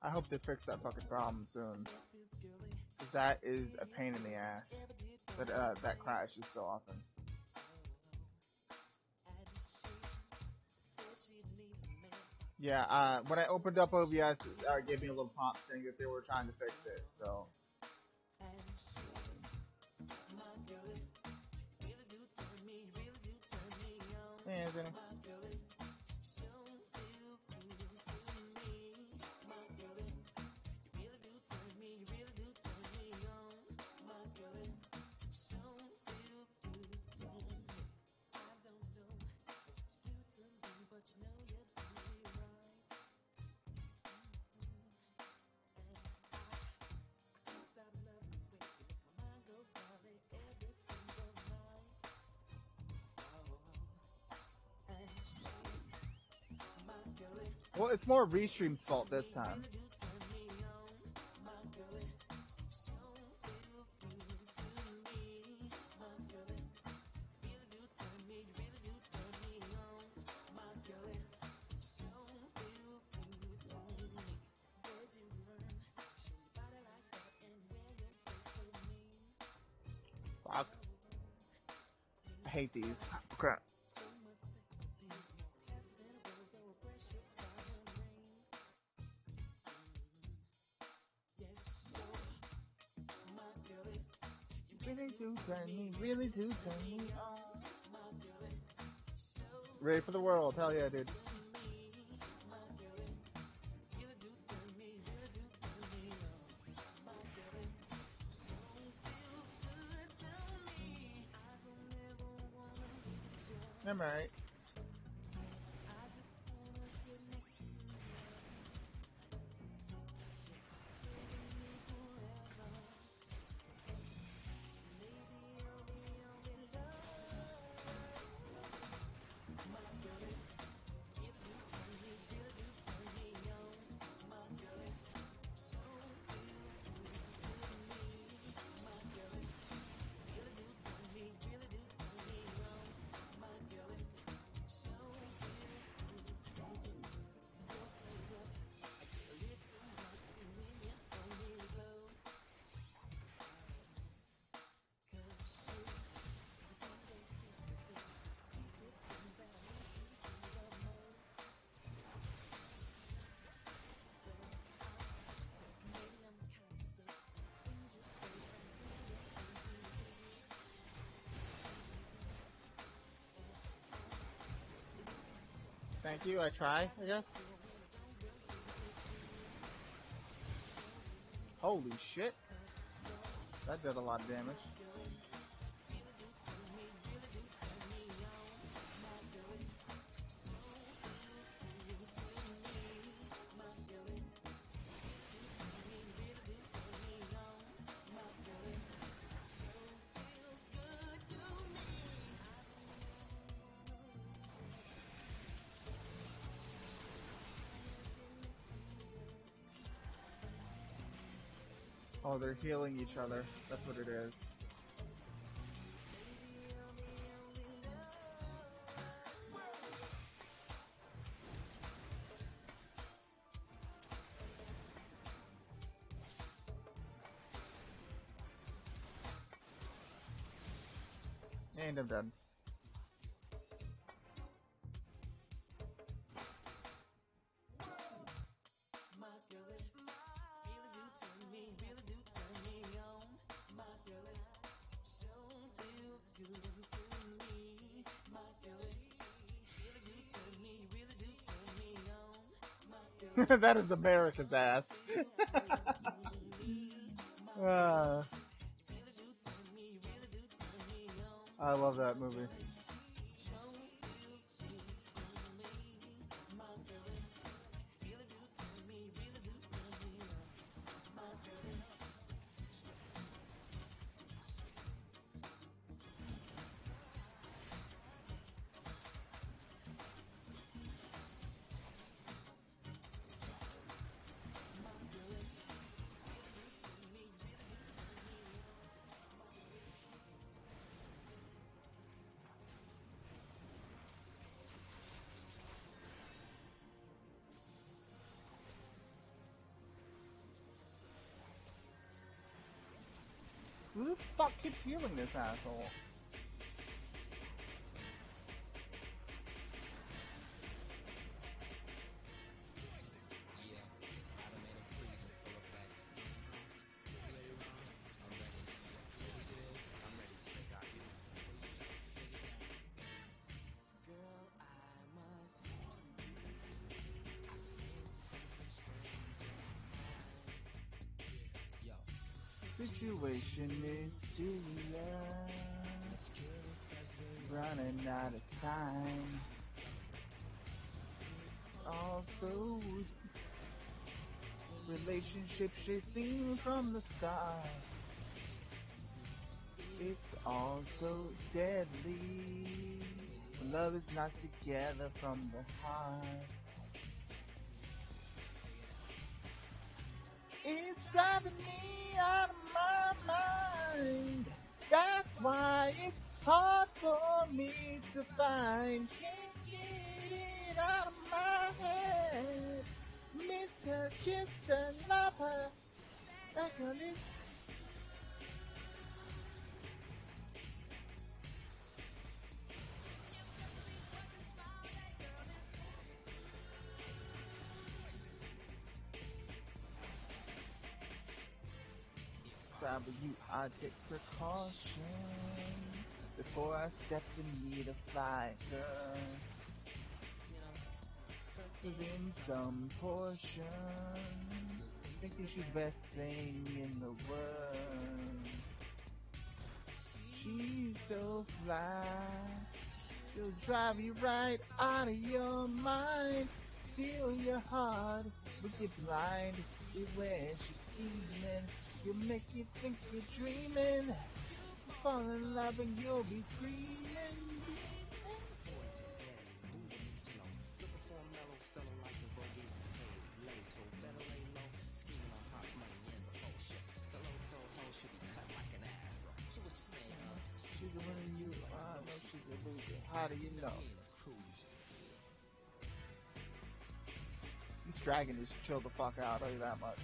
I hope they fix that fucking problem soon. Cause that is a pain in the ass. That crashes so often. Yeah, when I opened up OBS, it gave me a little prompt saying that they were trying to fix it, so. Hey, Anthony. Well, it's more Restream's fault this time. Fuck. I hate these. Crap. Really do turn me, really do turn me on. Ready for the world, hell yeah, dude. I'm alright. Thank you, I try, I guess. Holy shit. That did a lot of damage. Oh, they're healing each other. That's what it is. And I'm dead. That is America's ass. uh, I love that movie. Who the fuck keeps healing this asshole? Situation is serious, running out of time. Also, relationships should seem from the start. It's also deadly when love is not together from the heart. It's driving me out of my mind. That's why it's hard for me to find. Can't get it out of my head. Miss her, kiss her, love her. That girl is. W, I take precaution before I step to meet a fly girl. Cause in some portions, thinking she's the best thing in the world. She's so fly, she'll drive you right out of your mind, steal your heart, make you blind. When she's scheming, you'll make you think you're dreaming. Fall in love and you'll be screaming. She's a winner, you know she's a loser. How do you know? This dragon just chill the fuck out, I'll tell you that much.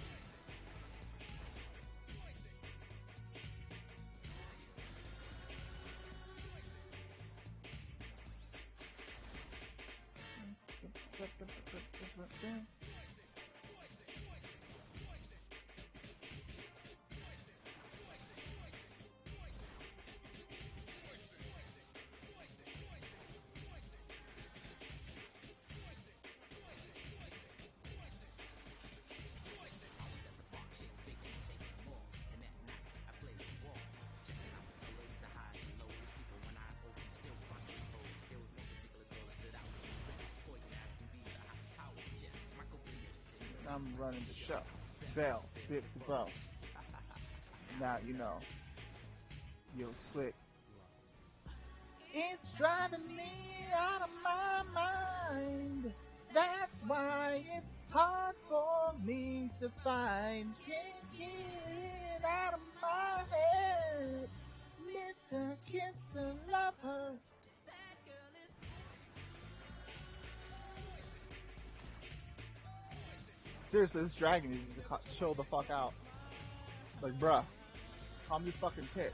I'm running the show. Bell, bip to bow. Now you know. Yo, slick. It's driving me out of my mind. That's why it's hard for me to find. Can't get it out of my head. Miss her, kiss her, love her. Seriously, this dragon needs to chill the fuck out. Like, bruh, calm your fucking tits.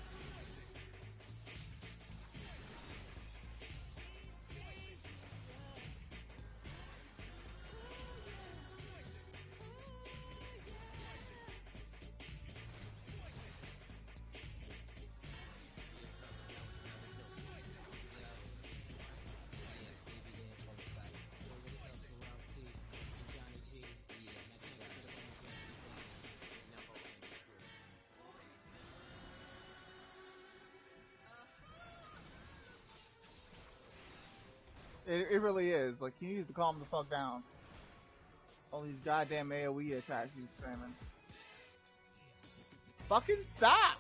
It really is. Like, he needs to calm the fuck down. All these goddamn AoE attacks he's spamming. Fucking stop!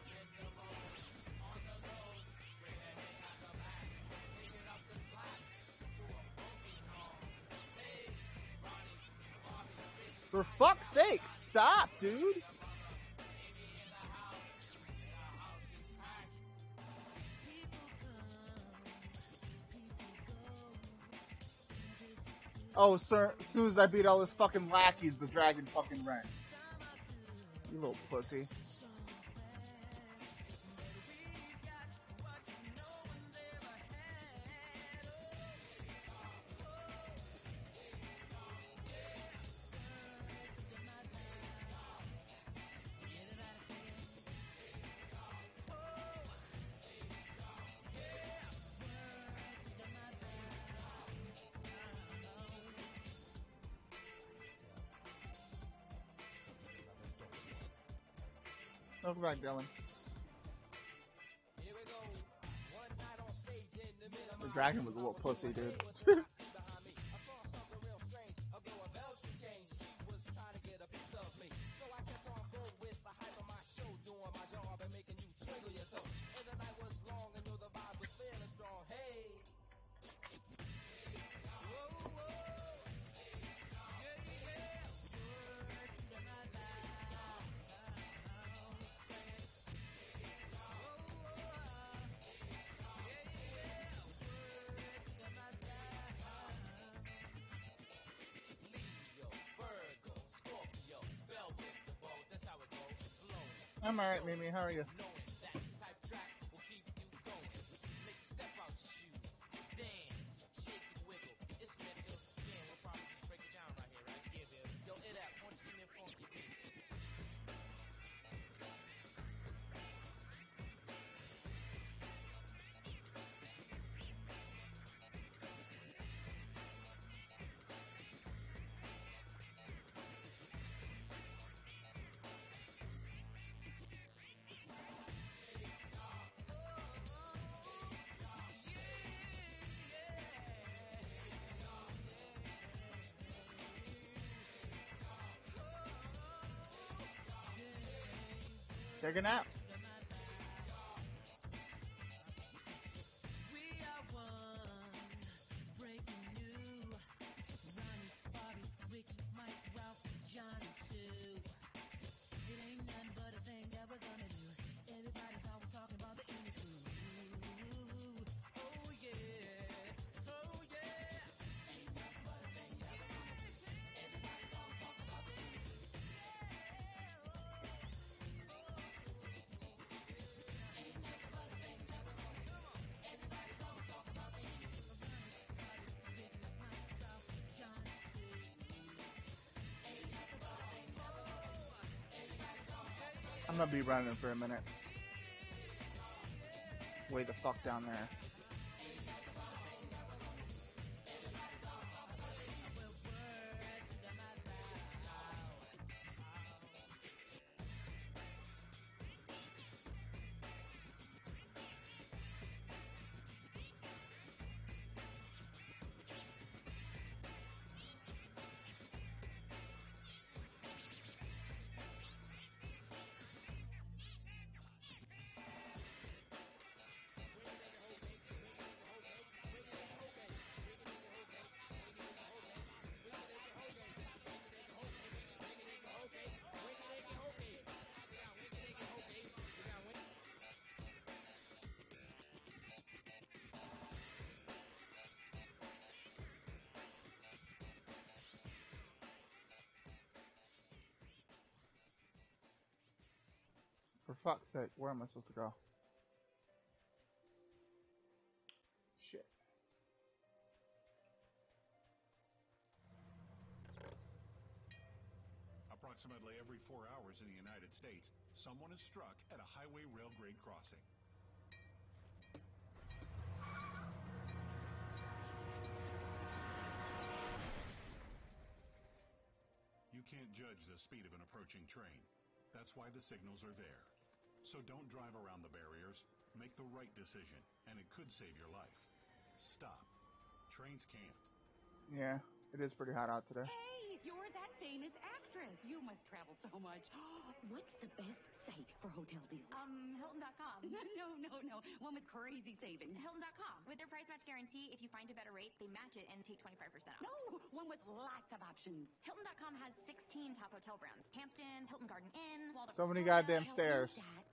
For fuck's sake, stop, dude! Oh, sir, as soon as I beat all his fucking lackeys, the dragon fucking ran. You little pussy. Welcome back, Dylan. The dragon was a little pussy, dude. I'm alright, Mimi. How are you? Take a nap. I'm gonna be running for a minute. Way the fuck down there. For fuck's sake, where am I supposed to go? Shit. Approximately every 4 hours in the United States, someone is struck at a highway rail grade crossing. You can't judge the speed of an approaching train. That's why the signals are there. So don't drive around the barriers. Make the right decision, and it could save your life. Stop. Trains can't. Yeah, it is pretty hot out today. Hey, you're that famous actress. You must travel so much. What's the best site for hotel deals? Hilton.com. No. One with crazy savings. Hilton.com. With their price match guarantee, if you find a better rate, they match it and take 25% off. No, one with lots of options. Hilton.com has 16 top hotel brands. Hampton, Hilton Garden Inn, Waldorf So many Astoria. goddamn stairs. Hilton.com.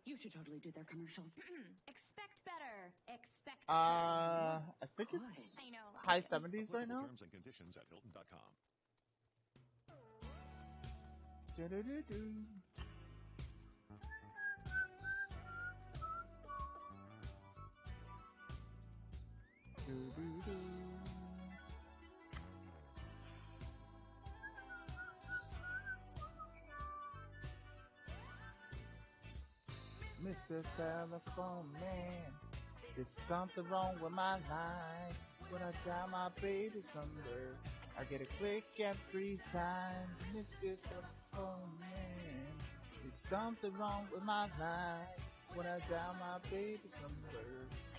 You should totally do their commercials. Expect better. Expect Hilton. I think it's I know. high 70s right now. Terms and conditions at Hilton.com. Do-do-do-do. Do-do-do. Mr. Telephone Man, there's something wrong with my line. When I dial my baby's number, I get a click every time. Mr. Telephone Man, There's something wrong with my life. When I dial my baby's number,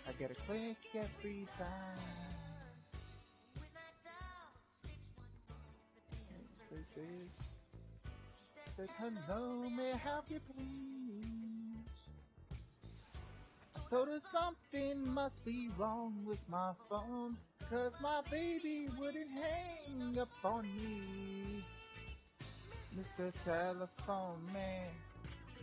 I get a click every time. Say this. Said hello, may I help you please? I told her something must be wrong with my phone, 'cause my baby wouldn't hang up on me. Mr. Telephone Man,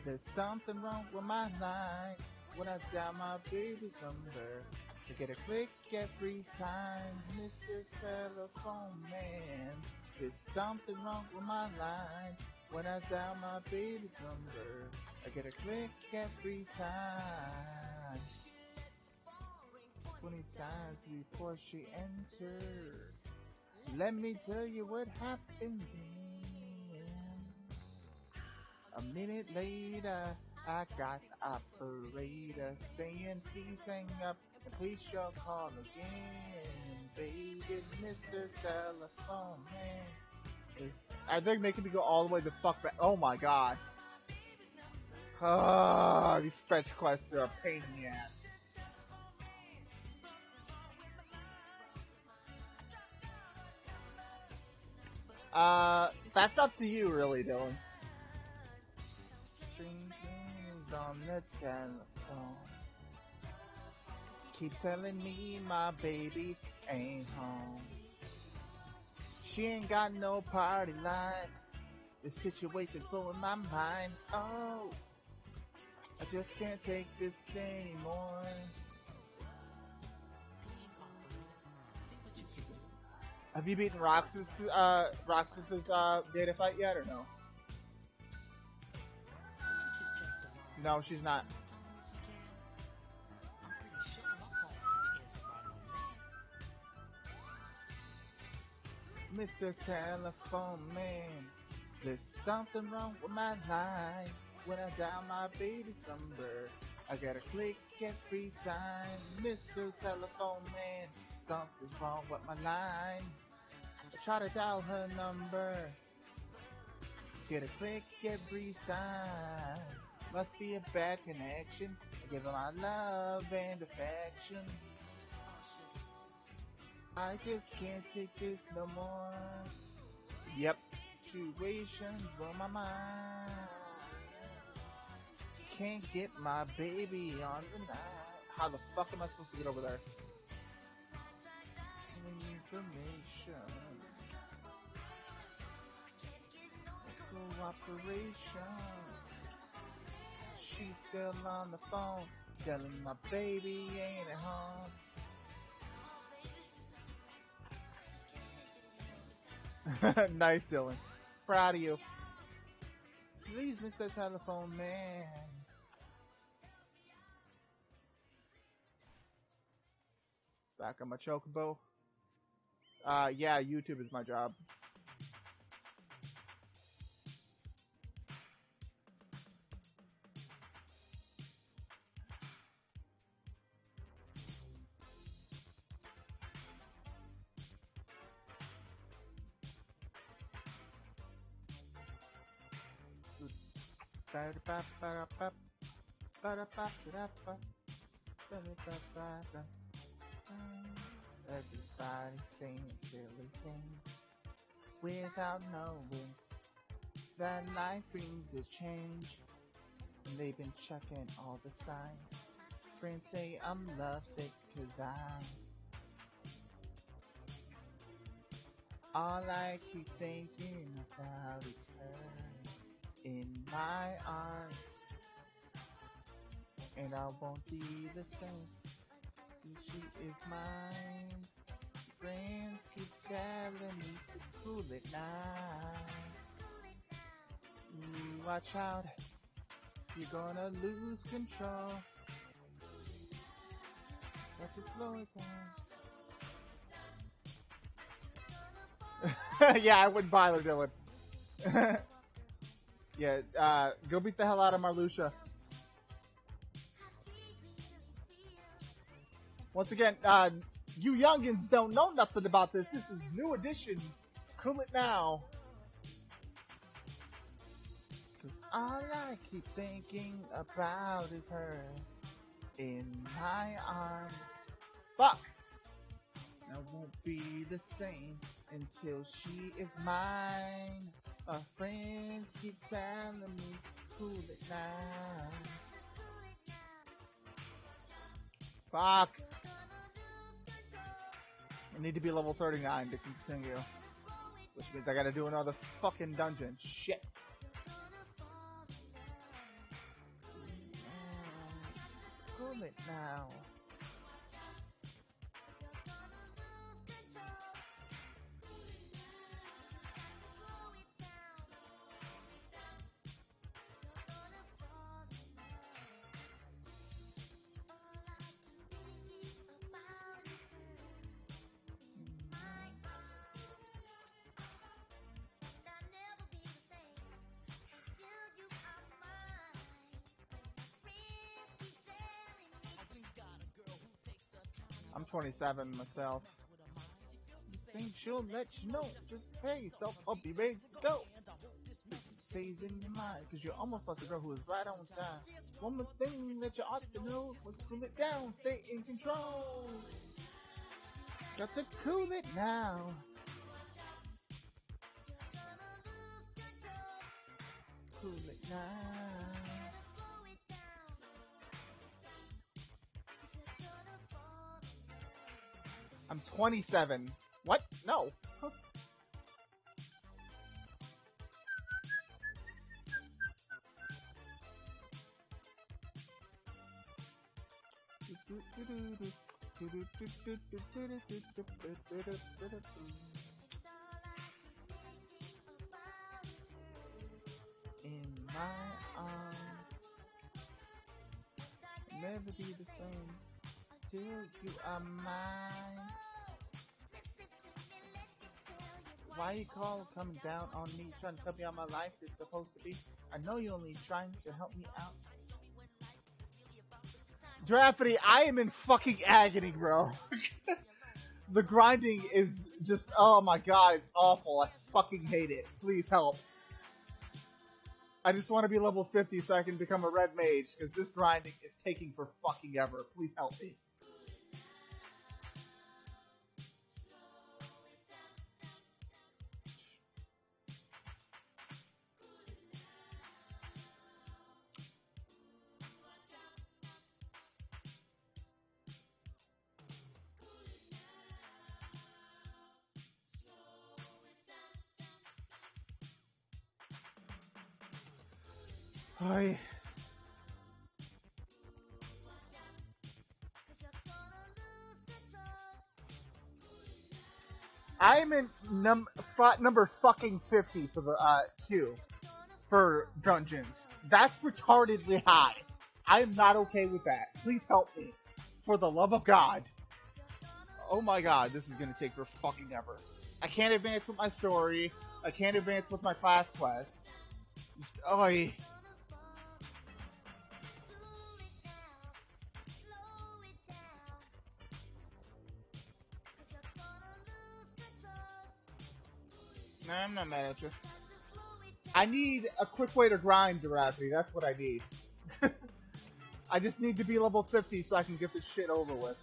there's something wrong with my line. When I dial my baby's number, I get a click every time. Mr. Telephone Man, there's something wrong with my line. When I dial my baby's number, I get a click every time. 20 times before she entered. Let me tell you what happened then. A minute later, I got the operator saying please hang up and please your call again. Baby, Mr. Telephone Man. I think making me go all the way the fuck back. Oh my god. Ah, these fetch quests are a pain in the ass. That's up to you, really, Dylan. Strings on the telephone. Keep telling me my baby ain't home. She ain't got no party line. The situation's blowing my mind. Oh, I just can't take this anymore. Have you beaten Roxas's data fight yet, or no? No, she's not. Mr. Telephone Man, there's something wrong with my line. When I dial my baby's number, I get a click every time. Mr. Telephone Man, something's wrong with my line. I try to dial her number, get a click every time. Must be a bad connection. I give her my love and affection. I just can't take this no more. Yep, situations blow my mind. Can't get my baby on the night. How the fuck am I supposed to get over there? Information. Cooperation. She's still on the phone, telling my baby ain't at home. Nice, Dylan. Proud of you. Please, Mr. Telephone Man. Back on my chocobo. Yeah, YouTube is my job. Everybody saying silly things without knowing that life brings a change. And they've been checking all the signs. Friends say I'm lovesick 'cause all I keep thinking about is her in my arms. And I won't be the same. She is mine. Friends keep telling me to cool it now. Watch out, you're gonna lose control. Have to slow it down. Yeah, I wouldn't bother, Dylan. Yeah, go beat the hell out of Marluxia. Once again, you youngins don't know nothing about this. This is new edition. Cool it now. 'Cause All I keep thinking about is her in my arms. Fuck! I won't be the same until she is mine. My friends keep telling me to cool it now. Fuck! I need to be level 39 to continue. Which means I gotta do another fucking dungeon. Shit. Cool it now. I'm 27 myself. Think she'll let you know. Just prepare yourself. I'll be ready to go. Stays in your mind, cause you almost lost a girl who was right on time. One more thing that you ought to know was cool it down, stay in control. Got to cool it now. Cool it now. I'm 27. What? No. In my arms, never be the same till you are mine. Why you call coming down on me, trying to tell me how my life is supposed to be? I know you're only trying to help me out. Draffity, I am in fucking agony, bro. The grinding is just, oh my god, it's awful. I fucking hate it. Please help. I just want to be level 50 so I can become a red mage, because this grinding is taking for fucking ever. Please help me. Hi. I'm in spot number fucking 50 for the queue for dungeons. That's retardedly high. I am not okay with that. Please help me. For the love of God. Oh my god, this is gonna take for fucking ever. I can't advance with my story. I can't advance with my class quest. Just, oi. Nah, I'm not mad at you. I need a quick way to grind, Durafity. That's what I need. I just need to be level 50 so I can get this shit over with.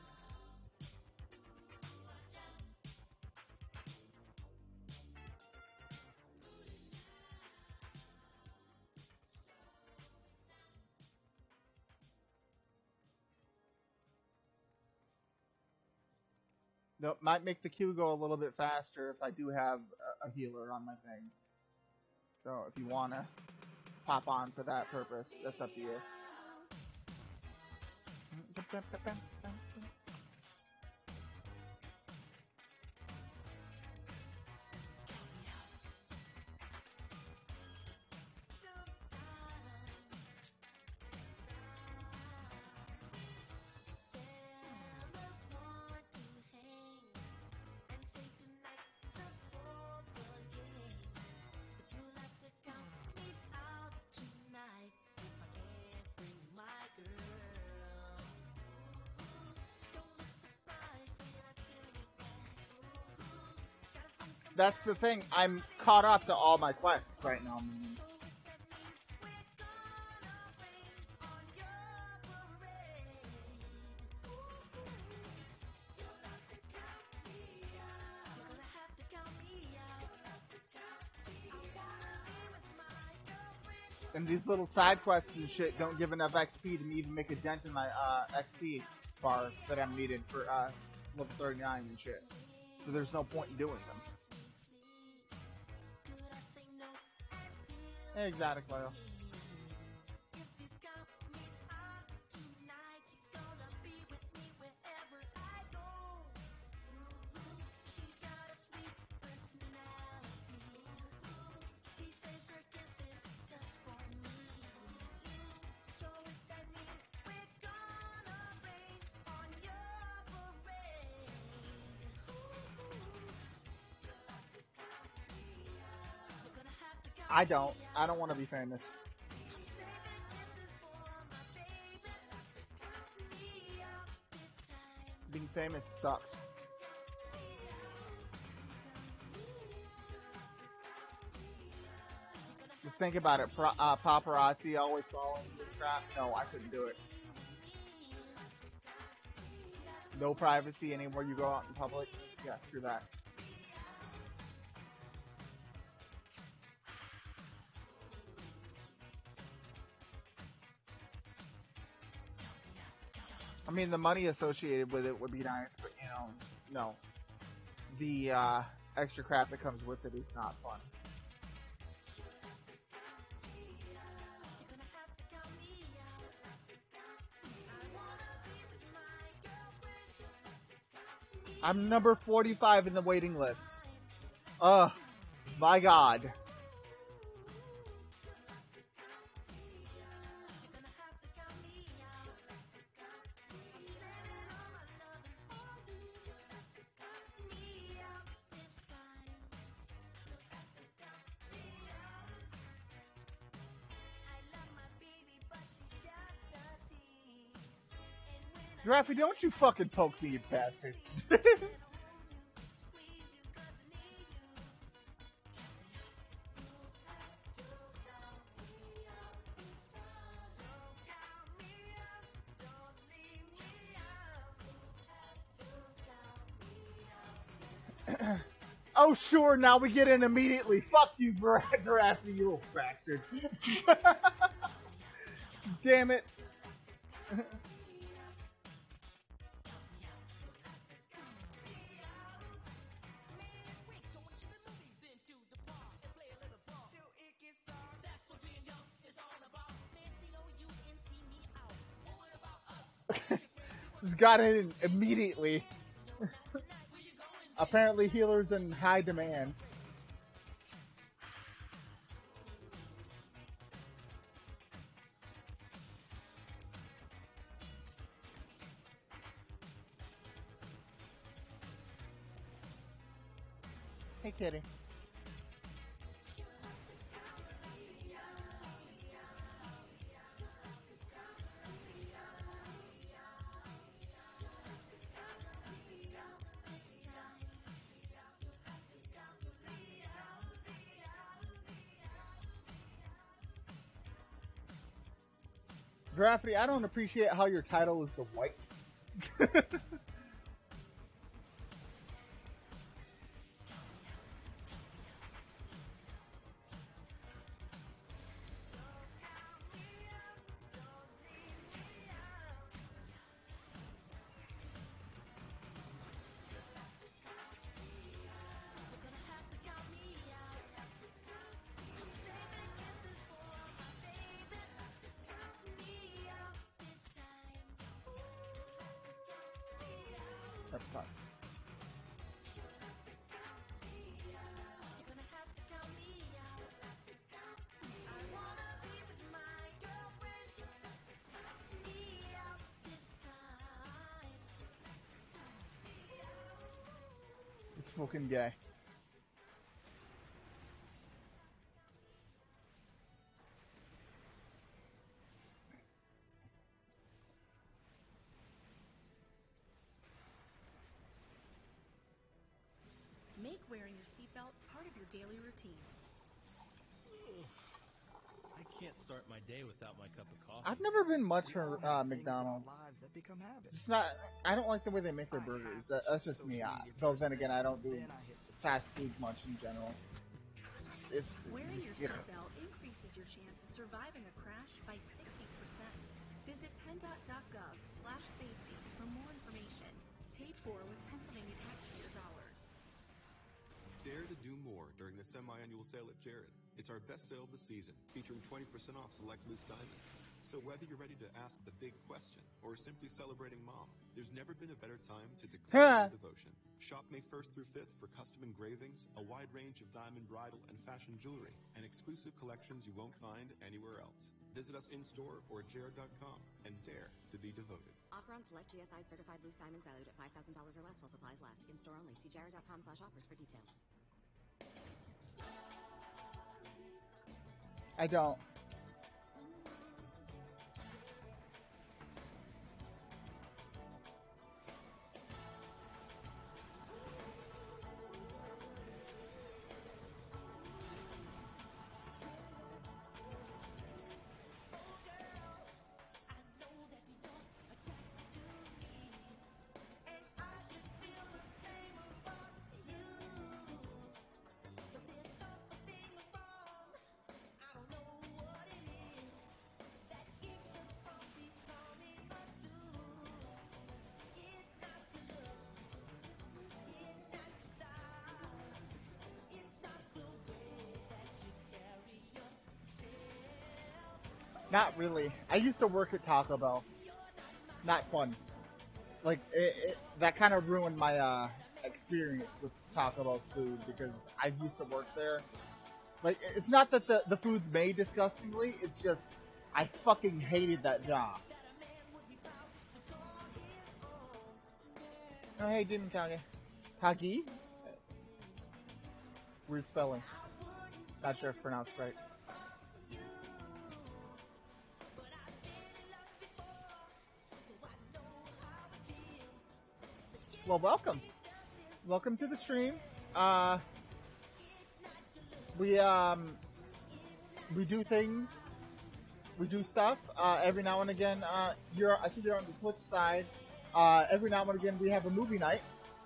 No, might make the queue go a little bit faster if I do have a healer on my thing. So if you wanna pop on for that purpose, that's up to you. That's the thing. I'm caught up to all my quests right now. And these little side quests and shit don't give enough XP to even make a dent in my XP bar that I'm needed for level 39 and shit. So there's no point in doing them. Hey, Exotic Loyal. I don't want to be famous. Being famous sucks. Just think about it. Paparazzi always following this crap. No, I couldn't do it. No privacy anywhere you go out in public. Yeah, screw that. I mean, the money associated with it would be nice, but you know, no. The extra crap that comes with it is not fun. I'm number 45 in the waiting list. My God. Raffy, don't you fucking poke me, you bastard. Oh, sure, now we get in immediately. Fuck you, Raffy, you little bastard. Damn it. Just got in immediately. Apparently healers in high demand. Hey, kitty. Graffiti, I don't appreciate how your title is the white. That's fine. It's fucking gay. Make wearing your seatbelt part of your daily routine. I can't start my day without my cup of coffee. I've never been much for McDonald's. It's not. I don't like the way they make their burgers. That's just me. Though then again, I don't do fast food much in general. It's Wearing your seatbelt increases your chance of surviving for with Pennsylvania taxpayer dollars. Dare to do more during the semi-annual sale at Jared. It's our best sale of the season, featuring 20% off select loose diamonds. So whether you're ready to ask the big question or simply celebrating mom, there's never been a better time to declare your devotion. Shop May 1st through 5th for custom engravings, a wide range of diamond bridal and fashion jewelry, and exclusive collections you won't find anywhere else. Visit us in-store or at jared.com and dare to be devoted. Offer on select GSI certified loose diamonds valued at $5,000 or less while supplies last. In-store only. See jared.com/offers for details. I don't. Not really. I used to work at Taco Bell. Not fun. Like, that kind of ruined my experience with Taco Bell's food because I used to work there. Like, it's not that the food's made disgustingly, it's just, I fucking hated that job. Oh, hey, Demon Kage. Kagi? Weird spelling. Not sure if it's pronounced right. Well, welcome. Welcome to the stream. We do things. We do stuff. Every now and again, I see you're on the Twitch side. Every now and again, we have a movie night.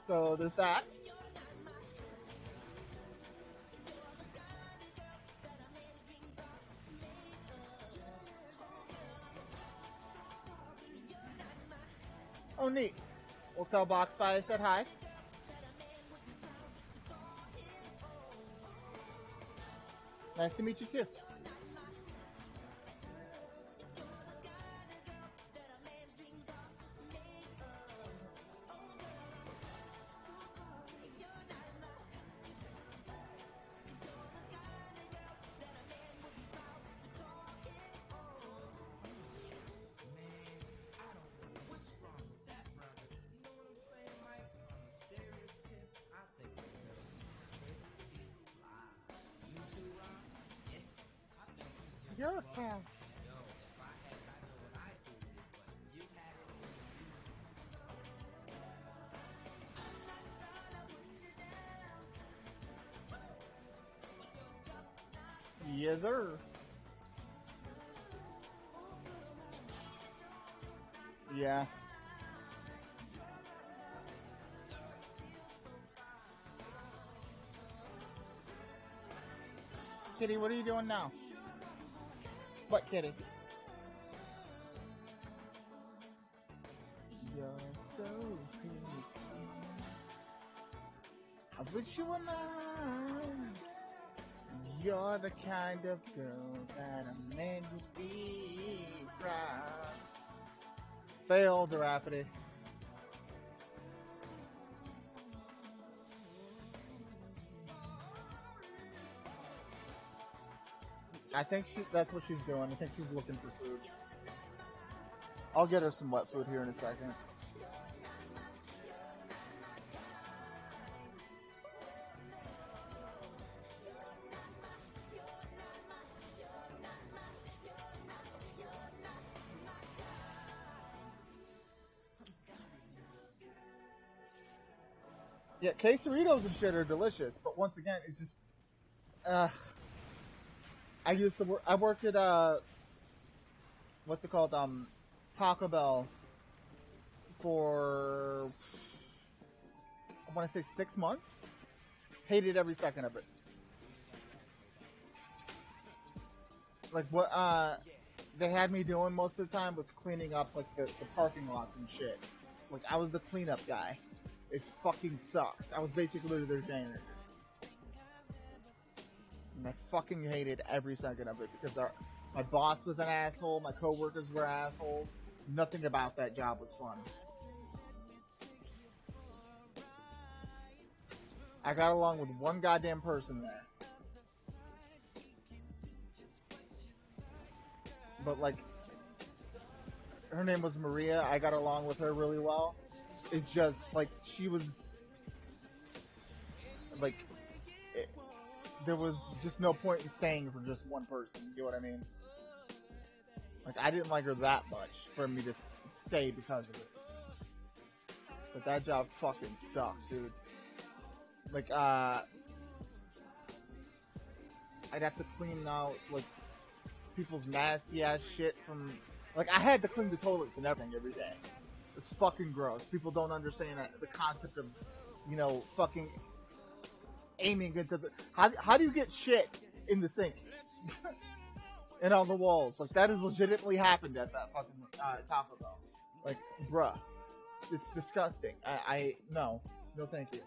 So there's that. Oh, neat. We'll tell Boxfy I said hi. Nice to meet you, too. You're a cow. Yes, sir. Yeah. Kitty, what are you doing now? What, Kitty? You're so pretty. I wish you were mine. You're the kind of girl that a man would be proud. Failed, Rhapsody. I think that's what she's doing. I think she's looking for food. I'll get her some wet food here in a second. Yeah, quesadillas and shit are delicious, but once again, it's just, I worked at, what's it called, Taco Bell for, I want to say 6 months. Hated every second of it. Like, what, they had me doing most of the time was cleaning up, like, the parking lots and shit. Like, I was the cleanup guy. It fucking sucks. I was basically their janitor. And I fucking hated every second of it because my boss was an asshole, my coworkers were assholes. Nothing about that job was fun. I got along with one goddamn person there. But like, her name was Maria. I got along with her really well. It's just like she was like, there was just no point in staying for just one person. You know what I mean? Like, I didn't like her that much for me to stay because of it. But that job fucking sucked, dude. Like, I'd have to clean out, like, people's nasty ass shit from, like, I had to clean the toilets and everything every day. It's fucking gross. People don't understand the concept of, you know, fucking aiming into the, how do you get shit in the sink? And on the walls. Like, that has legitimately happened at that fucking, Taco Bell. Like, bruh. It's disgusting. No, thank you.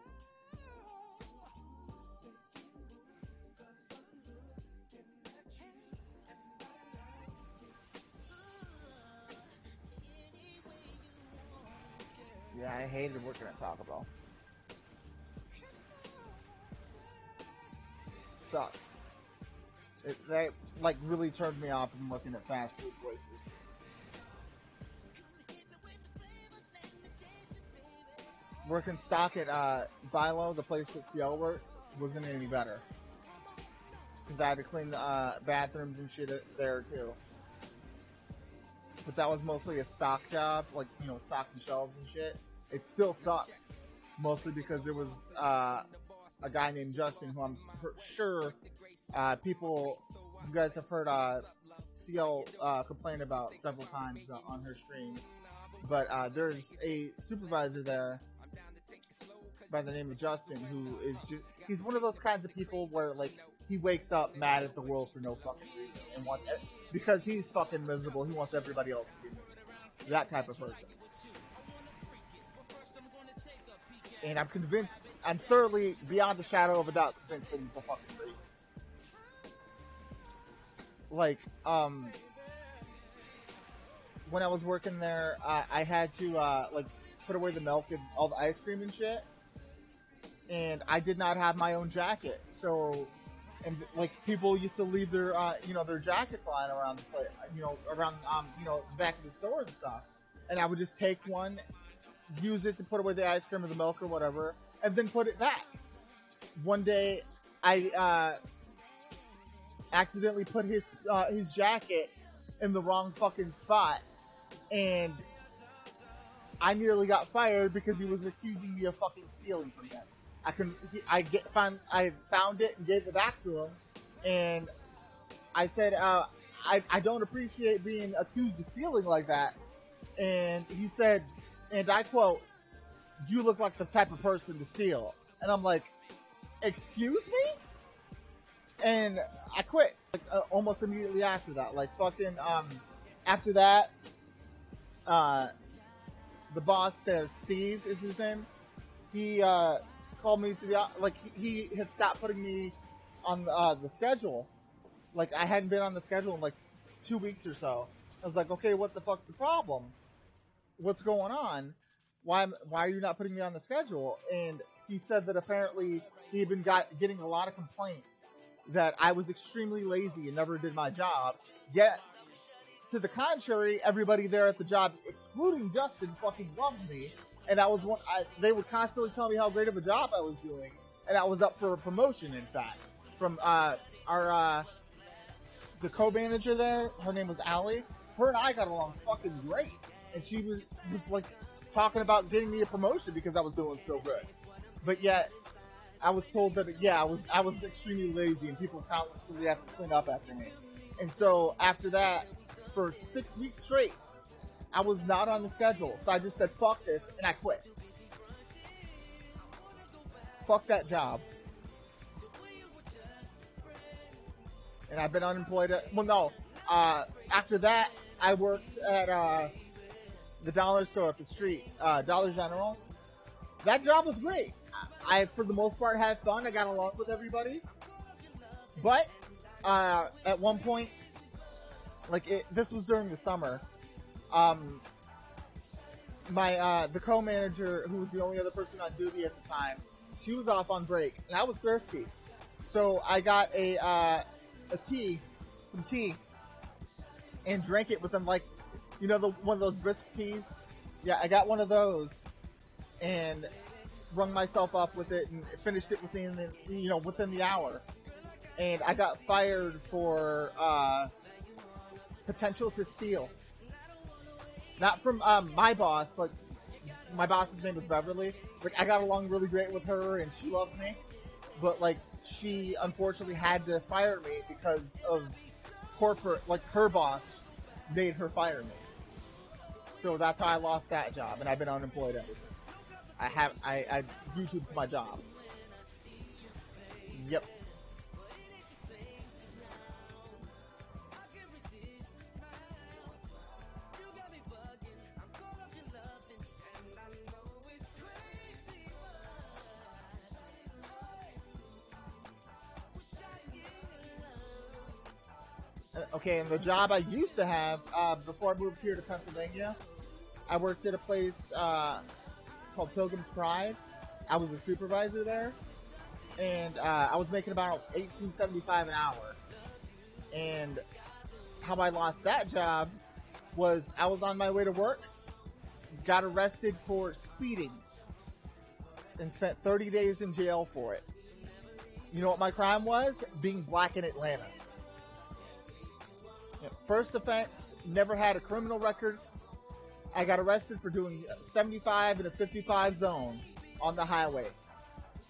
Yeah, I hated working at Taco Bell. Sucks. That, like, really turned me off from working at fast food places. Working stock at, Bilo, the place that CL works, wasn't any better. Because I had to clean the, bathrooms and shit there, too. But that was mostly a stock job, like, you know, stocking shelves and shit. It still sucks. Mostly because there was, a guy named Justin, who I'm sure, you guys have heard, CL, complain about several times on her stream. But, there's a supervisor there by the name of Justin, who is just, he's one of those kinds of people where, like, he wakes up mad at the world for no fucking reason, and because he's fucking miserable, he wants everybody else to be miserable. That type of person. And I'm thoroughly, beyond a shadow of a doubt, convinced that he's a fucking racist. Like, when I was working there, I had to, like, put away the milk and all the ice cream and shit. And I did not have my own jacket. So, and, like, people used to leave their, you know, their jackets lying around the place, you know, around, you know, the back of the store and stuff. And I would just take one, use it to put away the ice cream or the milk or whatever, and then put it back. One day, I, accidentally put his jacket in the wrong fucking spot, and I nearly got fired because he was accusing me of fucking stealing from him. I found it and gave it back to him, and I said, I don't appreciate being accused of stealing like that. And he said, and I quote, "You look like the type of person to steal." And I'm like, excuse me? And I quit, like, almost immediately after that. Like, fucking, after that, the boss there, Steve is his name, he, called me to the, like, he had stopped putting me on the schedule. Like, I hadn't been on the schedule in, like, 2 weeks or so. I was like, okay, what the fuck's the problem? What's going on? Why are you not putting me on the schedule? And he said that apparently he had been getting a lot of complaints that I was extremely lazy and never did my job. Yet, to the contrary, everybody there at the job, excluding Justin, fucking loved me. And that was they would constantly tell me how great of a job I was doing. And I was up for a promotion, in fact. From, the co-manager there, her name was Allie. Her and I got along fucking great. And she was like, talking about getting me a promotion because I was doing so good. But yet, I was told that, yeah, I was extremely lazy and people constantly have to clean up after me. And so, after that, for 6 weeks straight, I was not on the schedule. So I just said, fuck this, and I quit. Fuck that job. And I've been unemployed after that, I worked at, the dollar store up the street, Dollar General. that job was great. For the most part, had fun. I got along with everybody. But at one point, this was during the summer. The co-manager, who was the only other person on duty at the time, she was off on break, and I was thirsty, so I got some tea, and drank it within one of those brisk teas. Yeah, I got one of those, and rung myself up with it, and finished it within the hour, and I got fired for potential to steal. Not from my boss, like, my boss's name was Beverly. Like, I got along really great with her, and she loved me. But, like, she unfortunately had to fire me because of corporate, like, her boss made her fire me. So that's how I lost that job, and I've been unemployed ever since. I YouTube's my job. Yep. Okay, and the job I used to have, before I moved here to Pennsylvania, I worked at a place called Pilgrim's Pride. I was a supervisor there, and I was making about $18.75 an hour. And how I lost that job was I was on my way to work, got arrested for speeding, and spent 30 days in jail for it. You know what my crime was? Being black in Atlanta. First offense, never had a criminal record. I got arrested for doing 75 in a 55 zone on the highway.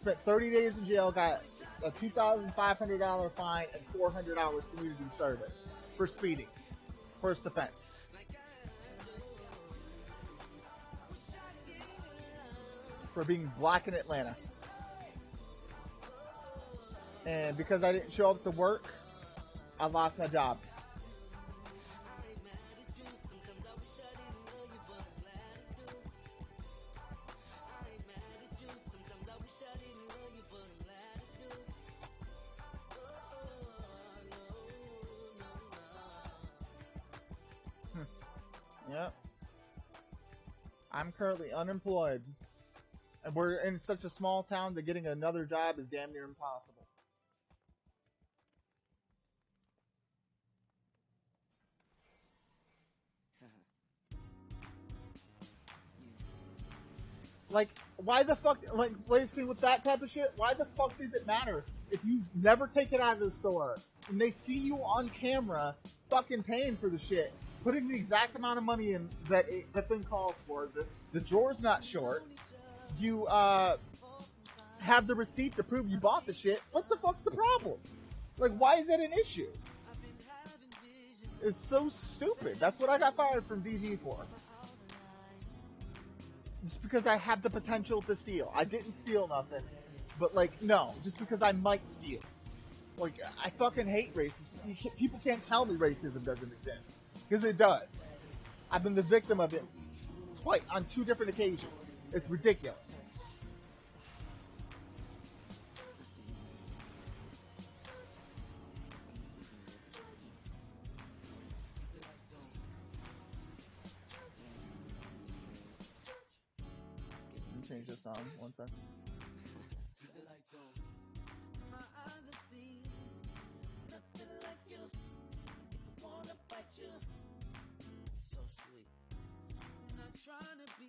Spent 30 days in jail, got a $2,500 fine and 400 hours community service for speeding. First offense. For being black in Atlanta. And because I didn't show up to work, I lost my job. Yep. I'm currently unemployed. And we're in such a small town that getting another job is damn near impossible. Like, why the fuck, like, basically with that type of shit, why the fuck does it matter if you never take it out of the store and they see you on camera fucking paying for the shit, putting the exact amount of money in that the thing calls for, the drawer's not short, you have the receipt to prove you bought the shit, what the fuck's the problem? Like, why is that an issue? It's so stupid. That's what I got fired from DG for. Just because I have the potential to steal. I didn't steal nothing. But, like, no. Just because I might steal. Like, I fucking hate racism. People can't tell me racism doesn't exist. Because it does. I've been the victim of it twice, on 2 different occasions. It's ridiculous. Change this song 1 second.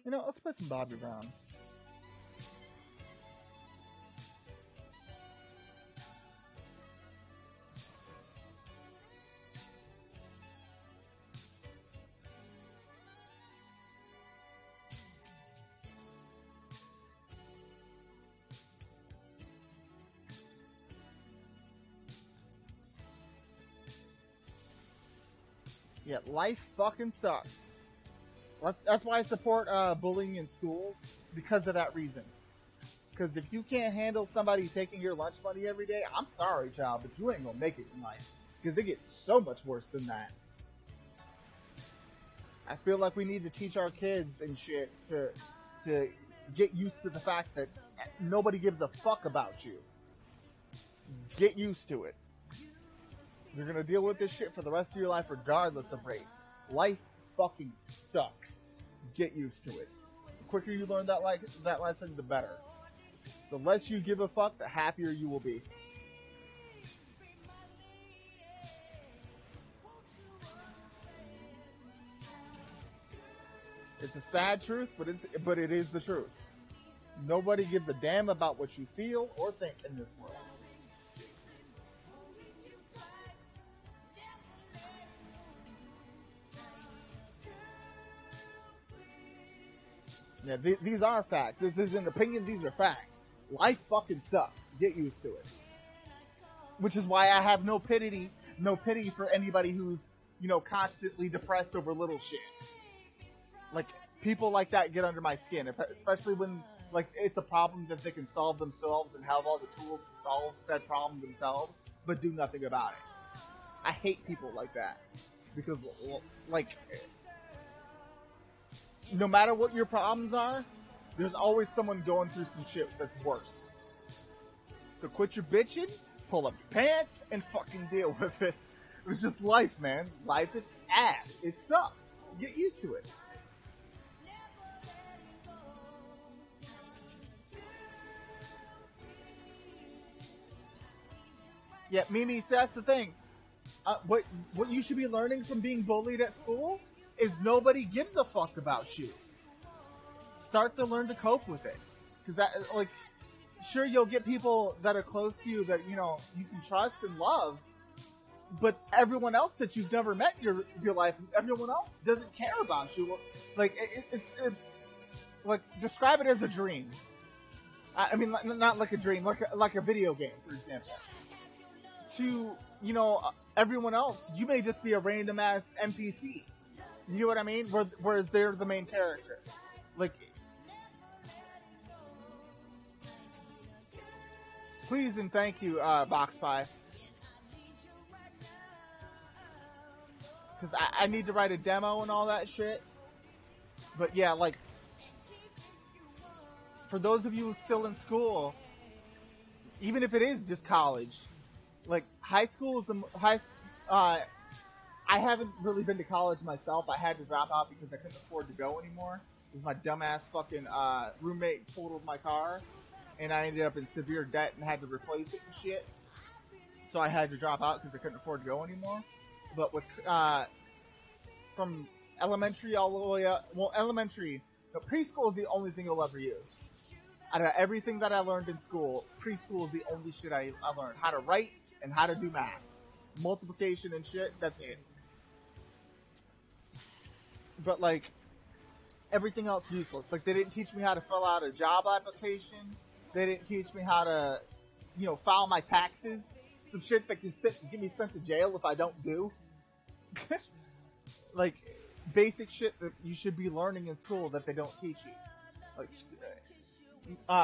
You know, let's play some Bobby Brown. Yeah, life fucking sucks. That's why I support bullying in schools, because of that reason. Because if you can't handle somebody taking your lunch money every day, I'm sorry, child, but you ain't gonna make it in life. Because it gets so much worse than that. I feel like we need to teach our kids and shit to get used to the fact that nobody gives a fuck about you. Get used to it. You're gonna deal with this shit for the rest of your life regardless of race. Life fucking sucks. Get used to it. The quicker you learn that lesson, the better. The less you give a fuck, the happier you will be. It's a sad truth, but it is the truth. Nobody gives a damn about what you feel or think in this world. Yeah, these are facts. This isn't opinion, these are facts. Life fucking sucks. Get used to it. Which is why I have no pity for anybody who's, constantly depressed over little shit. Like, people like that get under my skin, especially when, like, it's a problem that they can solve themselves and have all the tools to solve said problem themselves, but do nothing about it. I hate people like that. Because, like, no matter what your problems are, there's always someone going through some shit that's worse. So quit your bitching, pull up your pants, and fucking deal with it. It's just life, man. Life is ass. It sucks. Get used to it. Yeah, Mimi, so that's the thing. What you should be learning from being bullied at school is nobody gives a fuck about you. Start to learn to cope with it. Because that, like, sure, you'll get people that are close to you that, you can trust and love, but everyone else that you've never met in your life, everyone else doesn't care about you. Like, it's like, describe it as a dream. I mean, not like a dream, like a video game, for example. To, everyone else, you may just be a random ass NPC. You know what I mean? Whereas they're the main character. Like, please and thank you, Box Pie. Because I need to write a demo and all that shit. But yeah, like, for those of you still in school, even if it is just college, like, high school is I haven't really been to college myself. I had to drop out because I couldn't afford to go anymore. Because my dumbass fucking roommate totaled my car, and I ended up in severe debt and had to replace it and shit. So I had to drop out because I couldn't afford to go anymore. But with from elementary all the way up, preschool is the only thing you'll ever use. Out of everything that I learned in school, preschool is the only shit I learned. How to write and how to do math. Multiplication and shit, that's it. But, like, everything else useless. Like, they didn't teach me how to fill out a job application. They didn't teach me how to, file my taxes. Some shit that can get me sent to jail if I don't do. Like, basic shit that you should be learning in school that they don't teach you.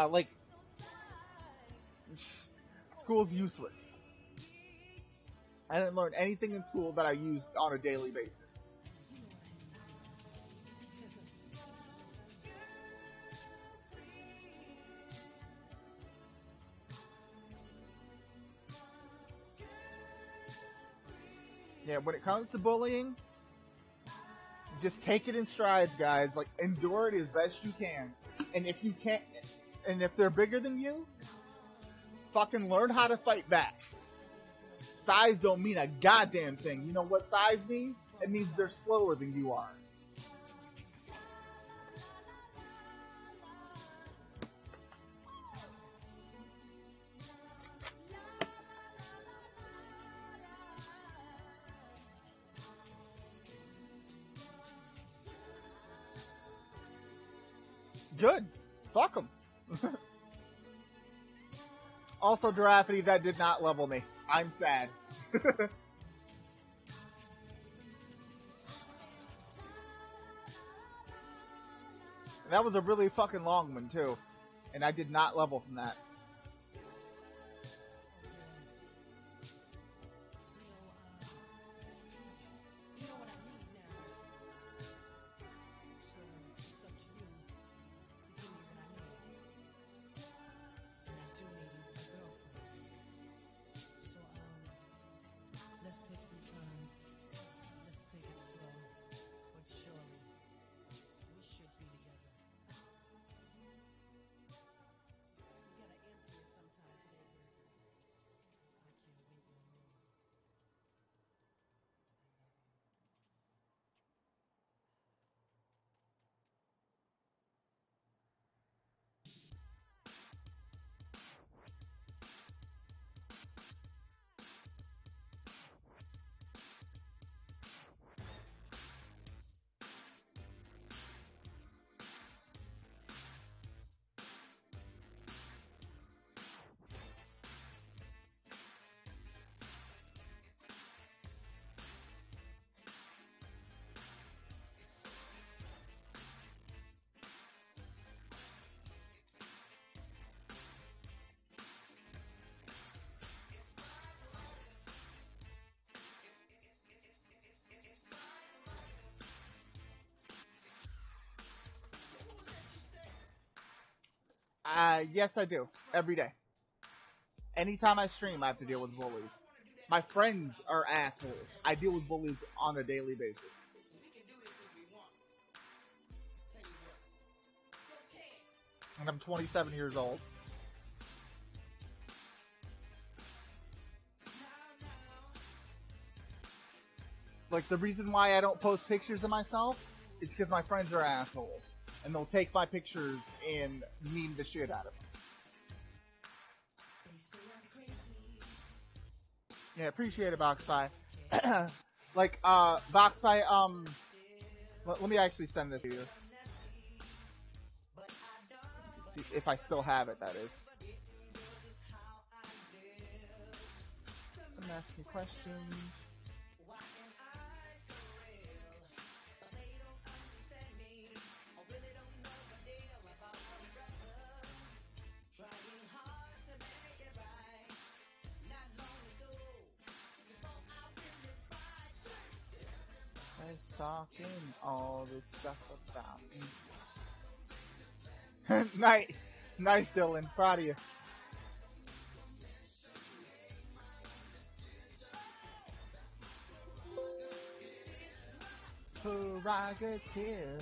Like, school's useless. I didn't learn anything in school that I used on a daily basis. Yeah, when it comes to bullying, just take it in strides, guys. Like, endure it as best you can. And if you can't, and if they're bigger than you, fucking learn how to fight back. Size don't mean a goddamn thing. You know what size means? It means they're slower than you are. Good. Fuck them. Also, Giraffe, that did not level me. I'm sad. That was a really fucking long one, too. And I did not level from that. take some time. Let's take it slow, but surely we should be together. You gotta answer me sometime today, baby, 'cause I can't wait no more. I love you. Yes, I do. Every day. Anytime I stream, I have to deal with bullies. My friends are assholes. I deal with bullies on a daily basis. And I'm 27 years old. Like, the reason why I don't post pictures of myself is because my friends are assholes. And they'll take my pictures and meme the shit out of them. Yeah, appreciate it, BoxPie. Like, BoxPie, let me actually send this to you. See if I still have it, that is. Some ask me questions. Talking all this stuff about me. Nice, Dylan. Proud of you. Prerogative.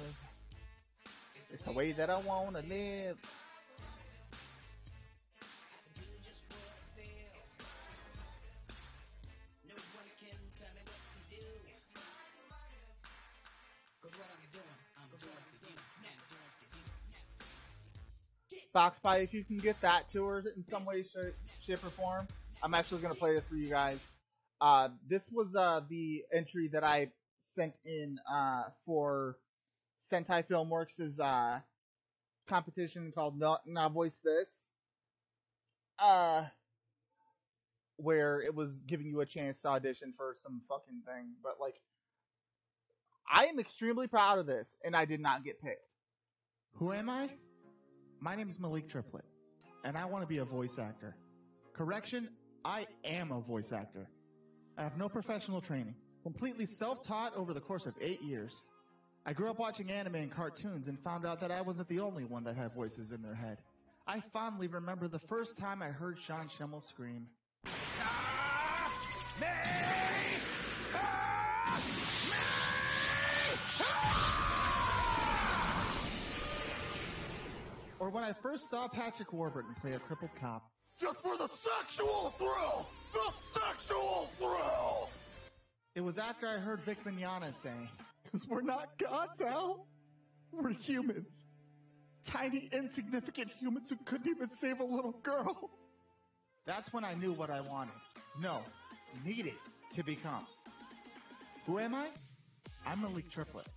It's the way that I wanna live. BoxPie, if you can get that to her in some way, shape, or form, I'm actually going to play this for you guys. This was the entry that I sent in for Sentai Filmworks' competition called Now Voice This, where it was giving you a chance to audition for some fucking thing. But, like, I am extremely proud of this, and I did not get picked. Who am I? My name is Malik Triplet, and I want to be a voice actor. Correction, I am a voice actor. I have no professional training, completely self-taught over the course of 8 years. I grew up watching anime and cartoons and found out that I wasn't the only one that had voices in their head. I fondly remember the first time I heard Sean Schemmel scream. Or when I first saw Patrick Warburton play a crippled cop. Just for the sexual thrill! The sexual thrill! It was after I heard Vic Mignogna say, because we're not gods, Al. We're humans. Tiny, insignificant humans who couldn't even save a little girl. That's when I knew what I wanted. No, needed to become. Who am I? I'm Malik Triplet,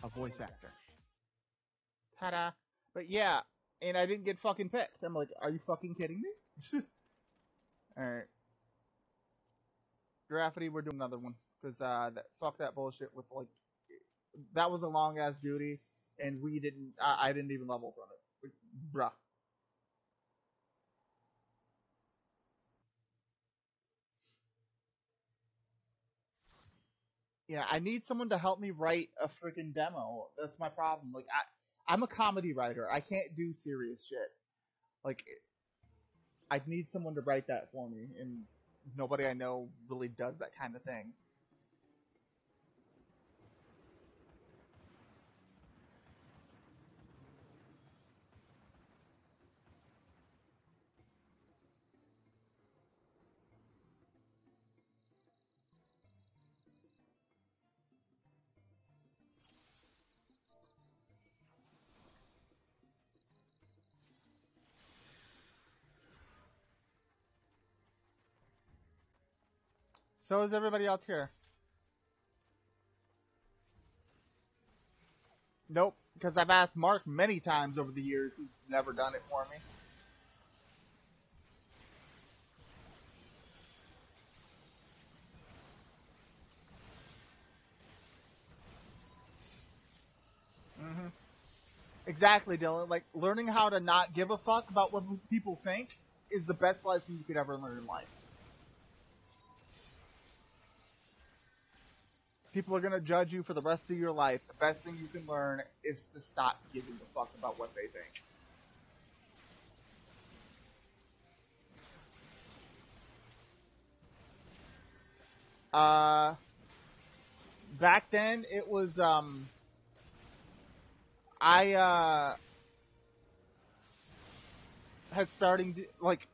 a voice actor. Ta-da. But yeah, and I didn't get fucking picked. I'm like, are you fucking kidding me? Alright. Graffiti, we're doing another one. Because, fuck that bullshit with, like, that was a long-ass duty, and I didn't even level from it. Bruh. Yeah, I need someone to help me write a freaking demo. That's my problem. Like, I'm a comedy writer. I can't do serious shit. Like, I need someone to write that for me, and Nobody I know really does that kind of thing. So is everybody else here? Nope, because I've asked Mark many times over the years. He's never done it for me. Mm-hmm. Exactly, Dylan. Like, learning how to not give a fuck about what people think is the best lesson you could ever learn in life. People are going to judge you for the rest of your life. The best thing you can learn is to stop giving a fuck about what they think. Back then, it was, I had starting to, like,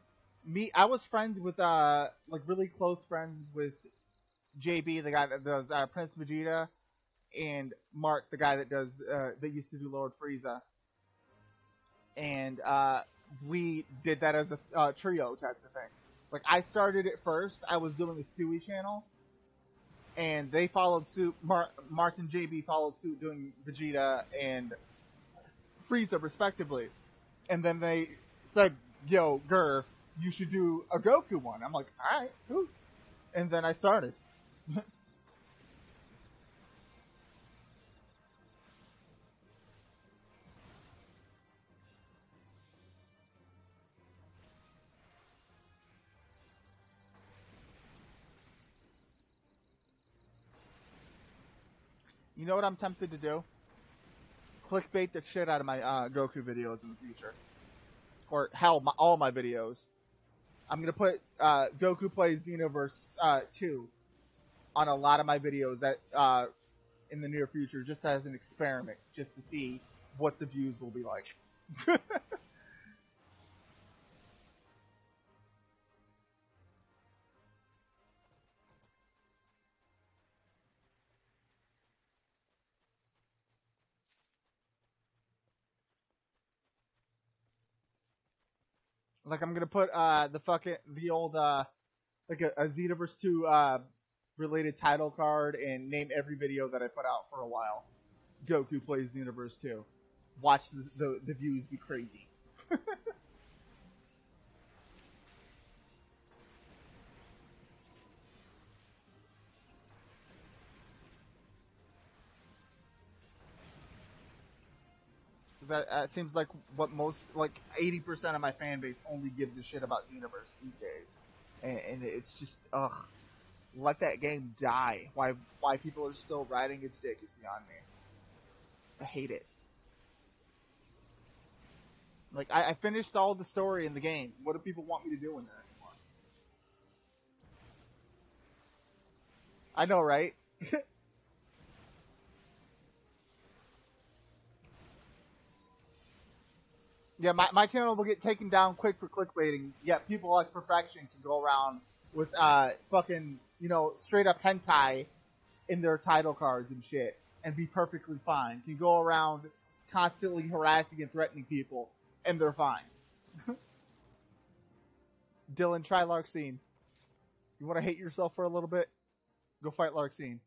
I was friends with, like, really close friends with JB, the guy that does, Prince Vegeta, and Mark, the guy that does, that used to do Lord Frieza. And, we did that as a, trio type of thing. Like, I started it first. I was doing a Stewie channel. And they followed suit. Mark and JB followed suit doing Vegeta and Frieza, respectively. And then they said, yo, Gur, you should do a Goku one. I'm like, alright, cool. And then I started. You know what I'm tempted to do? Clickbait the shit out of my Goku videos in the future. Or hell, all my videos. I'm gonna put Goku Plays Xenoverse 2 on a lot of my videos that in the near future, just as an experiment, just to see what the views will be like. Like, I'm gonna put the old like a Xenoverse 2 related title card and name every video that I put out for a while. Goku Plays Xenoverse 2. Watch the views be crazy. That seems like what most, like 80% of my fan base only gives a shit about Xenoverse these days. And it's just, ugh. Let that game die. Why people are still riding its dick is beyond me. I hate it. Like, I finished all the story in the game. What do people want me to do in there anymore? I know, right? Yeah, my channel will get taken down quick for clickbaiting. Yet people like Perfection can go around with fucking, straight up hentai in their title cards and shit and be perfectly fine. Can go around constantly harassing and threatening people and they're fine. Dylan, try Larxene. You want to hate yourself for a little bit? Go fight Larxene.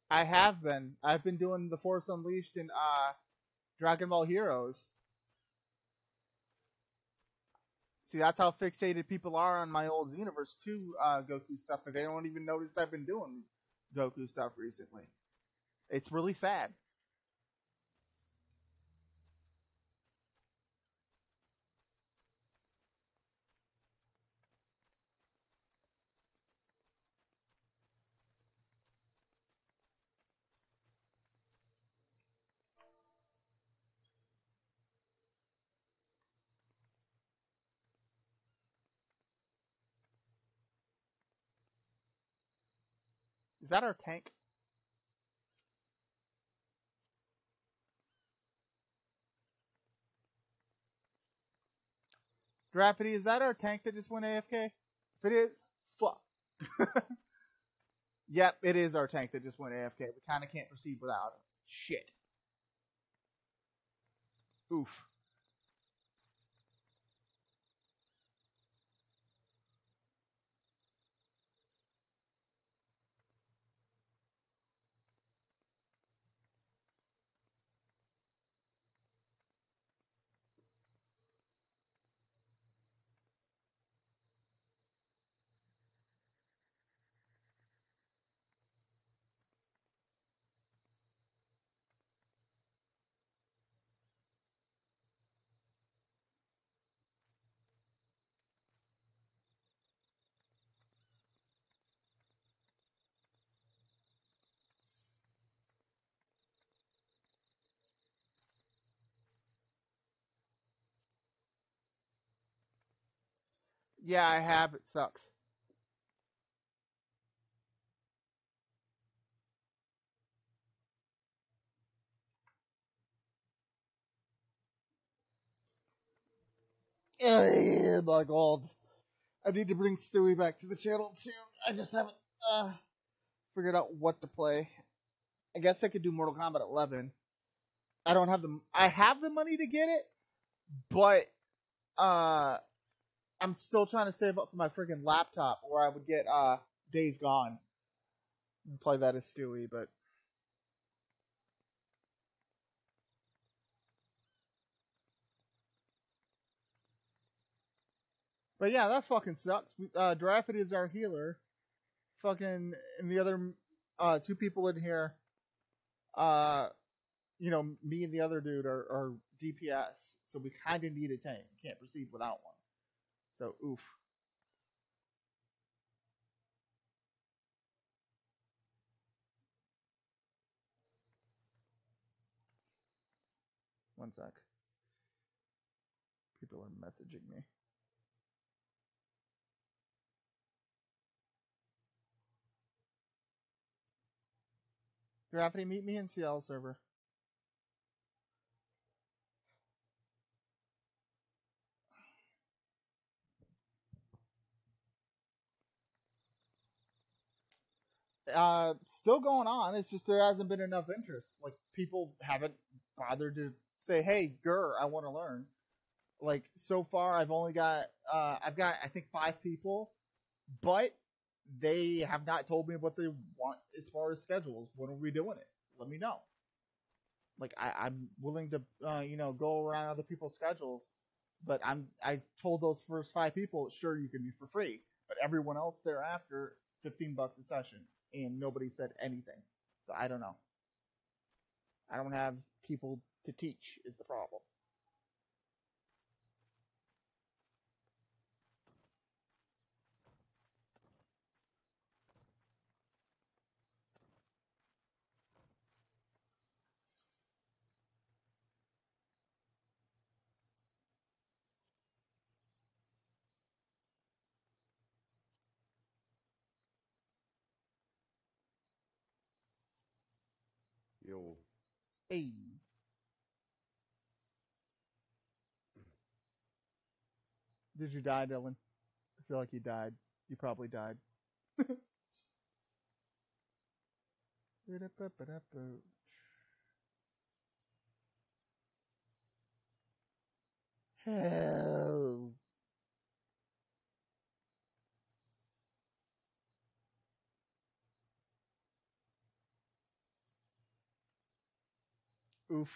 I have been. I've been doing the Force Unleashed and Dragon Ball Heroes. See, that's how fixated people are on my old Xenoverse 2 Goku stuff that they don't even notice I've been doing Goku stuff recently. It's really sad. Is that our tank? Graffiti, is that our tank that just went AFK? If it is, fuck. Yep, it is our tank that just went AFK. We kind of can't proceed without it. Shit. Oof. Yeah, I have. It sucks. My God. I need to bring Stewie back to the channel too. I just haven't figured out what to play. I guess I could do Mortal Kombat 11. I don't have the. I have the money to get it, but I'm still trying to save up for my freaking laptop, where I would get Days Gone and play that as Stewie. But yeah, that fucking sucks. Draffity is our healer. Fucking, and the other two people in here, me and the other dude are DPS. So we kind of need a tank. Can't proceed without one. So, oof. One sec. People are messaging me. Graffiti, meet me in CL server. Still going on. It's just there hasn't been enough interest. Like, people haven't bothered to say, hey, Gur, I want to learn. Like, so far I've only got, I've got, I think 5 people, but they have not told me what they want as far as schedules. When are we doing it? Let me know. Like, I'm willing to, go around other people's schedules, but I told those first 5 people, sure, you can be for free, but everyone else thereafter, $15 a session, and nobody said anything. So I don't know. I don't have people to teach is the problem. Yo. Hey. Did you die, Dylan? I feel like you died. You probably died. Hell. Oof.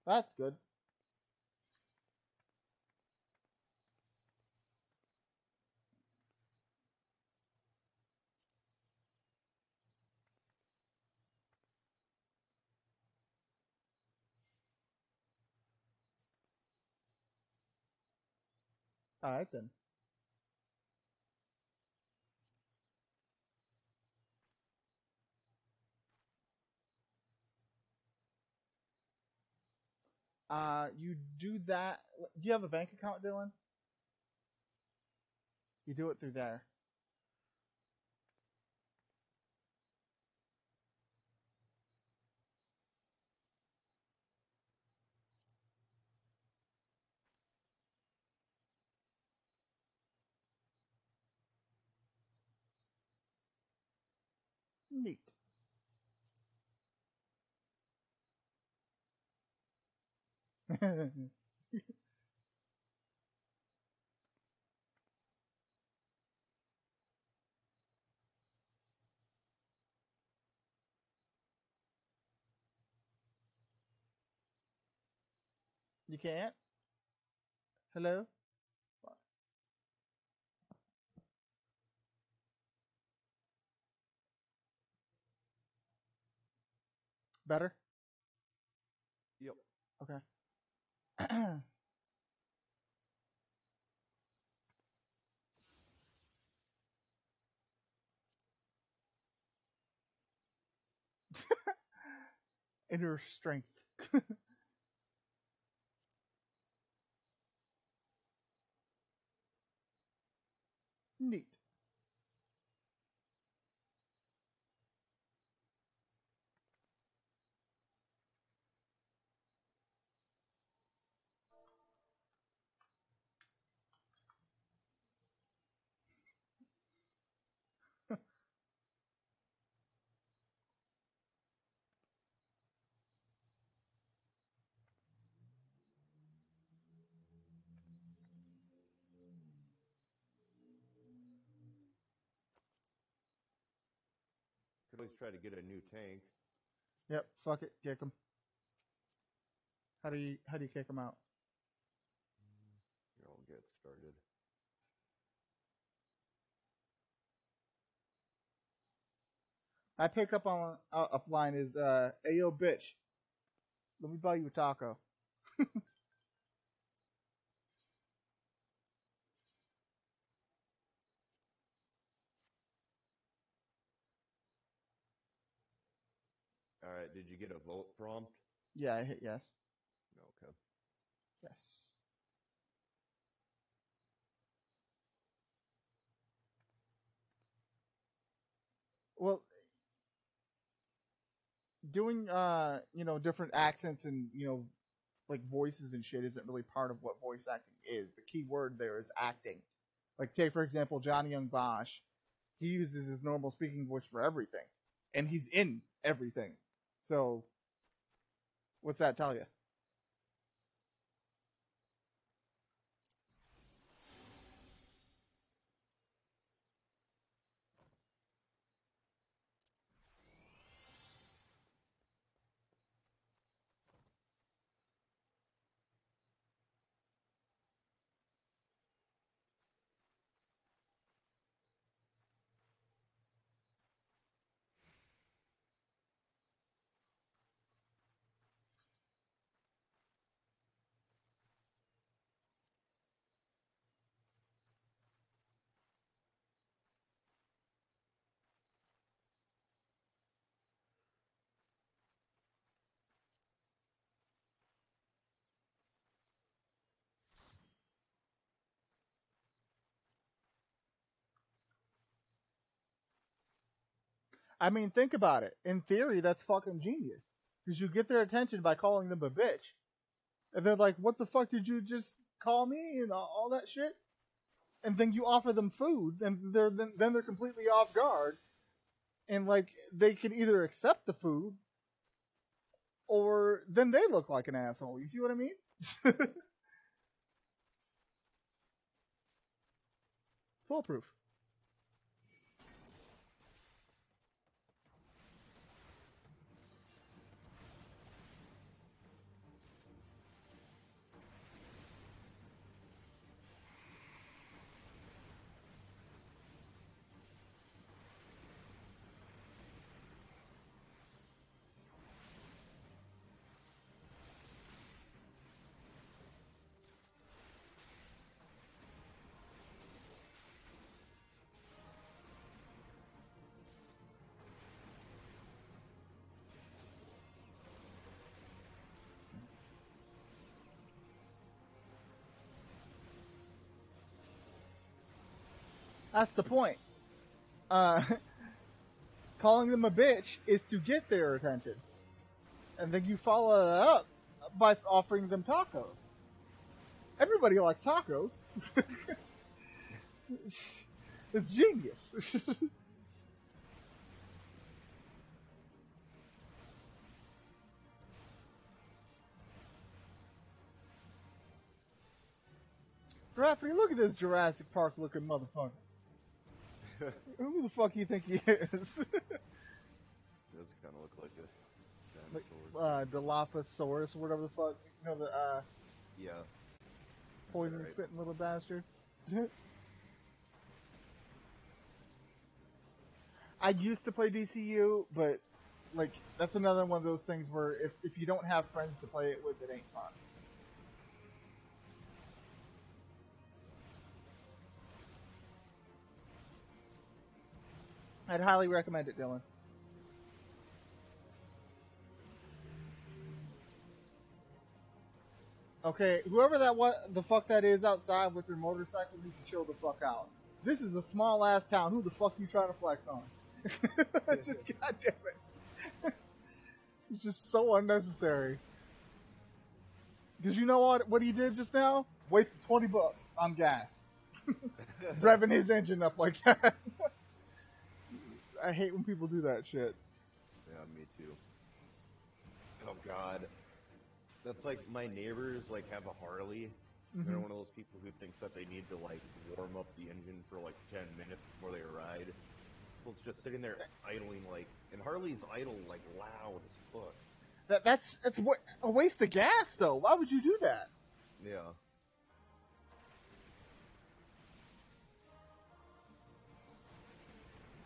That's good. All right then. You do that. Do you have a bank account, Dylan? You do it through there. Neat. You can't? Hello? Better? Yep. Okay. Inner strength. Neat. Could always try to get a new tank. Yep. Fuck it. Kick him. How do you kick him out? Here, I'll get started. I pick up on up line is hey yo bitch, let me buy you a taco. All right, did you get a vote prompt? Yeah, I hit yes. Okay. Yes. Well, doing different accents and like voices and shit isn't really part of what voice acting is. The key word there is acting. Like take for example Johnny Young Bosch, he uses his normal speaking voice for everything, and he's in everything. So, what's that tell you? I mean, think about it. In theory, that's fucking genius. Because you get their attention by calling them a bitch. And they're like, what the fuck did you just call me? And all that shit? And then you offer them food, and then they're completely off guard. And, like, they can either accept the food, or then they look like an asshole. You see what I mean? Foolproof. That's the point. Calling them a bitch is to get their attention. And then you follow that up by offering them tacos. Everybody likes tacos. It's genius. Rafferty, look at this Jurassic Park looking motherfucker. Who the fuck you think he is? Does kind of look like a dinosaur. Dilophosaurus or whatever the fuck. You know, the Yeah. poison right. spitting little bastard. I used to play DCU, but like that's another one of those things where if you don't have friends to play it with, it ain't fun. I'd highly recommend it, Dylan. Okay, whoever the fuck that is outside with their motorcycle needs to chill the fuck out. This is a small ass town. Who the fuck are you trying to flex on? It's just goddamn it. It's just so unnecessary. Because you know what he did just now? Wasted $20 on gas. Revving his engine up like that. I hate when people do that shit. Yeah, me too. Oh god. That's like my neighbors like have a Harley. They're one of those people who thinks that they need to like warm up the engine for like 10 minutes before they ride. Well, it's just sitting there idling like, and Harleys idle like loud as fuck. That's a waste of gas though. Why would you do that? Yeah.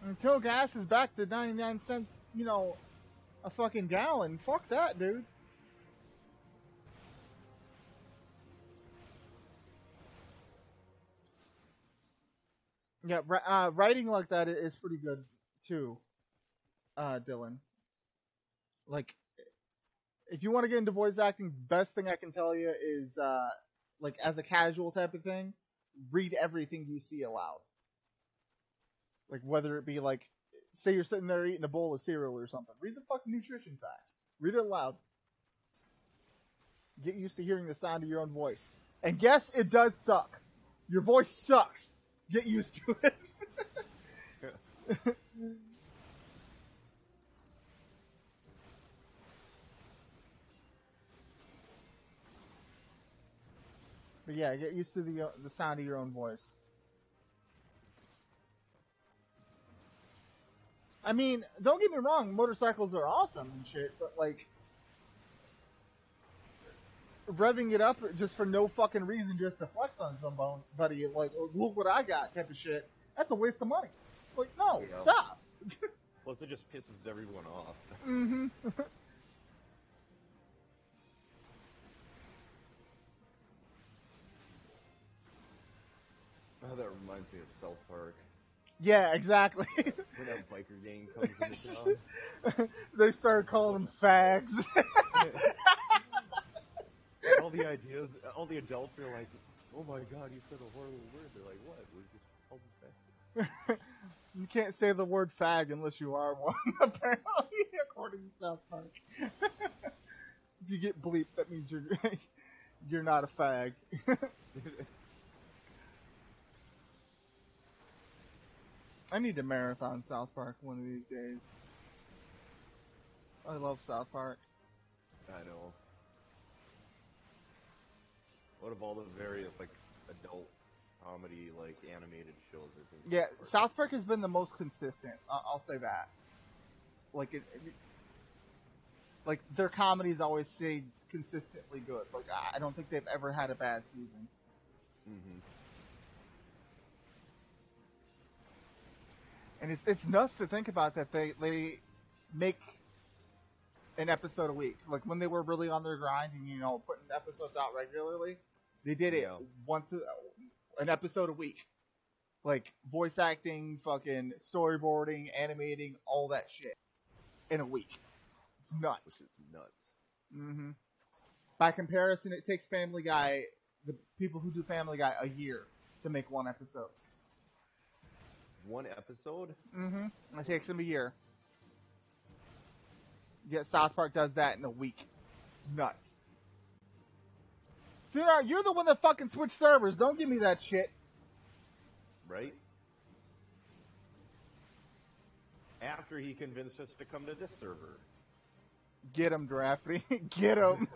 Until gas is back to 99 cents, you know, a fucking gallon. Fuck that, dude. Yeah, writing like that is pretty good too, Dylan. Like, if you want to get into voice acting, best thing I can tell you is, like, as a casual type of thing, read everything you see aloud. Like, whether it be like, say you're sitting there eating a bowl of cereal or something, read the fucking nutrition facts. Read it aloud. Get used to hearing the sound of your own voice. And yes, it does suck. Your voice sucks. Get used to it. But yeah, get used to the sound of your own voice. I mean, don't get me wrong, motorcycles are awesome and shit, but like, revving it up just for no fucking reason, just to flex on somebody, like, oh, look what I got type of shit, that's a waste of money. Like, no, Yeah. stop. Plus, it just pisses everyone off. Mm-hmm. Oh, that reminds me of South Park. Yeah, exactly. When that biker gang comes into town. They started calling them fags. All the ideas, all the adults are like, oh my god, you said a horrible word. They're like, what? We just called you fags. You can't say the word fag unless you are one, apparently, according to South Park. If you get bleeped, that means you're not a fag. I need to marathon South Park one of these days. I love South Park. I know. What of all the various, like, adult comedy, like, animated shows or things? Yeah, South Park has been the most consistent. I'll say that. Like, like their comedies always stay consistently good. Like, I don't think they've ever had a bad season. Mm-hmm. And it's nuts to think about that they make an episode a week. Like, when they were really on their grind and, you know, putting episodes out regularly, they did it an episode a week. Like, voice acting, fucking storyboarding, animating, all that shit in a week. It's nuts. Which is nuts. Mm-hmm. By comparison, it takes Family Guy, the people who do Family Guy, a year to make one episode. one episode? Mm-hmm. It takes them a year. Yeah, South Park does that in a week. It's nuts. Sooner, you're the one that fucking switched servers. Don't give me that shit. Right? After he convinced us to come to this server. Get him, Drafty. Get him.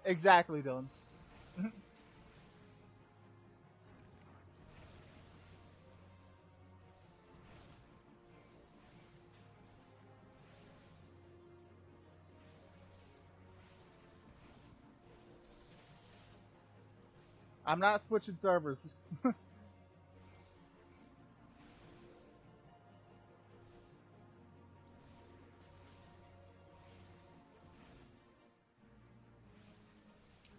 Exactly, Dylan. I'm not switching servers.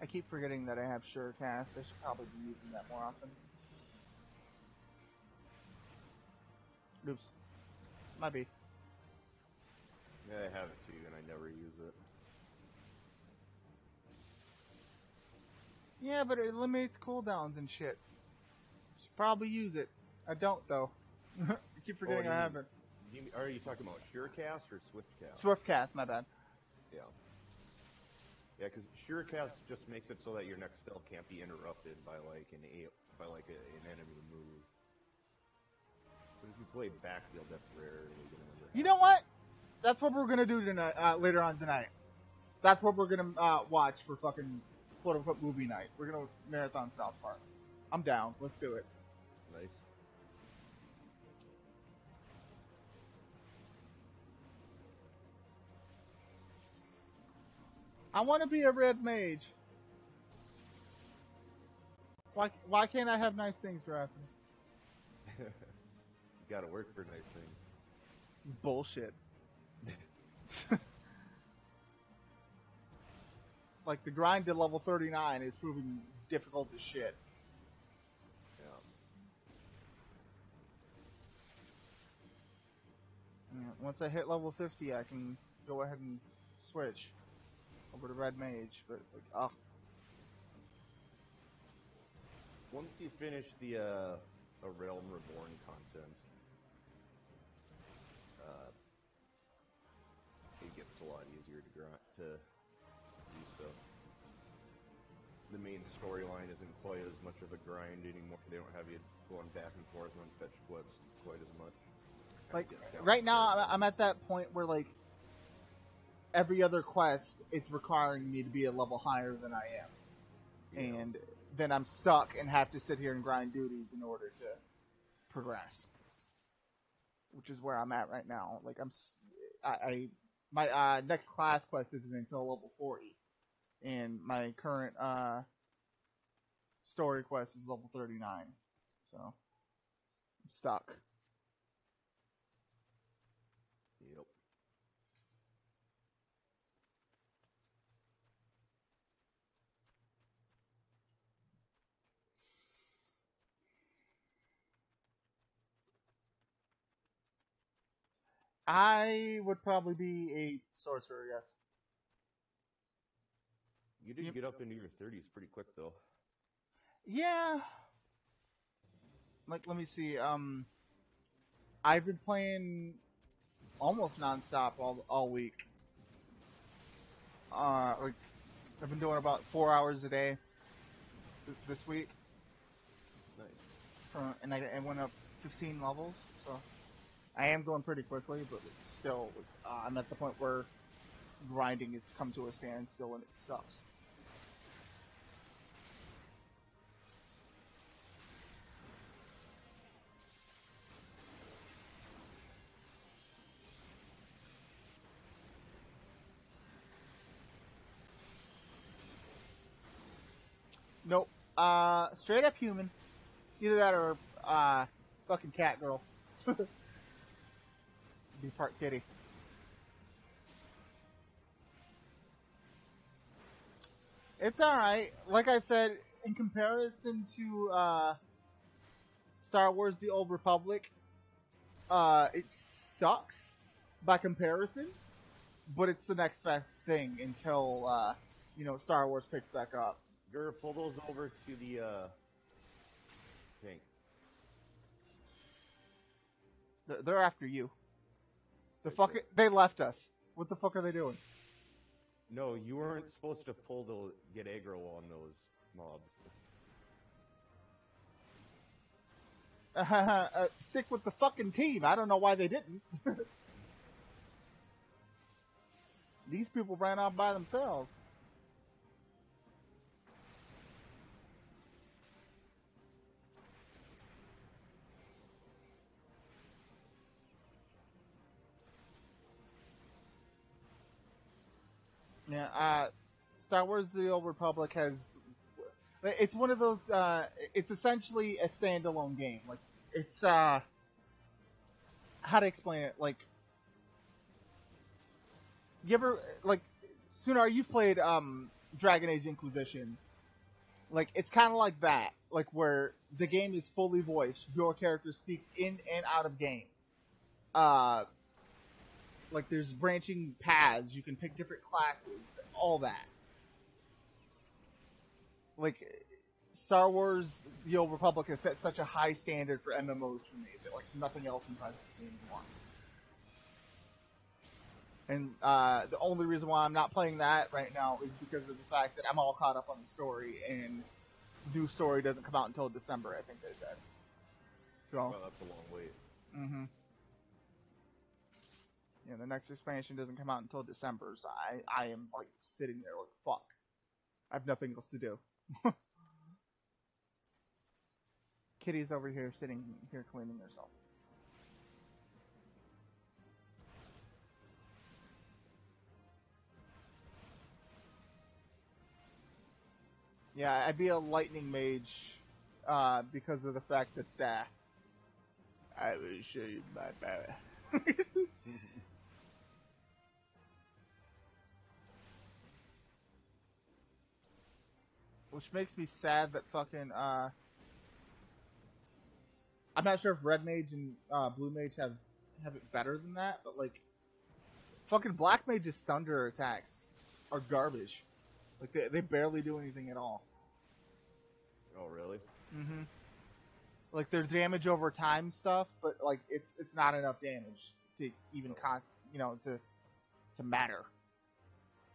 I keep forgetting that I have Surecast. I should probably be using that more often. Oops. Might be. Yeah, I have it too, and I never use it. Yeah, but it eliminates cooldowns and shit. Should probably use it. I don't, though. I keep forgetting I have it. Are you talking about Surecast or Swiftcast? Swiftcast, my bad. Yeah. Yeah, because Surecast just makes it so that your next spell can't be interrupted by like an enemy move. But if you play Backfield, that's rarely gonna ever happen. You know what? That's what we're gonna do tonight. Later on tonight. That's what we're gonna watch for fucking quote unquote movie night. We're gonna marathon South Park. I'm down. Let's do it. Nice. I want to be a red mage. Why can't I have nice things for happening? You gotta work for nice things. Bullshit. Like the grind to level 39 is proving difficult as shit. Yeah. Once I hit level 50, I can go ahead and switch over to red mage. But like, oh. Once you finish the A Realm Reborn content, it gets a lot easier to do stuff. The main storyline isn't quite as much of a grind anymore. They don't have you going back and forth on fetch quests quite as much. Like right now, I'm at that point where like every other quest, it's requiring me to be a level higher than I am, Yeah. and then I'm stuck and have to sit here and grind duties in order to progress. Which is where I'm at right now. Like my next class quest isn't until level 40, and my current story quest is level 39, so I'm stuck. Yep. I would probably be a sorcerer, yes. You did get up into your 30s pretty quick, though. Yeah. Like, let me see. I've been playing almost nonstop all week. Like, I've been doing about 4 hours a day this week. Nice. And I went up 15 levels, so I am going pretty quickly, but still, I'm at the point where grinding has come to a standstill and it sucks. Nope. Straight up human. Either that or fucking cat girl. Be part kitty. It's alright. Like I said, in comparison to Star Wars The Old Republic, it sucks by comparison, but it's the next best thing until, Star Wars picks back up. Gur, pull those over to the tank. They're after you. They left us. What the fuck are they doing? No, you weren't supposed to get aggro on those mobs. Stick with the fucking team. I don't know why they didn't. These people ran off by themselves. Yeah, Star Wars The Old Republic has... It's one of those... it's essentially a standalone game. Like, it's... how to explain it? Like... You ever... Like, Sunar, you've played Dragon Age Inquisition. Like, it's kind of like that. Like, where the game is fully voiced. Your character speaks in and out of game. Like, there's branching paths. You can pick different classes. All that. Like, Star Wars The Old Republic has set such a high standard for MMOs for me that, like, nothing else impresses me anymore. And the only reason why I'm not playing that right now is because of the fact that I'm all caught up on the story, and new story doesn't come out until December, I think they said. So, well, that's a long wait. Mm-hmm. Yeah, the next expansion doesn't come out until December, so I am, like, sitting there like, fuck. I have nothing else to do. Kitty's over here sitting here cleaning herself. Yeah, I'd be a lightning mage because of the fact that I will show you my power. Which makes me sad that fucking I'm not sure if Red Mage and Blue Mage have it better than that, but like fucking Black Mage's thunder attacks are garbage. Like they barely do anything at all. Oh really? Mm-hmm. Like their damage over time stuff, but like it's not enough damage to even to matter.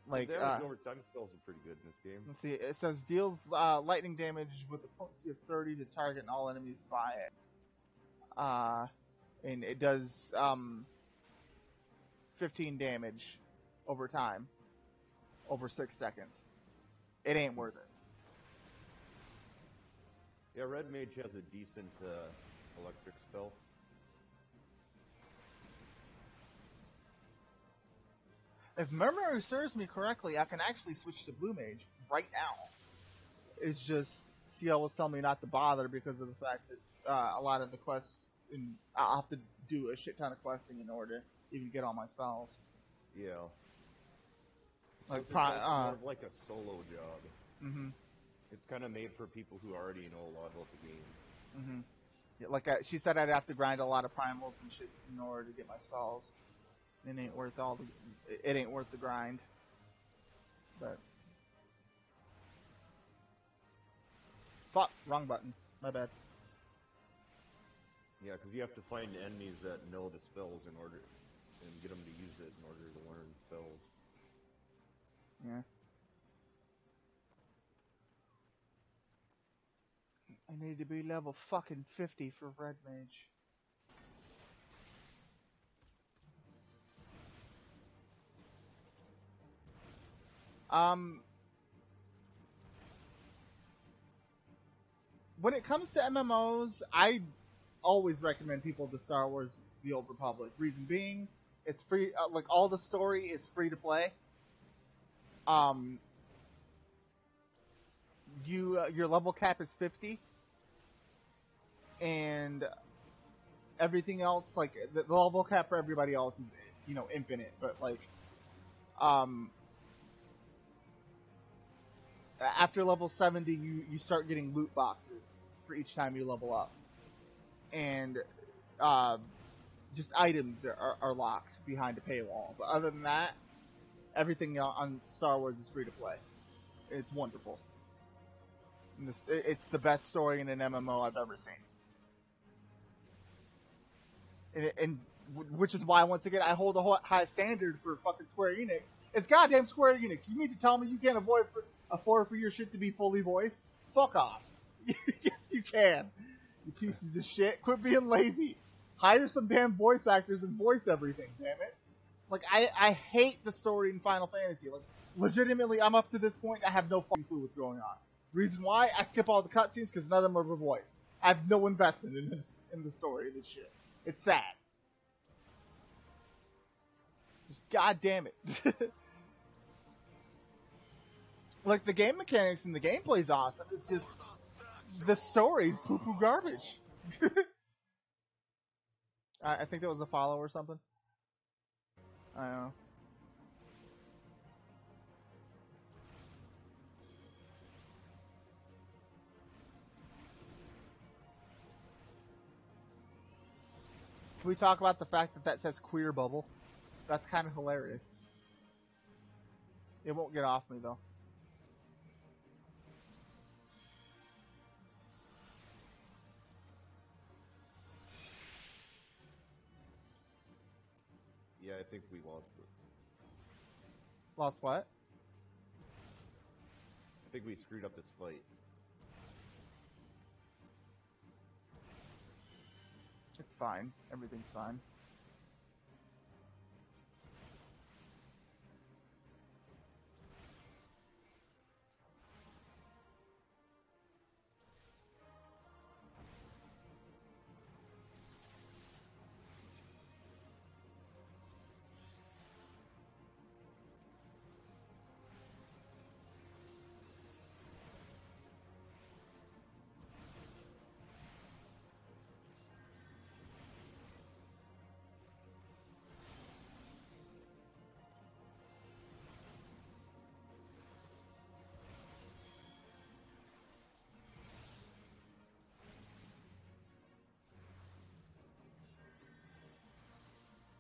Like damage over time spells are pretty good in this game. Let's see. It says deals lightning damage with a potency of 30 to target and all enemies by it. And it does 15 damage over time, over 6 seconds. It ain't worth it. Yeah, Red Mage has a decent electric spell. If memory serves me correctly, I can actually switch to Blue Mage right now. It's just CL was telling me not to bother because of the fact that a lot of the quests, I'll have to do a shit ton of questing in order to even get all my spells. Yeah. Like it's more of like a solo job. Mm-hmm. It's kind of made for people who already know a lot about the game. Mm-hmm. Yeah, like she said, I'd have to grind a lot of primals and shit in order to get my spells. It ain't worth it ain't worth the grind. But fuck, wrong button. My bad. Yeah, because you have to find enemies that know the spells and get them to use it in order to learn spells. Yeah. I need to be level fucking 50 for Red Mage. When it comes to MMOs, I always recommend people to Star Wars The Old Republic. Reason being, it's free, like all the story is free to play. Your level cap is 50. And everything else, like, the level cap for everybody else is, infinite, but like, after level 70, you start getting loot boxes for each time you level up. And, just items are locked behind a paywall. But other than that, everything on Star Wars is free to play. It's wonderful. It's the best story in an MMO I've ever seen. And which is why, once again, I hold a high standard for fucking Square Enix. It's goddamn Square Enix. You mean to tell me you can't afford for your shit to be fully voiced? Fuck off. Yes, you can. You pieces of shit. Quit being lazy. Hire some damn voice actors and voice everything, damn it. Like, I hate the story in Final Fantasy. Like, legitimately, I'm up to this point, I have no fucking clue what's going on. Reason why? I skip all the cutscenes because none of them are voiced. I have no investment in the story of this shit. It's sad. Just goddamn it. Like, the game mechanics and the gameplay's awesome. It's just the story's poo-poo garbage. I think that was a follow or something. I don't know. Can we talk about the fact that says queer bubble? That's kind of hilarious. It won't get off me though. Yeah, I think we lost this. Lost what? I think we screwed up this fight. It's fine. Everything's fine.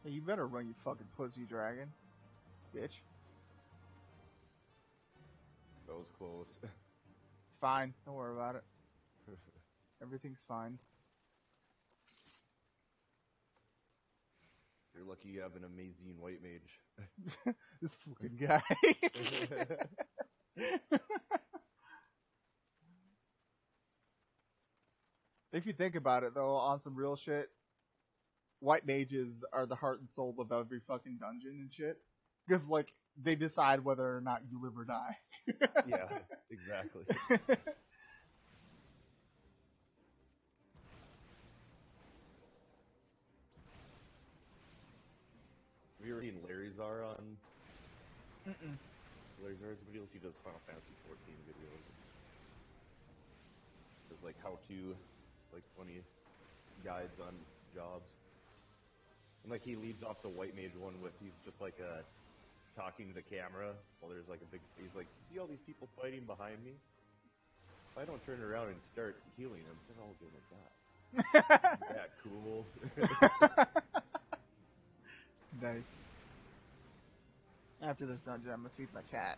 Hey, you better run, you fucking pussy dragon. Bitch. That was close. It's fine. Don't worry about it. Everything's fine. You're lucky you have an amazing white mage. This fucking guy. If you think about it, though, on some real shit, white mages are the heart and soul of every fucking dungeon and shit. Because, like, they decide whether or not you live or die. Yeah, exactly. Have you ever seen Larry Czar on Larry Czar's videos? He does Final Fantasy 14 videos. There's like how-to, like funny guides on jobs. And like he leads off the white mage one with he's just like talking to the camera while there's like a big. He's like, you see all these people fighting behind me? If I don't turn around and start healing them, they're all gonna die. Isn't that cool? Nice. After this dungeon, I'm gonna feed my cat.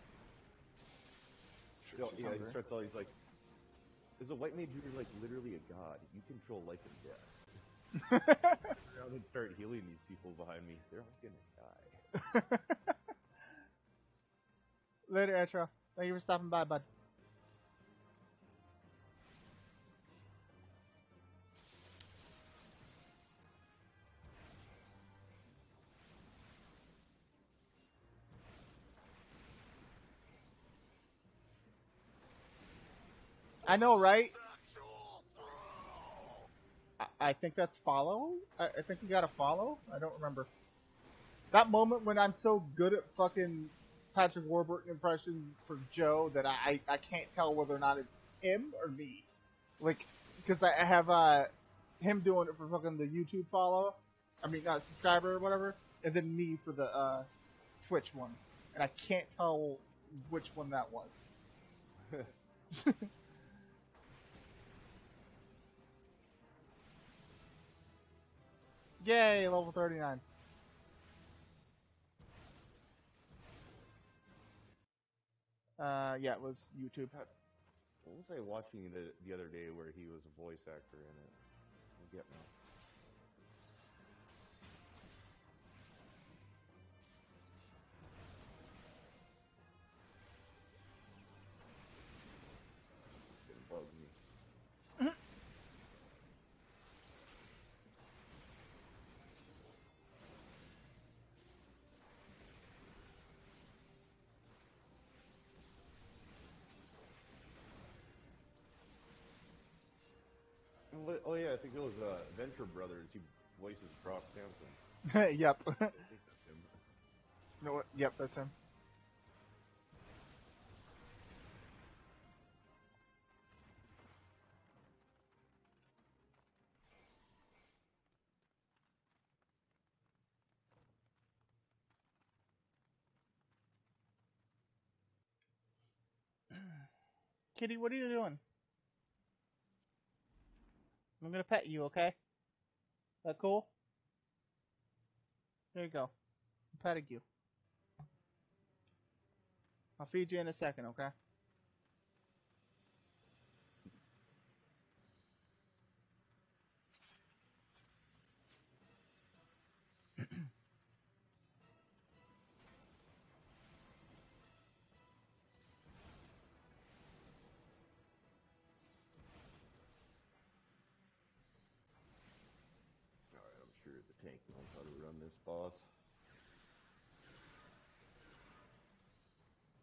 Yeah, he starts all. He's like, "As a white mage, you're like literally a god. You control life and death. Turn around and start healing these people behind me. They're all gonna die." Later, Etro. Thank you for stopping by, bud. I know, right? I think that's follow. I think we got a follow. I don't remember. That moment when I'm so good at fucking Patrick Warburton impression for Joe that I can't tell whether or not it's him or me. Like, because I have him doing it for fucking the YouTube follow. I mean, subscriber or whatever. And then me for the Twitch one. And I can't tell which one that was. Yay, level 39. Yeah, it was YouTube. What was I watching the other day where he was a voice actor in it? I forget now. It bugged me. Oh yeah, I think it was Venture Brothers. He voices Brock Samson. Yep. I think that's him. You know what? Yep, that's him. Kitty, what are you doing? I'm gonna pet you, okay? That cool? There you go. I'm petting you. I'll feed you in a second, okay? Alright, I'm sure the tank knows how to run this boss.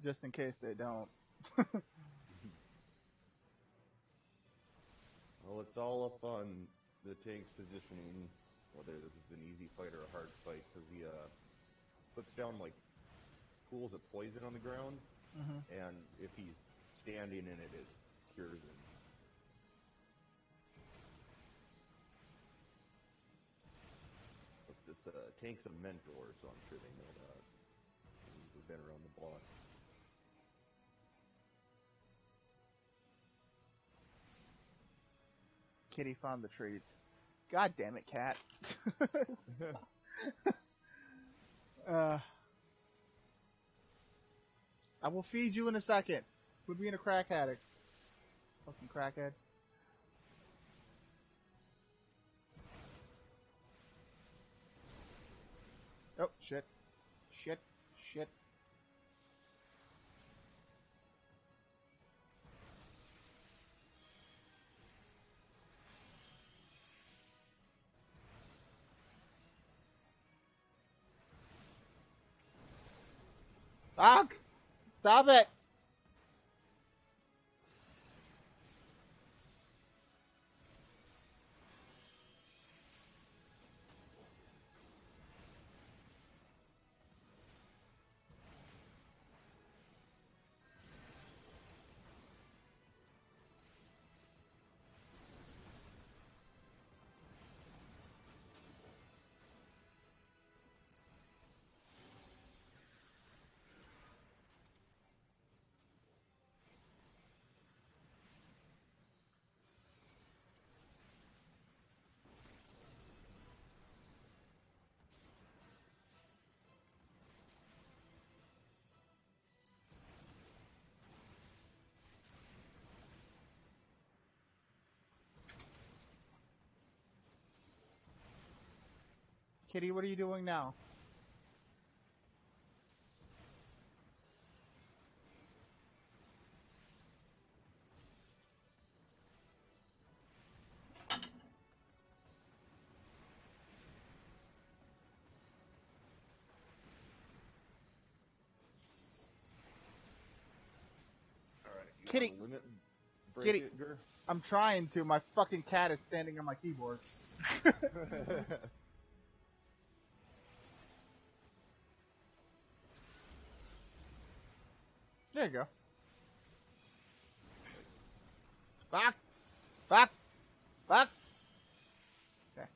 Just in case they don't. Well, it's all up on the tank's positioning, whether this is an easy fight or a hard fight, because he puts down like pools of poison on the ground, and if he's standing in it, it cures him. But this tank's a mentor, so I'm sure they know that. They've been around the block. Kitty found the treats. God damn it, cat. I will feed you in a second. Quit being a crack addict. Fucking crackhead. Oh, shit. Shit. Shit. Fuck! Stop it! Kitty, what are you doing now? Kitty, Kitty, I'm trying to. My fucking cat is standing on my keyboard. There you go. Fuck! Fuck! Fuck! Okay.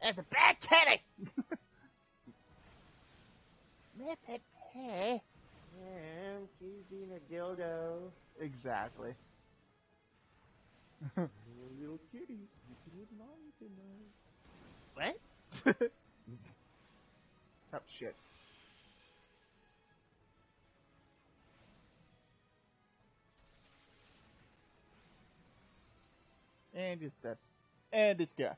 That's a bad kitty! Hey. She's being a dildo. Exactly. Little kitties, you can live mommy tonight. What? Oh, shit. And it's dead. And it's gone.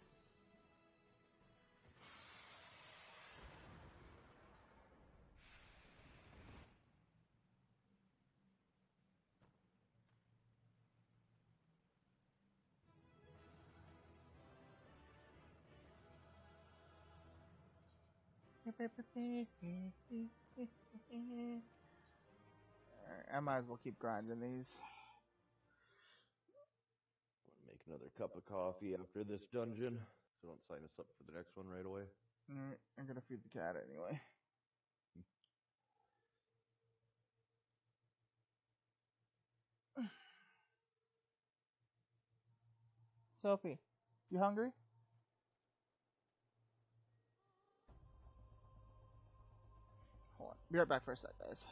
I might as well keep grinding these. Make another cup of coffee after this dungeon, so don't sign us up for the next one right away. Alright, I'm gonna feed the cat anyway. Sophie, you hungry? Hold on. Be right back for a sec, guys.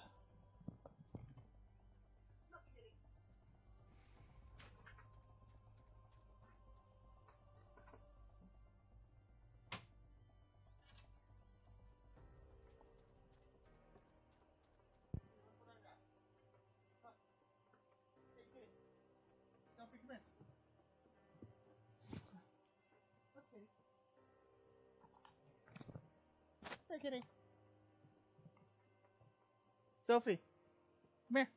Sophie, come here. Okay. Here, kitty. Sophie, come here.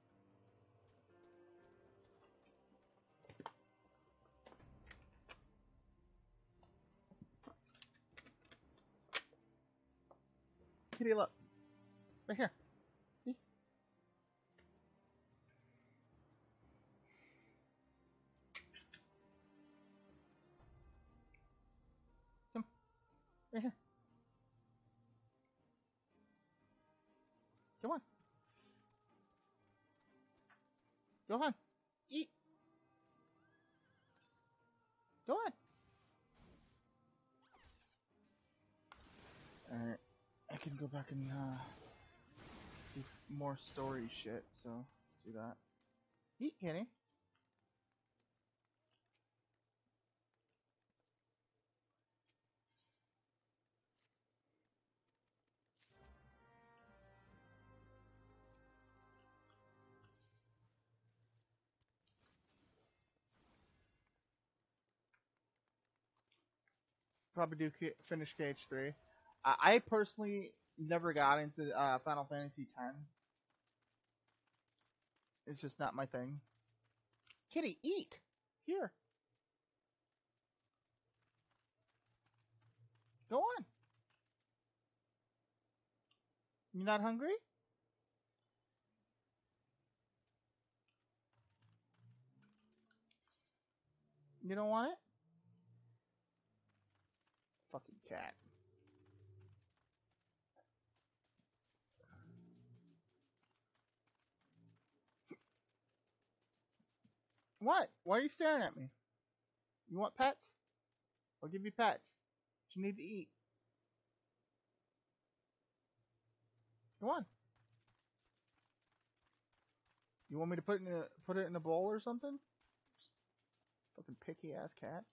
Kitty, look. Right here. See? Come. Right here. Come on. Go on. Eat. Go on. Alright. I can go back and do more story shit, so let's do that. Eat, kitty. Probably do finish KH3. I personally never got into Final Fantasy X. It's just not my thing. Kitty, eat! Here. Go on. You not hungry? You don't want it? Fucking cat. What? Why are you staring at me? You want pets? I'll give you pets. But you need to eat. Go on. You want me to put it in a bowl or something? Fucking picky ass cat.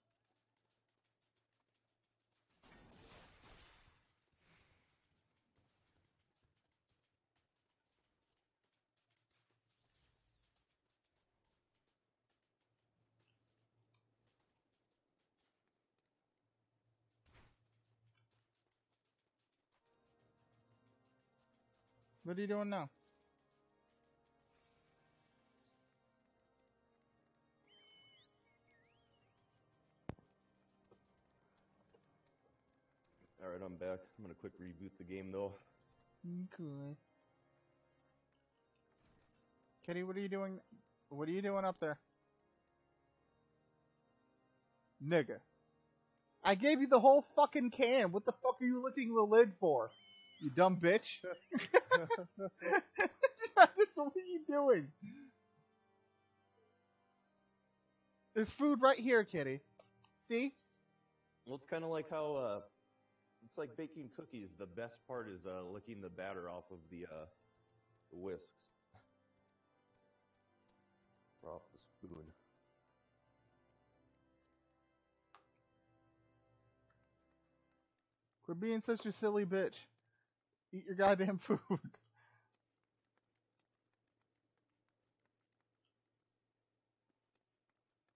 What are you doing now? Alright, I'm back. I'm gonna quick reboot the game though. Good. Kitty, what are you doing? What are you doing up there? Nigga. I gave you the whole fucking can. What the fuck are you licking the lid for? You dumb bitch. Just what are you doing? There's food right here, kitty. See? Well, it's kind of like how It's like baking cookies. The best part is licking the batter off of the whisks. Or off the spoon. Quit being such a silly bitch. Eat your goddamn food.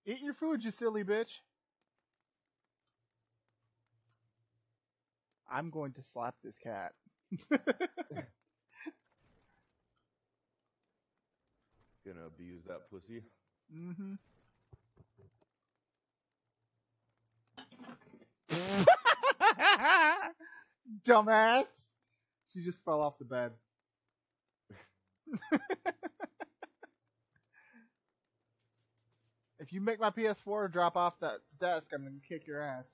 Eat your food, you silly bitch. I'm going to slap this cat. Gonna abuse that pussy. Mm-hmm. Dumbass. She just fell off the bed. If you make my PS4 drop off that desk, I'm gonna kick your ass.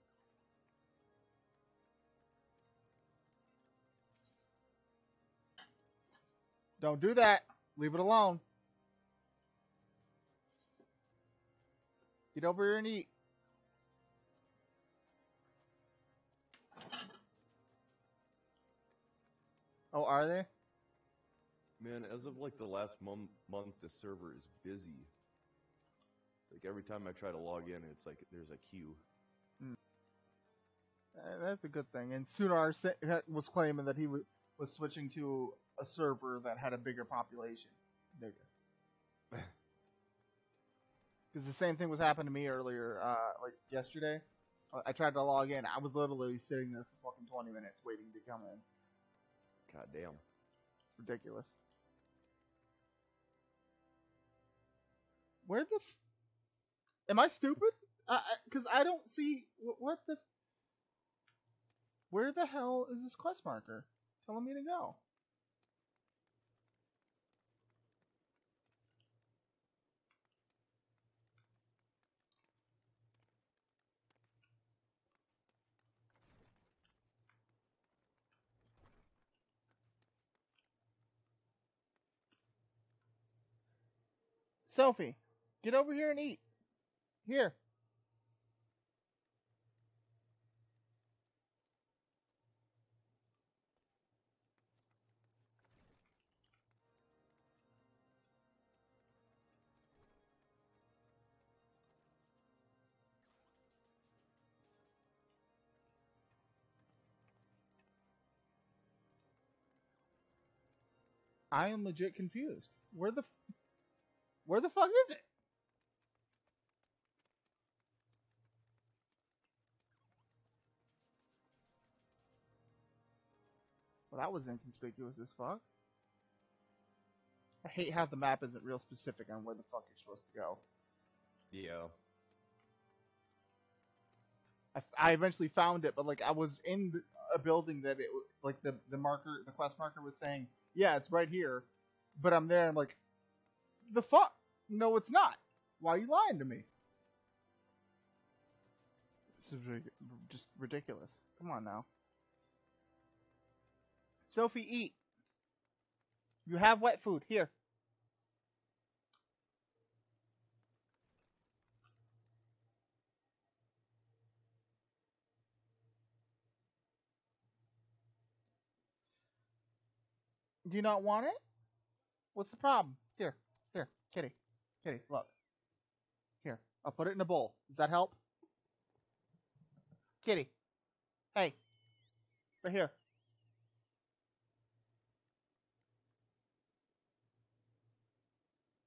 Don't do that. Leave it alone. Get over here and eat. Oh, are they? Man, as of like the last month, the server is busy. Like every time I try to log in, it's like there's a queue. That's a good thing. And Sunar was claiming that he was switching to a server that had a bigger population. Bigger. Because the same thing was happening to me earlier, like yesterday. I tried to log in. I was literally sitting there for fucking 20 minutes waiting to come in. God damn. It's ridiculous. Where the am I stupid? Because I don't see what the. Where the hell is this quest marker telling me to go? Sophie, get over here and eat. Here. I am legit confused. Where the fuck is it? Well, that was inconspicuous as fuck. I hate how the map isn't real specific on where the fuck you're supposed to go. Yeah. I eventually found it, but like I was in a building that it like the marker, the quest marker was saying, yeah, it's right here, but I'm there. I'm like, the fuck? No, it's not. Why are you lying to me? This is just ridiculous. Come on now. Sophie, eat. You have wet food. Here. Do you not want it? What's the problem? Here. Here. Kitty. Kitty, look. Here. I'll put it in a bowl. Does that help? Kitty. Hey. Right here.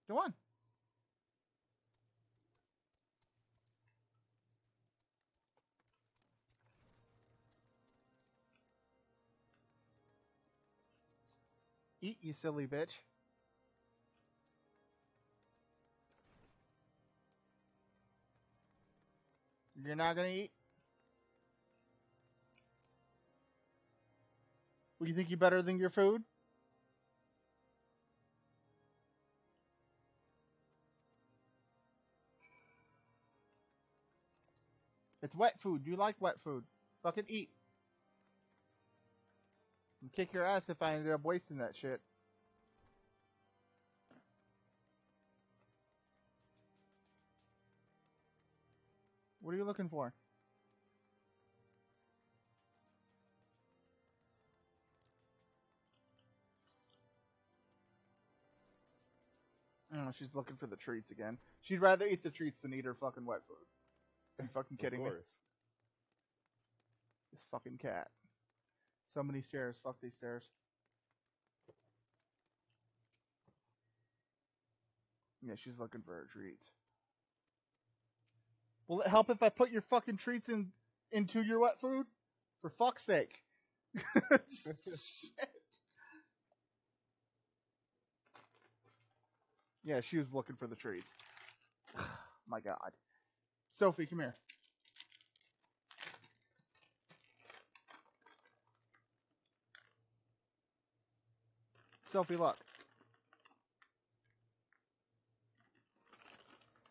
Go on. Eat, you silly bitch. You're not gonna eat? Well, you think you're better than your food? It's wet food. You like wet food. Fucking eat. I'd kick your ass if I ended up wasting that shit. What are you looking for? Oh, she's looking for the treats again. She'd rather eat the treats than eat her fucking wet food. Are you fucking kidding me? This fucking cat. So many stairs. Fuck these stairs. Yeah, she's looking for her treats. Will it help if I put your fucking treats into your wet food? For fuck's sake. Shit. Yeah, she was looking for the treats. My God. Sophie, come here. Sophie, look.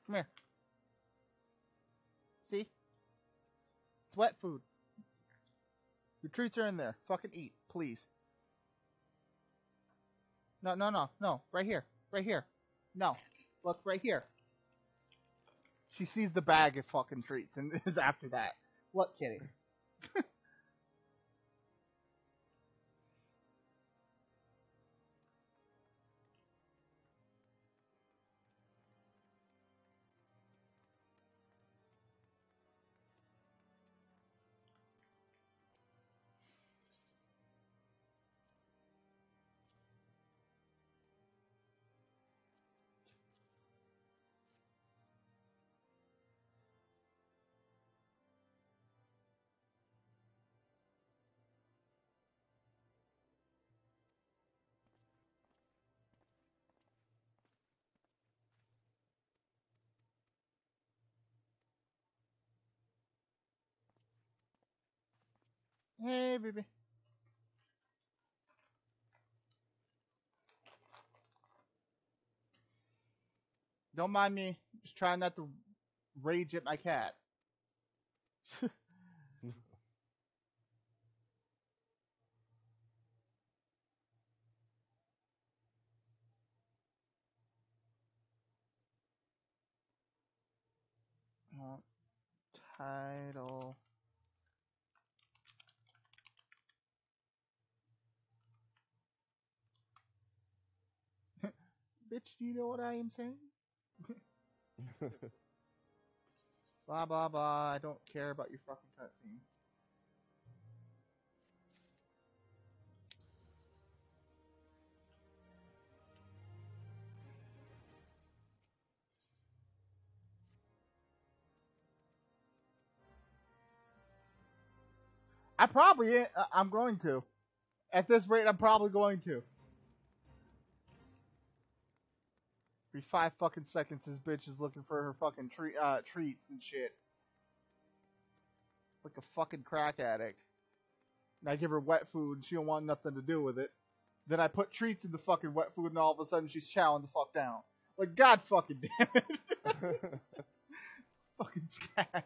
Come here. See? It's wet food. Your treats are in there. Fucking eat, please. No. Right here. Right here. No. Look, right here. She sees the bag of fucking treats and is after that. Look, kitty. Hey, baby. Don't mind me. Just trying not to rage at my cat. Title. Bitch, do you know what I am saying? Blah, blah, blah. I don't care about your fucking cutscene. I'm going to. At this rate, I'm probably going to. Every 5 fucking seconds, this bitch is looking for her fucking treats and shit. Like a fucking crack addict. And I give her wet food and she don't want nothing to do with it. Then I put treats in the fucking wet food and all of a sudden she's chowing the fuck down. Like, God fucking damn it. Fucking cat.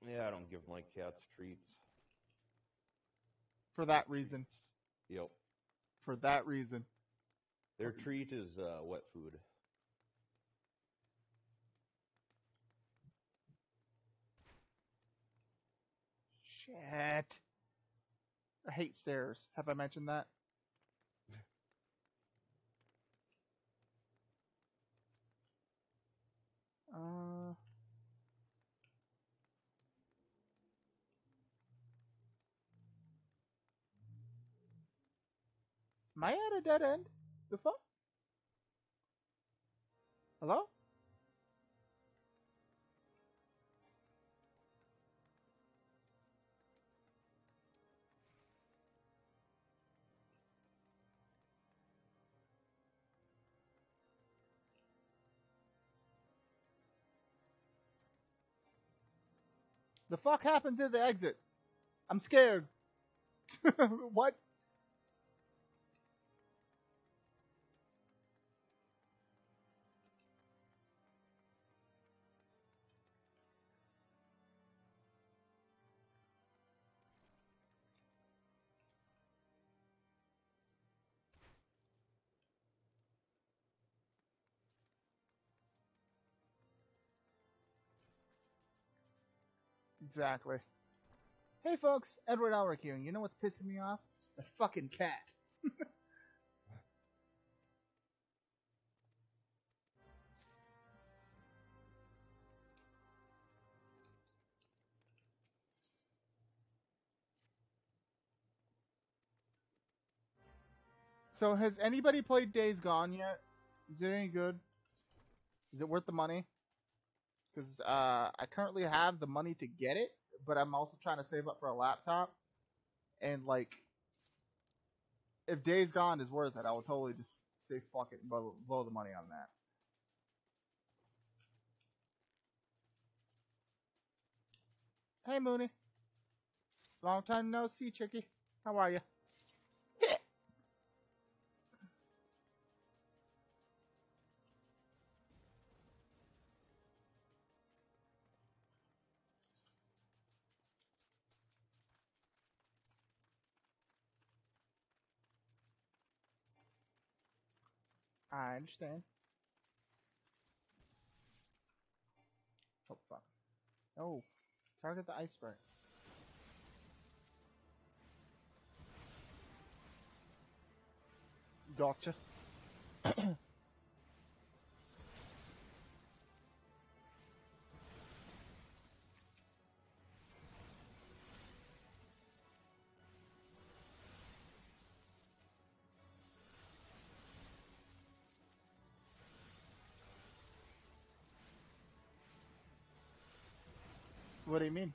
Yeah, I don't give my cats treats. For that reason. Yep. For that reason. Their treat is wet food. Shit. I hate stairs. Have I mentioned that? Am I at a dead end? The fuck? Hello? The fuck happened to the exit? I'm scared. What? Exactly. Hey folks, Edward Elric here, and you know what's pissing me off? The fucking cat. So has anybody played Days Gone yet? Is it any good? Is it worth the money? Because I currently have the money to get it, but I'm also trying to save up for a laptop. And like, if Days Gone is worth it, I will totally just say fuck it and blow the money on that. Hey Mooney, long time no see, Chicky. How are you? I understand. Oh fuck. Oh, target the iceberg. Gotcha. What do you mean?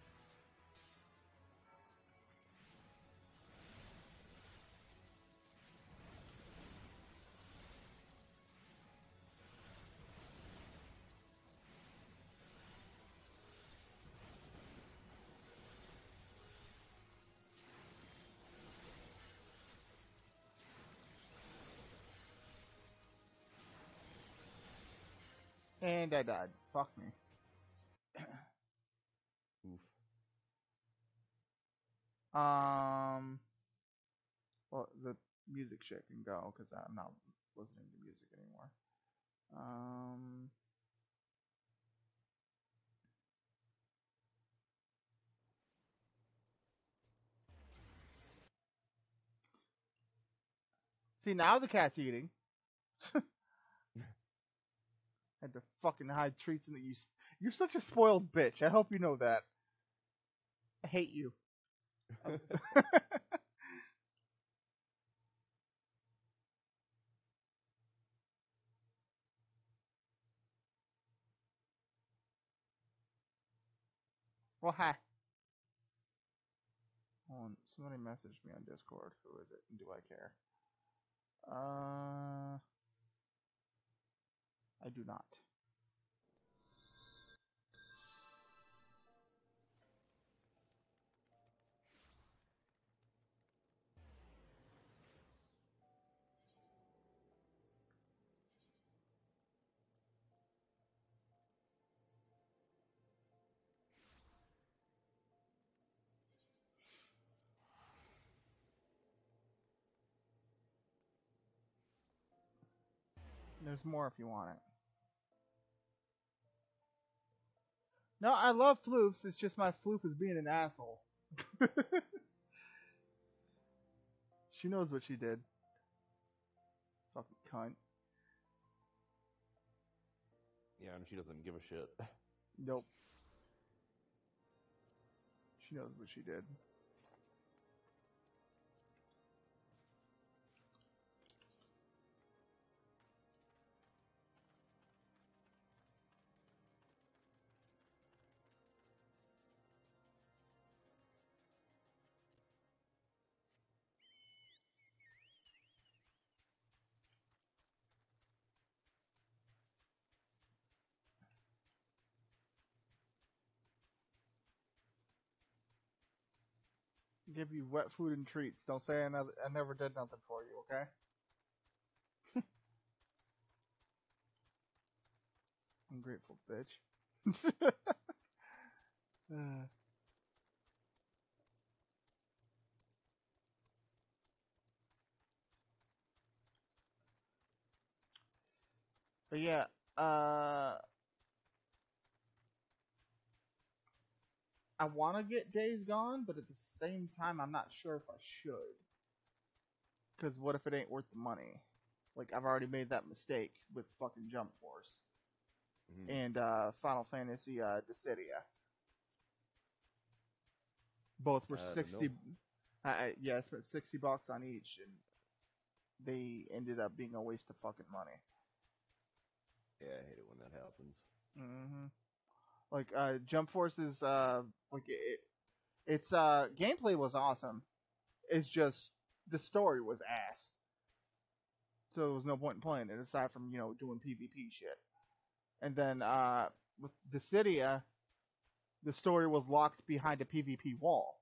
And I died. Fuck me. Oof. Well, the music shit can go because I'm not listening to music anymore. See, now the cat's eating. Had to fucking hide treats in the you're such a spoiled bitch. I hope you know that. I hate you. Well, hi. Hold on. Somebody messaged me on Discord. Who is it? And do I care? I do not. There's more if you want it. No, I love floofs. It's just my floof is being an asshole. She knows what she did. Fucking cunt. Yeah, and she doesn't give a shit. Nope. She knows what she did. Give you wet food and treats. Don't say I never did nothing for you, okay? Ungrateful bitch. But yeah, I want to get Days Gone, but at the same time, I'm not sure if I should. Because what if it ain't worth the money? Like, I've already made that mistake with fucking Jump Force. And Final Fantasy Dissidia. Both were 60. Yeah, I spent $60 on each, and they ended up being a waste of fucking money. Yeah, I hate it when that happens. Like, Jump Force is, like, its gameplay was awesome. It's just, the story was ass. So there was no point in playing it, aside from, doing PvP shit. And then, with Dissidia, the story was locked behind a PvP wall.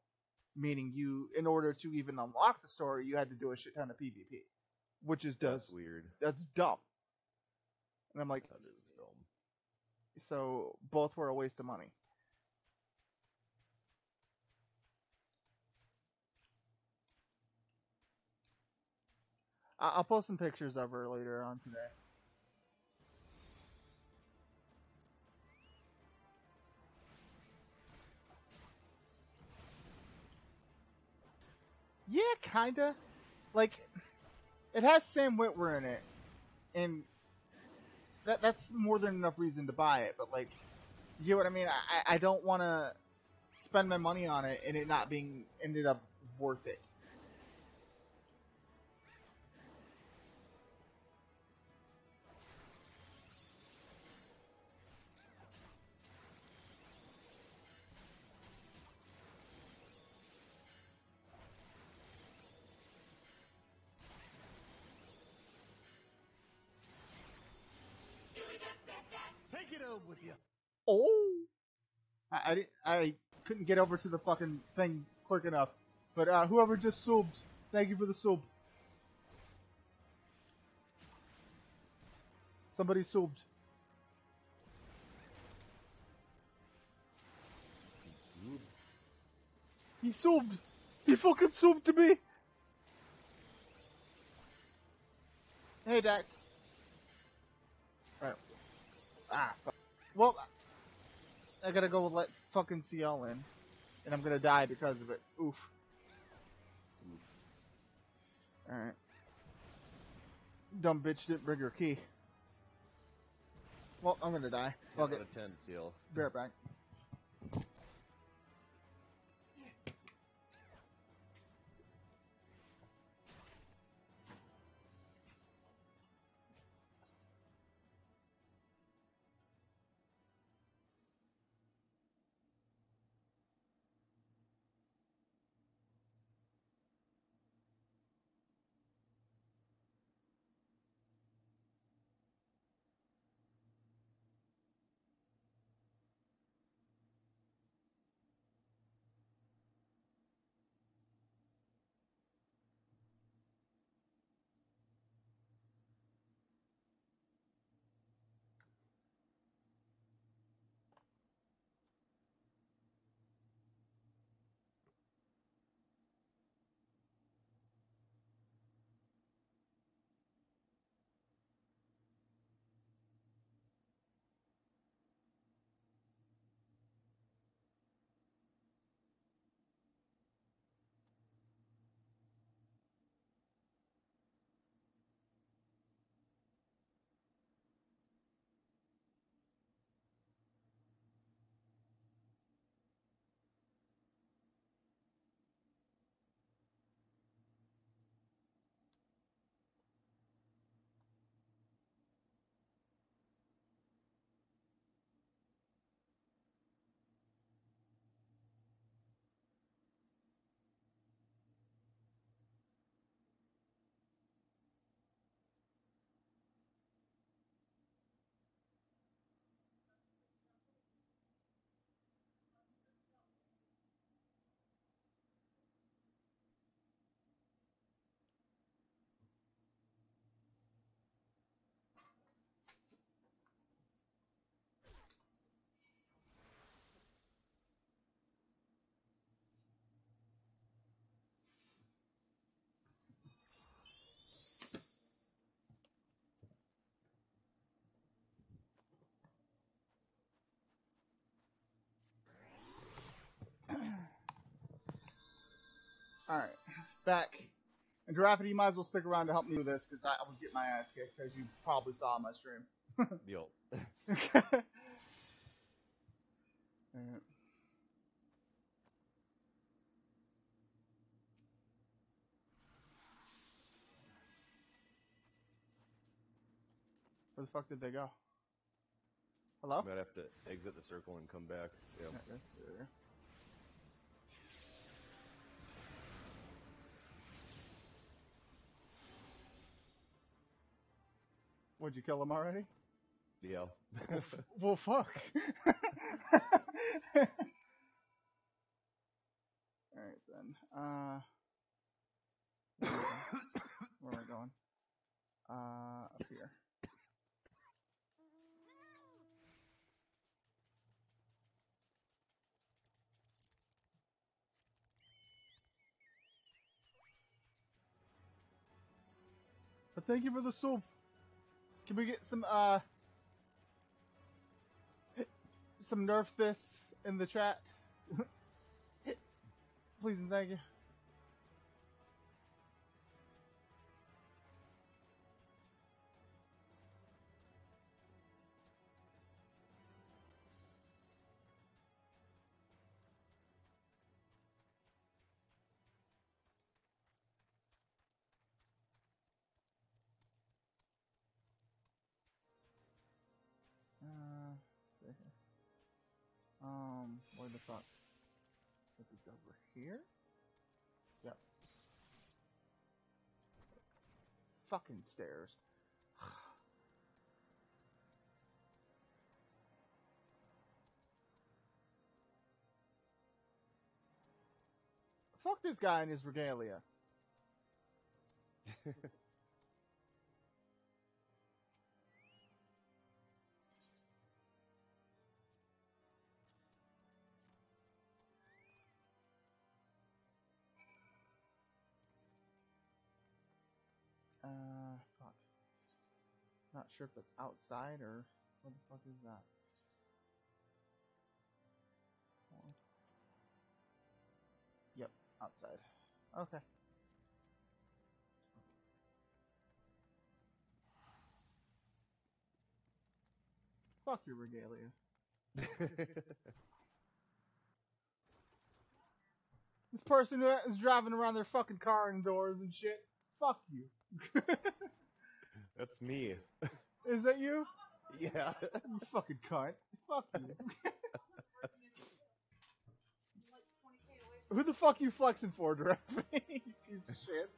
Meaning in order to even unlock the story, you had to do a shit ton of PvP. Which is That's weird. That's dumb. And I'm like, That is dumb. So both were a waste of money. I'll post some pictures of her later on today. Yeah, kinda. Like, it has Sam Witwer in it, and that's more than enough reason to buy it. But like, you get what I mean? I don't want to spend my money on it and it not being ended up worth it. Take it home with you. Oh, I couldn't get over to the fucking thing quick enough. But whoever just subbed, thank you for the sub. Somebody subbed. He subbed. He fucking subbed to me. Hey, Dax. Right. Fuck. Well, I gotta go let fucking CL in. And I'm gonna die because of it. Oof. Alright. Dumb bitch didn't bring her key. Well, I'm gonna die. 10 out of 10, CL. Be right back. Alright, back. And Giraffity, you might as well stick around to help me with this, because I would get my ass kicked, as you probably saw on my stream. Yo. Alright. Where the fuck did they go? Hello? Might have to exit the circle and come back. Yeah. Okay. Would you kill him already? Yeah. Well, fuck. Alright then. Where am I going? Up here. But thank you for the soup. Can we get some nerf this in the chat? Please and thank you. Let's see here. Where the fuck? Is it over here? Yep. Fucking stairs. Fuck this guy and his regalia. Fuck. Not sure if that's outside or what the fuck is that? Yep, outside. Okay. Fuck your regalia. This person who is driving around their fucking car indoors and shit. Fuck you. That's me. Is that you? Yeah. You fucking cunt. Fuck you. Who the fuck you flexing for, Directly? You piece of shit.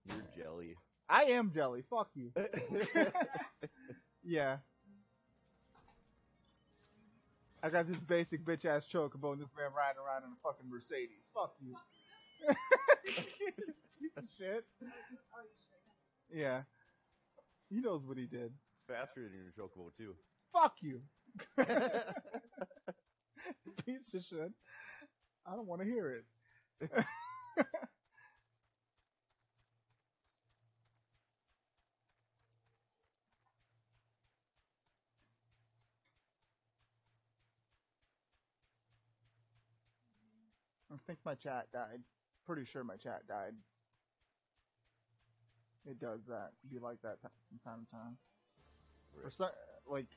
You're jelly. I am jelly. Fuck you. Yeah. I got this basic bitch ass chocobo and this man riding around in a fucking Mercedes. Fuck you. Piece of shit. Yeah. He knows what he did. Faster than your chocobo too. Fuck you. Piece of shit. I don't want to hear it. I think my chat died. Pretty sure my chat died. It does that. Be like that from time to time. Right. For some, like,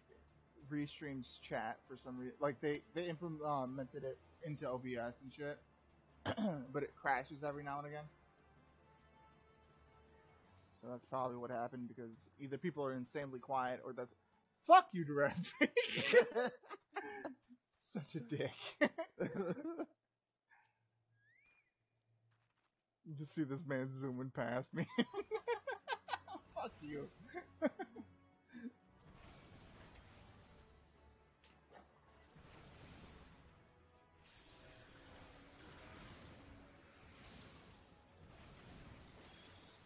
Restream's chat for some reason. Like, they implemented it into OBS and shit. But it crashes every now and again. So that's probably what happened, because either people are insanely quiet or that's... Fuck you, Direct! Such a dick. You just see this man zooming past me. Fuck you.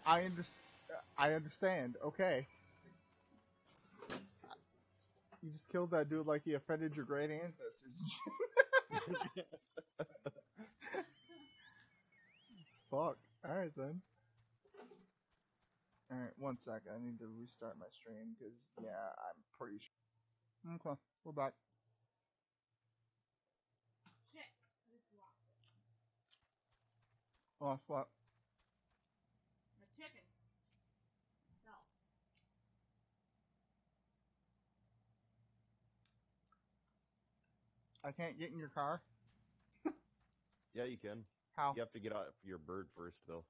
I understand. Okay. You just killed that dude like he offended your great ancestors. Fuck. Alright then. Alright, one sec. I need to restart my stream because, yeah, I'm pretty sure. Okay, we're back. Lost what? The chicken. No. I can't get in your car? Yeah, you can. How? You have to get out your bird first, though.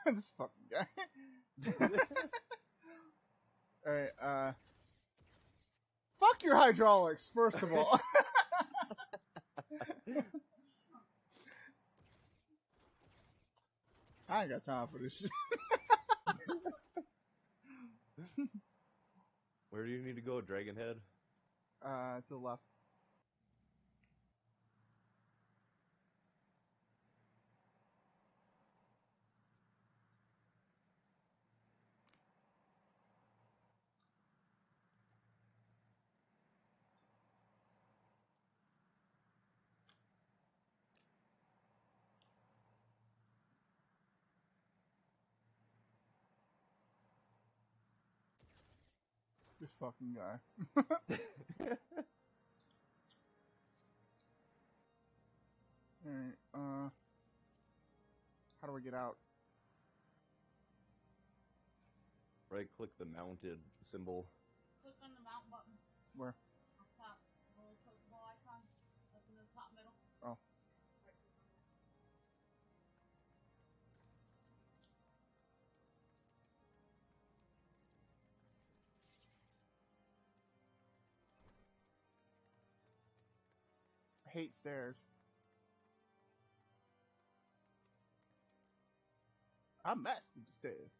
This fucking guy. Alright, fuck your hydraulics, first of all. I ain't got time for this shit. Where do you need to go, Dragon Head? To the left. This fucking guy. Alright, how do I get out? Right-click the mounted symbol. Click on the mount button. Where? Up top. The little ball icon. Up in the top middle. Oh. Right click on that. I hate stairs. I messed with the stairs.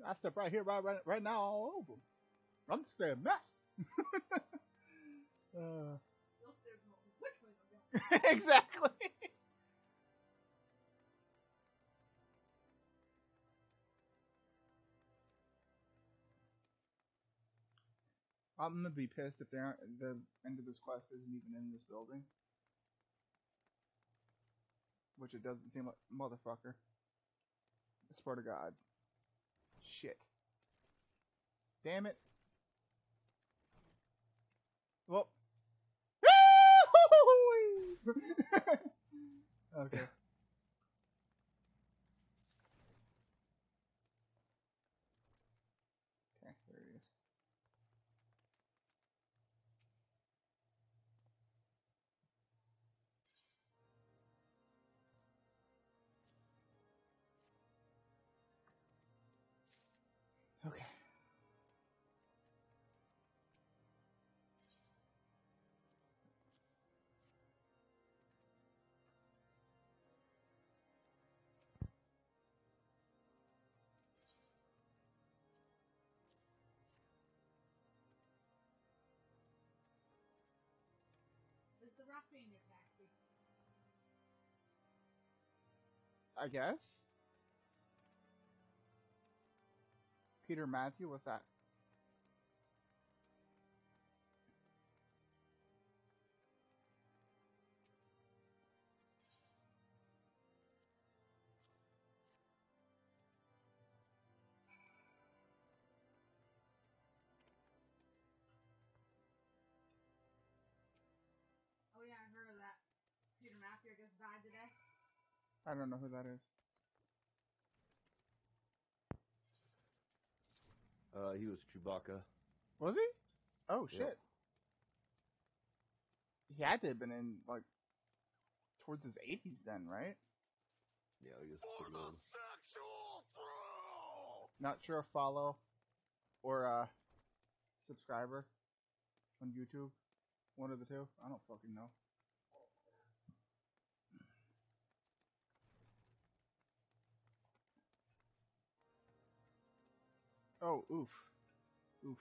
I step right here, right now, all over. I'm the stair messed. Those stairs know which way they're going. Exactly. I'm gonna be pissed if the end of this quest isn't even in this building. Which it doesn't seem like. Motherfucker. I swear to God. Shit. Damn it. Well. Okay. Okay, there it is. Okay. Is the rock in your taxi? I guess. Peter Matthew, what's that? Oh yeah, I heard of that. Peter Matthew, I guess, died today. I don't know who that is. He was Chewbacca. Was he? Oh shit. Yep. He had to have been in like towards his 80s then, right? Yeah, he was pretty old. Sexual thrill! Not sure if follow or subscriber on YouTube. One of the two. I don't fucking know. Oh, oof. Oof.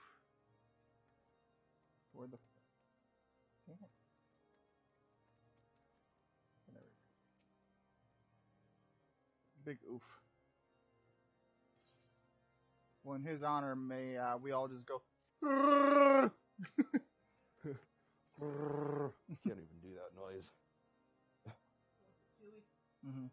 Where the... Damn it. There we go. Big oof. Well, in his honor, may we all just go... Can't even do that noise. Chewy. Mm-hmm.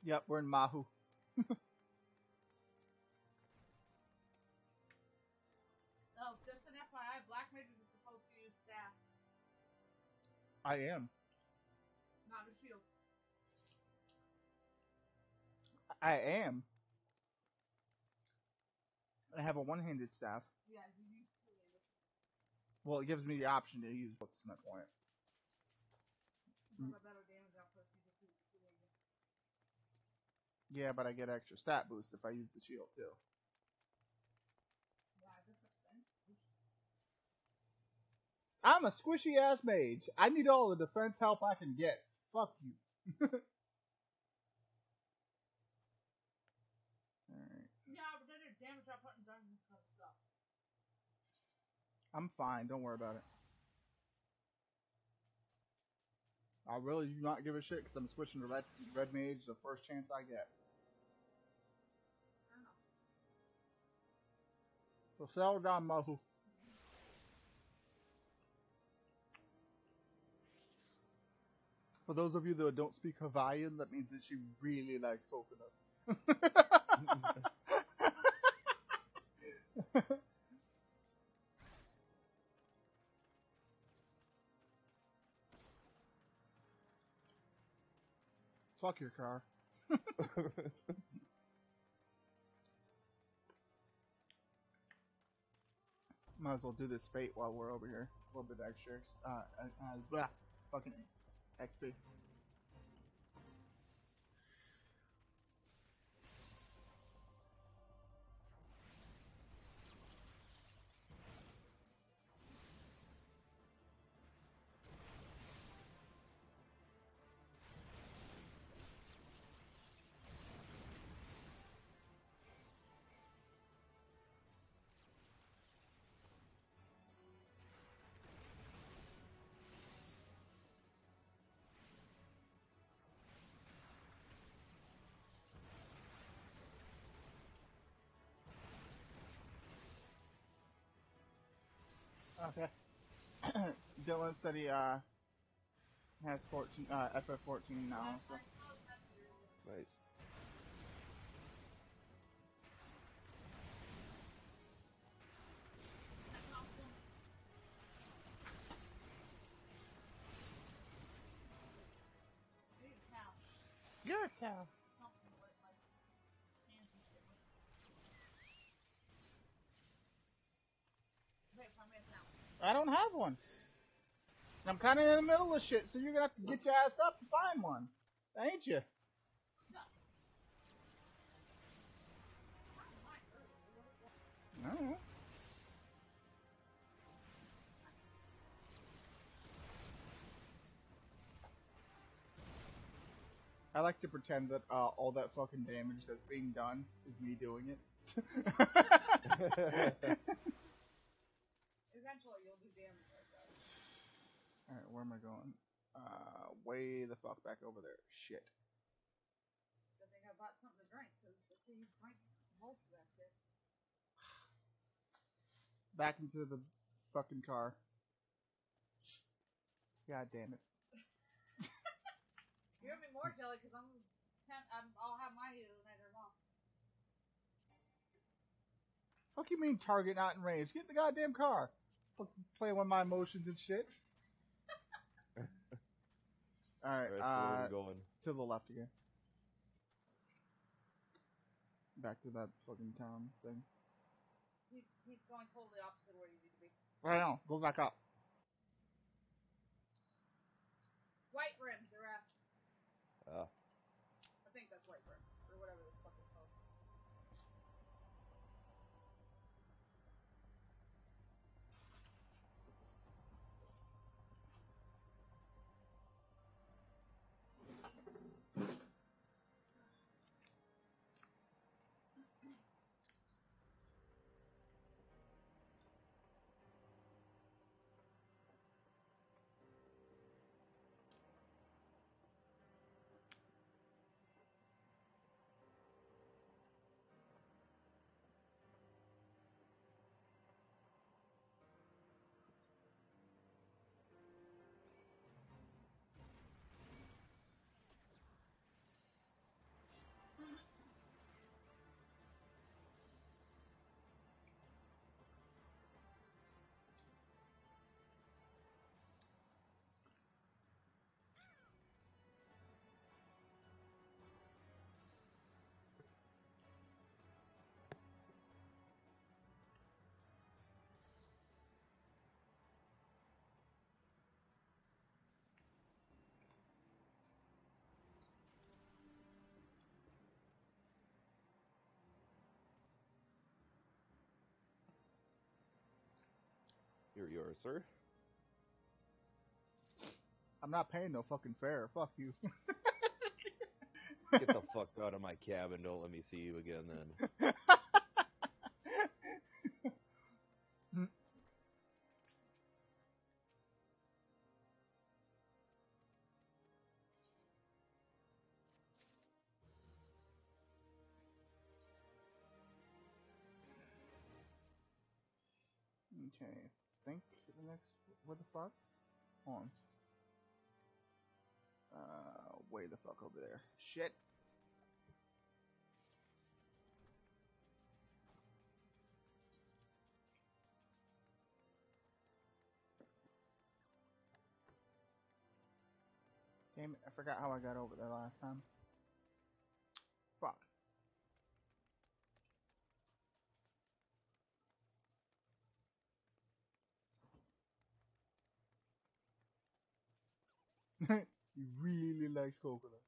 Yep, we're in Mahu. Oh, just an FYI, black mages are supposed to use staff, I am. not a shield. I am. I have a one-handed staff. Yeah, you use two-handed. Well, it gives me the option to use both. That's my point. You have a better damage output if you just use two-handed. Yeah, but I get extra stat boost if I use the shield too. Yeah, that's expensive. I'm a squishy ass mage. I need all the defense help I can get. Fuck you. Alright. Yeah, but then your damage output in dungeons kind of stuff. I'm fine. Don't worry about it. I really do not give a shit because I'm switching to red mage the first chance I get. I don't know. So settle down, Mahu. For those of you that don't speak Hawaiian, that means that she really likes coconuts. Fuck your car. Might as well do this fate while we're over here. A little bit extra. Blah. Fucking XP. Okay. Dylan said he has 14 FF14 now. So. Nice. You're a cow. I don't have one. I'm kind of in the middle of shit, so you're gonna have to get your ass up and find one, ain't you? Alright. I like to pretend that all that fucking damage that's being done is me doing it. Eventually, you'll do damage like that. Alright, where am I going? Way the fuck back over there. Shit. Good thing I bought something to drink, because you drink most of that shit. Back into the fucking car. God damn it. Give me more jelly, because I'll have mine eaten later on. Fuck you mean target not in range? Get in the goddamn car. Fucking playing with my emotions and shit. Alright, so where are we going? To the left again. Back to that fucking town thing. He's going totally opposite of where you need to be. Right on. Go back up. White rims are after. Ah. I think that's white rim, or whatever the fuck it's called. Here you are, sir. I'm not paying no fucking fare. Fuck you. Get the fuck out of my cabin. Don't let me see you again then. Okay, think the next. What the fuck? Hold on. Way the fuck over there. Shit. Damn it, I forgot how I got over there last time. Fuck. He really likes coconut.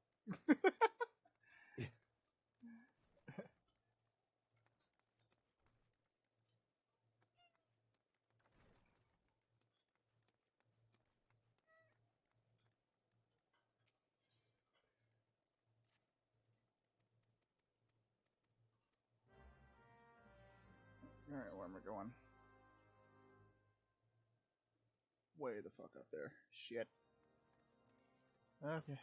Alright, where am I going? Way the fuck up there. Shit. Okay.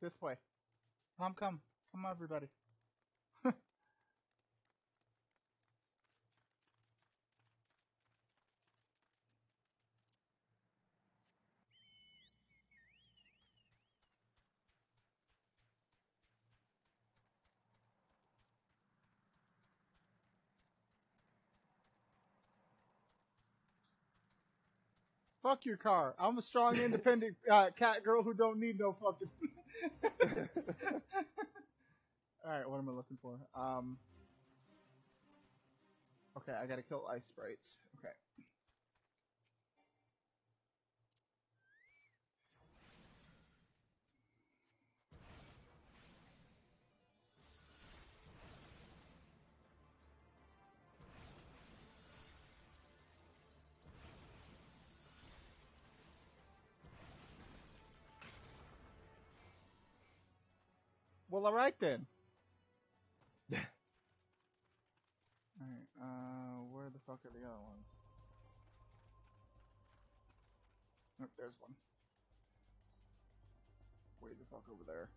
This way. Come. Come on, everybody. Fuck your car. I'm a strong, independent cat girl who don't need no fucking. Alright, what am I looking for? Okay, I gotta kill ice sprites. Okay. Well, alright then. Alright, where the fuck are the other ones? Oh, there's one. Way the fuck over there.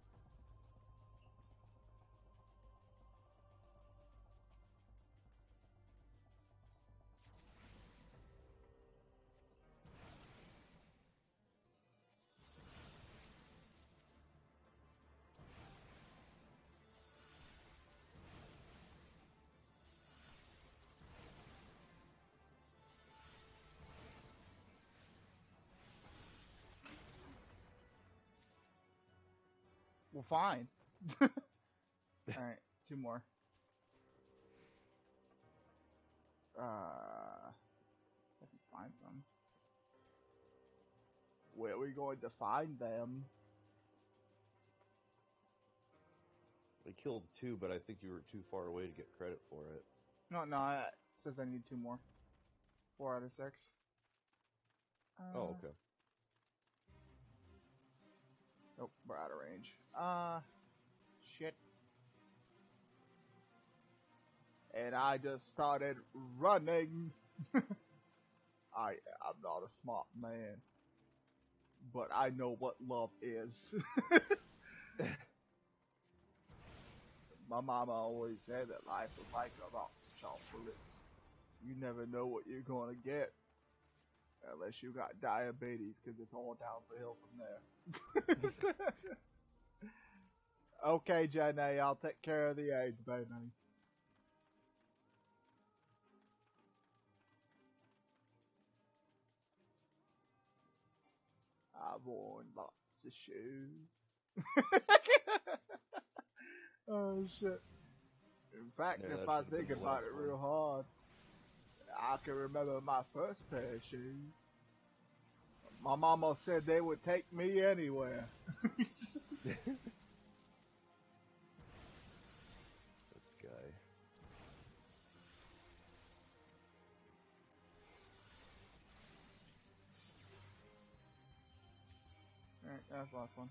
Well, fine. Alright, two more. I can find some. Where are we going to find them? I killed 2, but I think you were too far away to get credit for it. No, it says I need 2 more. 4 out of 6. Oh, okay. Nope, we're out of range. Shit. And I just started running. I'm not a smart man, but I know what love is. My mama always said that life was like a box of chocolates. You never know what you're gonna get unless you got diabetes, because it's all downhill from there. Okay, Jenny, I'll take care of the eggs, baby. I've worn lots of shoes. Oh shit. In fact, Yeah, if that I should've been think the about last it one. real hard, I can remember my first pair of shoes. My mama said they would take me anywhere. This guy. Alright, that's the last one.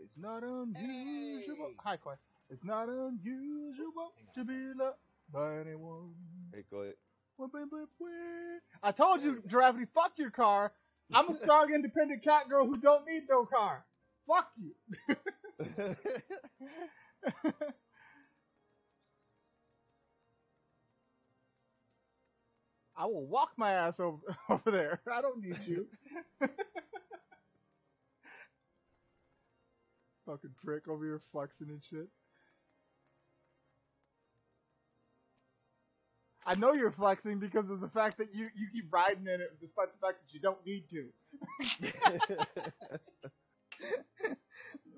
It's not unusual. Hi, Clay. It's not unusual to be loved by anyone. Hey, go ahead. I told you, Giraffity, fuck your car. I'm a strong, independent cat girl who don't need no car. Fuck you. I will walk my ass over there. I don't need you. Fucking prick over here flexing and shit. I know you're flexing because of the fact that you keep riding in it despite the fact that you don't need to. It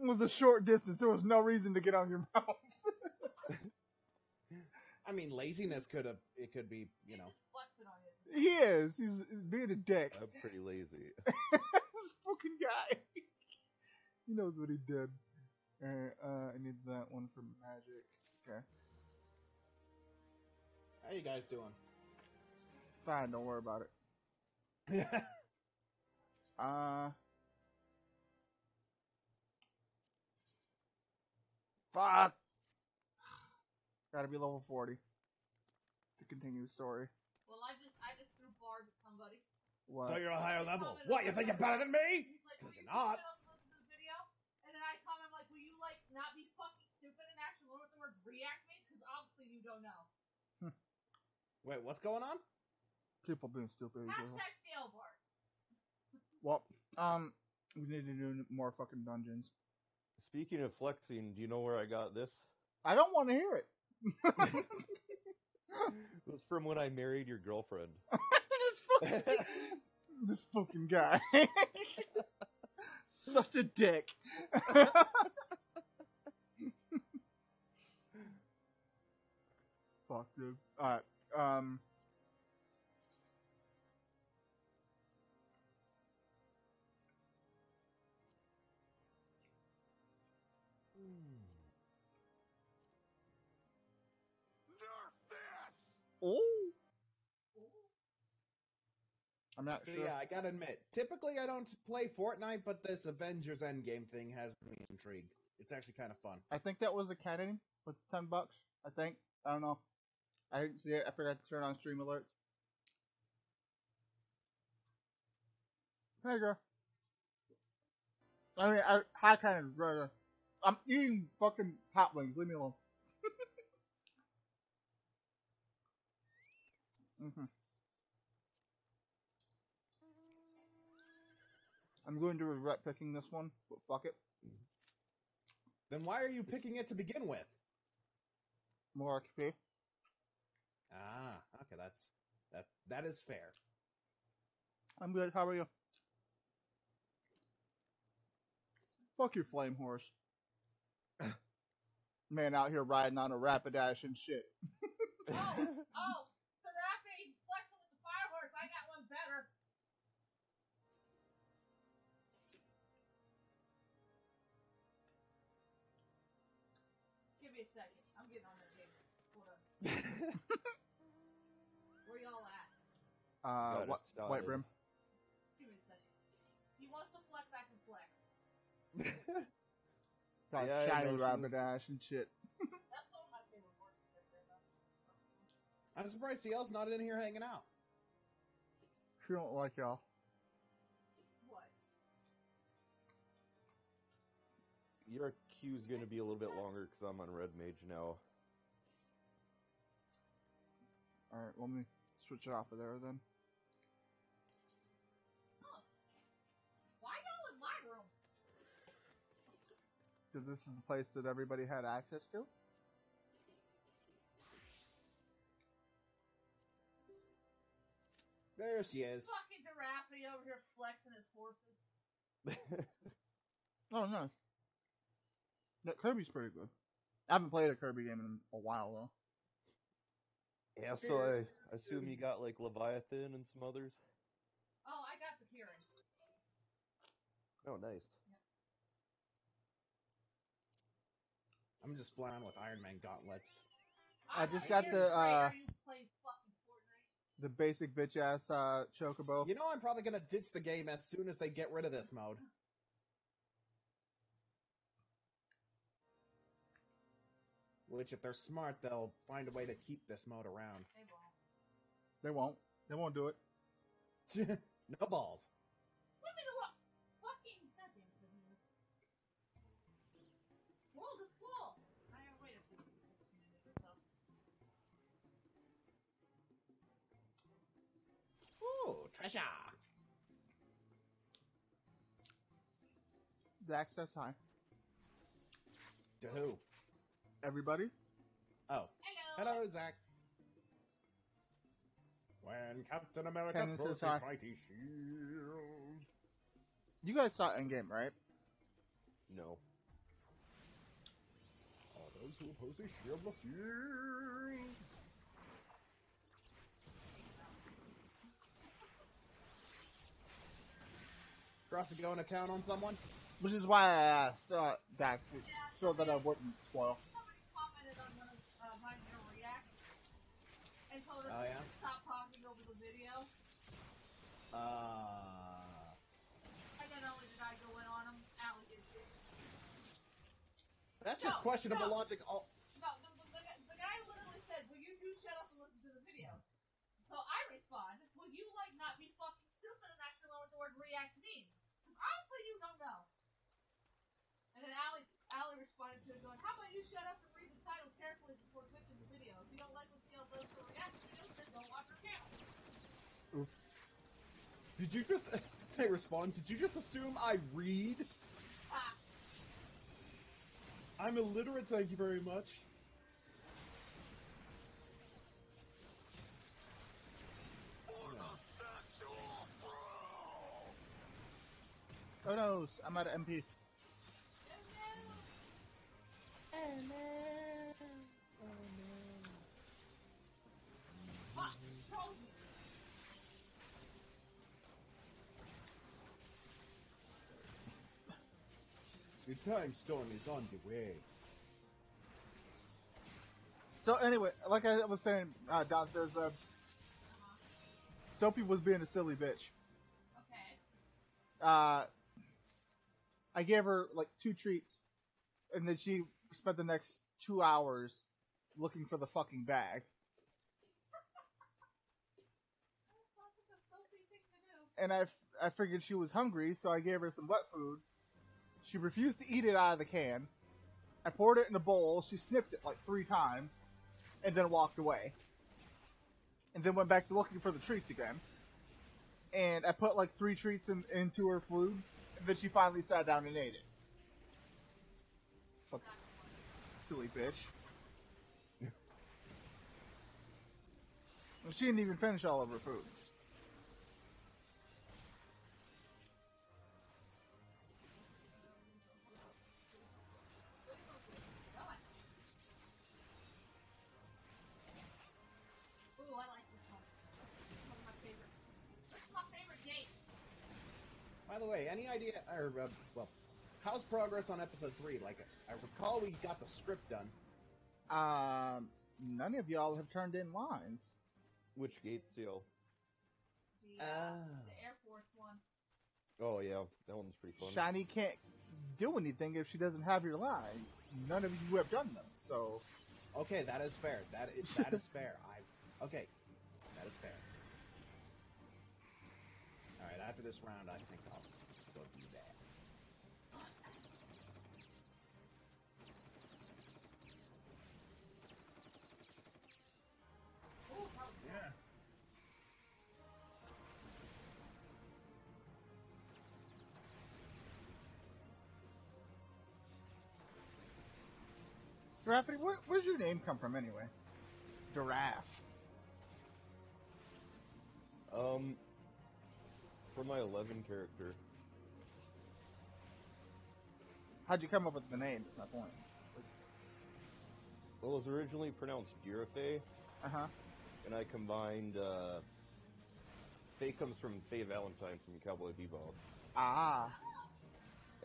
was a short distance. There was no reason to get on your mount. I mean, laziness could be, you know. He is. He's being a dick. I'm pretty lazy. This fucking guy. He knows what he did. Alright, I need that one for magic. Okay. How you guys doing? Fine, don't worry about it. Fuck! Gotta be level 40 to continue the story. Well, I just threw bars at somebody. What? So you're a higher level. What, you think you're better than me? Because you're not. Video, and then I comment, I'm like, will you, like, not be fucking stupid and actually learn what the word react means? Because obviously you don't know. Wait, what's going on? People being stupid. Hashtag stale bars. Well, we need to do more fucking dungeons. Speaking of flexing, do you know where I got this? I don't want to hear it. It was from when I married your girlfriend. This fucking guy. Such a dick. Fuck, dude. Alright, oh. I'm not So sure. yeah, I gotta admit, typically I don't play Fortnite, but this Avengers Endgame thing has me intrigued. It's actually kind of fun. I think that was a Canadian with $10. I think. I don't know. I didn't see it. I forgot to turn on stream alerts. Hey, girl. I mean, I kind of rather. I'm eating fucking hot wings. Leave me alone. I'm going to regret picking this one, but fuck it. Then why are you picking it to begin with? More XP. Ah, okay, that is fair. I'm good. How are you? Fuck your flame horse. Man out here riding on a Rapidash and shit. Oh, Seraphine flexing with the fire horse. I got one better. Give me a second. I'm getting on that game. Hold on. Where y'all at? White Brim. Give me a second. He wants to flex, I can flex. Got Yeah, shiny no, Rapidash and shit. That's some of my favorite horses right there, though. I'm surprised CL's not in here hanging out. She don't like y'all. What? Your queue's going to be a little bit longer because I'm on Red Mage now. Alright, let me switch it off of there then. Why y'all in my room? Because this is the place that everybody had access to. There she is. Fucking Giraffity over here flexing his horses. Oh, no. That Kirby's pretty good. I haven't played a Kirby game in a while, though. Yeah, so I assume you got like Leviathan and some others? Oh, I got the Kieran. Oh, nice. I'm just flying with Iron Man gauntlets. I just got the basic bitch ass chocobo. You know I'm probably gonna ditch the game as soon as they get rid of this mode. Which, if they're smart, they'll find a way to keep this mode around. They won't. They won't do it. No balls. What is what? Fucking goddamn it. World is full. I have waited for this. Ooh, treasure. The access high. To who? Everybody? Oh. Hello, Zach. When Captain America Cannon throws says hi. his mighty shield. You guys saw Endgame, right? No. All those who oppose a shieldless shield. Cross to go into town on someone? Which is why I asked Dax, so that I wouldn't spoil. Somebody commented on one of my reacts and told us Oh, yeah? to stop talking over the video. And then only did I go in on him, Allie did too. That's just questionable logic. No, the guy literally said, will you two shut up and listen to the video? So I respond, will you like not be fucking stupid and actually know what the word react means? Because honestly, you don't know. And then Allie responded to it going, how about you shut up and read the title carefully before clicking the video? If you don't like what CL does for reaction videos, then don't watch our channel. Oof. Did you just... I respond, did you just assume I read? I'm illiterate, thank you very much. Oh no, I'm out of MP. The time storm is on the way. So anyway, like I was saying downstairs, Sophie was being a silly bitch. Okay. I gave her like 2 treats, and then she spent the next 2 hours looking for the fucking bag. And I figured she was hungry, so I gave her some wet food. She refused to eat it out of the can. I poured it in a bowl. She sniffed it like 3 times, and then walked away. And then went back to looking for the treats again. And I put like 3 treats into her food, and then she finally sat down and ate it. What silly bitch. And she didn't even finish all of her food. Ooh, I like this one. This is my favorite. This is my favorite game. By the way, any idea, or, well, how's progress on episode 3? Like, I recall we got the script done. None of y'all have turned in lines. Which gate seal? The Air Force one. Oh yeah, that one's pretty fun. Shiny can't do anything if she doesn't have your lines. None of you have done them, so... Okay, that is fair. That is fair. Okay, that is fair. Alright, after this round, I think I'll go do that. Giraffity, where's your name come from anyway? Giraffe. For my 11 character. How'd you come up with the name? That's my point. Well, it was originally pronounced Girafe. Uh-huh. And I combined, Faye comes from Faye Valentine from Cowboy Bebop. Ah.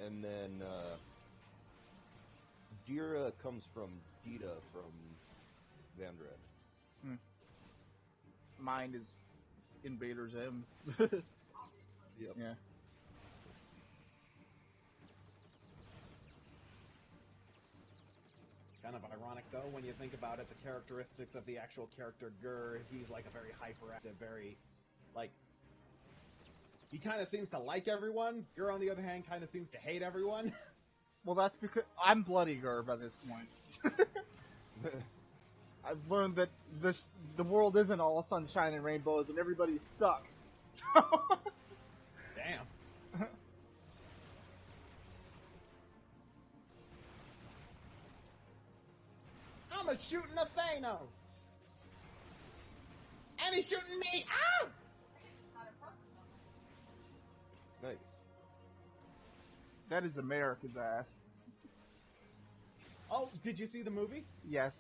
And then, Dira comes from Dita from Vandred. Hmm. Mine is Invader Zim. Yep. Yeah. Kind of ironic, though, when you think about it, the characteristics of the actual character Gur, he's like a very hyperactive, very, like, he kind of seems to like everyone. Gur, on the other hand, kind of seems to hate everyone. Well, that's because I'm Bloody Gur by this point. I've learned that the world isn't all sunshine and rainbows, and everybody sucks. So. Damn. I'm a shooting a Thanos. And he's shooting me. Ow! Nice. That is America's ass. Oh, did you see the movie? Yes.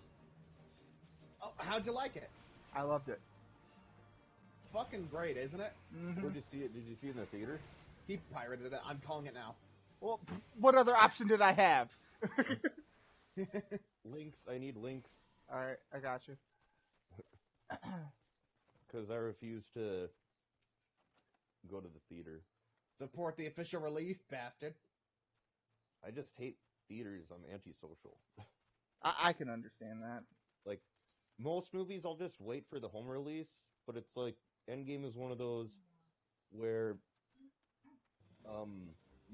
Oh, how'd you like it? I loved it. Fucking great, isn't it? Mm-hmm. Where'd you see it? Did you see it in the theater? He pirated it. I'm calling it now. Well, what other option did I have? Links. I need links. Alright, I got you. Because I refuse to go to the theater. Support the official release, bastard. I just hate theaters. I'm antisocial. I can understand that. Like, most movies I'll just wait for the home release, but it's like, Endgame is one of those where,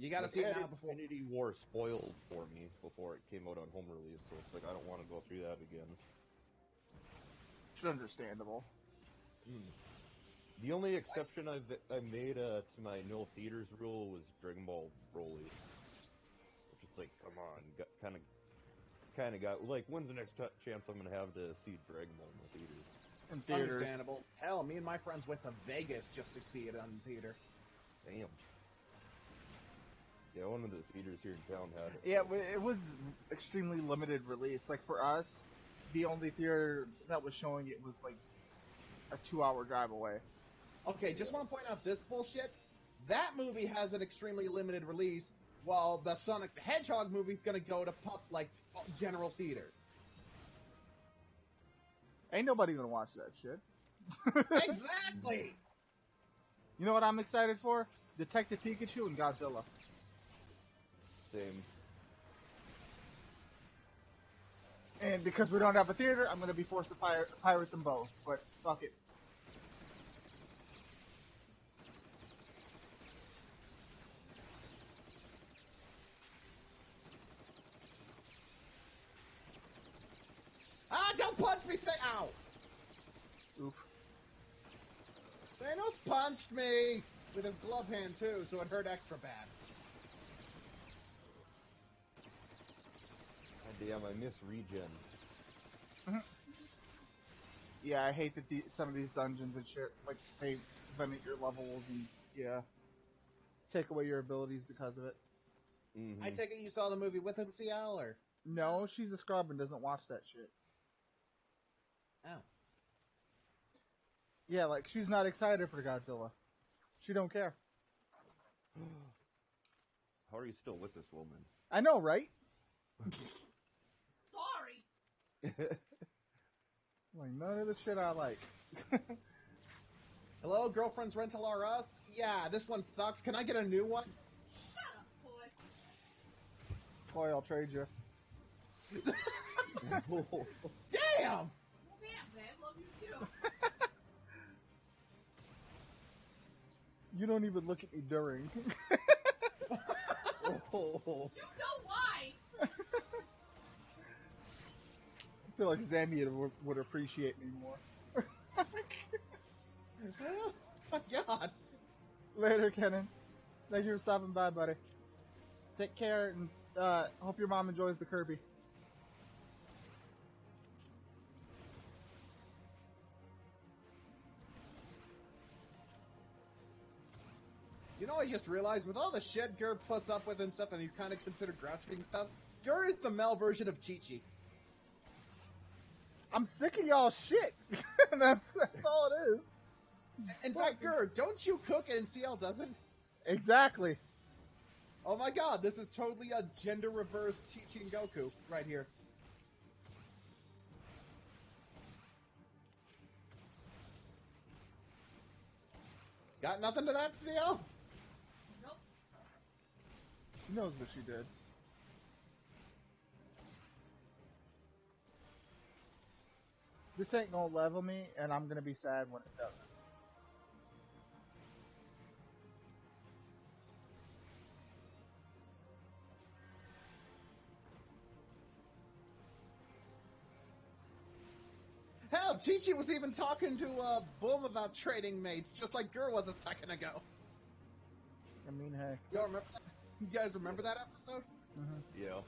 you gotta see it now before Infinity War spoiled for me before it came out on home release, so it's like, I don't want to go through that again. It's understandable. The only exception I made to my no theaters rule was Dragon Ball Broly. Which is like, come on, kind of got, like, when's the next chance I'm gonna have to see Dragon Ball in the theaters? In theaters. Understandable. Hell, me and my friends went to Vegas just to see it on theater. Damn. Yeah, one of the theaters here in town had it. Yeah, it was extremely limited release. Like, for us, the only theater that was showing it was, like, a 2-hour drive away. Okay, just want to point out this bullshit. That movie has an extremely limited release, while the Sonic the Hedgehog movie's gonna go to general theaters. Ain't nobody gonna watch that shit. Exactly! You know what I'm excited for? Detective Pikachu and Godzilla. Same. And because we don't have a theater, I'm gonna be forced to pirate them both. But fuck it. Ah, don't punch me! Ow! Oof. Thanos punched me! With his glove hand, too, so it hurt extra bad. God damn, I miss regen. Yeah, I hate that some of these dungeons and shit, like, they limit your levels and, yeah, take away your abilities because of it. I take it you saw the movie with him, CL, or? No, she's a scrub and doesn't watch that shit. Oh. Yeah, like, she's not excited for Godzilla. She don't care. How are you still with this woman? I know, right? Sorry. Like, none of the shit I like. Hello, Girlfriend's Rental R Us? Yeah, this one sucks. Can I get a new one? Shut up, boy. Boy, I'll trade you. Damn! Well, damn, babe. Love you too. You don't even look at me during. You know why? I feel like Zambia would appreciate me more. Oh my god. Later, Kenan. Thank you for stopping by, buddy. Take care, and hope your mom enjoys the Kirby. You know, I just realized, with all the shit Gur puts up with and stuff, and he's kind of considered grouchy and stuff, Gur is the male version of Chi-Chi. I'm sick of y'all shit. that's all it is. In fact, Gur, don't you cook and CL doesn't? Exactly. Oh my god, this is totally a gender-reversed Chi-Chi and Goku right here. Got nothing to that, CL? Nope. She knows what she did. This ain't gonna level me, and I'm gonna be sad when it doesn't. Hell, Chi-Chi was even talking to Boom about trading mates, just like Gur was a second ago. I mean, hey. Y'all remember that? You guys remember that episode? Mm-hmm. Yeah.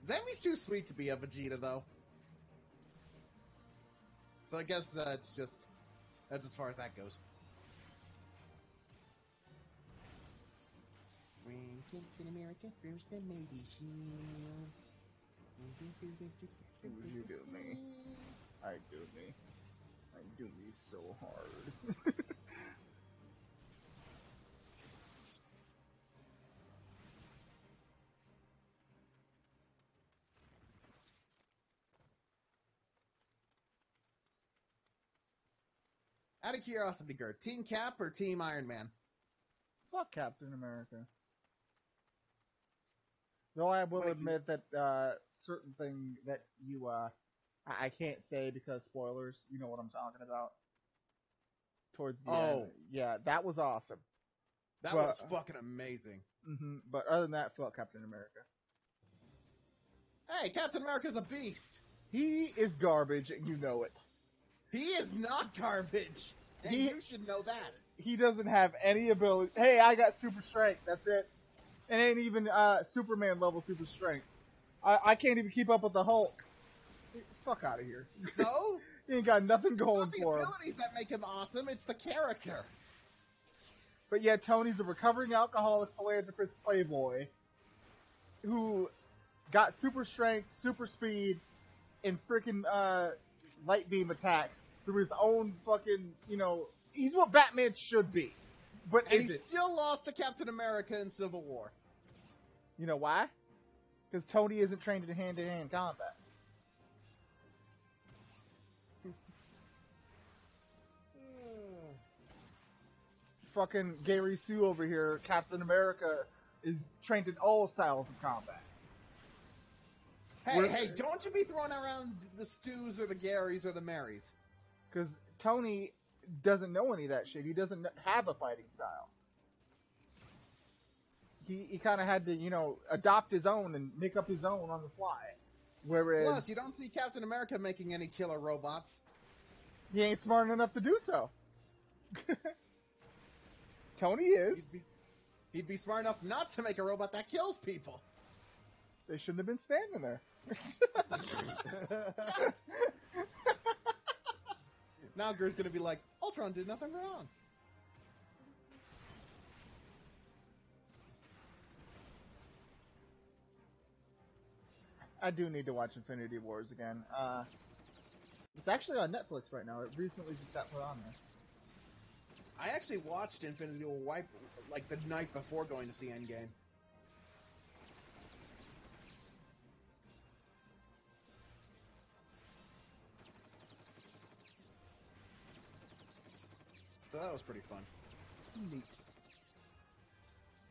Zami's too sweet to be a Vegeta, though. So I guess it's just... that's as far as that goes. When Captain America first made his shield. You do me. I do me. I do me so hard. Out of curiosity, Gert, Team Cap or Team Iron Man? Fuck Captain America. Though I will admit that certain thing that you I can't say because spoilers. You know what I'm talking about. Towards the end, yeah, that was awesome. That was fucking amazing. Mm-hmm. But other than that, fuck Captain America. Hey, Captain America's a beast. He is garbage, and you know it. He is not garbage. And you should know that. He doesn't have any ability. Hey, I got super strength. That's it. It ain't even Superman level super strength. I can't even keep up with the Hulk. Fuck out of here. So? He ain't got nothing going for him. It's the abilities that make him awesome. It's the character. But yeah, Tony's a recovering alcoholic philanthropist playboy who got super strength, super speed, and freaking light beam attacks through his own fucking, he's what Batman should be. But and he still lost to Captain America in Civil War. You know why? Because Tony isn't trained in hand-to-hand combat. Fucking Gary Sue over here, Captain America, is trained in all styles of combat. Hey, don't you be throwing around the Stews or the Garys or the Marys. Because Tony doesn't know any of that shit. He doesn't have a fighting style. He kind of had to, adopt his own and make up his own on the fly. Whereas... Plus, you don't see Captain America making any killer robots. He ain't smart enough to do so. Tony is. He'd be smart enough not to make a robot that kills people. They shouldn't have been standing there. Now Gur's gonna be like, Ultron did nothing wrong. I do need to watch Infinity Wars again. It's actually on Netflix right now. It recently just got put on there. I actually watched Infinity War like the night before going to see Endgame. So that was pretty fun. Neat.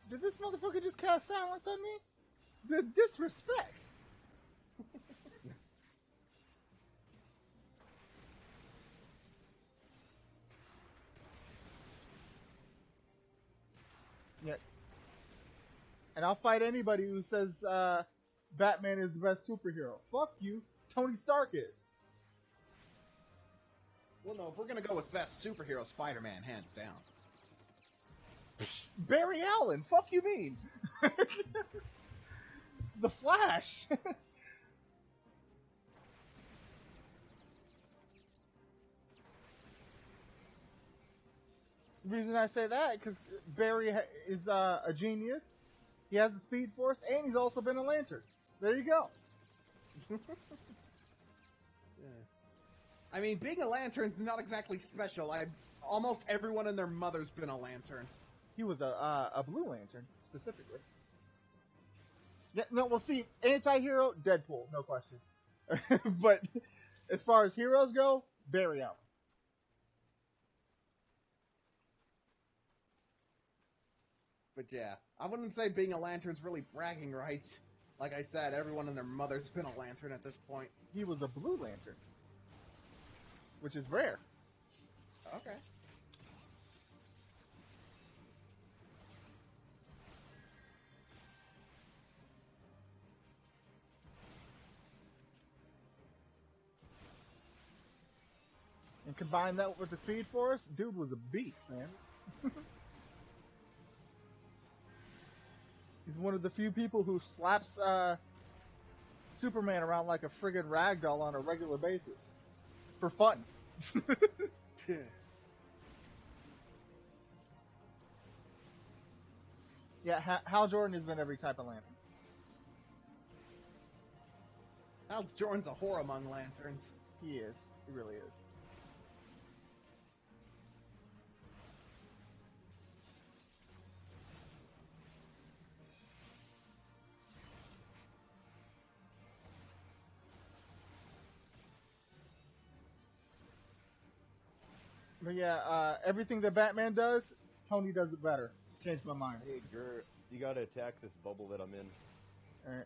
Did this motherfucker just cast silence on me? The disrespect! Yeah. And I'll fight anybody who says Batman is the best superhero. Fuck you. Tony Stark is. Well, no, if we're gonna go with best superhero, Spider-Man, hands down. Barry Allen. Fuck you mean? The Flash. The reason I say that because Barry is a genius. He has the Speed Force, and he's also been a Lantern. There you go. Yeah. I mean, being a Lantern's not exactly special. Almost everyone and their mother's been a Lantern. He was a Blue Lantern, specifically. Yeah, no, well, see, anti-hero, Deadpool, no question. But as far as heroes go, Barry Allen. But yeah, I wouldn't say being a Lantern's really bragging rights. Like I said, everyone and their mother's been a Lantern at this point. He was a Blue Lantern, which is rare. Okay. And combine that with the Speed Force, dude was a beast, man. He's one of the few people who slaps Superman around like a friggin' ragdoll on a regular basis. For fun. Yeah, Hal Jordan has been every type of Lantern. Hal Jordan's a whore among Lanterns. He is. He really is. But yeah, everything that Batman does, Tony does it better. Changed my mind. Hey, Gert, you gotta attack this bubble that I'm in. Alright,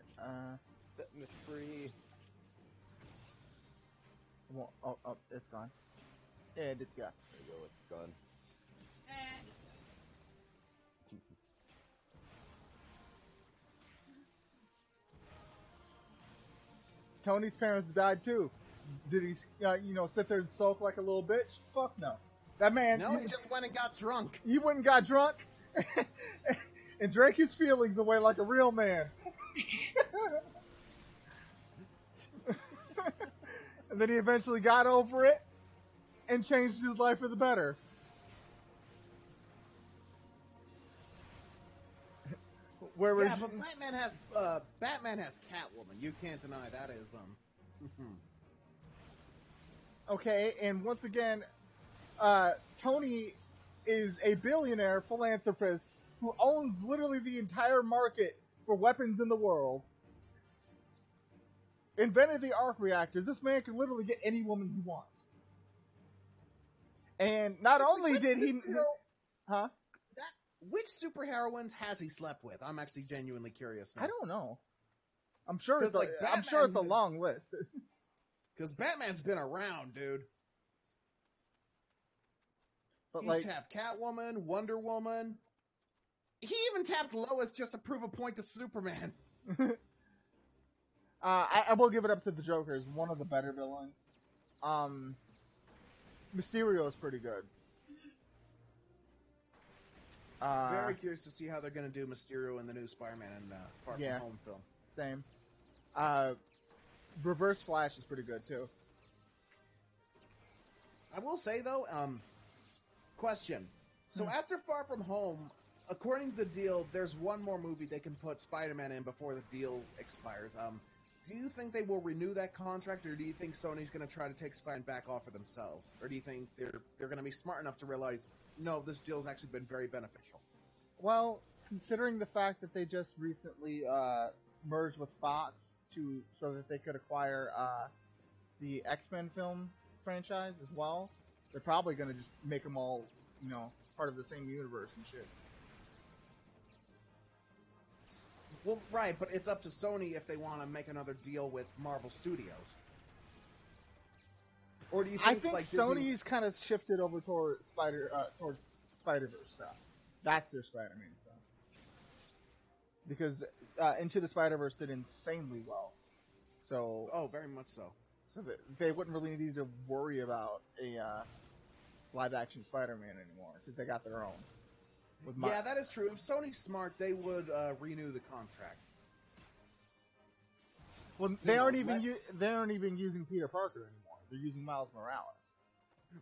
Set me free. well, oh, it's gone. And it's gone. There you go, it's gone. Tony's parents died too. Did he, sit there and sulk like a little bitch? Fuck no. That man. No, he just went and got drunk. He went and got drunk and drank his feelings away like a real man. And then he eventually got over it and changed his life for the better. Yeah, but Batman has Catwoman. You can't deny that is Okay, and once again, Tony is a billionaire philanthropist who owns literally the entire market for weapons in the world. Invented the arc reactor. This man can literally get any woman he wants. And not only did he... Huh? Which superheroines has he slept with? I'm actually genuinely curious now. I don't know. I'm sure it's Batman, a long list. Because Batman's been around, dude. But He's tapped Catwoman, Wonder Woman. He even tapped Lois just to prove a point to Superman. I will give it up to the Joker. He's one of the better villains. Mysterio is pretty good. Very curious to see how they're going to do Mysterio in the new Spider-Man and Far From Home film. Same. Reverse Flash is pretty good too. I will say though, question. So after Far From Home, according to the deal, there's one more movie they can put Spider-Man in before the deal expires. Do you think they will renew that contract, or do you think Sony's going to try to take Spider-Man back off for themselves? Or do you think they're going to be smart enough to realize, no, this deal's actually been very beneficial? Well, considering the fact that they just recently merged with Fox so that they could acquire the X-Men film franchise as well, they're probably going to just make them all, part of the same universe and shit. Well, right, but it's up to Sony if they want to make another deal with Marvel Studios. Or do you think, Sony's kind of shifted over towards Spider-Verse stuff. That's their Spider-Man stuff. Because Into the Spider-Verse did insanely well. So. Oh, very much so. So that they wouldn't really need to worry about a live-action Spider-Man anymore because they got their own. Yeah, that is true. If Sony's smart, they would renew the contract. Well, they aren't even using Peter Parker anymore. They're using Miles Morales.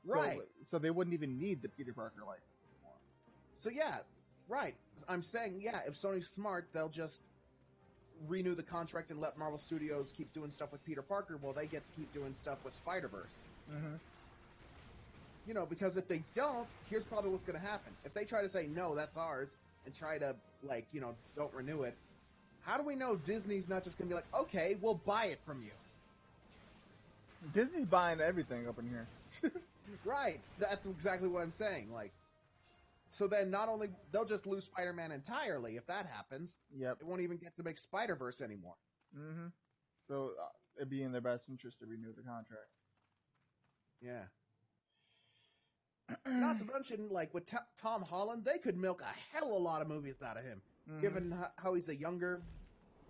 Right. So they wouldn't even need the Peter Parker license anymore. So yeah, right. I'm saying, yeah, if Sony's smart, they'll just renew the contract and let Marvel Studios keep doing stuff with Peter Parker while they get to keep doing stuff with Spider-Verse. Mm-hmm. You know, because if they don't, here's probably what's going to happen. If they try to say, no, that's ours, and try to, like, you know, don't renew it, how do we know Disney's not just going to be like, okay, we'll buy it from you? Disney's buying everything up in here. Right. That's exactly what I'm saying. Like, so then not only, they'll just lose Spider-Man entirely if that happens. Yep. They won't even get to make Spider-Verse anymore. Mm-hmm. So it'd be in their best interest to renew the contract. Yeah. Not to mention, like, with Tom Holland, they could milk a hell of a lot of movies out of him, given how he's a younger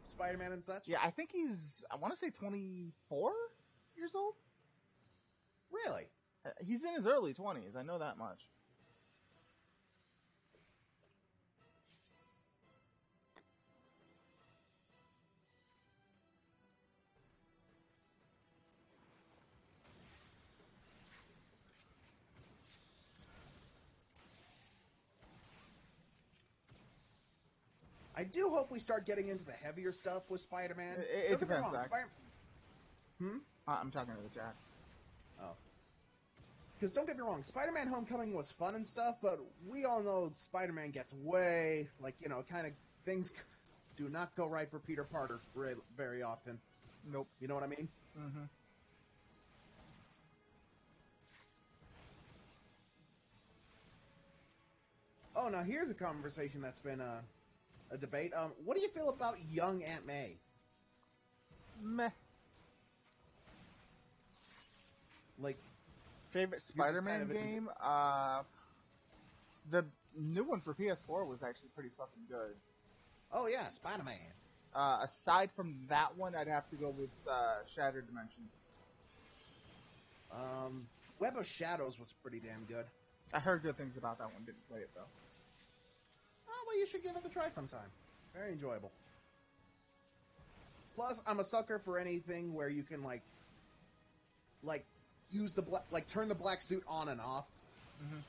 Spider-Man and such. Yeah, I think he's, I want to say 24 years old? Really? He's in his early 20s, I know that much. I do hope we start getting into the heavier stuff with Spider-Man. It depends, Zach. I'm talking to the chat. Oh. Because don't get me wrong, Spider-Man Homecoming was fun and stuff, but we all know Spider-Man gets way, like, you know, kind of things do not go right for Peter Parker very often. Nope. You know what I mean? Mm-hmm. Oh, now here's a conversation that's been a debate. What do you feel about young Aunt May? Meh. Like, favorite Spider-Man game? The new one for PS4 was actually pretty fucking good. Oh yeah, Spider-Man. Aside from that one, I'd have to go with Shattered Dimensions. Web of Shadows was pretty damn good. I heard good things about that one. Didn't play it though. Oh well, you should give it a try sometime. Very enjoyable. Plus, I'm a sucker for anything where you can like use the turn the black suit on and off. Mm-hmm.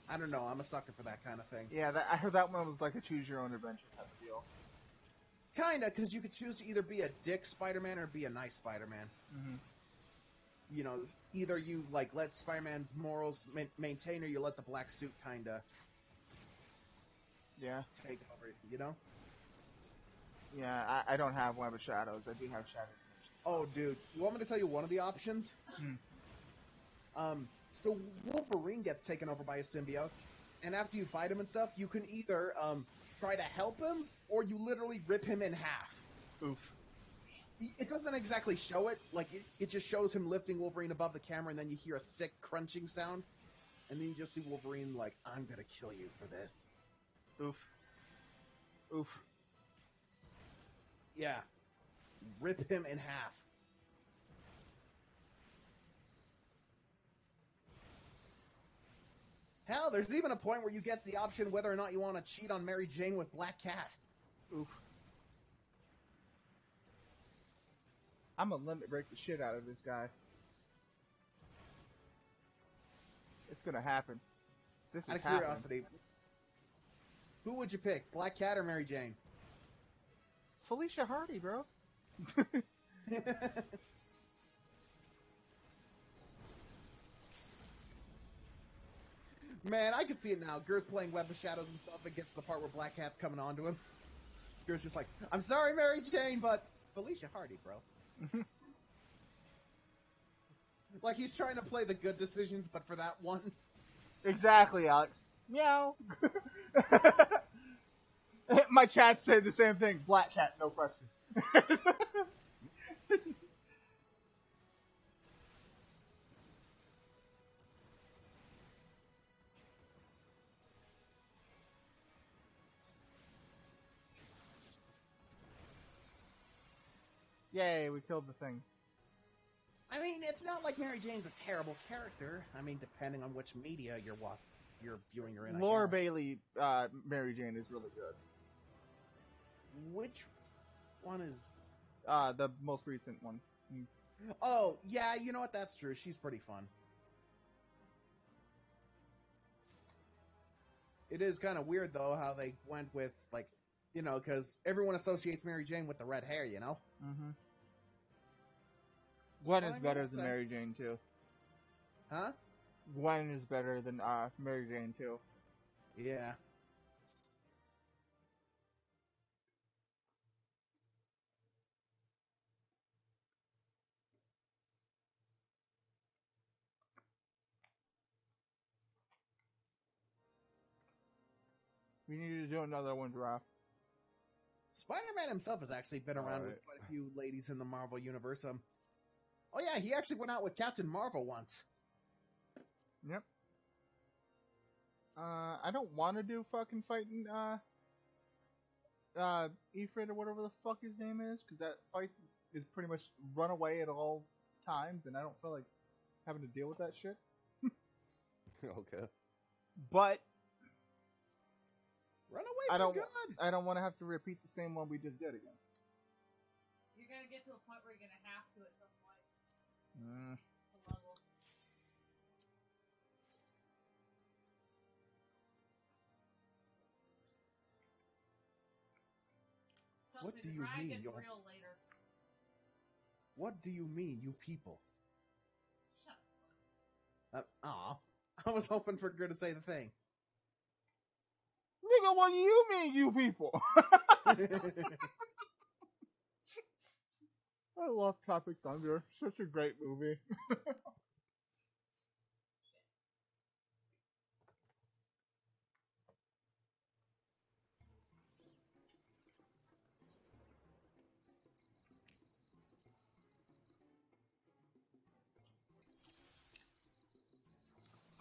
I don't know. I'm a sucker for that kind of thing. Yeah, I heard that one was like a choose-your-own-adventure type of deal. Kinda, because you could choose to either be a dick Spider-Man or be a nice Spider-Man. Mm-hmm. You know, either you like let Spider-Man's morals maintain, or you let the black suit kinda take over. You know? Yeah, I don't have Web of Shadows. I do have Shattered Dimensions. Oh, dude, you want me to tell you one of the options? So Wolverine gets taken over by a symbiote, and after you fight him and stuff, you can either try to help him, or you literally rip him in half. Oof. It doesn't exactly show it. Like, it just shows him lifting Wolverine above the camera, and then you hear a sick crunching sound, and then you just see Wolverine like, I'm gonna kill you for this. Oof. Oof. Yeah. Rip him in half. Hell, there's even a point where you get the option whether or not you want to cheat on Mary Jane with Black Cat. Oof. I'm gonna limit break the shit out of this guy. It's gonna happen. This is Out of happening. curiosity, who would you pick, Black Cat or Mary Jane? Felicia Hardy, bro. Man, I can see it now. Gur's playing Web of Shadows and stuff, and gets to the part where Black Cat's coming on to him. Gur's just like, I'm sorry, Mary Jane, but Felicia Hardy, bro. Like, he's trying to play the good decisions, but for that one. Exactly, Alex. Meow. My chat said the same thing. Black Cat, no question. Yay, we killed the thing. I mean, it's not like Mary Jane's a terrible character. I mean, depending on which media you're viewing her in. Laura Bailey, Mary Jane is really good. Which one is? The most recent one. Oh, yeah, you know what? That's true. She's pretty fun. It is kind of weird though how they went with like, you know, because everyone associates Mary Jane with the red hair, you know. Mm-hmm. Gwen Well, is I mean, better that's than a- Mary Jane too. Huh? Gwen is better than Mary Jane too. Yeah. We need to do another one, Giraffe. Spider-Man himself has actually been around with Alright. quite a few ladies in the Marvel universe. Oh yeah, he actually went out with Captain Marvel once. Yep. I don't want to do fucking fighting Ifrit or whatever the fuck his name is, because that fight is pretty much run away at all times, and I don't feel like having to deal with that shit. Okay. But Run away I from don't. God. I don't want to have to repeat the same one we just did again. You're gonna get to a point where you're gonna have to at some point. Mm. A level. Trust What me, do the you grind mean, gets yo? real later. What do you mean, you people? Shut up. Aw. I was hoping for Grid to say the thing. Nigga, what do you mean, you people? I love Tropic Thunder. Such a great movie.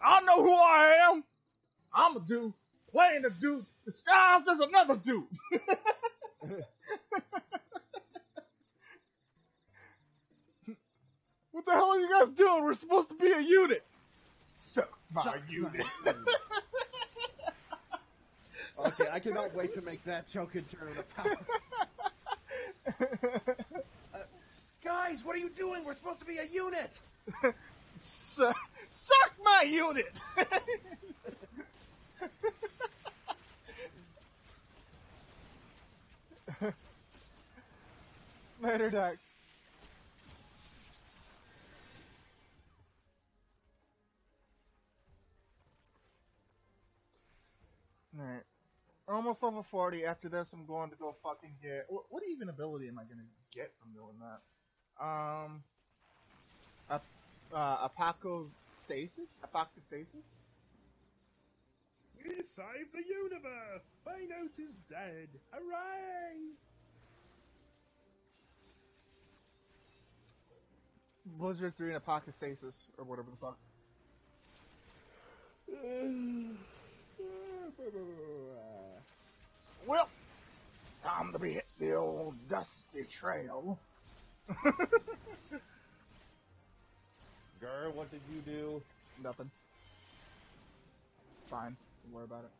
I know who I am. I'm a dude playing a dude disguised as another dude. What the hell are you guys doing? We're supposed to be a unit. Suck my unit. Okay, I cannot wait to make that joke in Tournament of Power. Guys, what are you doing? We're supposed to be a unit. Suck my unit. Later, Dax. Alright. Almost level 40. After this, I'm going to go fucking get... What even ability am I going to get from doing that? Apocostasis? Apocostasis? We saved the universe! Thanos is dead! Hooray! Blizzard 3 and Apocostasis, or whatever the fuck. Well, time to be hit the old dusty trail. Gar, what did you do? Nothing. Fine. Don't worry about it.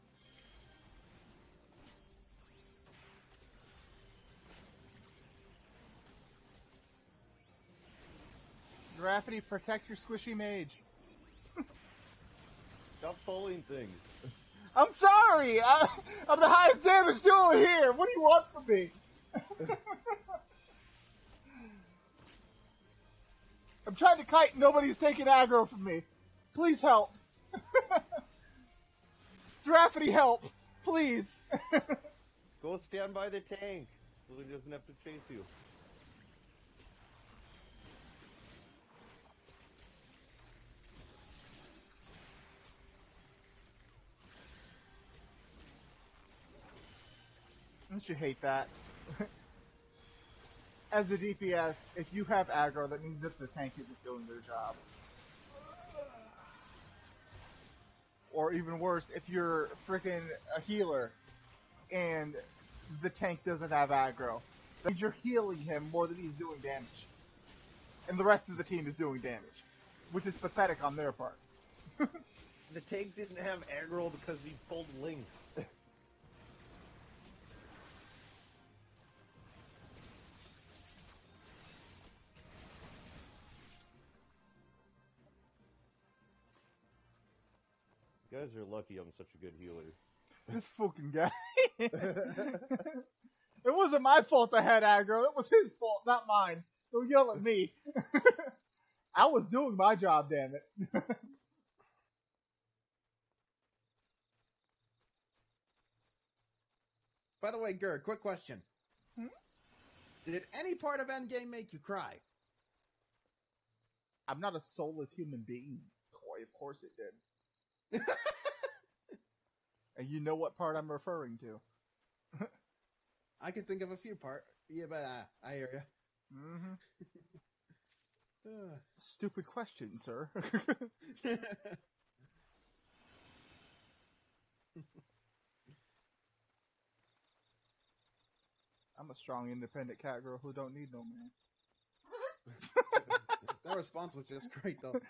Graffiti, protect your squishy mage. Stop pulling things. I'm sorry! I'm the highest damage dealer here! What do you want from me? I'm trying to kite and nobody's taking aggro from me. Please help. Graffiti, help! Please! Go stand by the tank so he doesn't have to chase you. Don't you hate that? As a DPS, if you have aggro, that means that the tank isn't doing their job. Or even worse, if you're freaking a healer and the tank doesn't have aggro, that means you're healing him more than he's doing damage. And the rest of the team is doing damage, which is pathetic on their part. The tank didn't have aggro because he pulled links. You guys are lucky I'm such a good healer. This fucking guy. It wasn't my fault I had aggro. It was his fault, not mine. Don't yell at me. I was doing my job, damn it. By the way, Gur, quick question. Did any part of Endgame make you cry? I'm not a soulless human being, Coy. Of course it did. And you know what part I'm referring to. I can think of a few parts. Yeah, but I hear you. Mm-hmm. Stupid question, sir. I'm a strong, independent cat girl who don't need no man. That response was just great, though.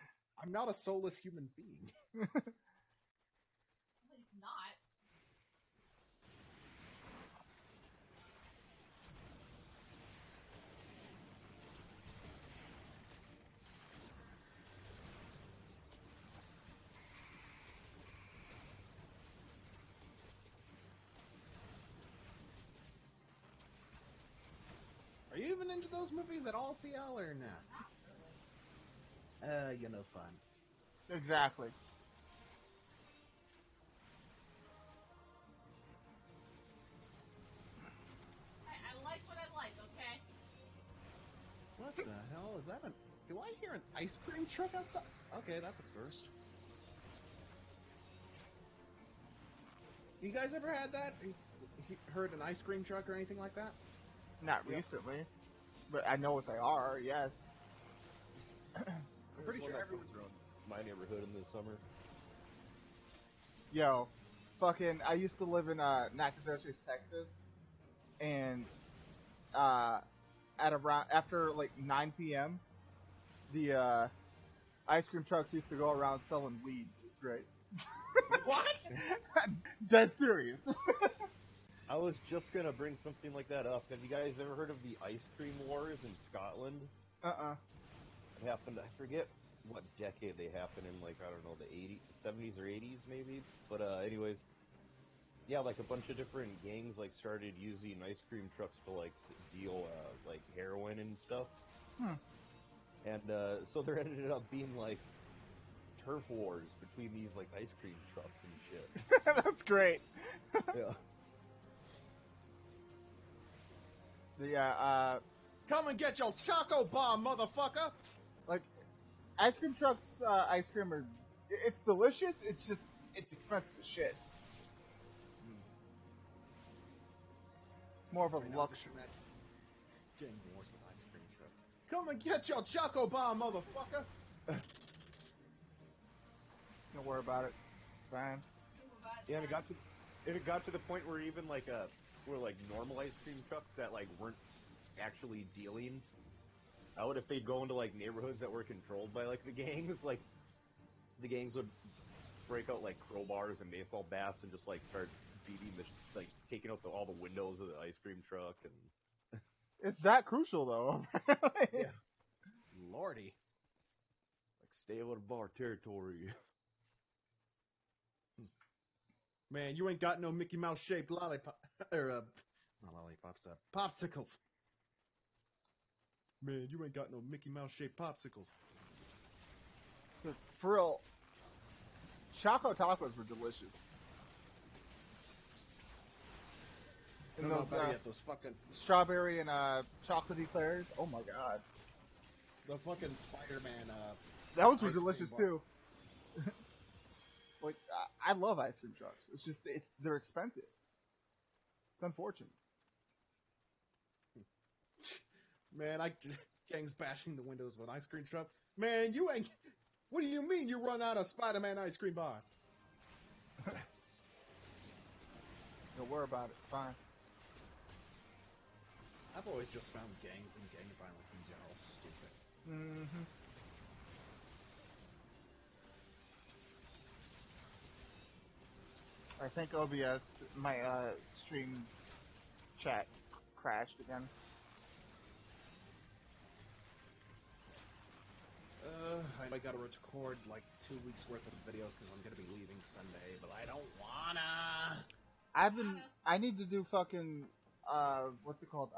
I'm not a soulless human being. At least not. Are you even into those movies at all, CL, or not? You're no fun. Exactly. I like what I like, okay? What the hell is that? Do I hear an ice cream truck outside? Okay, that's a first. You guys ever had that? Heard an ice cream truck or anything like that? Not recently. But I know what they are, yes. I'm pretty sure everyone's around my neighborhood in the summer. Yo, fucking, I used to live in Nacogdoches, Texas, and at around after like 9 p.m., the ice cream trucks used to go around selling weed. It was great. What? Dead serious. I was just gonna bring something like that up. Have you guys ever heard of the ice cream wars in Scotland? It happened, I forget what decade they happened in, like, I don't know, the 70s or 80s maybe? But anyways, yeah, like a bunch of different gangs, like, started using ice cream trucks to, like, deal, like, heroin and stuff. And so there ended up being, like, turf wars between these, like, ice cream trucks and shit. That's great. Yeah. Yeah, Come and get your Choco Bomb, motherfucker! like, ice cream trucks, ice cream are, it's delicious, it's just, it's expensive as shit. It's more of a luxury. Getting wars with ice cream trucks. Come and get your Choco Bomb, motherfucker! Don't worry about it. It's fine. Yeah, and it got to the point where even like where like normal ice cream trucks that like weren't actually dealing out, if they'd go into like neighborhoods that were controlled by like the gangs, like the gangs would break out like crowbars and baseball bats and just like start beating like taking out all the windows of the ice cream truck. And it's that crucial though. Yeah. Lordy. Like, stay out of bar territory. Man, you ain't got no Mickey Mouse shaped lollipop or not lollipops, popsicles. Man, you ain't got no Mickey Mouse shaped popsicles. For real, Choco Tacos were delicious. And No, better yet, those fucking strawberry and chocolate eclairs. Oh my god. The fucking Spider-Man. Those were delicious too. Like, I love ice cream trucks. It's just, they're expensive. It's unfortunate. Man, gangs bashing the windows of an ice cream truck. Man, you ain't. What do you mean you run out of Spider-Man ice cream bars? Don't worry about it. It's fine. I've always just found gangs and gang violence in general stupid. Mm-hmm. I think OBS, my stream chat crashed again. I gotta record like 2 weeks worth of videos because I'm gonna be leaving Sunday, but I don't wanna. I need to do fucking, what's it called?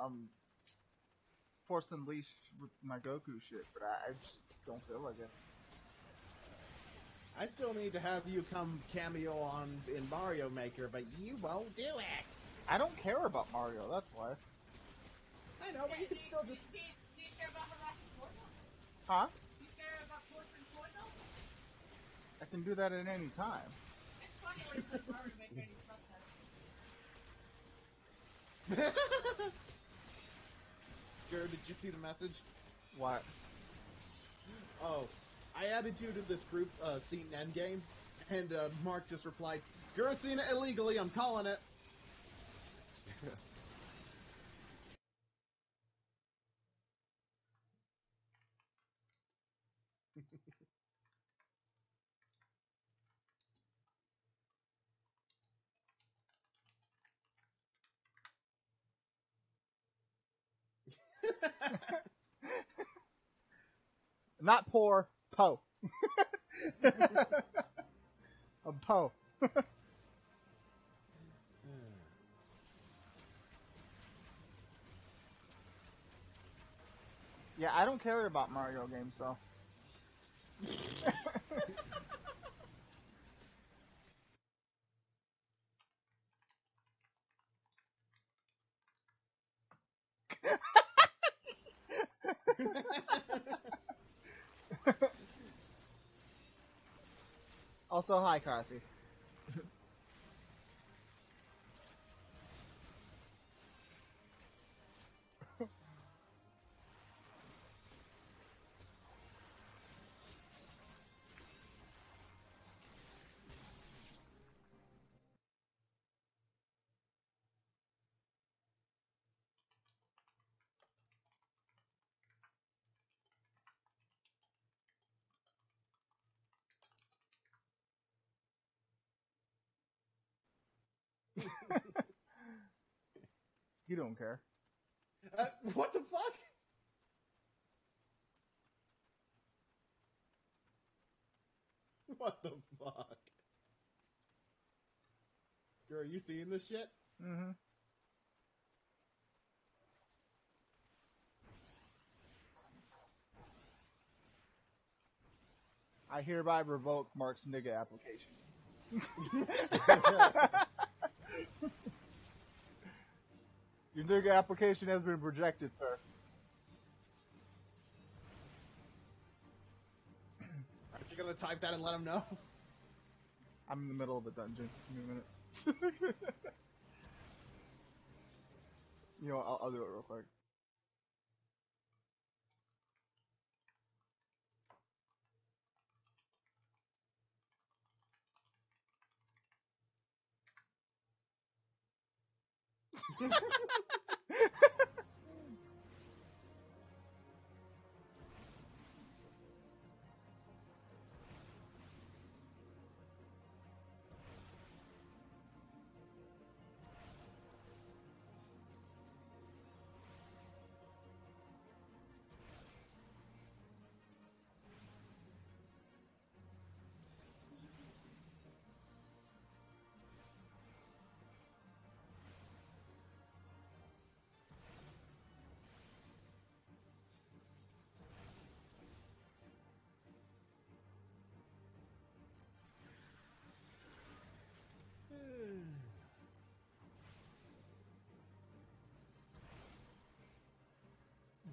Force Unleashed with my Goku shit, but I just don't feel like it. I still need to have you come cameo in Mario Maker, but you won't do it. I don't care about Mario, that's why. I know, but you can still just... Do you care about harassing Porto? Huh? Do you care about torturing Porto? I can do that at any time. It's funny when you play Mario Maker and you suck that. Jared, did you see the message? What? Oh, I added you to this group, Seaton Endgame, and Mark just replied, "You're seen it illegally, I'm calling it." Not poor, Po. A Po. Yeah, I don't care about Mario games, though. Also, hi, Cassie. You don't care. What the fuck? What the fuck? Girl, are you seeing this shit? Mm-hmm. I hereby revoke Mark's nigga application. Your nigga application has been rejected, sir. Aren't you gonna type that and let him know? I'm in the middle of a dungeon. Give me a minute. You know what, I'll do it real quick.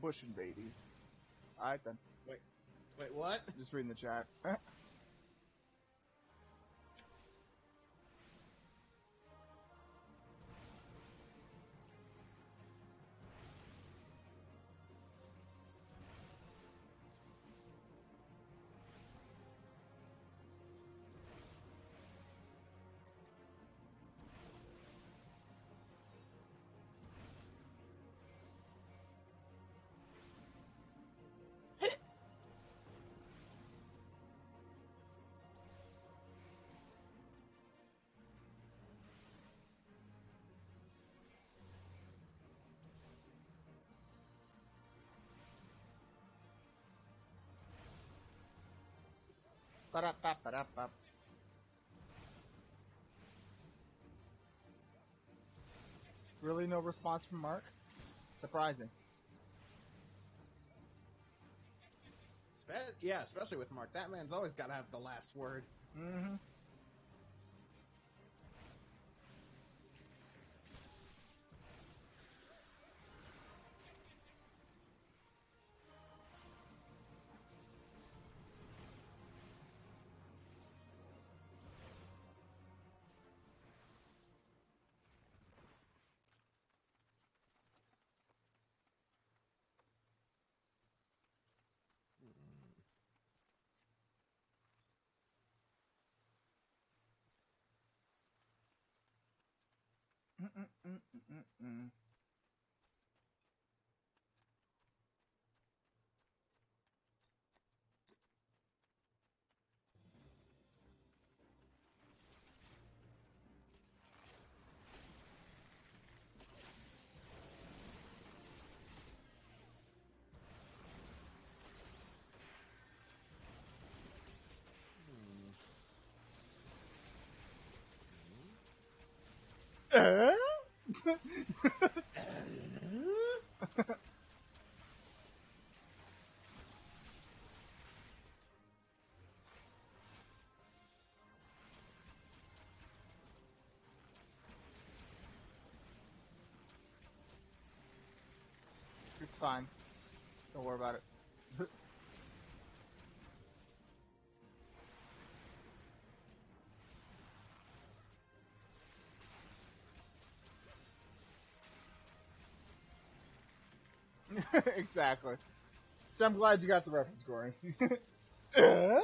Bush and baby. Alright then. Wait, what? Just reading the chat. Ba-da-ba-ba-da-ba. Really no response from Mark? Surprising. Yeah, especially with Mark. That man's always got to have the last word. Mm-hmm. Mm-mm-mm-mm-mm. It's fine. Don't worry about it. Exactly. So I'm glad you got the reference, Corey. Alright,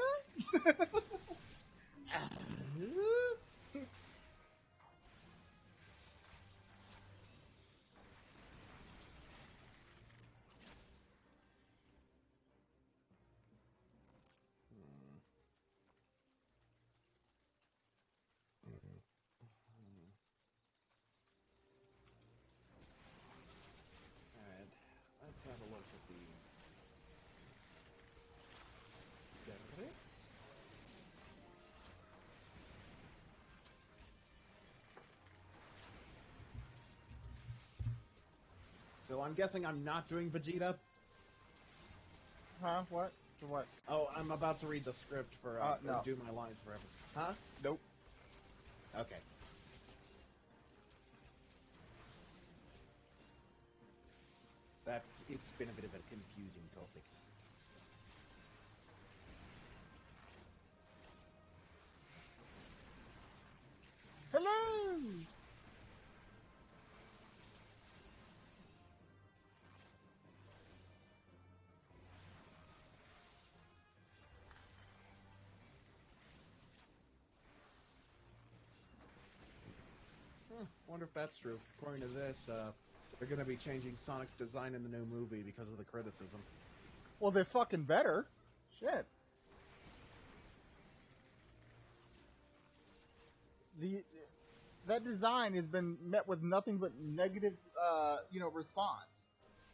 let's have a look at the... So I'm guessing I'm not doing Vegeta? Huh? What? For what? Oh, I'm about to read the script for, no. or do my lines for episode. Huh? Nope. Okay. It's been a bit of a confusing topic. Hello! Wonder if that's true. According to this, they're going to be changing Sonic's design in the new movie because of the criticism. Well, they fucking better. Shit. That design has been met with nothing but negative, response.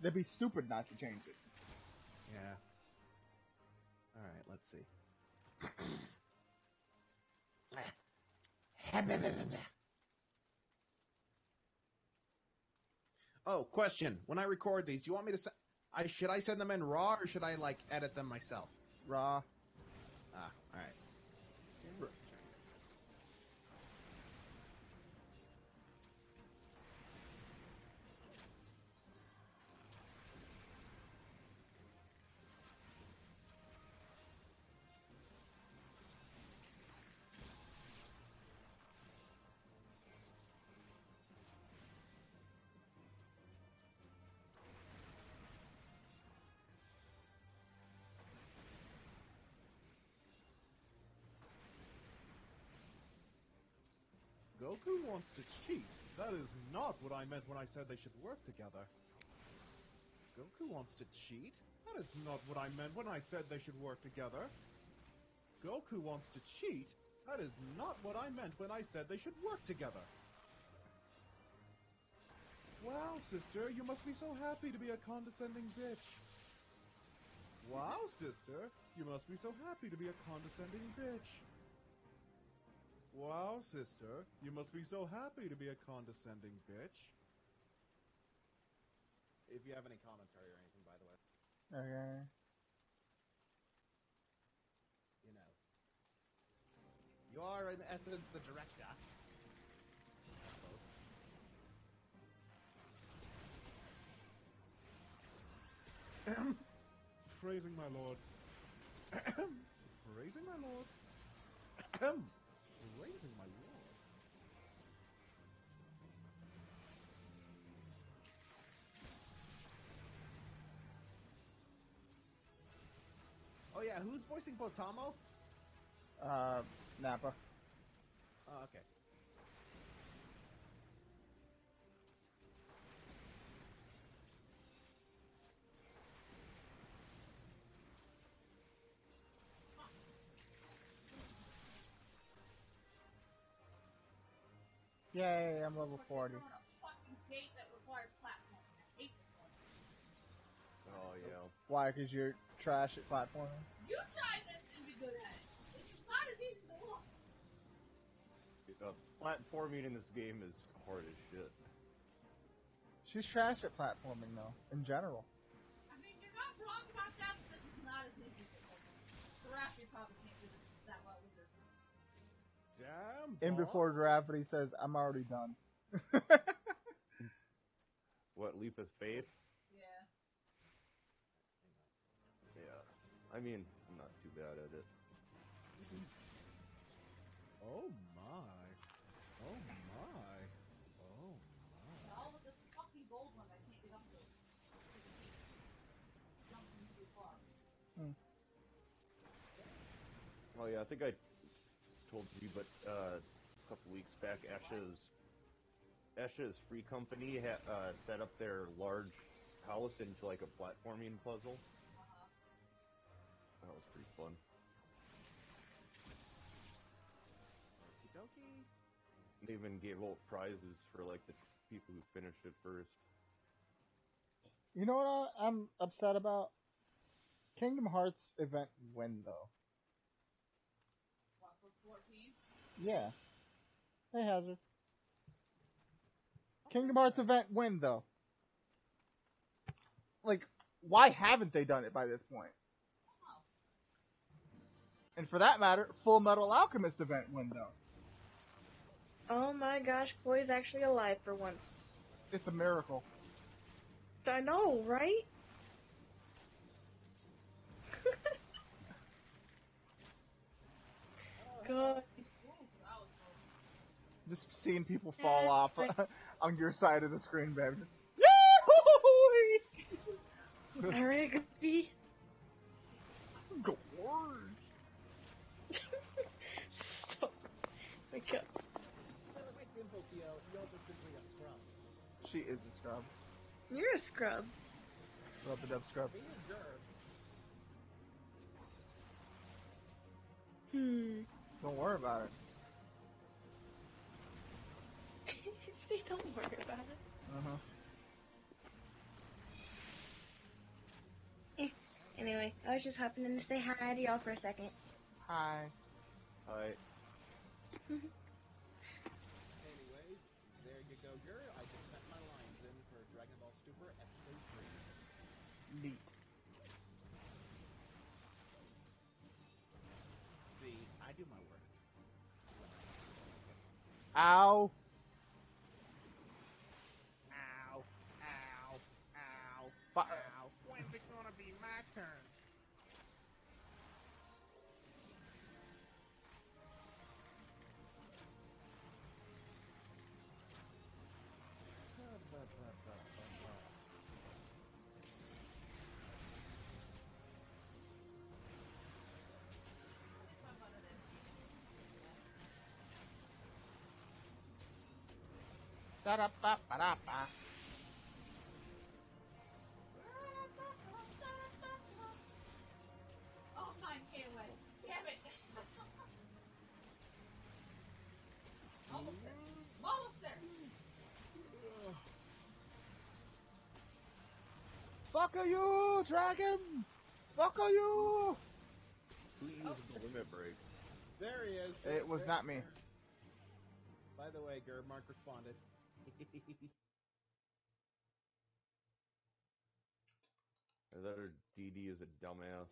They'd be stupid not to change it. Yeah. Alright, let's see. Oh, question. When I record these, do you want me to should I send them in raw, or should I, edit them myself? Raw. Ah, alright. Goku wants to cheat. That is not what I meant when I said they should work together. Goku wants to cheat? That is not what I meant when I said they should work together. Goku wants to cheat? That is not what I meant when I said they should work together. Wow, sister, you must be so happy to be a condescending bitch. Wow, sister, you must be so happy to be a condescending bitch. Wow, sister, you must be so happy to be a condescending bitch. if you have any commentary or anything, by the way. Okay. You know. You are, in essence, the director. I suppose. Phrasing my lord. Phrasing my lord. Phrasing my lord. Oh yeah, who's voicing Potamo? Nappa. Oh, okay. Yay, I'm level 40. We're on a fucking gate that requires platforming. I hate this one. Oh yeah. Why? Because you're trash at platforming? You tried this and be good at it. It's not as easy as it looks. Platforming in this game is hard as shit. She's trash at platforming, though, in general. I mean, you're not wrong about that, but this is not as easy as it looks. Seraphi probably can't do this that well either. Damn. In before Gravity says, I'm already done. What, Leap of Faith? Yeah. Yeah. I mean, I'm not too bad at it. Oh my. Oh my. Oh my. All with this fucking gold one I can't get up to. Because it keeps jumping too far. Oh yeah, I think I told you, but a couple weeks back, Esha's Free Company set up their large house into like a platforming puzzle. That was pretty fun. Okie They even gave out prizes for like the people who finished it first. You know what I'm upset about? Kingdom Hearts event when, though? What, for 14? Yeah. Hey, Hazard. Kingdom Hearts event when, though? Like, why haven't they done it by this point? And for that matter, Full Metal Alchemist event when, though? Oh my gosh, Chloe's actually alive for once. It's a miracle. I know, right? God. Just seeing people fall off on your side of the screen, babe. Just, Alright, Goofy. Gorge. Stop. My God. Well, quite simple, Theo. You're just simply a scrub. She is a scrub. You're a scrub. Rub-a-dub scrub. Being a gerb. Don't worry about it. They don't worry about it. Uh-huh. Anyway, I was just hopping in to say hi to y'all for a second. Hi. Hi. Anyways, there you go, girl. I just sent my lines in for Dragon Ball Super Episode 3. Neat. See, I do my work. Ow. Ow. Ow. Ow. Ow. When's it gonna be my turn? Da-da-ba-ba-da-ba. Oh, mine came away. Damn it! Almost there. Almost there! Fuck you, dragon! Fuck you! Who used the limit break? There he is. It was not me. By the way, Gerb, Mark responded. Either that or DD is a dumbass.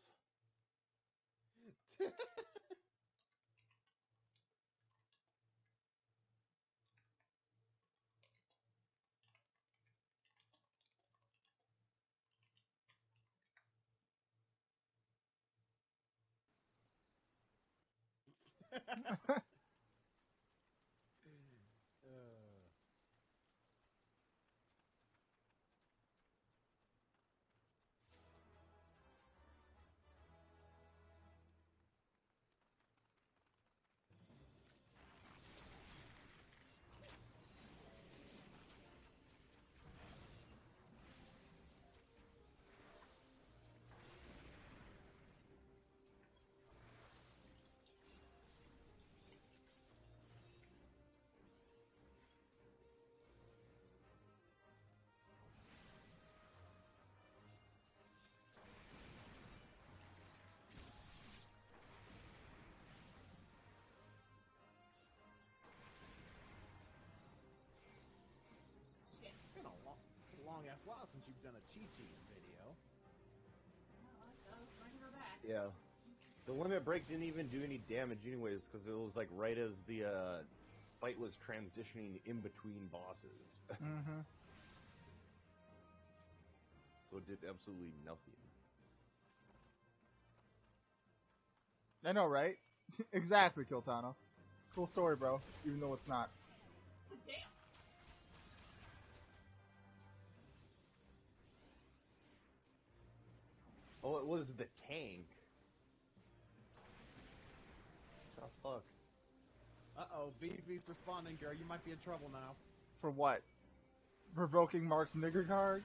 It's been a long ass while since you've done a Chi-Chi video. Bring her back. Yeah. The limit break didn't even do any damage anyways, because it was like right as the fight was transitioning in between bosses. Mm-hmm. So it did absolutely nothing. I know, right? Exactly, Kiltano. Cool story, bro. Even though it's not. Damn. Oh, it was the tank. What the fuck? Uh-oh, VV's responding, girl. You might be in trouble now. For what? Provoking Mark's nigger card?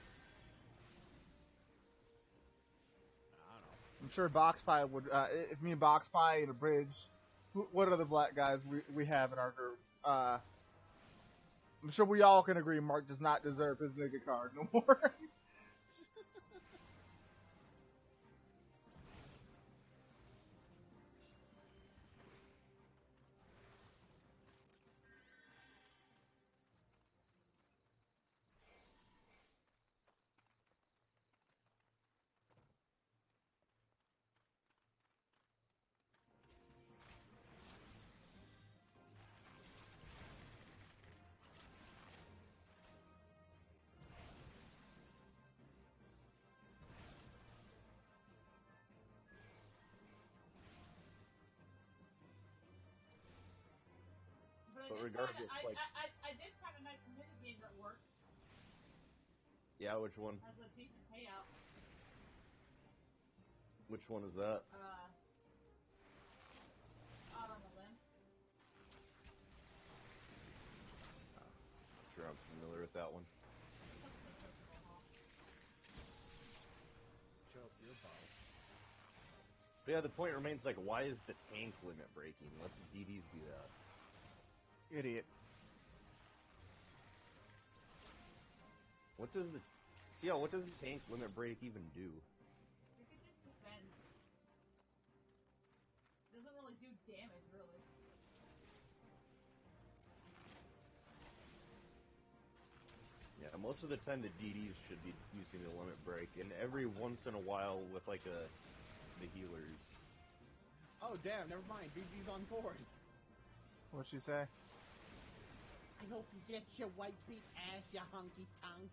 I don't know. I'm sure Boxpie would, if me and Boxpie and a bridge, what other black guys we have in our group? I'm sure we all can agree Mark does not deserve his nigga card no more. But regardless, I did find a nice minigame that works. Yeah, which one? Has a decent payout. Which one is that? Out on the limb. Sure, I'm familiar with that one. That's the principal, huh? Choke your bow. But yeah, the point remains, like, why is the tank limit breaking? Let the DDs do that. Idiot. What does the... CL, what does the tank limit break even do? I think it just defends. It doesn't really do damage, really. Yeah, most of the time the DDs should be using the limit break, and every once in a while with, like, the healers. Oh, damn, never mind. VV's on board. What'd she say? I hope you get your white beat ass, you hunky tongue.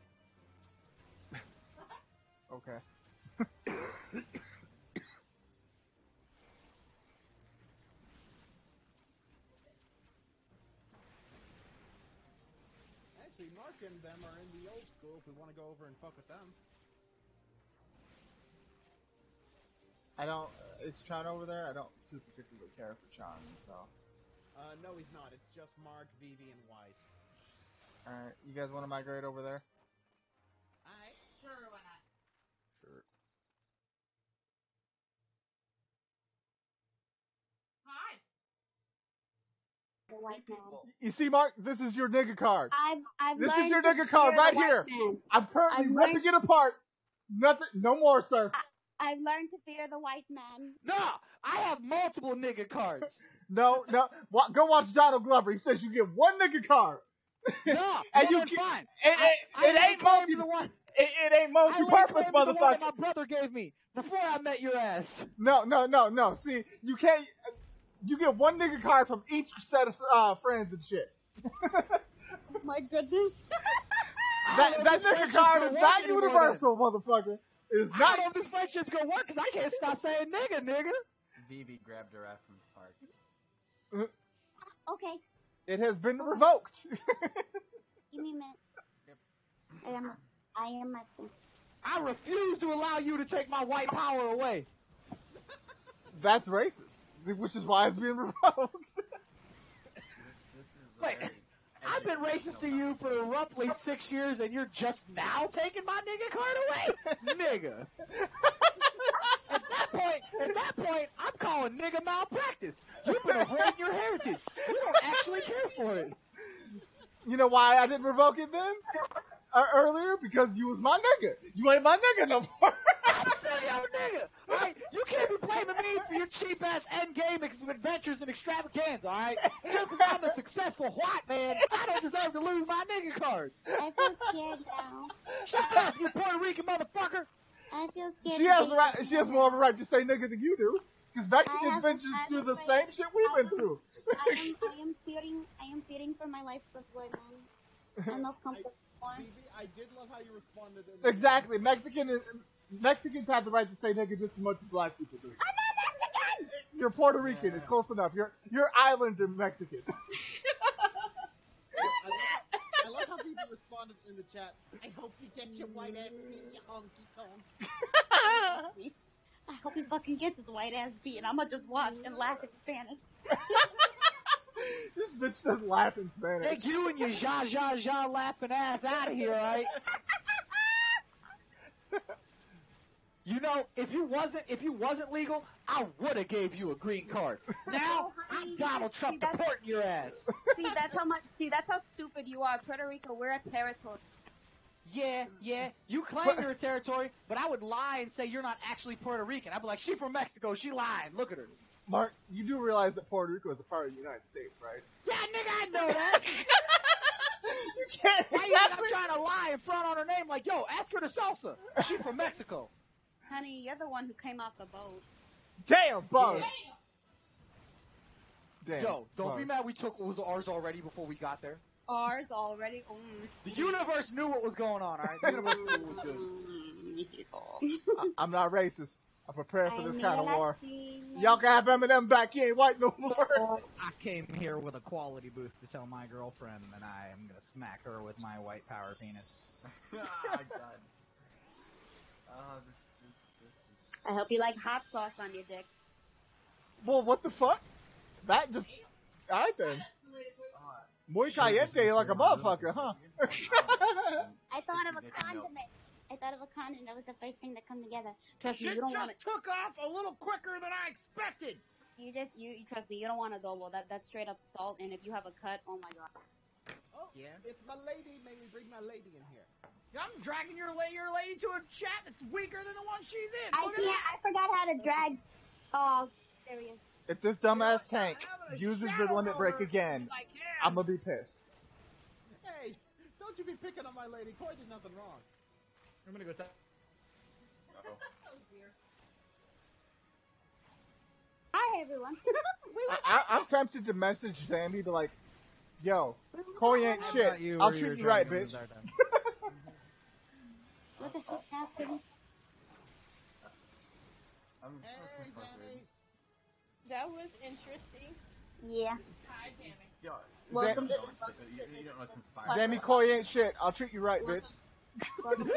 Okay. Actually, Mark and them are in the old school if we want to go over and fuck with them. I don't... Is Chan over there? I don't too particularly care for Chan, so... No, he's not. It's just Mark, VV, and Wise. Alright, you guys want to migrate over there? Alright. Sure, why not? Sure. Hi. The white man. You see, Mark, this is your nigga card. I've This learned is your to nigga card fear right the white here. man. I'm currently I've ripping it apart. Nothing, no more, sir. I've learned to fear the white man. No, I have multiple nigga cards. No. Go watch Donald Glover. He says you get one nigga card. No, and well, you then fine. It ain't multi. it ain't I multi laid purpose, claim to the one that motherfucker. my brother gave me before I met your ass. No. See, you can't. You get one nigga card from each set of friends and shit. Oh my goodness. That nigga card is not universal, motherfucker. It's I not. don't know if this friendship's gonna work because I can't stop saying nigga. Vivi grabbed her ass from the park. Okay. It has been revoked. Give me a minute. I am Mexican. I refuse to allow you to take my white power away. That's racist, which is why it's being revoked. This is Wait, I've been racist to you for roughly 6 years, and you're just now taking my nigga card away, nigga. At that point, I'm calling nigga malpractice. You've been avoiding your heritage. You don't actually care for it. You know why I didn't revoke it then? Earlier? Because you was my nigga. You ain't my nigga no more. I'm still your nigga. Alright? You can't be blaming me for your cheap ass endgame adventures and extravaganza, alright? Just because I'm a successful white man, I don't deserve to lose my nigga card. I feel scared now. Shut up, you Puerto Rican motherfucker. I feel scared. She has the right. She has more of a right to say nigga than you do. Because Mexicans been through the same shit we've been through. I am fearing for my life with white men. I'm not comfortable. Phoebe, I did love how you responded. Exactly. Mexicans have the right to say nigga just as much as black people do. I'm not Mexican. You're Puerto Rican. It's close enough. You're Islander Mexican. I love how people responded in the chat. I hope you get your white ass beat, you honky tonk. I hope he fucking gets his white ass beat, and I'ma just watch and laugh in Spanish. This bitch says laugh in Spanish. Take you and your ja laughing ass out of here, right? You know, if you wasn't legal, I would have gave you a green card. Now I'm Donald Trump deporting your ass. That's how stupid you are. Puerto Rico, we're a territory. Yeah, you claim you're a territory, but I would lie and say you're not actually Puerto Rican. I'd be like, she from Mexico, she lying, look at her. Mark, you do realize that Puerto Rico is a part of the United States, right? Yeah, nigga, I know that. You can't. Why you think I'm trying to lie in front on her name? Like, yo, ask her to salsa. She from Mexico. Honey, you're the one who came off the boat. Damn, bug. Damn. Yo, don't bug. be mad we took what was ours already before we got there. Ours already. The universe knew what was going on, alright? The universe knew what was good. I'm not racist. I'm prepared for this kind of war. Latina. Y'all can have Eminem back. He ain't white no more. I came here with a quality boost to tell my girlfriend that I am gonna smack her with my white power penis. Oh, God. Oh, this is... I hope you like hot sauce on your dick. Well, what the fuck? That just... Alright then. Muy caliente like a motherfucker, huh? I thought of a condiment. That was the first thing that come together. Trust me, you don't want it. took off a little quicker than I expected. You trust me, you don't want adobo. That's straight up salt, and if you have a cut, oh my god. Oh, yeah. It's my lady. May we bring my lady in here? I'm dragging your lady to a chat that's weaker than the one she's in. I forgot how to drag. Oh, there he is. If this dumbass tank uses the limit break again, I'm gonna be pissed. Hey, don't you be picking on my lady. Koi did nothing wrong. I'm gonna go tell. Hi, everyone. I'm tempted to message Zambi to like, yo, Koi ain't shit. I'll treat you right, bitch. What the fuck happened? I'm so frustrated. That was interesting. Yeah. Hi, Tammy. Yo, Welcome to you don't know what's inspiring. Zambi, Koi ain't shit. I'll treat you right, bitch. I'll treat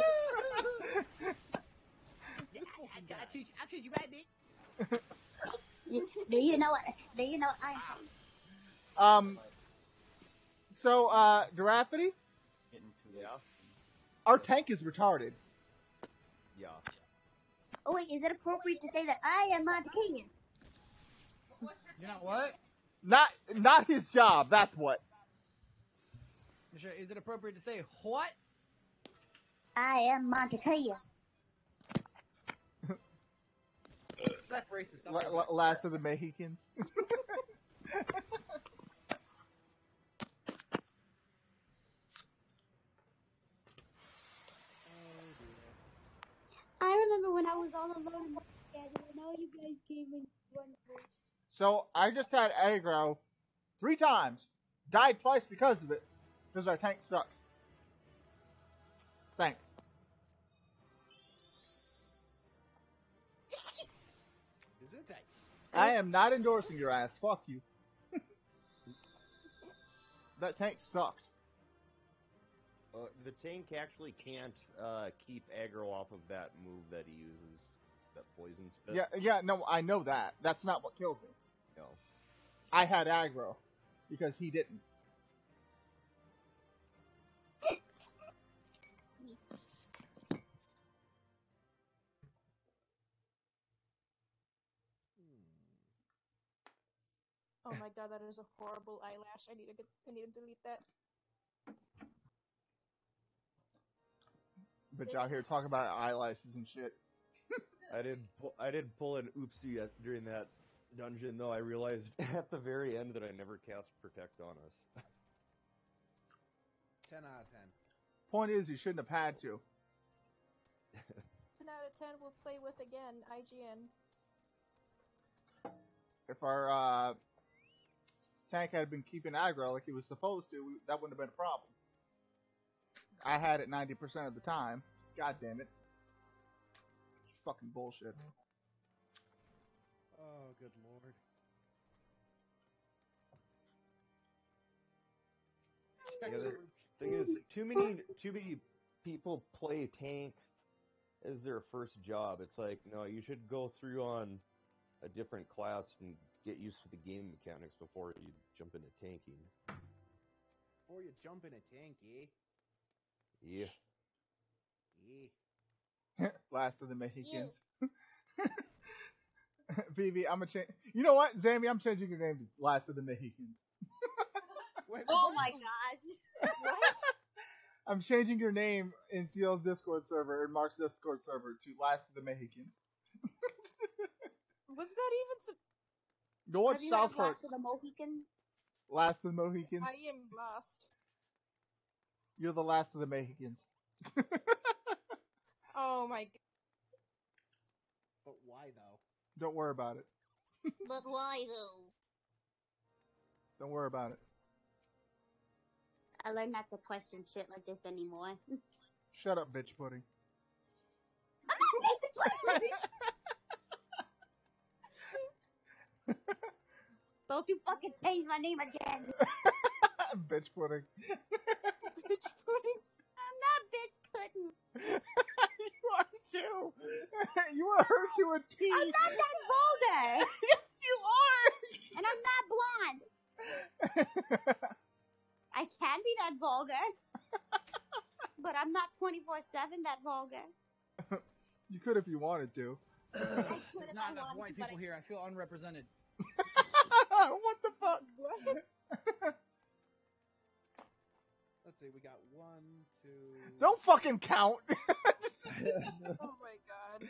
you right, bitch. Do you know I'm So, Giraffity? Yeah. Our tank is retarded. Yeah. Oh wait, is it appropriate to say that I am Montecayan? You know what? Not his job, that's what. Is it appropriate to say what? I am Montecayan. That's racist. Last of the Mexicans. when I was all alone in the together, and all you guys came in wonderful. So I just had aggro 3 times. Died twice because of it. Because our tank sucks. Thanks. Gesundheit. I am not endorsing your ass. Fuck you. That tank sucked. The tank actually can't keep aggro off of that move that he uses, that poison spit. Yeah, no, I know that. That's not what killed me. No. I had aggro because he didn't. Oh my god, that is a horrible eyelash. I need to delete that. But y'all here talking about eyelashes and shit. I did pull an oopsie during that dungeon, though. I realized at the very end that I never cast Protect on us. 10 out of 10. Point is, you shouldn't have had to. 10 out of 10 we'll play with again, IGN. If our tank had been keeping aggro like he was supposed to, that wouldn't have been a problem. I had it 90% of the time. God damn it. Fucking bullshit. Oh, good lord. Yeah, the thing is, too many people play tank as their first job. It's like, no, you should go through on a different class and get used to the game mechanics before you jump into tanking. Before you jump in a tank, eh? Yeah. Last of the Mexicans. BB, I'm gonna change. You know what, Zammy? I'm changing your name to Last of the Mexicans. Wait, oh my gosh. What? I'm changing your name in CL's Discord server and Mark's Discord server to Last of the Mexicans. What's that even? Go watch Have you South heard Park. Last of the Mohicans? Last of the Mohicans. I am lost. You're the last of the Mexicans. Oh my god. But why, though? Don't worry about it. But why though? Don't worry about it. I learned not to question shit like this anymore. Shut up, bitch pudding. Don't you fucking change my name again. Bitch pudding. Bitch pudding? I'm not bitch pudding. You are too. You are her to a T. I'm not that vulgar. Yes, you are. And I'm not blonde. I can be that vulgar. But I'm not 24/7 that vulgar. You could if you wanted to. There's not enough white people here. I feel unrepresented. What the fuck? Let's see, we got 1, 2... Don't fucking count. Oh my god.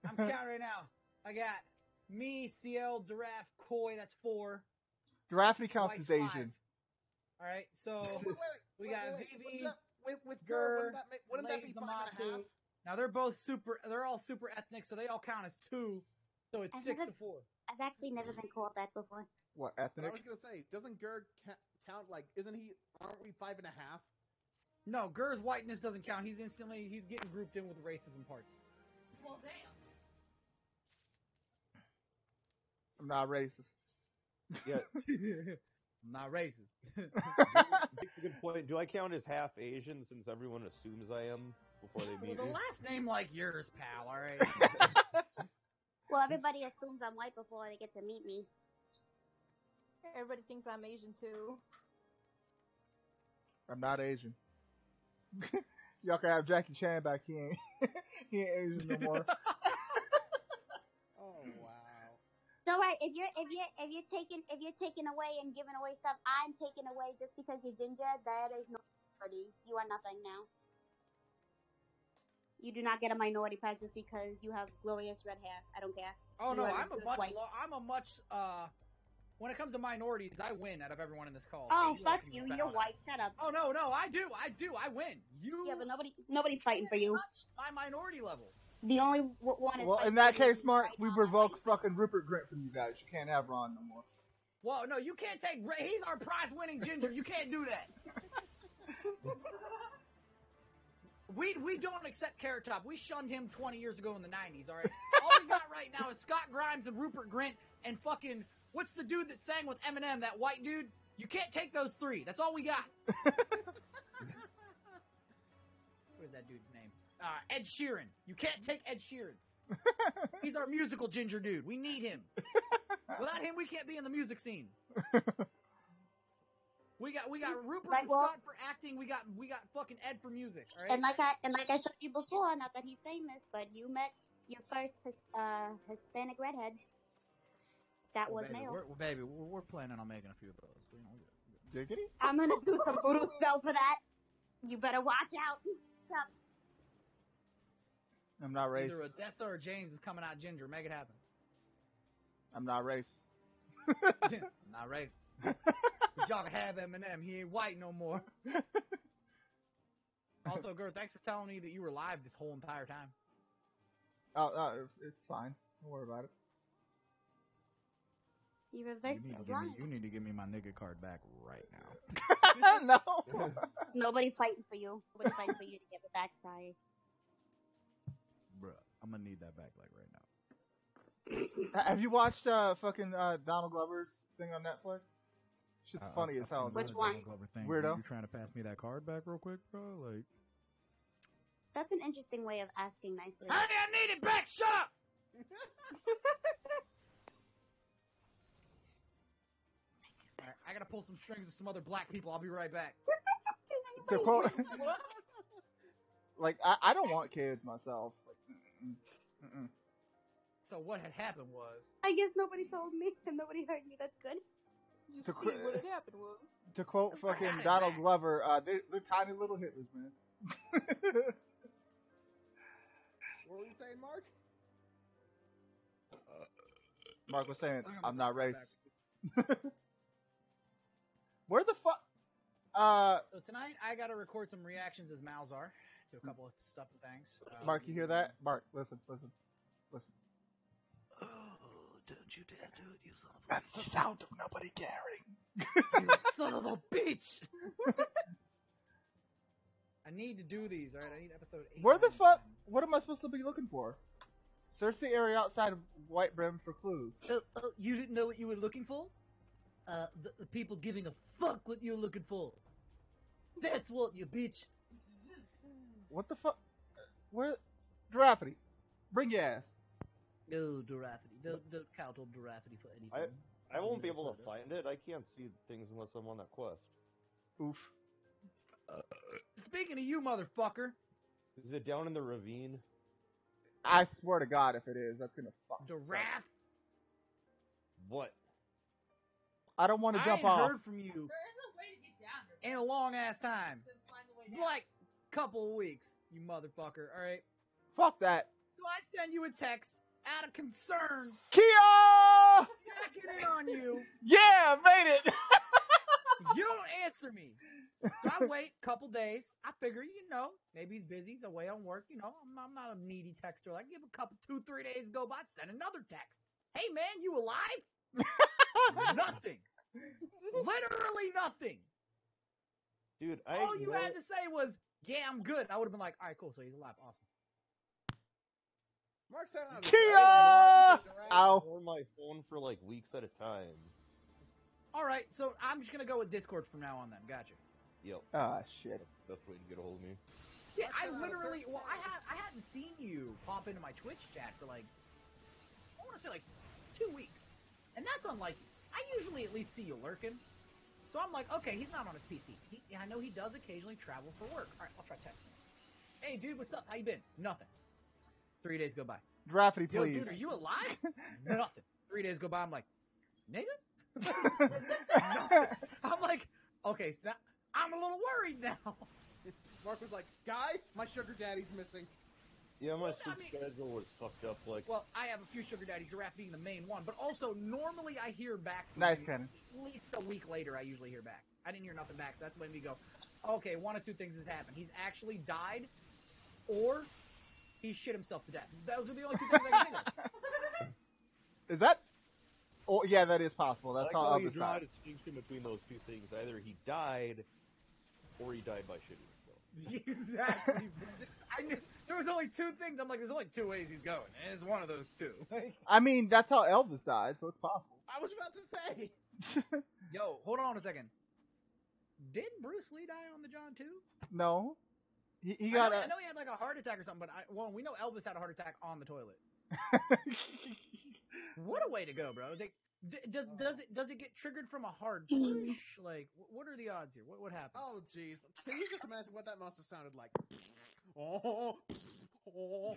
I'm counting right now. I got me, CL, Giraffe, Koi, that's 4. Giraffe counts White as 5. Asian. Alright, so we got Vivi, With Gur, wouldn't that be Lady 5.5? Zamasu. Now they're all super ethnic, so they all count as 2. So it's 6 to 4. I've actually never been called that before. What, But ethnic? I was gonna say, doesn't Gur count like? Aren't we 5.5? No, Gur's whiteness doesn't count. He's getting grouped in with racism parts. Well, damn. I'm not racist. Yeah. I'm not racist. That's a good point. Do I count as half Asian since everyone assumes I am before they meet With a me? last name like yours, pal, alright? Well, everybody assumes I'm white before they get to meet me. Everybody thinks I'm Asian too. I'm not Asian. Y'all can have Jackie Chan back. He ain't Asian no more. Oh wow. So right, if you're taking away and giving away stuff, I'm taking away just because you're ginger. That is no minority. You are nothing now. You do not get a minority pass just because you have glorious red hair. I don't care. Oh You no, are I'm a just much white. when it comes to minorities, I win out of everyone in this call. Oh, so fuck can you. bet You're on white. Shut up. Oh no, I do. I win. You. Yeah, but nobody's fighting for you. My minority level. The only one is Well, fighting in that for you case, Mark, right we now. revoke fucking Rupert Grint from you guys. You can't have Ron no more. Well, no, you can't take. He's our prize-winning ginger. You can't do that. We don't accept Carrot Top. We shunned him 20 years ago in the 90s. All right. All we got right now is Scott Grimes and Rupert Grint and fucking what's the dude that sang with Eminem? That white dude. You can't take those three. That's all we got. What is that dude's name? Ed Sheeran. You can't take Ed Sheeran. He's our musical ginger dude. We need him. Without him, we can't be in the music scene. We got Rupert and Scott for acting. We got fucking Ed for music. All right? And like I showed you before, not that he's famous, but you met your first Hispanic redhead. That was male. We're planning on making a few of those. Diggity? I'm gonna do some voodoo spell for that. You better watch out. Stop. I'm not racist. Either Odessa or James is coming out ginger. Make it happen. I'm not racist. I'm not racist. But y'all can have Eminem. He ain't white no more. Also, Gert, thanks for telling me that you were live this whole entire time. Oh, it's fine. Don't worry about it. You reversed the line. You need to give me my nigga card back right now. No. Nobody's fighting for you. Nobody's fighting for you to get it back, sorry. Bruh, I'm gonna need that back like right now. Have you watched fucking Donald Glover's thing on Netflix? Shit's funny as hell. Which one? Weirdo. You trying to pass me that card back real quick, bro? Like. That's an interesting way of asking nicely. Hey, I need it back! Shut up! Alright, I gotta pull some strings with some other black people. I'll be right back. To quote, like, I don't want kids myself. Like, mm-mm. So what had happened was... I guess nobody told me and nobody heard me. That's good. You To see what had happened was. To quote fucking Donald Glover, they're tiny little Hitlers, man. What were you saying, Mark? Mark was saying, I'm not racist. Where the fuck? So tonight, I gotta record some reactions as Malzar to a couple of stuff and things. Mark, you hear that? Mark, listen. Oh, don't you dare do it, you son of a That's the sound of nobody caring. You son of a bitch! I need to do these, alright? I need episode 8. Where the fuck? What am I supposed to be looking for? Search the area outside of White Brim for clues. Oh, you didn't know what you were looking for? The people giving a fuck what you're looking for. That's what, you bitch. What the fuck? Where? Giraffity. Bring your ass. No, Dorafity. Don't count on Dorafity for anything. I won't be able to find it. I can't see things unless I'm on that quest. Oof. Speaking of you, motherfucker. Is it down in the ravine? I swear to God, if it is, that's gonna fuck. Giraffe? What? I don't want to jump I ain't off. heard from you There is a way to get down there. in a long ass time. Then find the way down. Like, couple of weeks, you motherfucker, alright? Fuck that. So I send you a text out of concern, Kia! checking in on you. Yeah, made it. You don't answer me. So I wait a couple days. I figure, maybe he's busy. He's away on work. I'm not a needy texter. I give a couple, 2-3 days go by, send another text. Hey man, you alive? Nothing. Literally nothing. Dude, All you had to say was, yeah, I'm good. I would have been like, all right, cool. So he's alive. Awesome. Mark said on Kia! Ow. on my phone for like weeks at a time. All right, so I'm just gonna go with Discord from now on. Then, gotcha. Yep. Ah, shit. Best way to get a hold of me. Yeah, I literally. Well, I hadn't seen you pop into my Twitch chat for like, I want to say like 2 weeks, and that's unlike you. I usually at least see you lurking. So I'm like, okay, he's not on his PC. I know he does occasionally travel for work. All right, I'll try texting. Hey, dude, what's up? How you been? Nothing. 3 days go by. Giraffity, Yo, please. dude, are you alive? Nothing. 3 days go by. I'm like, nigga? I'm like, okay, so now, I'm a little worried now. Mark was like, guys, my sugar daddy's missing. Yeah, my I sleep mean- schedule was fucked up. Like, Well, I have a few sugar daddies, Giraffe being the main one, but also normally I hear back from Nice, you Kenan. at least a week later. I usually hear back. I didn't hear nothing back, so that's when we go, okay, one of two things has happened. He's actually died, or he shit himself to death. Those are the only two things I can think of. Is that? Oh, yeah, that is possible. That's I like how how you Elvis draw a died. distinction between those two things. Either he died, or he died by shitting himself. Exactly. There was only two things. I'm like, there's only two ways he's going, and it's one of those two. I mean, that's how Elvis died, so it's possible. I was about to say. Yo, hold on a second. Didn't Bruce Lee die on the John too? No. He I got know he had like a heart attack or something, but we know Elvis had a heart attack on the toilet. What a way to go, bro! Does it get triggered from a hard push? Like, what are the odds here? What happened? Oh, jeez. Can you just imagine what that must have sounded like? Oh.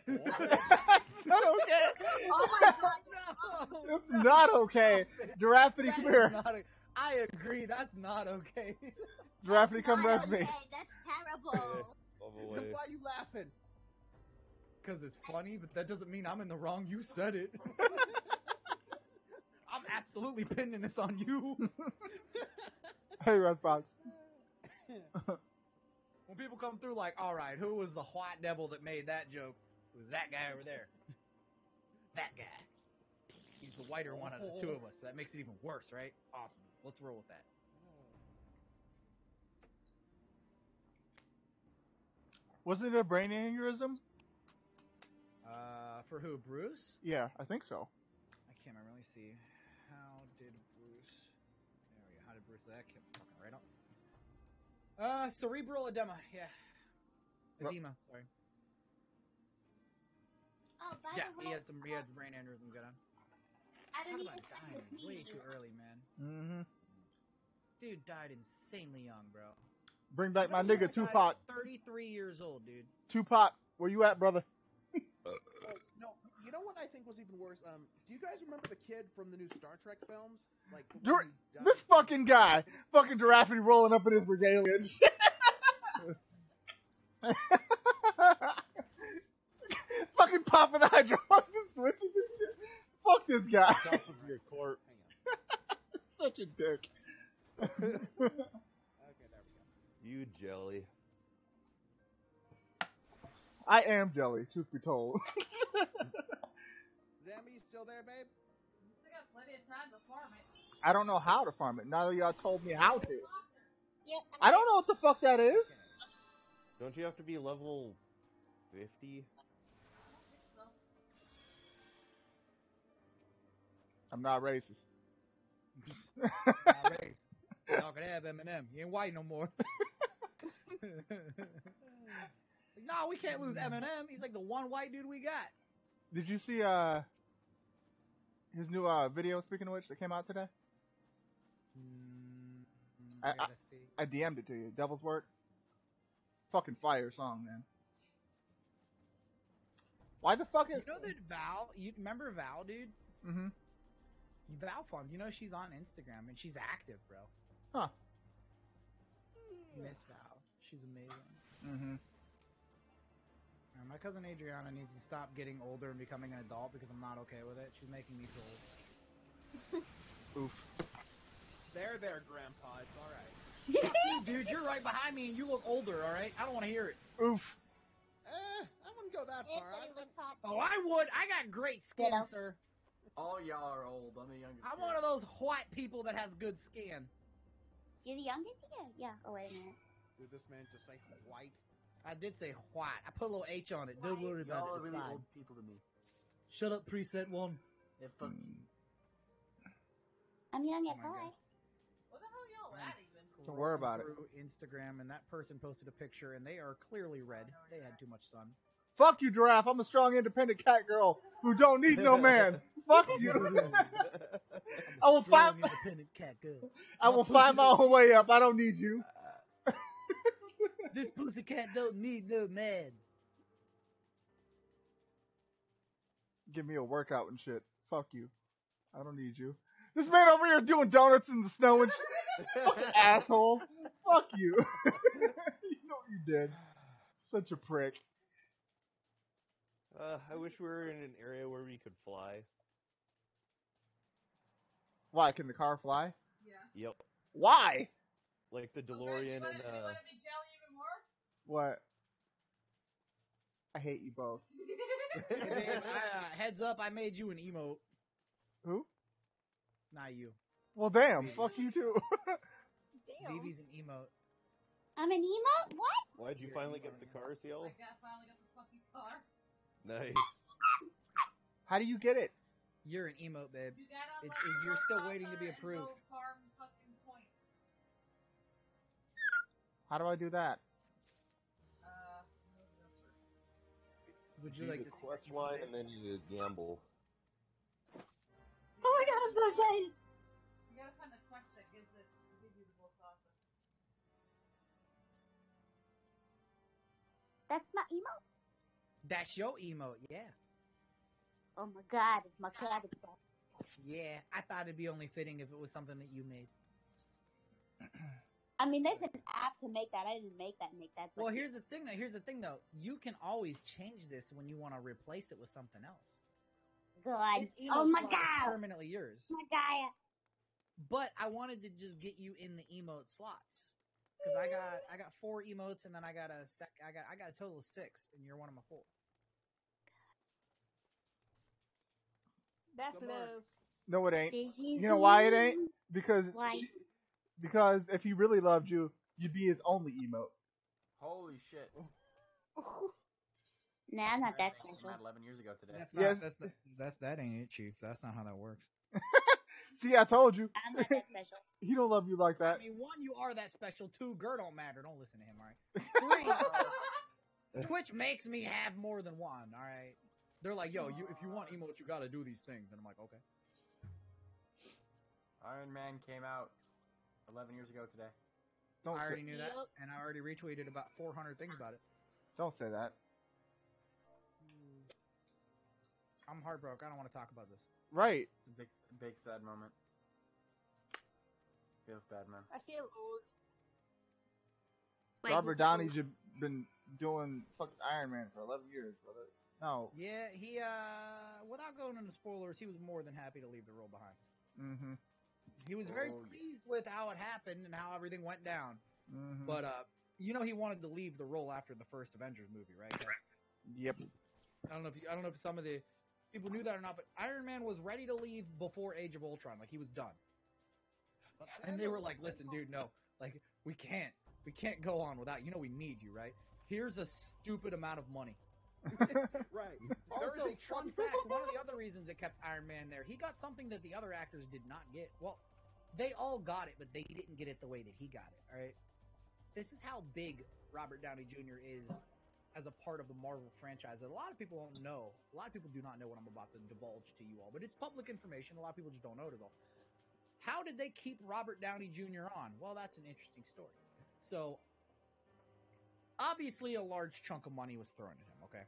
It's not okay. Oh my god. No, It's not okay. Giraffity, come here. I agree. That's not okay. Giraffity, come Not rest me. okay, that's terrible. Why are you laughing? Because it's funny, but that doesn't mean I'm in the wrong. You said it. I'm absolutely pinning this on you. Hey, Red Fox. When people come through like, all right, who was the white devil that made that joke? It was that guy over there. That guy. He's the whiter one of the two of us, so that makes it even worse, right? Awesome. Let's roll with that. Wasn't it a brain aneurysm? For who? Bruce? Yeah, I think so. I can't remember. Let me see. How did Bruce... There we go. How did Bruce... That came fucking right up. Cerebral edema. Yeah. Edema. Sorry. Oh, by Yeah, the way, he had brain aneurysm going on. I How don't about even dying way too early, man? Mm-hmm. Dude died insanely young, bro. Bring back my You know who nigga died Tupac. at 33 years old, dude. Tupac, where you at, brother? No, you know what I think was even worse? Do you guys remember the kid from the new Star Trek films? Like the one who died? This fucking guy, fucking Giraffity rolling up in his regalia and shit. Fucking popping the hydraulic switches and shit. Fuck this guy. Top of your court. Such a dick. Okay, there we go. You jelly. I am jelly, truth be told. Zammy, still there, babe? You still got plenty of time to farm it. I don't know how to farm it. Now that y'all told me how to. Yeah, I don't know what the fuck that is. Don't you have to be level 50? I'm not racist. Not race. Y'all can have Eminem. He ain't white no more. No, we can't lose Eminem. He's like the one white dude we got. Did you see his new video, speaking of which, that came out today? I gotta see. I DM'd it to you. Devil's Work. Fucking fire song, man. Why the fuck is... You know that Val, you remember Val, dude? Mm-hmm. Val Farms, you know she's on Instagram and she's active, bro. Huh. Miss Val. She's amazing. Mm-hmm. My cousin Adriana needs to stop getting older and becoming an adult because I'm not okay with it. She's making me feel old. Oof. There, Grandpa. It's alright. Dude, you're right behind me and you look older, alright? I don't want to hear it. Oof. I wouldn't go that far. Oh, I would. I got great skin, Ditto. sir. All y'all are old. I'm the youngest. I'm kid. one of those white people that has good skin. You're the youngest here? Yeah. Oh, wait a minute. Did this man just say white? I did say white. I put a little H on it. Don't worry about Y'all it. are It's really fine. old people to me. Shut up, preset one. Yeah, fuck you. I'm young at my heart. What the hell y'all at even? Don't worry about it. Through Instagram, and that person posted a picture, and they are clearly red. They had too much sun. Fuck you, Giraffe. I'm a strong, independent cat girl who don't need no man. Fuck you. I will find. Independent cat girl. I will find my own way up. I don't need you. This pussycat don't need no man. Give me a workout and shit. Fuck you. I don't need you. This man over here doing donuts in the snow and shit. Fucking asshole. Fuck you. You know what you did. Such a prick. I wish we were in an area where we could fly. Why? Can the car fly? Yes. Yep. Why? Like the Okay, DeLorean you and wanna make Jelly even more? What? I hate you both. Hey, babe, heads up, I made you an emote. Who? Not you. Well, damn. Fuck you too. Damn. BB's an emote. I'm an emote? What? Why'd you finally get the car, Ciel? I finally got the fucking car. Nice. How do you get it? You're an emote, babe. You gotta You're still waiting to be approved. go farm fucking points. How do I do that? Would you Do like the to see quest my emote, line babe? and then you gamble. Oh my god, I'm so excited. You gotta find the quest that gives you the most awesome. That's my emote? That's your emote, yeah. Oh my god, it's my cabbage stuff. Yeah, I thought it'd be only fitting if it was something that you made. I mean, there's an app to make that. I didn't make that. But Well, here's the thing though. You can always change this when you want to replace it with something else. God. This emote Oh my slot is god. permanently yours. Oh my god. But I wanted to just get you in the emote slots. Because I got 4 emotes and then I got a total of 6 and you're one of my 4. That's Good morning. love. No, it ain't. This You is know why it ain't? me. Because Why? because if he really loved you, you'd be his only emote. Holy shit. Nah, I'm not that Came special. out 11 years ago today. That ain't it, Chief. That's not how that works. See, I told you. I'm not that special. He don't love you like that. I mean, 1, you are that special. 2, Gur don't matter. Don't listen to him, alright? 3, Twitch makes me have more than 1, alright? They're like, yo, if you want emotes, you gotta do these things. And I'm like, okay. Iron Man came out 11 years ago today. I already knew that, and I already retweeted about 400 things about it. Don't say that. I'm heartbroken. I don't want to talk about this. Right. It's a big sad moment. Feels bad, man. I feel old. Robert Downey's been doing fucking Iron Man for 11 years, brother. No. Yeah, he, without going into spoilers, he was more than happy to leave the role behind. Mm-hmm. He was very pleased with how it happened and how everything went down. Mm-hmm. But, you know he wanted to leave the role after the first Avengers movie, right? Yep. I don't know if some of the people knew that or not, but Iron Man was ready to leave before Age of Ultron. Like, he was done. And they were like, listen, dude, no. Like, we can't go on without, you know we need you, right? Here's a stupid amount of money. Right. Also, fun fact, one of the other reasons it kept Iron Man there, he got something that the other actors did not get. Well, they all got it, but they didn't get it the way that he got it, alright? This is how big Robert Downey Jr. is as a part of the Marvel franchise that a lot of people don't know. A lot of people do not know what I'm about to divulge to you all, but it's public information. A lot of people just don't know it all. How did they keep Robert Downey Jr. on? Well, that's an interesting story. So, obviously a large chunk of money was thrown at him, okay?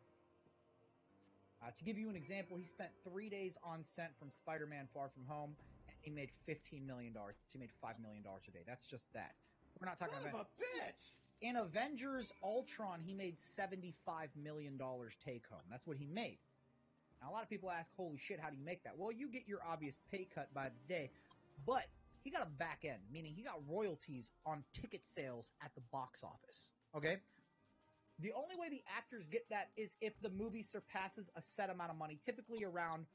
To give you an example, he spent 3 days on set from Spider-Man Far From Home, and he made $15 million. He made $5 million a day. That's just that. We're not talking about... Son of a bitch! In Avengers Ultron, he made $75 million take home. That's what he made. Now, a lot of people ask, holy shit, how do you make that? Well, you get your obvious pay cut by the day, but he got a back end, meaning he got royalties on ticket sales at the box office, okay? The only way the actors get that is if the movie surpasses a set amount of money, typically around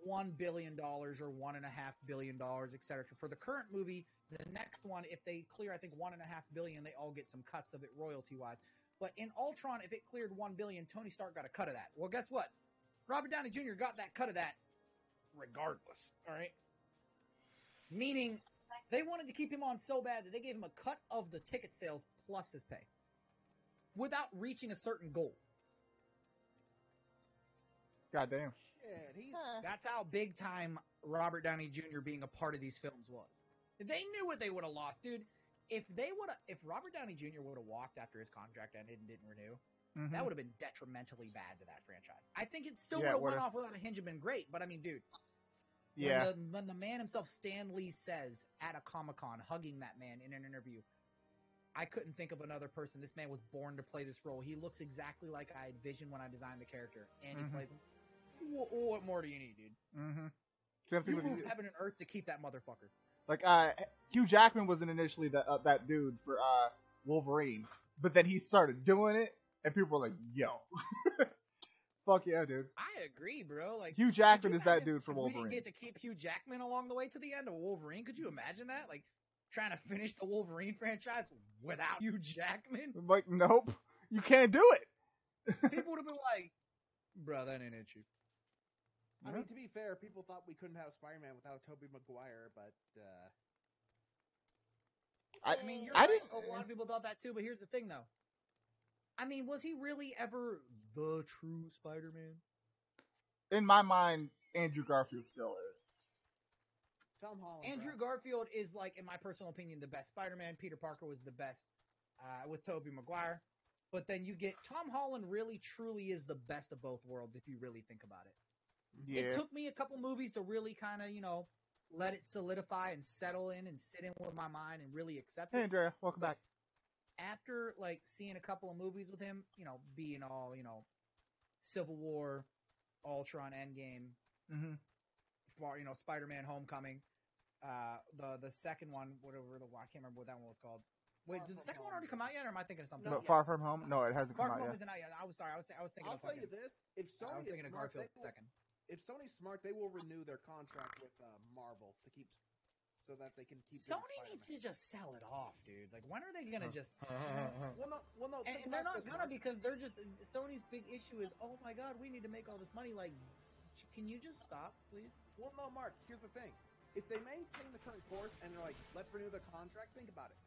$1 billion or $1.5 billion, etc. For the current movie, the next one, if they clear, I think $1.5 billion, they all get some cuts of it royalty-wise. But in Ultron, if it cleared $1 billion, Tony Stark got a cut of that. Well, guess what? Robert Downey Jr. got that cut of that regardless, all right? Meaning, they wanted to keep him on so bad that they gave him a cut of the ticket sales plus his pay without reaching a certain goal. Goddamn. Shit, that's how big time Robert Downey Jr. being a part of these films was. They knew what they would have lost, dude. If Robert Downey Jr. would have walked after his contract ended and didn't renew, that would have been detrimentally bad to that franchise. I think it still would have went off without a hinge and been great, but I mean, dude. Yeah. When the man himself, Stan Lee, says at a Comic-Con, hugging that man in an interview, I couldn't think of another person. This man was born to play this role. He looks exactly like I envisioned when I designed the character, and he plays him. What more do you need, dude? Mm-hmm. You moved heaven and earth to keep that motherfucker. Like, Hugh Jackman wasn't initially that dude for Wolverine, but then he started doing it, and people were like, "Yo, fuck yeah, dude." I agree, bro. Like Hugh Jackman is that dude for if Wolverine. We didn't get to keep Hugh Jackman along the way to the end of Wolverine. Could you imagine that? Like trying to finish the Wolverine franchise without Hugh Jackman? Like, nope, you can't do it. People would have been like, "Bro, that ain't it, you." I mean, to be fair, people thought we couldn't have Spider-Man without Tobey Maguire, but I mean, you're right. A lot of people thought that too, but here's the thing, though. I mean, was he really ever the true Spider-Man? In my mind, Andrew Garfield still is. Tom Holland. Andrew Garfield is, like, in my personal opinion, the best Spider-Man. Peter Parker was the best with Tobey Maguire. But then you get Tom Holland really, truly is the best of both worlds if you really think about it. Yeah. It took me a couple movies to really kind of, let it solidify and settle in and sit in with my mind and really accept it. Hey, Andrea, welcome back. After, like, seeing a couple of movies with him, being all, Civil War, Ultron, Endgame, Spider-Man Homecoming, the second one, I can't remember what that one was called. Wait, did the second one already come out yet, or am I thinking of something? No, Far From Home? No, it hasn't come out yet. Far From Home isn't out yet. I was sorry. I was thinking. I'll tell you this: if Sony I was thinking is of smart, Garfield second. If Sony's smart, they will renew their contract with Marvel to keep, so that they can keep. Sony needs to just sell it off, dude. Like, when are they gonna just? Well, no. And they're not gonna, because they're just Sony's big issue is, oh my god, we need to make all this money. Like, can you just stop, please? Well, no, Mark. Here's the thing: if they maintain the current course and they're like, let's renew their contract, think about it.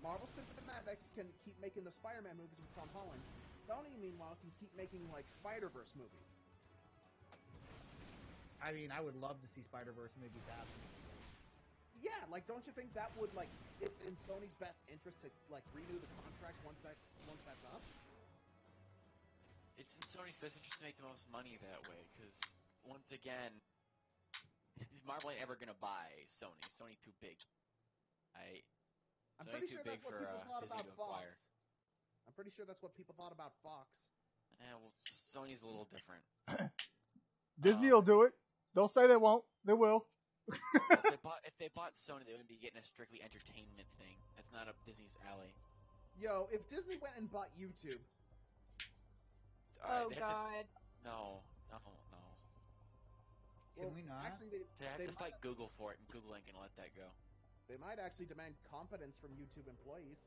Marvel Cinematics can keep making the Spider-Man movies with Tom Holland. Sony, meanwhile, can keep making, like, Spider-Verse movies. I mean, I would love to see Spider-Verse movies happen. Yeah, like, don't you think that would, like, it's in Sony's best interest to, like, renew the contracts once that's up? It's in Sony's best interest to make the most money that way, because, once again, Marvel ain't ever gonna buy Sony. Sony too big. I'm pretty sure that's what people thought about Fox. I'm pretty sure that's what people thought about Fox. Yeah, well, Sony's a little different. Disney will do it. Don't say they won't. They will. If they bought Sony, they wouldn't be getting a strictly entertainment thing. That's not up Disney's alley. Yo, if Disney went and bought YouTube. Oh God. No. Can we not? Actually, they have to fight Google for it, and Google ain't gonna let that go. They might actually demand competence from YouTube employees.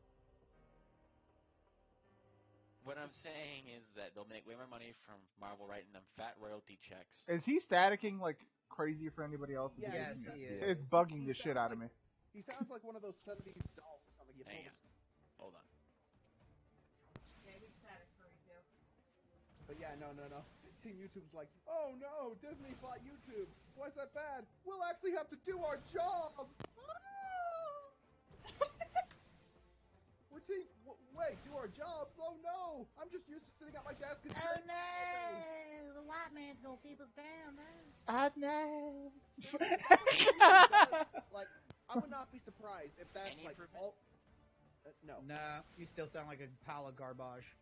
What I'm saying is that they'll make way more money from Marvel writing them fat royalty checks. Is he staticking like crazy for anybody else? Yes, he is. It's bugging the shit out of me. He sounds like one of those 70s dolls or something. Hang on. Hold on. Yeah, he's static for me too. But yeah, no. Team YouTube's like, oh no, Disney bought YouTube. Why's that bad? We'll actually have to do our jobs. Wait, do our jobs? Oh no! I'm just used to sitting at my desk and the white man's gonna keep us down now. I know. Like, I would not be surprised if that's like all. No. Nah, you still sound like a pile of garbage.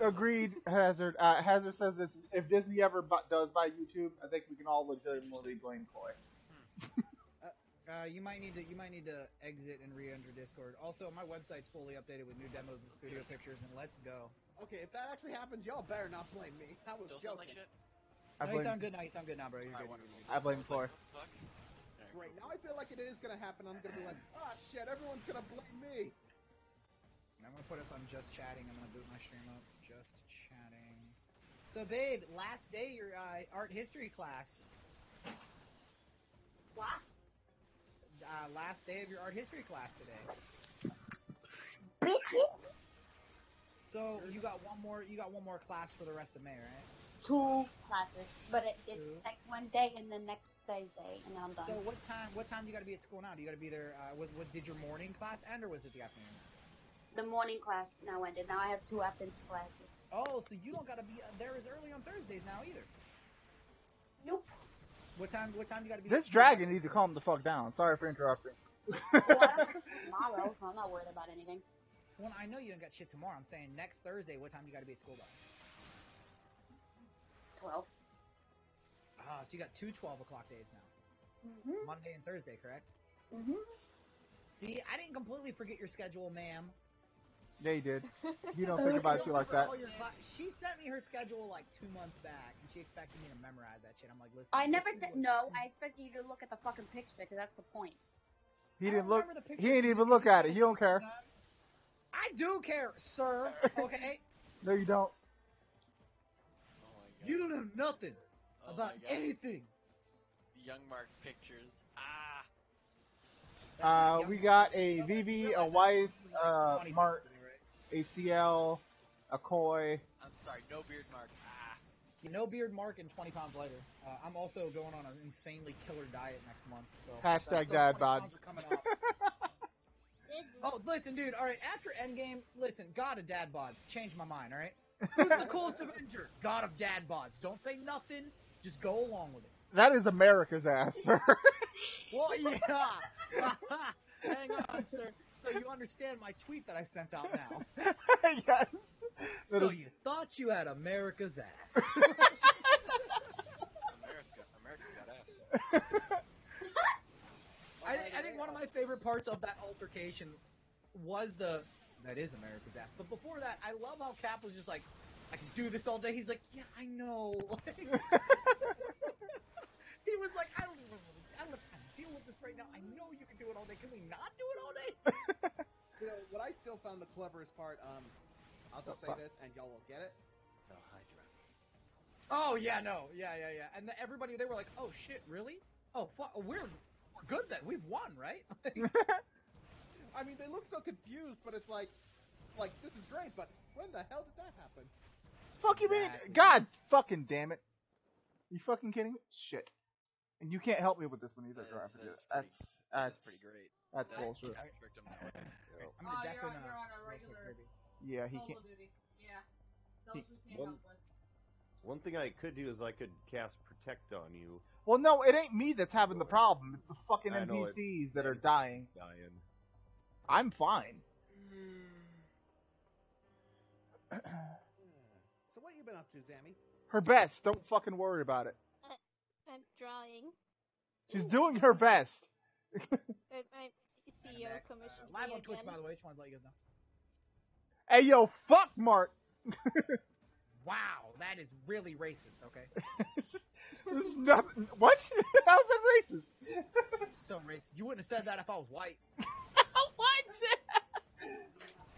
Agreed, Hazard. Hazard says this, if Disney ever does buy YouTube, I think we can all legitimately blame Coy. You might need to exit and re-enter Discord. Also, my website's fully updated with new demos and studio pictures, and let's go. Okay, if that actually happens, y'all better not blame me. I was Still joking. sound like shit? No, you sound good now. You sound good now, bro. You're good. I blame Coy. Great. Now I feel like it is gonna happen. I'm gonna be like, ah, shit, everyone's gonna blame me. And I'm gonna put us on Just Chatting. I'm gonna boot my stream up. Just Chatting. So, babe, last day your art history class. What? Last day of your art history class today. So you got one more class for the rest of May, right? 2 classes, but it's next Wednesday and then next Thursday, and then I'm done. So what time do you got to be at school now? Do you got to be there? Did your morning class end, or was it the afternoon? The morning class now ended. Now I have 2 afternoon classes. Oh, so you don't got to be there as early on Thursdays now either. Nope. What time you got to be? This dragon needs to calm the fuck down. Sorry for interrupting. Well, I don't have tomorrow, so I'm not worried about anything. Well, I know you ain't got shit tomorrow. I'm saying next Thursday, what time you gotta be at school by? 12. Ah, so you got two 12 o'clock days now. Mm-hmm. Monday and Thursday, correct? Mm-hmm. See, I didn't completely forget your schedule, ma'am. Yeah, you did. You don't think about shit like that. She sent me her schedule like 2 months back, and she expected me to memorize that shit. I'm like, listen. I never said no. I expected you to look at the fucking picture, because that's the point. He didn't look. He ain't even look at it. He don't care. I do care, sir. Okay. No, you don't. You don't know nothing about anything. Young Mark pictures. We got a Vivi, a Weiss, Mart, ACL, a Koi. I'm sorry, no beard mark. No beard mark and 20 pounds lighter. I'm also going on an insanely killer diet next month. So Hashtag dad bod. Oh, listen, dude. All right, after Endgame, listen, God of dad bods. Changed my mind, all right? Who's the coolest Avenger? God of dad bods. Don't say nothing. Just go along with it. That is America's ass, sir. Well, yeah. Hang on, sir. So you understand my tweet that I sent out now. Yes. So you thought you had America's ass. America's got ass. I think one of my favorite parts of that altercation was that is America's ass. But before that, I love how Cap was just like, I can do this all day. He's like, yeah, I know. He was like, I don't have to deal with this right now. I know you can do it all day. Can we not do it all day? What I still found the cleverest part, I'll just say this, and y'all will get it. The Hydra. Oh, yeah, no. Yeah. And everybody, they were like, oh, shit, really? Oh, we're good then. We've won, right? I mean, they look so confused, but it's like, this is great, but when the hell did that happen? Fuck you mean? God fucking damn it. You fucking kidding me? Shit. And you can't help me with this one either, That's pretty great. That's bullshit. I'm gonna definitely you're on a regular Yeah, he solo can't. duty. Yeah. Those we can't help with. One thing I could do is I could cast Protect on you. Well, no, it ain't me that's having the problem. It's the fucking I know NPCs that are dying. Dying. I'm fine. So what you been up to, Zammy? Her best. Don't fucking worry about it. I'm drawing. She's doing her best. My CEO commissioned Live me on Twitch, again. by the way. Just want to let you guys know. Hey, yo, fuck Mark. Wow, that is really racist, okay? There's nothing. What? How's that racist? So racist. You wouldn't have said that if I was white. What?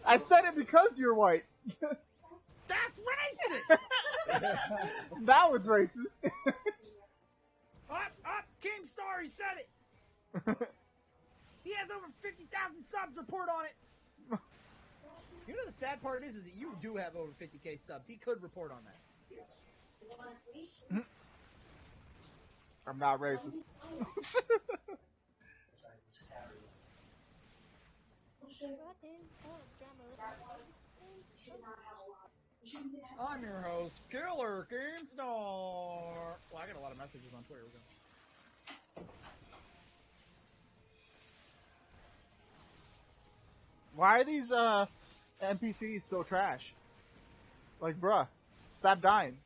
I said it because you're white. That's racist! That was racist. Up, Keemstar, he said it! He has over 50,000 subs, report on it! You know the sad part is that you do have over 50k subs. He could report on that. I'm not racist. I'm your host, Killer Keemstar. Well, I got a lot of messages on Twitter. Why are these NPCs so trash? Like, bruh, stop dying.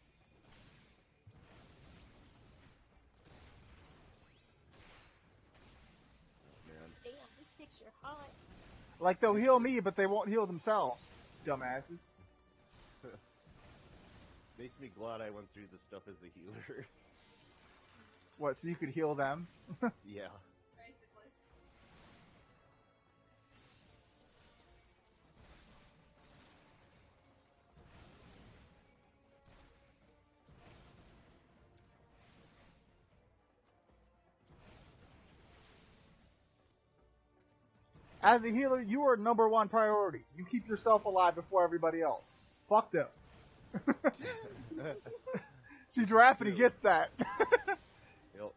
Damn, this picture hot. Like, they'll heal me, but they won't heal themselves. Dumbasses. Makes me glad I went through this stuff as a healer. What, so you could heal them? Yeah. Basically. As a healer, you are #1 priority. You keep yourself alive before everybody else. Fuck them. See, Giraffity gets that. Yep.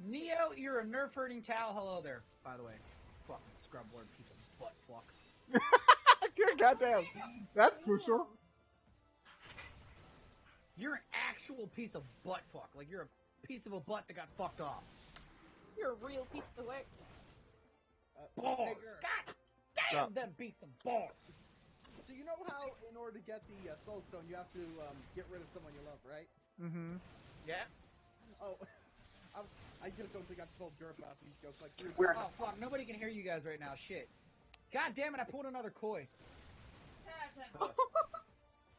Neo, you're a nerf hurting towel. Hello there, by the way. Fucking scrub word piece of butt fuck. Goddamn. That's crucial. You're an actual piece of butt fuck. Like, you're a piece of a butt that got fucked off. You're a real piece of work. Balls. Hey, girl. God damn, them be some balls. So you know how in order to get the Soul Stone, you have to get rid of someone you love, right? Mm-hmm. Yeah. Oh, I just don't think I've told Gur about these jokes. Like, Oh fuck! Nobody can hear you guys right now. Shit. God damn it! I pulled another koi.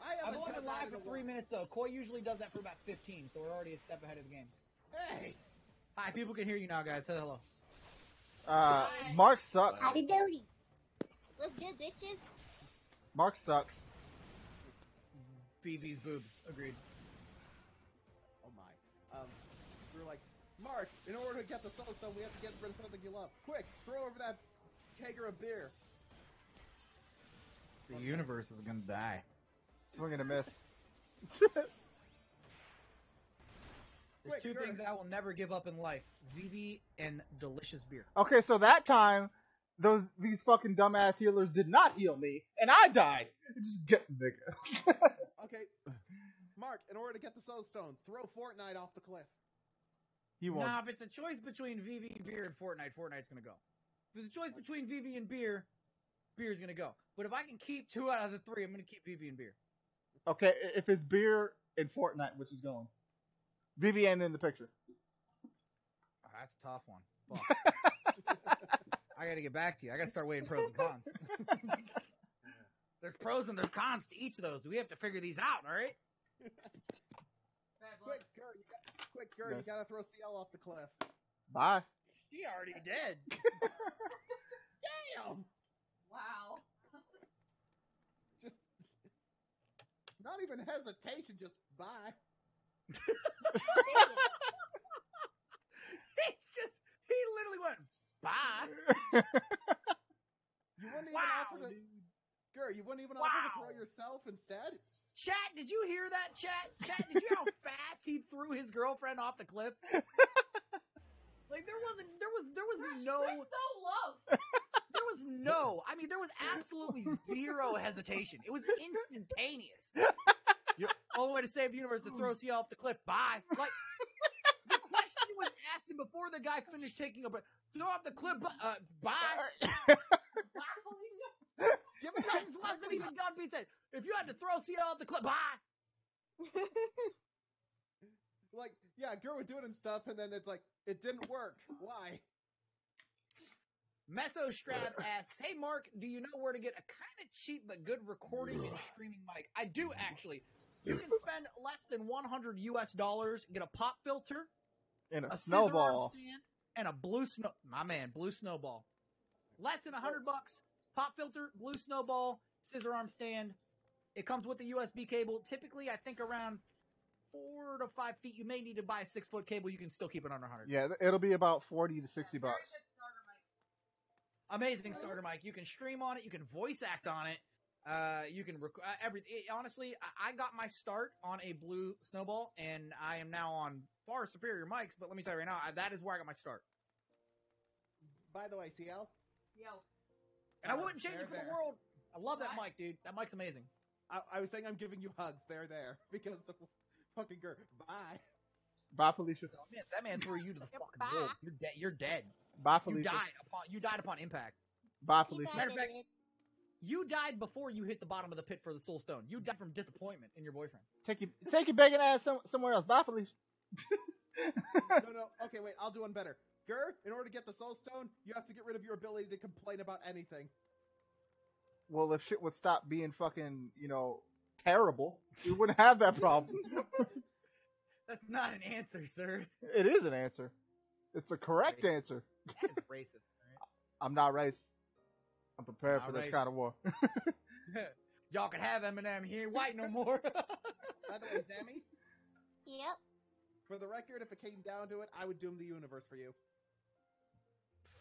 I've only been live for 3 minutes though. Koi usually does that for about 15, so we're already a step ahead of the game. Hey. Hi, people can hear you now, guys. Say hello. Mark sucks. Howdy doody. What's good, bitches? Mark sucks. BB's boobs. Agreed. Oh my. We were like, Mark, in order to get the Soul Stone, we have to get rid of something you love. Quick, throw over that kegger of beer. The universe is gonna die. Swing and a miss. There's two things I will never give up in life: VB and delicious beer. Okay, so that time, these fucking dumbass healers did not heal me, and I died. Just get nigga. Okay, Mark, in order to get the Soul Stone, throw Fortnite off the cliff. He won't. Nah, if it's a choice between VV, beer, and Fortnite, Fortnite's gonna go. If it's a choice between VV and beer, beer's gonna go. But if I can keep 2 out of the 3, I'm gonna keep VV and beer. Okay, if it's beer and Fortnite, which is going? VVN in the picture. Oh, that's a tough one. Fuck. I gotta get back to you. I gotta start weighing pros and cons. There's pros and there's cons to each of those. We have to figure these out, alright? Quick, Gur, you gotta throw CL off the cliff. Bye. She already did. Damn! Wow. Just, not even hesitation, just bye. He literally went, bye. You wouldn't even offer to, Gur, you wouldn't even offer to throw yourself instead? Chat, did you hear that, chat? Chat, did you hear how fast he threw his girlfriend off the cliff? Like, there was no... There was no... I mean, there was absolutely zero hesitation. It was instantaneous. Only way to save the universe to throw CL off the cliff. Bye. Like, the question was asked him before the guy finished taking a breath. Throw off the cliff. Bye. The sentence wasn't even done being said. If you had to throw CL off the cliff, bye. Like, yeah, Gur was doing stuff, and then it's like, it didn't work. Why? Mesostrab asks, hey Mark, do you know where to get a kind of cheap but good recording and streaming mic? I do actually. You can spend less than $100 US, get a pop filter, and a scissor arm snowball, stand, and a blue snowball. Less than $100, pop filter, blue snowball, scissor arm stand. It comes with a USB cable. Typically, I think around 4 to 5 feet. You may need to buy a 6-foot cable. You can still keep it under 100. Yeah, it'll be about 40 to 60 bucks. Amazing starter mic. You can stream on it. You can voice act on it. You can honestly, I got my start on a blue snowball, and I am now on far superior mics. But let me tell you right now, that is where I got my start. By the way, CL. Yo. And I wouldn't change it for the world. I love that mic, dude. That mic's amazing. I was saying I'm giving you hugs. They're there because of fucking Gur. Bye. Bye, Felicia. Oh, man, that man threw you to the fucking wolves. You're dead. You're dead. Bye, Felicia. You died upon impact. Bye, Felicia. Matter of fact, you died before you hit the bottom of the pit for the soul stone. You died from disappointment in your boyfriend. Take your begging ass somewhere else. Bye, Felicia. No. Okay, wait. I'll do one better. Gur, in order to get the soul stone, you have to get rid of your ability to complain about anything. Well, if shit would stop being fucking, terrible, we wouldn't have that problem. That's not an answer, sir. It is an answer. It's the correct answer. That is racist. Right? I'm not racist. I'm prepared for this kind of war. Y'all can have Eminem. He ain't white no more. By the way, Sammy? Yep. For the record, if it came down to it, I would doom the universe for you.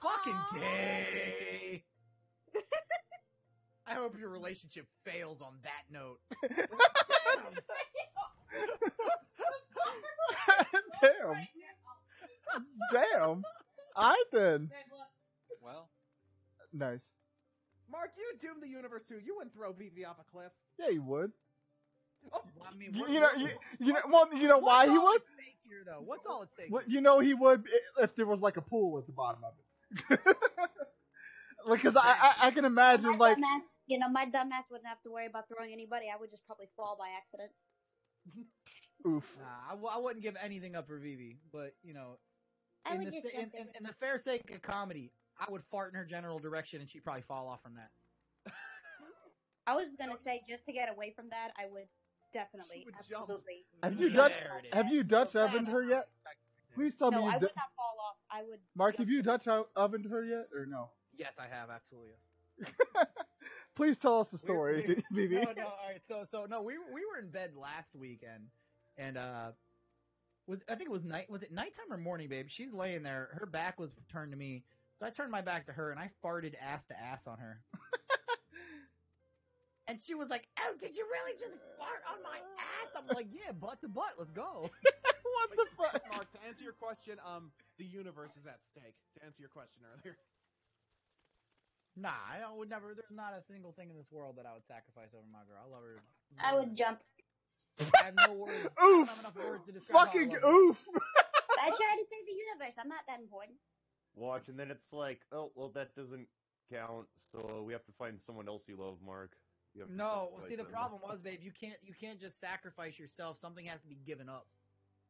Fucking gay. I hope your relationship fails on that note. Damn. I then. Well. Nice. Mark, you doom the universe too. You wouldn't throw VV off a cliff. Yeah, you would. Oh, I mean, you know why he would? Here, though? What's all at stake? Well, he would if there was like a pool at the bottom of it. Because I can imagine, my like... dumbass, my dumbass wouldn't have to worry about throwing anybody. I would just probably fall by accident. Oof. Nah, I wouldn't give anything up for Vivi, but, I in would the, just in, jump in. in the fair sake of comedy, I would fart in her general direction and she'd probably fall off from that. I was just gonna say, just to get away from that, I would definitely, absolutely. Have you Dutch ovened her yet? Please tell me No, you I did. would not fall off. I would. Mark, have you Dutch ovened her yet, or no? Yes, I have, absolutely. Please tell us the story, Vivi. No, all right. So no, we were in bed last weekend, and I think it was was it nighttime or morning, babe? She's laying there, her back was turned to me, so I turned my back to her and I farted ass to ass on her. And she was like, "Oh, did you really just fart on my ass?" I'm like, "Yeah, butt to butt, let's go." What the fuck? Mark, to answer your question, the universe is at stake. To answer your question earlier. Nah, I would never. There's not a single thing in this world that I would sacrifice over my girl. I love her. I would jump. I have no words. Oof. I don't have enough words to describe Fucking how I love her. oof. I try to save the universe. I'm not that important. Watch, and then it's like, oh, well, that doesn't count, so we have to find someone else you love, Mark. You have to No, sacrifice see the them. problem was, babe, you can't just sacrifice yourself. Something has to be given up.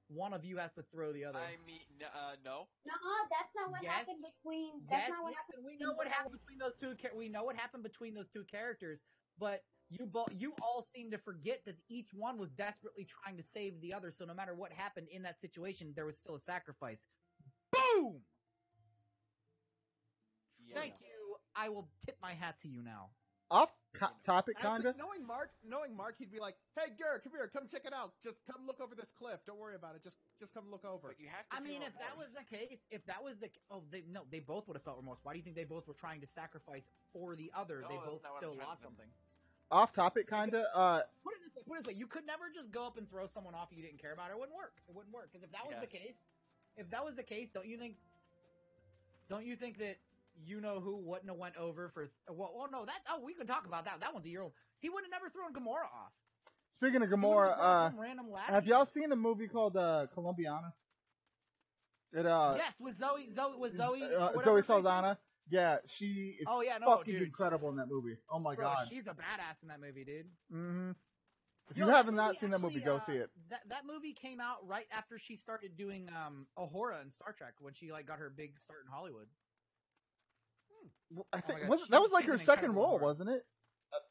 One of you has to throw the other. I mean, no. Nuh-uh, that's not what Yes. happened between. That's Yes, not what listen, happened. we know what happened between those two. We know what happened between those two characters, but you all seem to forget that each one was desperately trying to save the other. So no matter what happened in that situation, there was still a sacrifice. Boom! Yeah. Thank you. I will tip my hat to you now. Off topic, Actually, kinda. knowing Mark, he'd be like, "Hey, Gur, come here, come check it out. Just come look over this cliff. Don't worry about it. Just come look over." But you have to I mean, feel if that was the case, they both would have felt remorse. Why do you think they both were trying to sacrifice for the other? No, They that's both not what I'm still trying to lost say. something. Off topic, kinda. Put it this way. You could never just go up and throw someone off you didn't care about. It wouldn't work. It wouldn't work. Because if that was the case, don't you think that who wouldn't have went over for? We can talk about that. That one's a year old. He would have never thrown Gamora off. Speaking of He would've just brought Gamora, some random lackey. have y'all seen a movie called Colombiana? Yes, with Zoe. Whatever Zoe her face is. Saldana. Yeah, she is fucking dude. incredible in that movie. Oh my Bro, god. she's a badass in that movie, dude. Mm-hmm. If Yo, you that haven't movie not seen that movie, actually, go see it. That movie came out right after she started doing Uhura in Star Trek when she got her big start in Hollywood. I think God, that was like she's her an second incredible role, Uhura. wasn't it?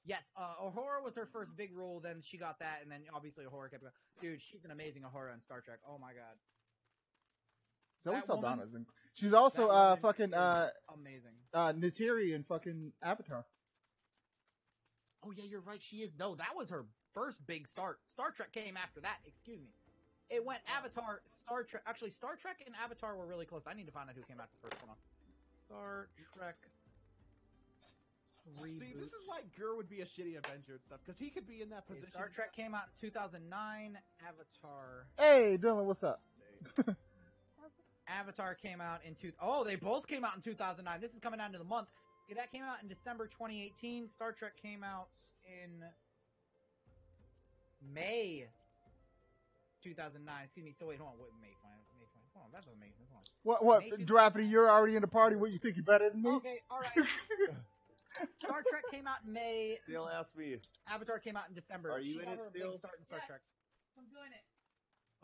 Yes, Uhura was her first big role. Then she got that, and then obviously Uhura kept going. Dude, she's an amazing Uhura in Star Trek. Oh my god. Zoe That Saldana's woman- she's also that woman fucking is amazing. Neytiri in fucking Avatar. Oh yeah, you're right. She is. No, that was her first big start. Star Trek came after that. Excuse me. It went Avatar, Star Trek. Actually, Star Trek and Avatar were really close. I need to find out who came after first. Hold on. Star Trek. See, this is why Gur would be a shitty Avenger and stuff, because he could be in that position. Star Trek came out in 2009. Avatar. Hey, Dylan, what's up? Avatar came out in Oh, they both came out in 2009. This is coming down to the month. Yeah, that came out in December 2018. Star Trek came out in May 2009. Excuse me. So wait, hold on. Wait, May 20. Hold on, that's amazing. Hold on. What? May 2009. Drappity, you're already in the party. What, you think you're better than me? Okay, all right. Star Trek came out in May. Still ask me. Avatar came out in December. Are you She in got it her still? big start in Star Trek. I'm doing it.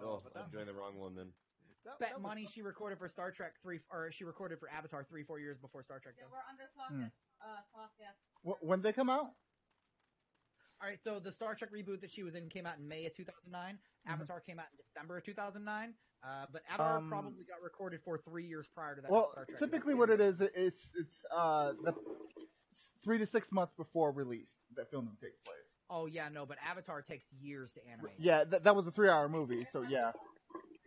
Oh, I joined the wrong one then. Bet money she recorded for Star Trek she recorded for Avatar 3-4 years before Star Trek. Yeah, we're under podcast. When they come out? All right, so the Star Trek reboot that she was in came out in May of 2009. Avatar came out in December of 2009. But Avatar probably got recorded for 3 years prior to that. Well, Star Trek. typically what it is, it's the 3 to 6 months before release that filming takes place. Oh yeah, no, but Avatar takes years to animate. Yeah, that was a 3-hour movie, so yeah.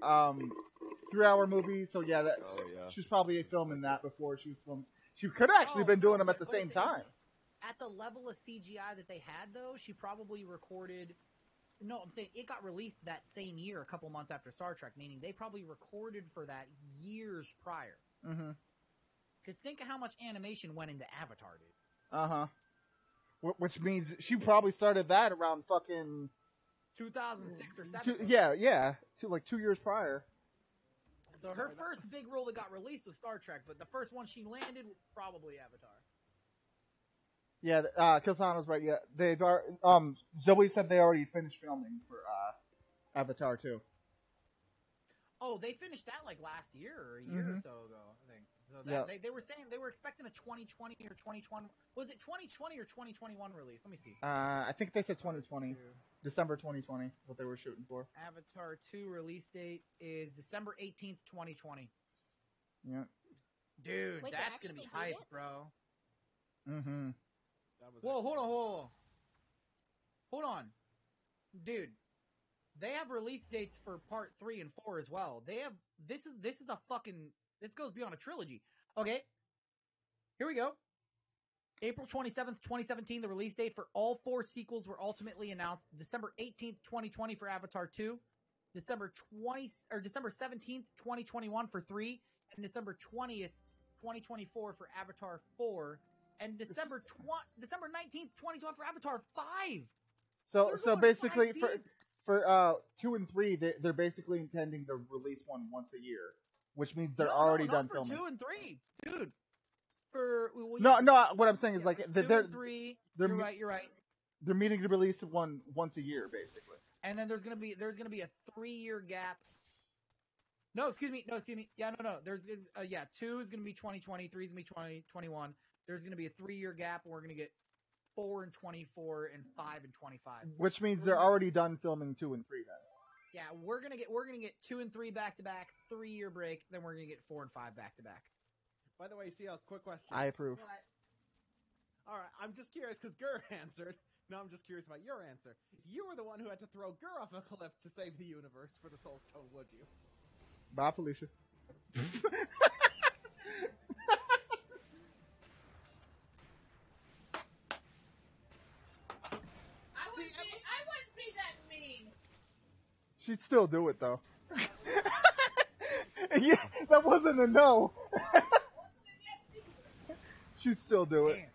3-hour movie, so yeah, she was probably filming that before she was filming. She could have actually been doing them at the same time. At the level of CGI that they had, though, she probably recorded. No, I'm saying it got released that same year, a couple months after Star Trek, meaning they probably recorded for that years prior. Mm-hmm. Because think of how much animation went into Avatar, dude. Uh-huh. Which means she probably started that around fucking 2006 or 7. Yeah, like 2 years prior. So her first big role that got released was Star Trek, but the first one she landed was probably Avatar. Yeah, Kilsano's right. Yeah, they've Zoe said they already finished filming for Avatar 2. Oh, they finished that like last year or a year or so ago, I think. So that they were saying they were expecting a 2020 or 2021. Was it 2020 or 2021 release? Let me see. I think they said 2020, December 2020, what they were shooting for. Avatar 2 release date is December 18th, 2020. Yeah. Dude, Wait, they that's gonna be actually did hype, it? bro. Mm-hmm. Whoa, hold on. Hold on. Dude, they have release dates for part 3 and 4 as well. They have this is a fucking this goes beyond a trilogy. Okay. Here we go. April 27th, 2017, the release date for all 4 sequels were ultimately announced. December 18th, 2020 for Avatar 2, December 17th, 2021 for 3, and December 20th, 2024 for Avatar 4, and December 19th, 2020 for Avatar 5. So basically for 2 and 3, they're basically intending to release one once a year, which means they're already done for filming. 2 and 3, dude. For No, what I'm saying is like 2 and 3. You're right. They're meaning to release one once a year, basically. And then there's gonna be a 3-year gap. No, excuse me. Yeah, no. There's 2 is gonna be 2020, 3 is gonna be 2021. There's gonna be a 3-year gap, and we're gonna get 4 and 24 and 5 and 25. Which means they're already done filming 2 and 3 then. Yeah, we're gonna get 2 and 3 back to back, 3-year break, then we're gonna get 4 and 5 back to back. By the way, CL, quick question. I approve. All right, I'm just curious because Gur answered. No, I'm just curious about your answer. You were the one who had to throw Gur off a cliff to save the universe for the Soul Stone, would you? Bye, Felicia. I wouldn't be that mean. She'd still do it though. Yeah, that wasn't a no. She'd still do it.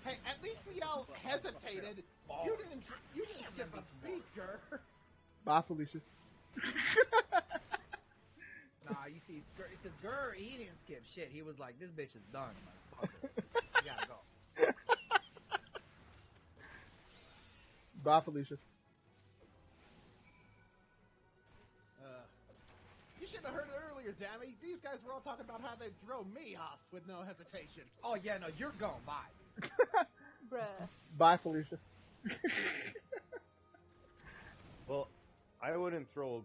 Hey, at least CL hesitated. You didn't skip a beat, Gur. Bye, Felicia. Nah, you see, because Gur, he didn't skip shit. He was like, this bitch is done. Like, fuck it. You gotta go. Bye, Felicia. You should have heard it earlier, Zammy. These guys were all talking about how they'd throw me off with no hesitation. Oh, yeah, no, you're gone. Bye. Bruh. Bye, Felicia. Well, I wouldn't throw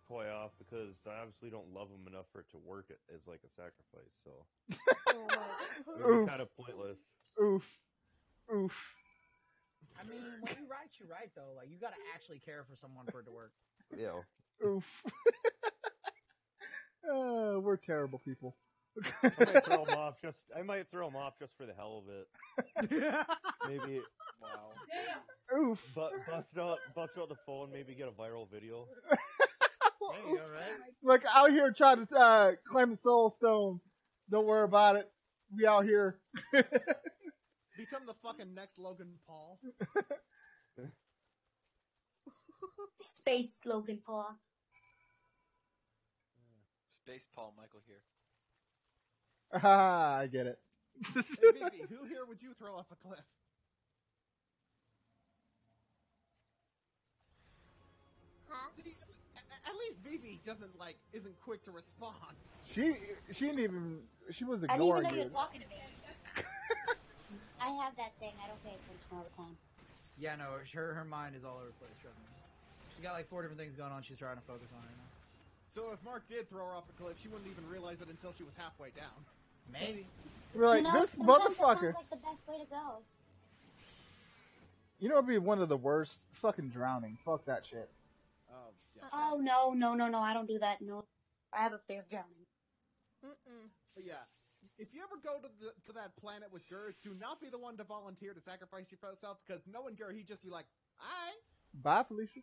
Koi off because I obviously don't love him enough for it to work it as like a sacrifice, so it would be kind of pointless. Oof. I mean, when you write though. Like, you gotta actually care for someone for it to work. Yeah. Oof. We're terrible people. I might throw him off just for the hell of it. Maybe. Wow. Damn. Oof. Bust out the phone, maybe get a viral video. There you go, right? Like out here trying to claim the Soul Stone. Don't worry about it. We out here. Become the fucking next Logan Paul. Space Logan Paul. Space Paul Michael here. Ah, I get it. Hey, Vivi, who here would you throw off a cliff? Huh? See, at least Vivi isn't quick to respond. She didn't even. She was I didn't even ignoring know you you. were talking to me. I have that thing. I don't pay attention all the time. Yeah, no, her mind is all over the place, trust me. She got like 4 different things going on she's trying to focus on right now. So if Mark did throw her off a cliff, she wouldn't even realize it until she was halfway down. Maybe. We're like, this sometimes motherfucker. That sounds like the best way to go. You know, it'd be one of the worst. Fucking drowning. Fuck that shit. Oh, yeah. Oh, no. I don't do that. No. I have a fear of drowning. But yeah, if you ever go to that planet with Gur, do not be the one to volunteer to sacrifice yourself, because knowing Gur, he'd just be like, alright. Bye, Felicia.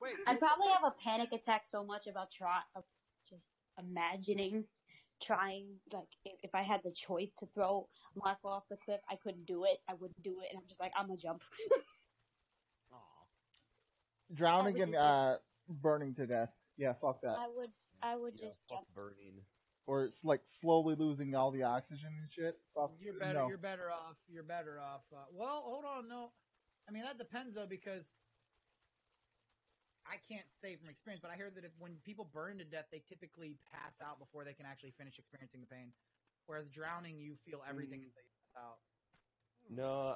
Wait. I'd probably have a panic attack so much about just imagining trying, like, if I had the choice to throw Marco off the cliff, I couldn't do it. I wouldn't do it, and I'm just like, I'm gonna jump. Drowning and burning to death. Yeah, fuck that. I would Yeah, just fuck jump. burning. or it's like slowly losing all the oxygen and shit. You're better. No. You're better off. You're better off. Well, hold on. No, I mean that depends though because I can't say from experience, but I heard that when people burn to death, they typically pass out before they can actually finish experiencing the pain. Whereas drowning, you feel everything until you pass out. No,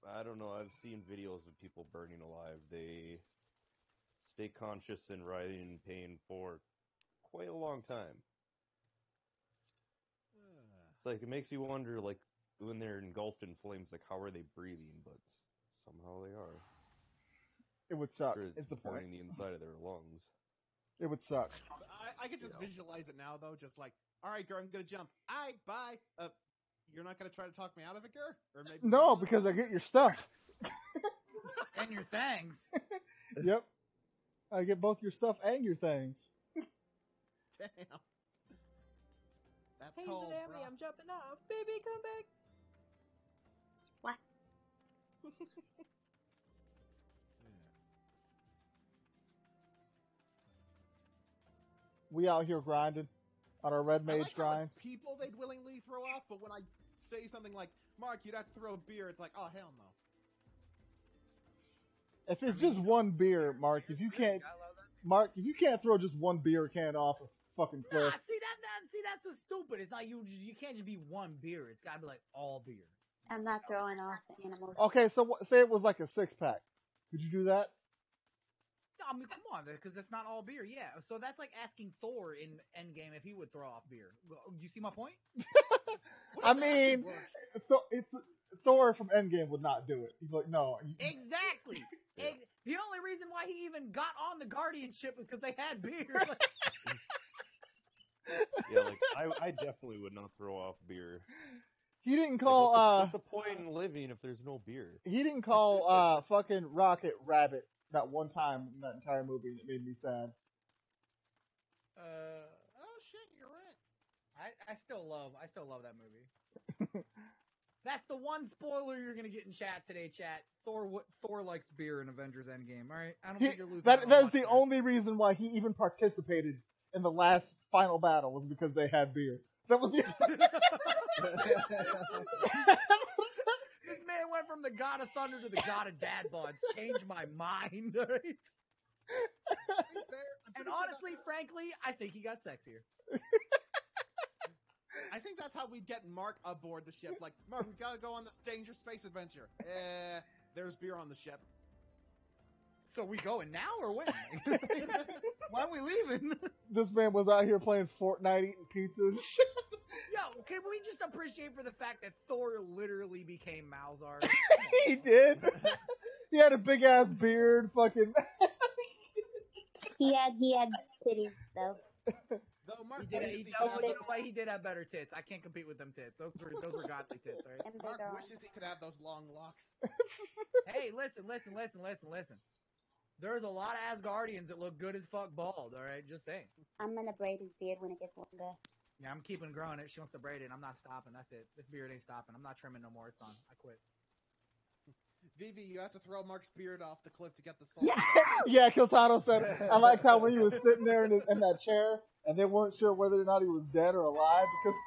I don't know. I've seen videos of people burning alive. They stay conscious and writhing in pain for quite a long time. It's like it makes you wonder, like when they're engulfed in flames, like how are they breathing? But somehow they are. It would suck. Sure, Is the point? burning the inside of their lungs. It would suck. I could just visualize it now, though. Just like, all right, girl, I'm gonna jump. All right, bye. You're not gonna try to talk me out of it, girl? Or maybe No, because I get your stuff. And your things. Yep. I get both your stuff and your things. Damn. That's Hey, cold, Zanami, bro. I'm jumping off. Baby, come back. What? We out here grinding on our red I mage like how grind. it's people they'd willingly throw off, but when I say something like, Mark, you'd have to throw a beer, it's like, oh, hell no. If it's just one beer, Mark, if you can't throw just one beer can off a fucking cliff. Nah, see that's so stupid. It's not you can't just be one beer. It's gotta be like all beer. I'm not throwing off animals. Okay, so say it was like a 6-pack. Could you do that? No, I mean come on, because that's not all beer. Yeah, so that's like asking Thor in Endgame if he would throw off beer. You see my point? I mean, Thor from Endgame would not do it. He's like, no. Exactly. The only reason why he even got on the guardianship was because they had beer. Yeah, like I definitely would not throw off beer. He didn't call. What's the point in living if there's no beer? He didn't call fucking Rocket Rabbit that one time in that entire movie. It made me sad. Oh shit, you're right. I still love that movie. That's the one spoiler you're gonna get in chat today, chat. Thor likes beer in Avengers Endgame. All right, I don't think you're losing. That is the only reason why he even participated in the last final battle was because they had beer. That was the. This man went from the God of Thunder to the God of Dad Bods. Changed my mind. Right? And honestly, frankly, I think he got sexier. I think that's how we'd get Mark aboard the ship. Like, Mark, we gotta go on this dangerous space adventure. There's beer on the ship. So we going now or when? Why are we leaving? This man was out here playing Fortnite, eating pizza and shit. Yo, can we just appreciate for the fact that Thor literally became Malzar? He did. He had a big ass beard, fucking. He had titties though. Though Mark he did have better tits. I can't compete with them tits. Those were godly tits, right? Mark wishes he could have those long locks. Hey, listen. There's a lot of Asgardians that look good as fuck bald, alright? Just saying. I'm gonna braid his beard when it gets longer. Yeah, I'm keeping growing it. She wants to braid it. I'm not stopping. That's it. This beard ain't stopping. I'm not trimming no more. It's on. I quit. Vivi, you have to throw Mark's beard off the cliff to get the salt. Yeah, Kiltano said, I liked how when he was sitting there in that chair, and they weren't sure whether or not he was dead or alive, because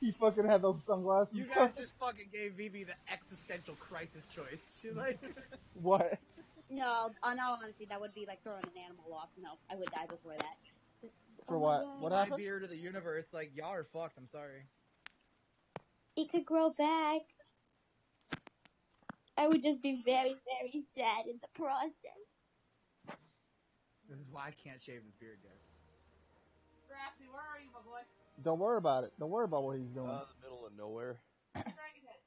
he fucking had those sunglasses. You guys just fucking gave Vivi the existential crisis choice. She's like... What? No, in all honesty, that would be like throwing an animal off. No, I would die before that. For what? What happened? My beard to the universe, like, y'all are fucked, I'm sorry. It could grow back. I would just be very, very sad in the process. This is why I can't shave this beard, guys. Drafty, where are you, my boy? Don't worry about it. Don't worry about what he's doing. The middle of nowhere. Dragon head.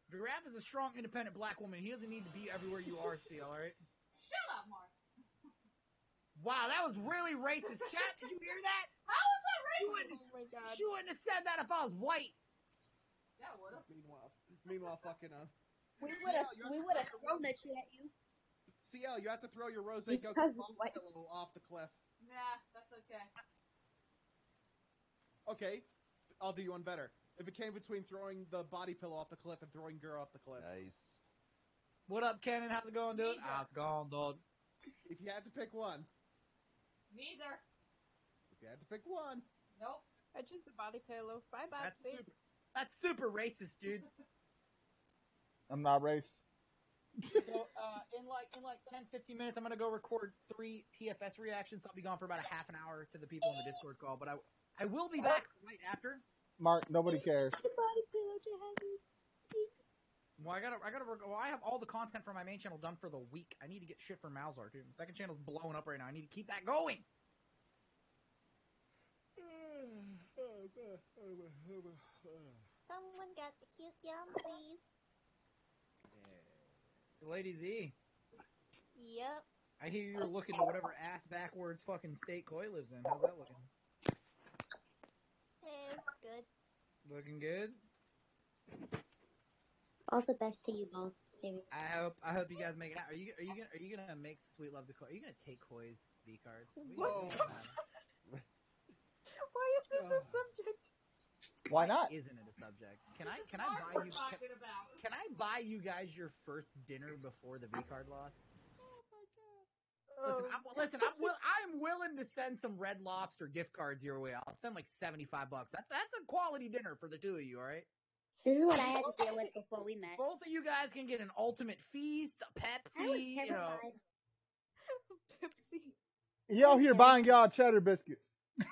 Giraffe is a strong, independent black woman. He doesn't need to be everywhere you are, CL, alright? Shut up, Mark. Wow, that was really racist. Chat, did you hear that? How was that racist? Oh my god. She wouldn't have said that if I was white. Yeah, I would've. Meanwhile, fucking We would have thrown that shit at you. CL, you have to throw your Rose Because Goku what? pillow off the cliff. Nah, that's okay. Okay, I'll do you one better. If it came between throwing the body pillow off the cliff and throwing Gur off the cliff. Nice. What up, Cannon? How's it going, dude? How's it going, dude? If you had to pick one. Neither. If you had to pick one. Nope. I choose the body pillow. Bye bye, babe. That's super racist, dude. I'm not racist. So, in like 10, 15 minutes, I'm gonna go record 3 TFS reactions. I'll be gone for about a half an hour to the people in the Discord call, but I will be back right after. Mark, nobody cares. Well, I have all the content for my main channel done for the week. I need to get shit for Malzar, dude. The second channel's blowing up right now. I need to keep that going. Someone got the cute yum, please. So, Lady Z, Yep. I hear you're looking to whatever ass backwards fucking state Koi lives in. How's that looking? It's good. Looking good? All the best to you both. Seriously. I hope you guys make it out. Are you gonna make sweet love to Koi? Are you gonna take Koi's V card? What the Why is this a subject? Why not? Isn't it a subject? Can I Mark buy we're you? talking about. Can I buy you guys your first dinner before the V card loss? Listen, I'm willing to send some Red Lobster gift cards your way. I'll send like $75. That's a quality dinner for the two of you, all right? This is what I had to deal with before we met. Both of you guys can get an ultimate feast, a Pepsi, you know. Pepsi. He out here buying y'all cheddar biscuits. The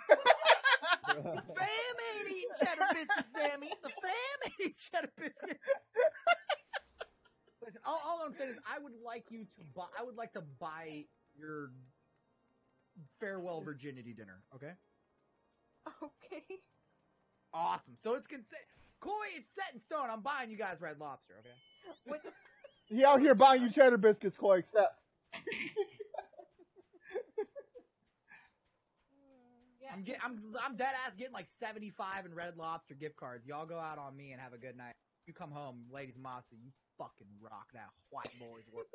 fam ain't eating cheddar biscuits, Sammy. The fam ain't eating cheddar biscuits. Listen, all I'm saying is I would like to buy your farewell virginity dinner, okay? Okay. Awesome. So it's Koi, it's set in stone. I'm buying you guys Red Lobster, okay? What the He out here buying you cheddar biscuits, Koi, accept. I'm dead ass getting like 75 in Red Lobster gift cards. Y'all go out on me and have a good night. You come home, ladies Masa, you fucking rock that white boy's work.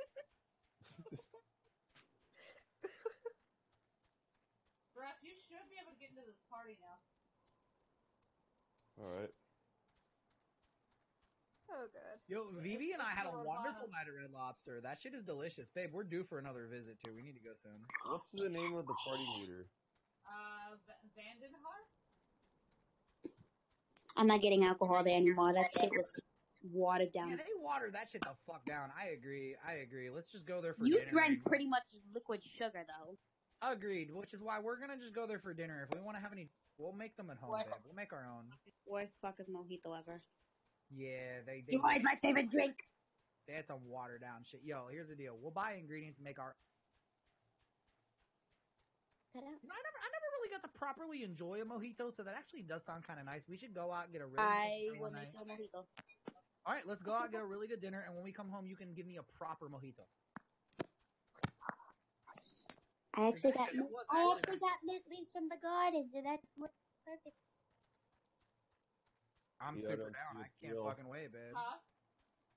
Brett, you should be able to get into this party now. Alright. Oh god. Yo, Vivi and I had a It's wonderful Nirvana. night at Red Lobster. That shit is delicious. Babe, we're due for another visit too. We need to go soon. What's the name of the party leader? Vandenhar? I'm not getting alcohol there anymore. That shit was watered down. Yeah, they water that shit the fuck down. I agree. Let's just go there for You dinner. drank pretty much liquid sugar, though. Agreed, which is why we're gonna just go there for dinner. If we want to have any, we'll make them at home, What? babe. We'll make our own. Worst fucking mojito ever. Yeah, they You are my favorite drink. They had some watered down shit. Yo, here's the deal. We'll buy ingredients and make our. Cut out. You know, I never really got to properly enjoy a mojito, so that actually does sound kind of nice. We should go out and get a really I good dinner will one make night. you a mojito. All right, let's go out and get a really good dinner, and when we come home, you can give me a proper mojito. I actually got That was I actually actually got mint leaves from the garden, so that's perfect. I'm Yeah, I super don't down. see I it can't real. fucking wait, babe. Huh?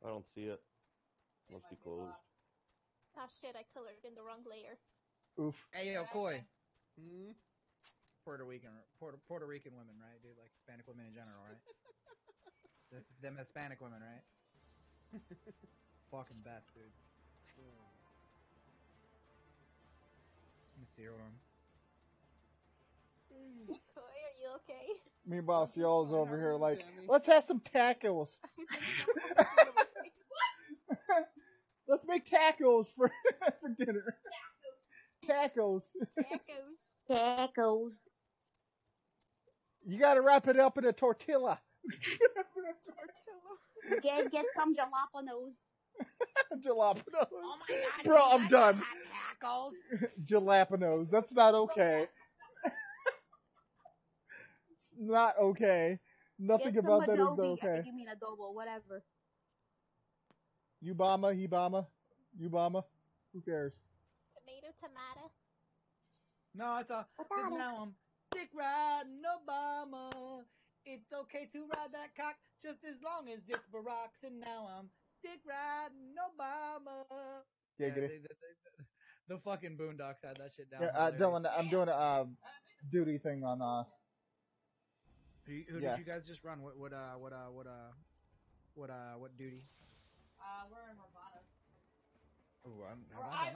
I don't see it. Must be closed. Oh shit, I colored in the wrong layer. Oof. Hey, yo, Koi. Hmm? Puerto Rican women, right, dude? Like Hispanic women in general, right? Them Hispanic women, right? Fucking best, dude. Let me see, hold on. Koi, are you okay? Meanwhile, y'all's over here like, let's have some tacos. Let's make tacos for for dinner. Tacos. Tacos. You gotta wrap it up in a tortilla. Get some jalapenos. Jalapenos. Oh my god, Bro, you I'm guys done. got tacos? Jalapenos. That's not okay. Not okay. Nothing Get some about that is adobe. I okay. think you mean adobo, whatever. Ubama, Hebama, Ubama. Who cares? Tomato. No, it's a. Cause now I'm dick riding Obama. It's okay to ride that cock just as long as it's Barack's, and now I'm dick riding Obama. Giggity. The fucking Boondocks had that shit down. Yeah, Dylan, I'm doing a duty thing on Who yeah. did you guys just run? What duty? We're in Ravanas. Ooh, I'm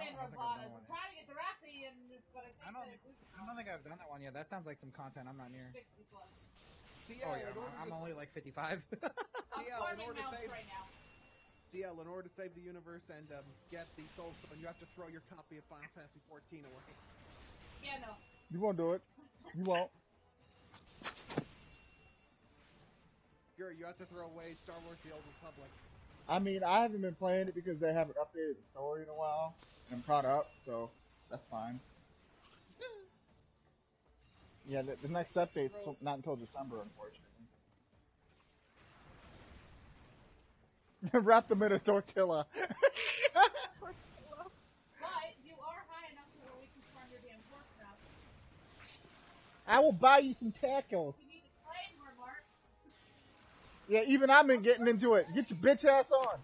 in Ravanas. I'm trying to get the Rafi and this but I think I don't that think I've done that one yet. That sounds like some content I'm not near. 60 plus. Oh yeah, I'm only like 55. I'm farming mounts right now. CL, in order to save the universe and get the Soul Stone, you have to throw your copy of Final Fantasy XIV away. Yeah, no. You won't do it. You won't. You have to throw away Star Wars: The Old Republic. I mean, I haven't been playing it because they haven't updated the story in a while, and I'm caught up, so that's fine. Yeah, the next update's not until December, unfortunately. Wrap them in a tortilla. But you are high enough to where we can farm your damn horse now. I will buy you some tacos. You need to play more, Mark. Yeah, even I've been getting into it. Get your bitch ass on.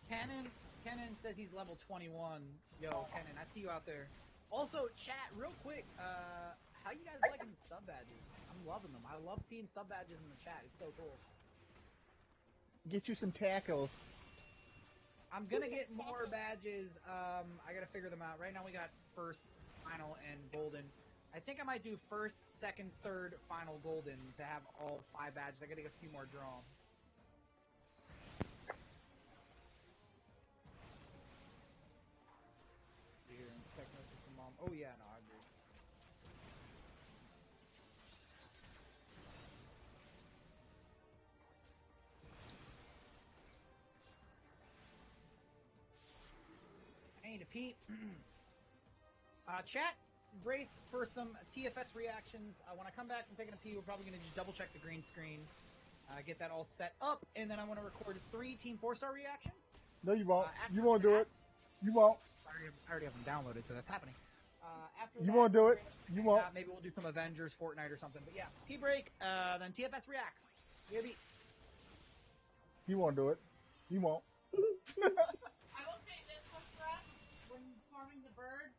Kenan says he's level 21. Yo, Kenan, I see you out there. Also, chat, real quick, how you guys liking the sub badges? I'm loving them. I love seeing sub badges in the chat. It's so cool. Get you some tacos. I'm gonna get more badges. I gotta figure them out. Right now we got first, final, and golden. I think I might do first, second, third, final, golden to have all 5 badges. I gotta get a few more drawn. Here, text message from mom. Oh yeah, no, I agree. I need to pee. Chat, brace for some TFS reactions. When I come back from taking a pee, we're probably going to just double check the green screen, get that all set up, and then I want to record 3 Team 4-star reactions. No, you won't. You won't do it. You won't. I already have them downloaded, so that's happening. After You that, won't do it. You won't. Maybe we'll do some Avengers, Fortnite, or something. But yeah, pee break, then TFS reacts. Maybe. You won't do it. You won't. I will say this much for us. When farming the birds,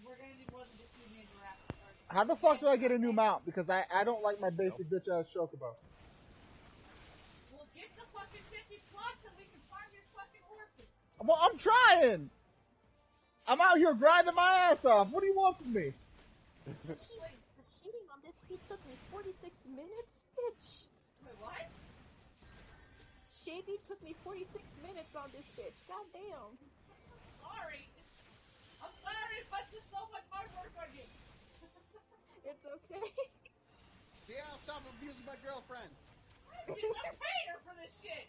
we're going to do more than just you and Giraffe. How the fuck do I get a new mount? Because I don't like my basic bitch ass Chocobo. We'll get the fucking 50 plus and we can farm your fucking horses. Well, I'm trying. I'm out here grinding my ass off. What do you want from me? The shading on this piece took me 46 minutes, bitch. Wait, what? Shading took me 46 minutes on this bitch. God damn. Sorry. I'm sorry, but just so much hard work on you. It's okay. See, I'll stop abusing my girlfriend. I'm paying her for this shit.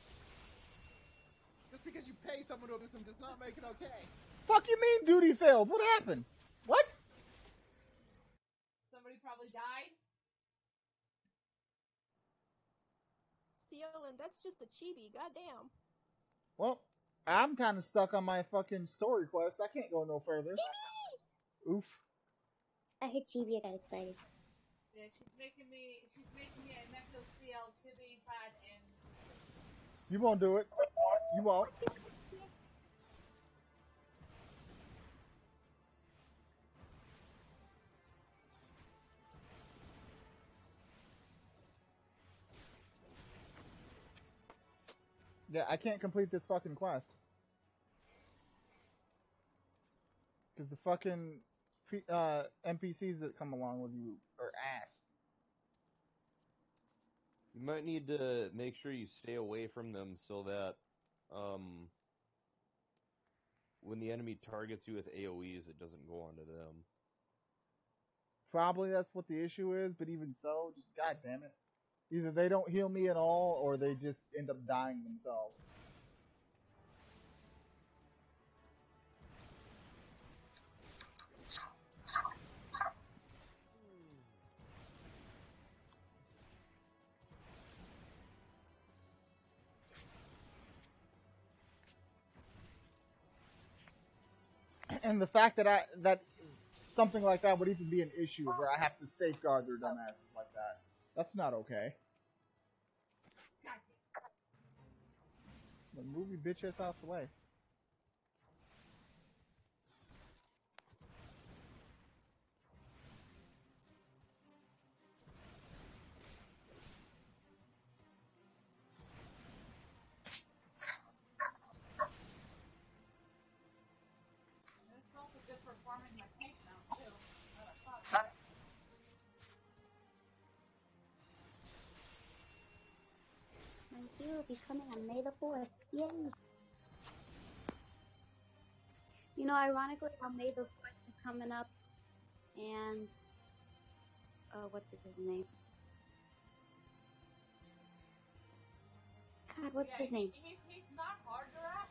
Just because you pay someone to abuse them does not make it okay. Fuck you mean duty failed? What happened? What? Somebody probably died. Ciolin, that's just a chibi. Goddamn. Well, I'm kind of stuck on my fucking story quest. I can't go no further. Oof. I hit chibi, I got excited. Yeah, she's making me a Necro-CL chibi pad and... You won't do it. You won't. Yeah, I can't complete this fucking quest. Because the fucking NPCs that come along with you are ass. You might need to make sure you stay away from them so that when the enemy targets you with AoEs, it doesn't go onto them. Probably that's what the issue is, but even so, just god damn it. Either they don't heal me at all, or they just end up dying themselves. And the fact that something like that would even be an issue where I have to safeguard their dumbasses like that. That's not okay. But move your bitch ass out the way. It's also good for farming my snake mount, too. He will be coming on May the 4th. Yay! You know, ironically, on May the 4th is coming up, and what's his name? God, what's his name? He's not hard to wrap.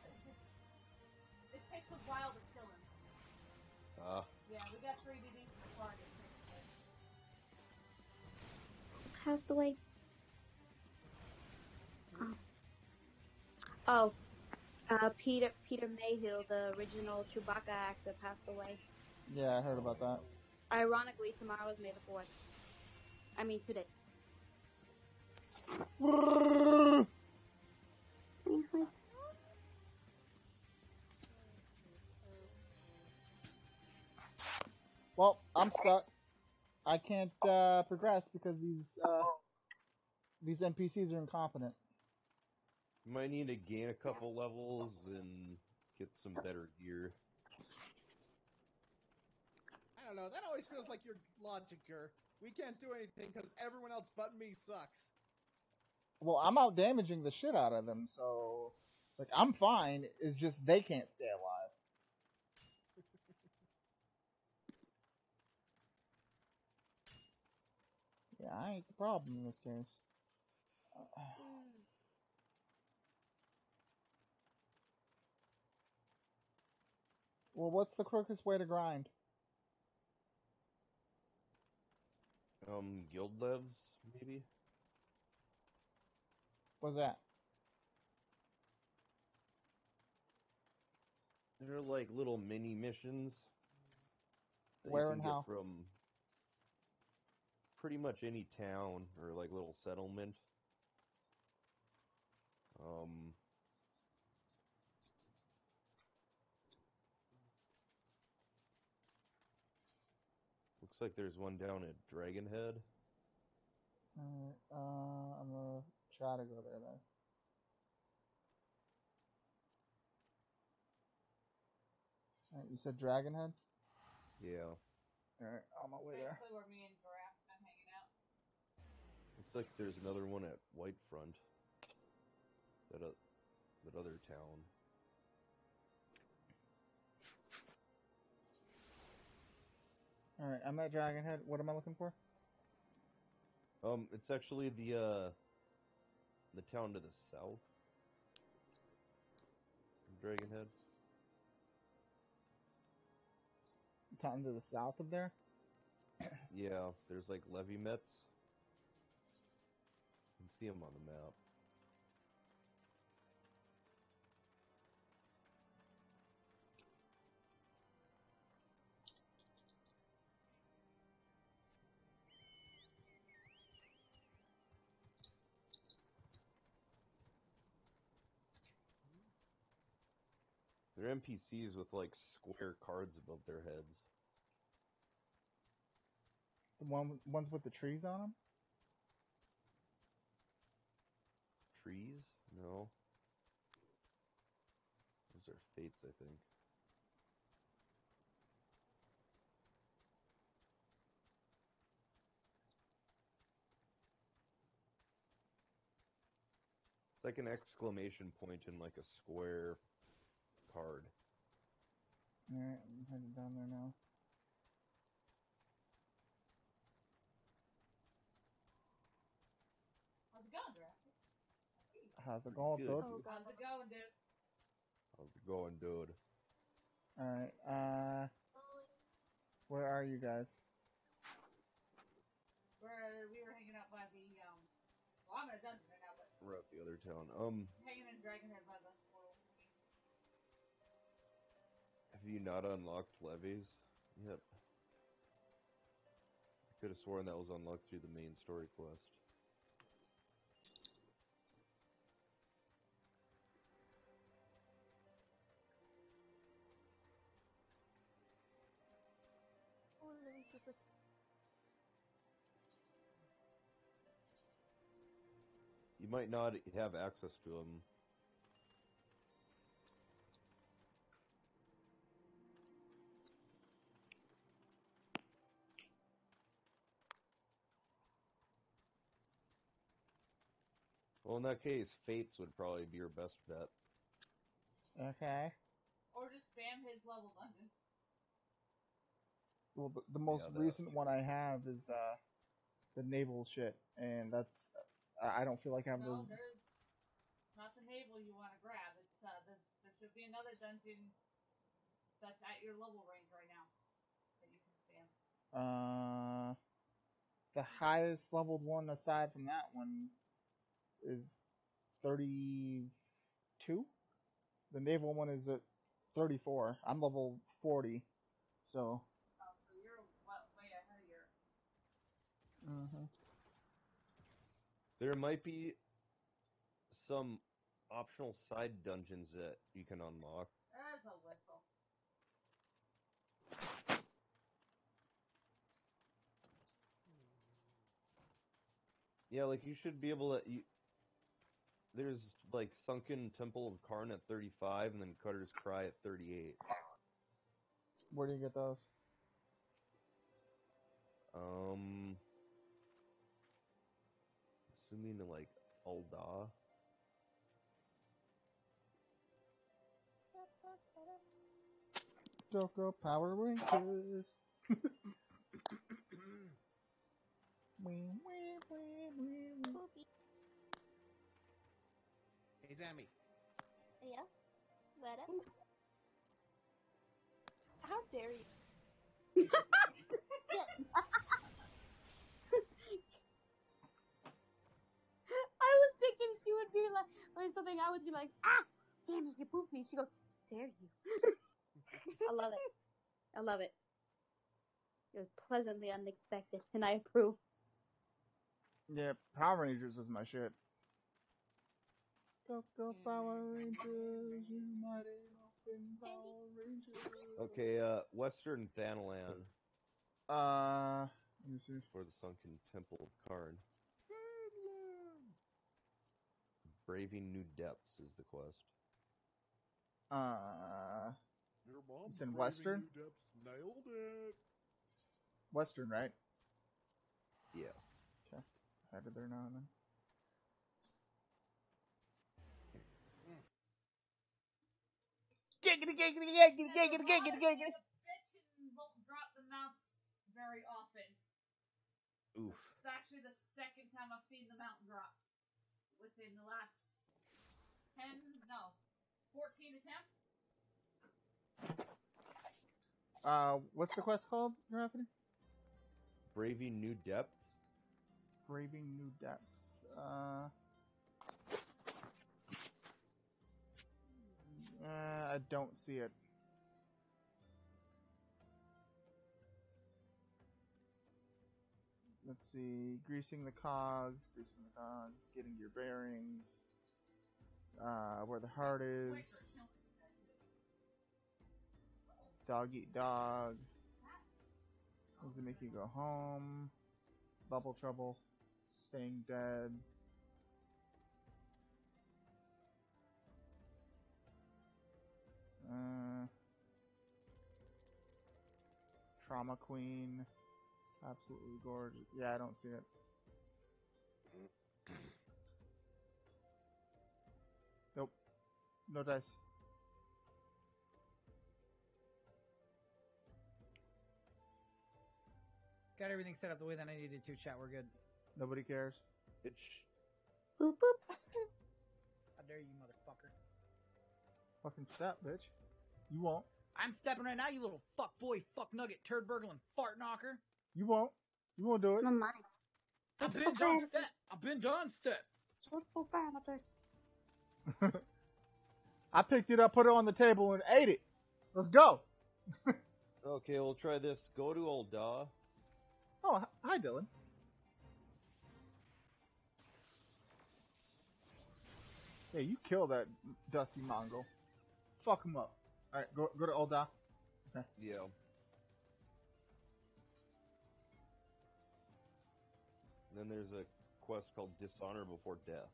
It takes a while to kill him. Yeah, we got 3 DBs in the party. It takes a bit. Passed away. Oh, Peter Mayhew, the original Chewbacca actor, passed away. Yeah, I heard about that. Ironically, tomorrow is May the 4th. I mean, today. Well, I'm stuck. I can't progress because these NPCs are incompetent. You might need to gain a couple levels and get some better gear. I don't know. That always feels like your logic, Gur. We can't do anything because everyone else but me sucks. Well, I'm out damaging the shit out of them, so like I'm fine. It's just they can't stay alive. Yeah, I ain't the problem in this case. Well, what's the quickest way to grind? Guild levs, maybe? What's that? They're like little mini missions. That Where you and can how? get from pretty much any town or like little settlement. Looks like there's one down at Dragonhead. Alright, I'm gonna try to go there then. Alright, you said Dragonhead? Yeah. Alright, on my way there. Basically where me and Giraffe been hanging out. Looks like there's another one at Whitefront. That other town. Alright, I'm at Dragonhead. What am I looking for? It's actually the town to the south of Dragonhead. Town to the south of there? Yeah, there's like Levy Mets. You can see them on the map. They're NPCs with like square cards above their heads. The ones with the trees on them? Trees? No. Those are fates, I think. It's like an exclamation point in like a square card. Alright, I'm heading down there now. How's it going, Giraffe? How's it going, dude? How's it going, dude? How's it going, dude? Alright, where are you guys? We were hanging out by the, well, I'm in a dungeon right now, but We're at the other town. hanging in Dragonhead by the portal. Have you not unlocked levies yet? I could have sworn that was unlocked through the main story quest. You might not have access to them. Well, in that case, Fates would probably be your best bet. Okay. Or just spam his level dungeon. Well, the most recent one I have is the naval shit, and that's I don't feel like I have No, those. there's not the navel you want to grab. It's there should be another dungeon that's at your level range right now that you can spam. The highest leveled one aside from that one is 32. The naval one is at 34. I'm level 40, so. Oh, so you're way ahead of your. There might be some optional side dungeons that you can unlock. There's a whistle. Yeah, like you should be able to. There's like Sunken Temple of Karn at 35, and then Cutter's Cry at 38. Where do you get those? Assuming like Ul'dah. Doko Power Rangers. Hey, Zammy. Yeah? What up? How dare you? I was thinking she would be like, or something. I would be like, ah, damn it, you pooped me. She goes, dare you? I love it. I love it. It was pleasantly unexpected, and I approve. Yeah, Power Rangers was my shit. Go Power Rangers, United Open Power Rangers. Okay, Western Thanalan. Let me see. For the Sunken Temple of Karn. Braving New Depths is the quest. It's in Western? New Depths nailed it. Western, right? Yeah. Okay. Headed there now and then. Giggity, giggity, giggity, giggity, giggity, giggity. Bitchin' won't drop the mounts very often. Oof. It's actually the second time I've seen the mountain drop within the last 14 attempts. What's the quest called, Graffiti? Braving New Depths? Braving New Depths. I don't see it. Let's see. Greasing the cogs, getting your bearings, where the heart is. Dog eat dog. Does it make you go home? Bubble trouble. Staying dead. Trauma Queen. Absolutely gorgeous. Yeah, I don't see it. Nope. No dice. Got everything set up the way that I needed to, chat. We're good. Nobody cares. Boop boop. How dare you, motherfucker. Fucking step, bitch. You won't. I'm stepping right now, you little fuck boy, fuck nugget, turd burgling, fart knocker. You won't. You won't do it. I've been done step. I've been done step. I picked it up, put it on the table, and ate it. Let's go. Okay, we'll try this. Go to Ul'dah. Oh, hi, Dylan. Yeah, you kill that dusty Mongol. Fuck him up. All right, go to Ul'dah. Okay. Yeah. Then there's a quest called Dishonor Before Death.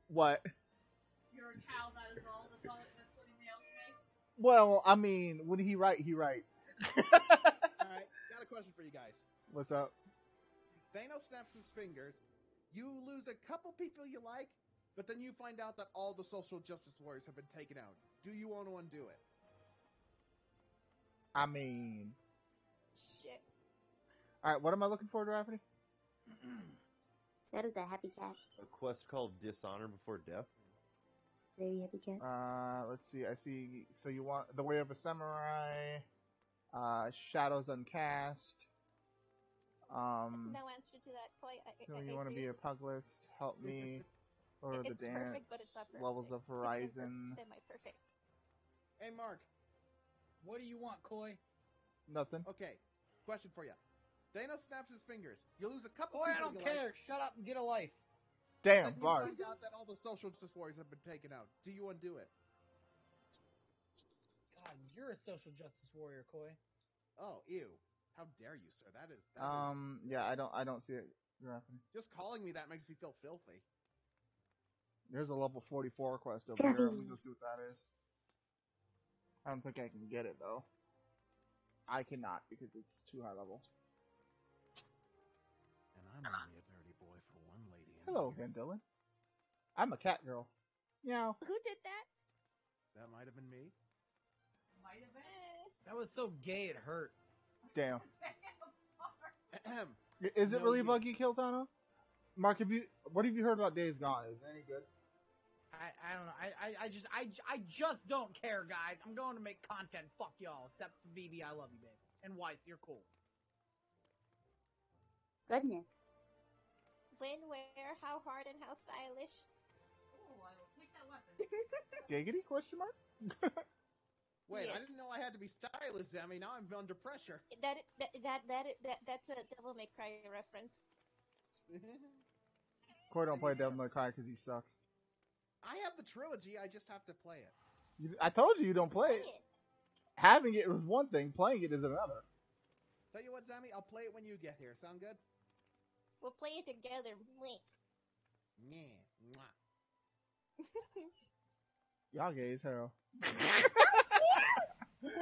What? You're a cow, that is all. That's what he mailed me. Well, I mean, when he right, he right. Alright, got a question for you guys. What's up? Thanos snaps his fingers. You lose a couple people you like, but then you find out that all the social justice warriors have been taken out. Do you want to undo it? I mean, Shit. all right. What am I looking for, Daphne? That is a happy cat. A quest called Dishonor Before Death. Very happy cat. Let's see. I see. So you want the Way of a Samurai, Shadows Uncast. No answer to that, Koi. So you want to be a puglist? Help me. Or the It's dance. perfect, but it's not perfect. Levels of Horizon. Semi-perfect. Hey, Mark. What do you want, Koi? Nothing. Okay, question for you. Thanos snaps his fingers. You lose a couple Koi, I people don't you care. like. Shut up and get a life. Damn, Then you bars. find out that all the social justice warriors have been taken out. Do you undo it? God, you're a social justice warrior, Koi. Oh, ew. How dare you, sir? That is Yeah, I don't see it, Daphne. just calling me that makes me feel filthy. There's a level 44 quest over here. Let me go see what that is. I don't think I can get it though. I cannot because it's too high level. And I'm only a dirty boy for one lady. Hello, Van Dylan. I'm a cat girl. Meow. Who did that? That might have been me. Might have been. That was so gay it hurt. Damn. Ahem. Is it No, really you- buggy, Kiltano? Mark, what have you heard about Days Gone? Is it any good? I don't know. I just don't care, guys. I'm going to make content. Fuck y'all. Except for VB, I love you, babe. And Weiss, you're cool. Goodness. When, where, how hard, and how stylish? Ooh, I will take that weapon. Giggity? Question mark? Wait, I Yes. didn't know I had to be stylish, Demi. Now I'm under pressure. That's a Devil May Cry reference. Corey don't play Devil May Cry because he sucks. I have the trilogy. I just have to play it. I told you don't play it. Having it is one thing, playing it is another. Tell you what, Demi, I'll play it when you get here. Sound good? We'll play it together. Mwah. Yeah. Mwah. Y'all gay as hell. Give me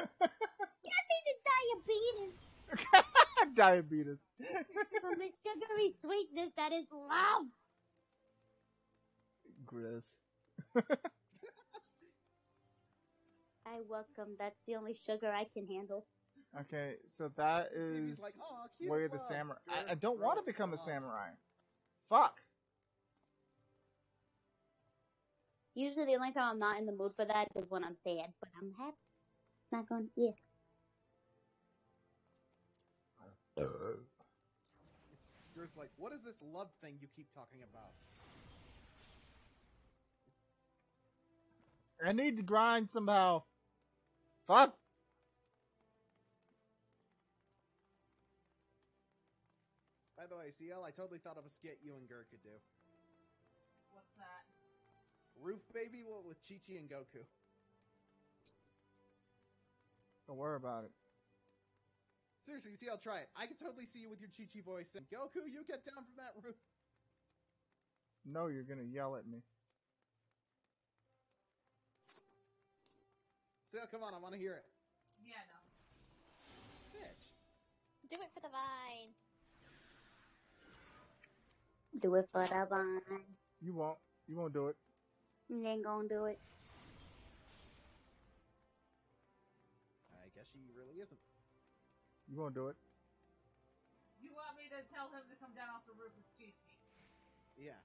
the diabetes. Diabetes. From the sugary sweetness that is love. Grizz. I welcome. That's the only sugar I can handle. Okay, so that is Baby's like, "Aw, cute Way of the love." Samurai. You're I don't want to gross, become a love. samurai. Fuck. Usually the only time I'm not in the mood for that is when I'm sad, but I'm happy. Not going, yeah. Yours like, what is this love thing you keep talking about? I need to grind somehow. Fuck. By the way, CL, I totally thought of a skit you and Gur could do. What's that? Roof Baby with Chi-Chi and Goku. Don't worry about it. Seriously, CL, try it. I can totally see you with your Chi-Chi voice saying, Goku, you get down from that roof. No, you're gonna yell at me. CL, come on, I want to hear it. Yeah, no. Bitch. Do it for the vine. Do it for the vine. You won't. You won't do it. You ain't gonna do it. I guess she really isn't. You won't do it. You want me to tell him to come down off the roof with Chi-Chi? Yeah.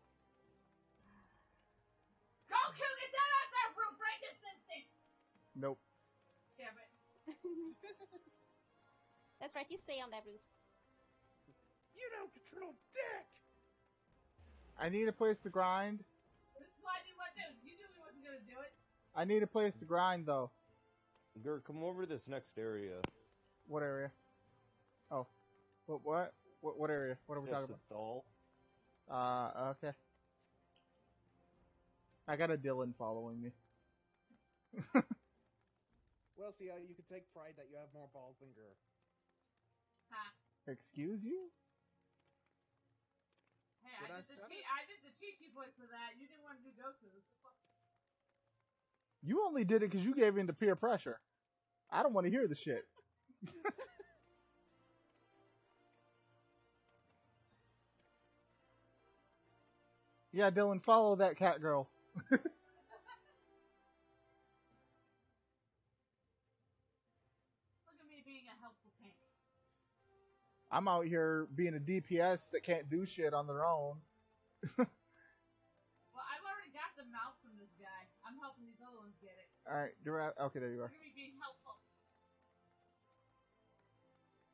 Goku, get down off that roof right this instant! Nope. Damn it. That's right, you stay on that roof. You don't control dick! I need a place to grind. This is what I didn't want to do. You knew he wasn't going to do it. I need a place to grind though. Gur, come over to this next area. What area? Oh. What area? What are we talking All. about? Okay. I got a Dylan following me. Well, CL, you can take pride that you have more balls than Gur. Ha. Excuse you? Hey, Did I I stun did the Chi-Chi voice for that. You didn't want to do Goku. So fuck. You only did it because you gave in to peer pressure. I don't want to hear the shit. Yeah, Dylan, follow that cat girl. Look at me being a helpful tank. I'm out here being a DPS that can't do shit on their own. Well, I've already got the mouth from this guy. I'm helping these other ones get it. Alright, okay, there you are. Look at me being helpful.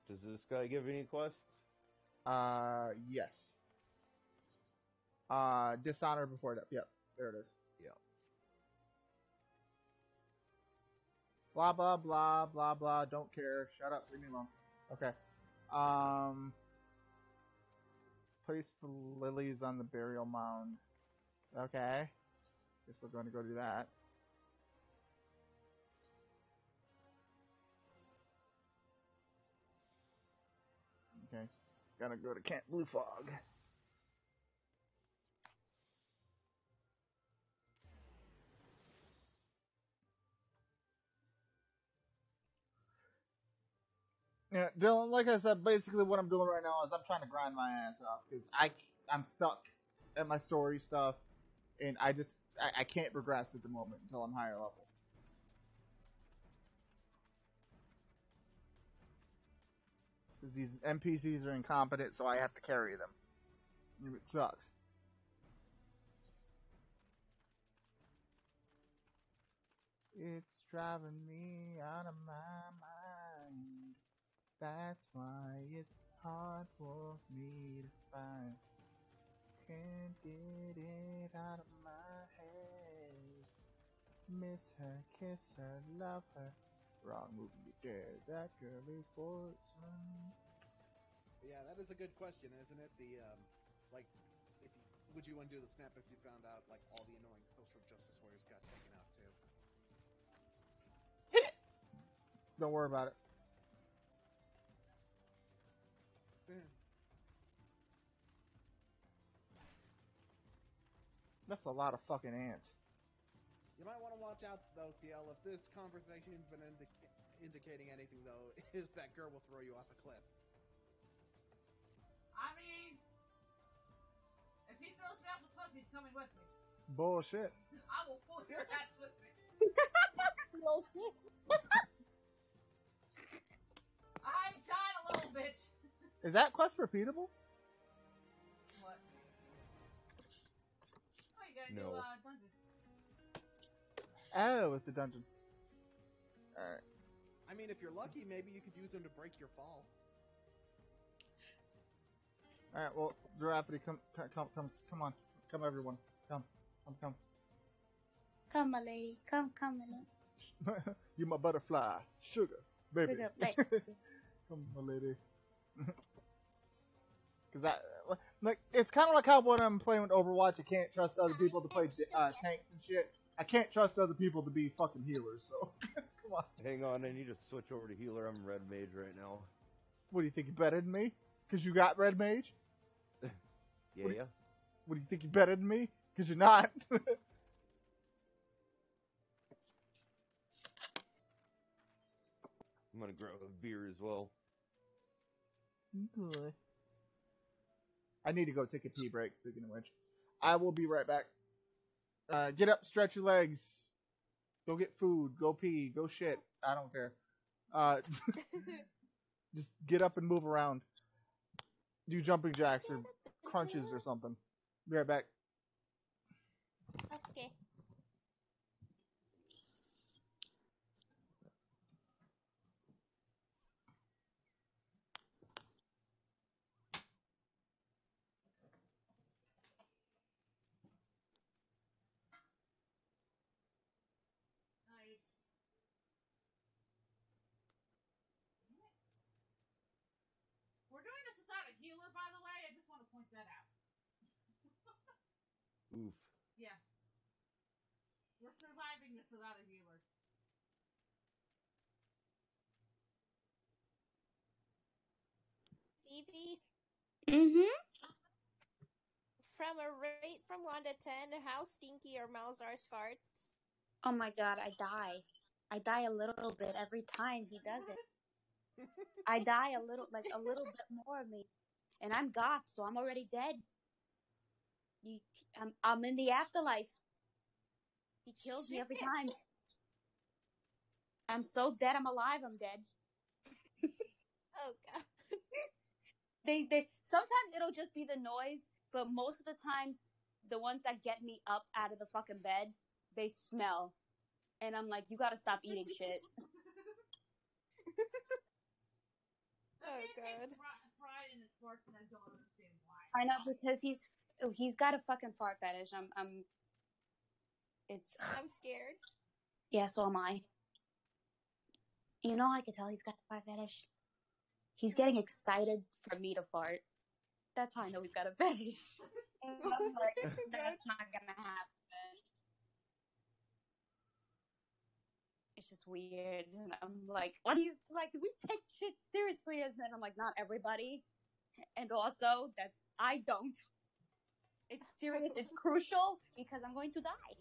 Does this guy give any quests? Yes. Dishonor before that. Yep, there it is. Yeah. Blah, blah, blah, blah, blah. Don't care. Shut up. Leave me alone. Okay. Place the lilies on the burial mound. Okay. Guess we're going to go do that. Okay. Gotta go to Camp Blue Fog. Yeah, Dylan, like I said, basically what I'm doing right now is I'm trying to grind my ass off because I'm stuck at my story stuff, and I can't progress at the moment until I'm higher level. Because these NPCs are incompetent, so I have to carry them. It sucks. It's driving me out of my mind. That's why it's hard for me to find. Can't get it out of my head. Miss her, kiss her, love her. Wrong movie, you dare. That girl is Fortune. Yeah, that is a good question, isn't it? The like, if you would you undo the snap if you found out like all the annoying social justice warriors got taken out too? Don't worry about it. That's a lot of fucking ants. You might want to watch out though, CL. If this conversation's been indicating anything though, is that girl will throw you off a cliff. I mean, if he throws me off the cliff, he's coming with me. Bullshit. I will pull your ass with me. Bullshit. I died a little bitch. Is that quest repeatable? What? Oh, you gotta No. do dungeon. Oh, it's the dungeon. Alright. I mean, if you're lucky, maybe you could use them to break your fall. Alright, well, Giraffity, come on. Come, everyone. Come. Come, my lady. Come, my lady. You my butterfly. Sugar. Baby. Sugar, baby. Come, my lady. Because like, it's kind of like how when I'm playing with Overwatch, I can't trust other people to play tanks and shit. I can't trust other people to be fucking healers, so come on. Hang on, I need to switch over to healer. I'm red mage right now. What do you think, you better than me? Because you got red mage? Yeah. What do you think, you better than me? Because you're not. I'm gonna grab a beer as well. Good. I need to go take a pee break, speaking of which. I will be right back. Get up, stretch your legs. Go get food, go pee, go shit. I don't care. Just get up and move around. Do jumping jacks or crunches or something. Be right back. Okay. Nice. We're doing this without a healer, by the way. I just want to point that out. Oof. Yeah. We're surviving this without a healer. Phoebe? Mm-hmm. from a rate from 1 to 10, how stinky are Malzar's farts? Oh my god, I die. I die a little bit every time he does it. I die a little bit more of me. And I'm goth, so I'm already dead. I'm in the afterlife. He kills me every time. I'm so dead, I'm alive, I'm dead. Oh god. They sometimes it'll just be the noise, but most of the time, the ones that get me up out of the fucking bed, they smell. And I'm like, you gotta stop eating shit. Oh god. Pride in his farts, and I don't understand why. I know, because he's got a fucking fart fetish. I'm scared. Yeah, so am I. You know, I can tell he's got a fart fetish. He's getting excited for me to fart. That's how I know he's got a fetish. And I'm like, that's not gonna happen. It's just weird. And I'm like, what? He's like, we take shit seriously, and then I'm like, not everybody. And also, I don't. It's serious. It's crucial because I'm going to die.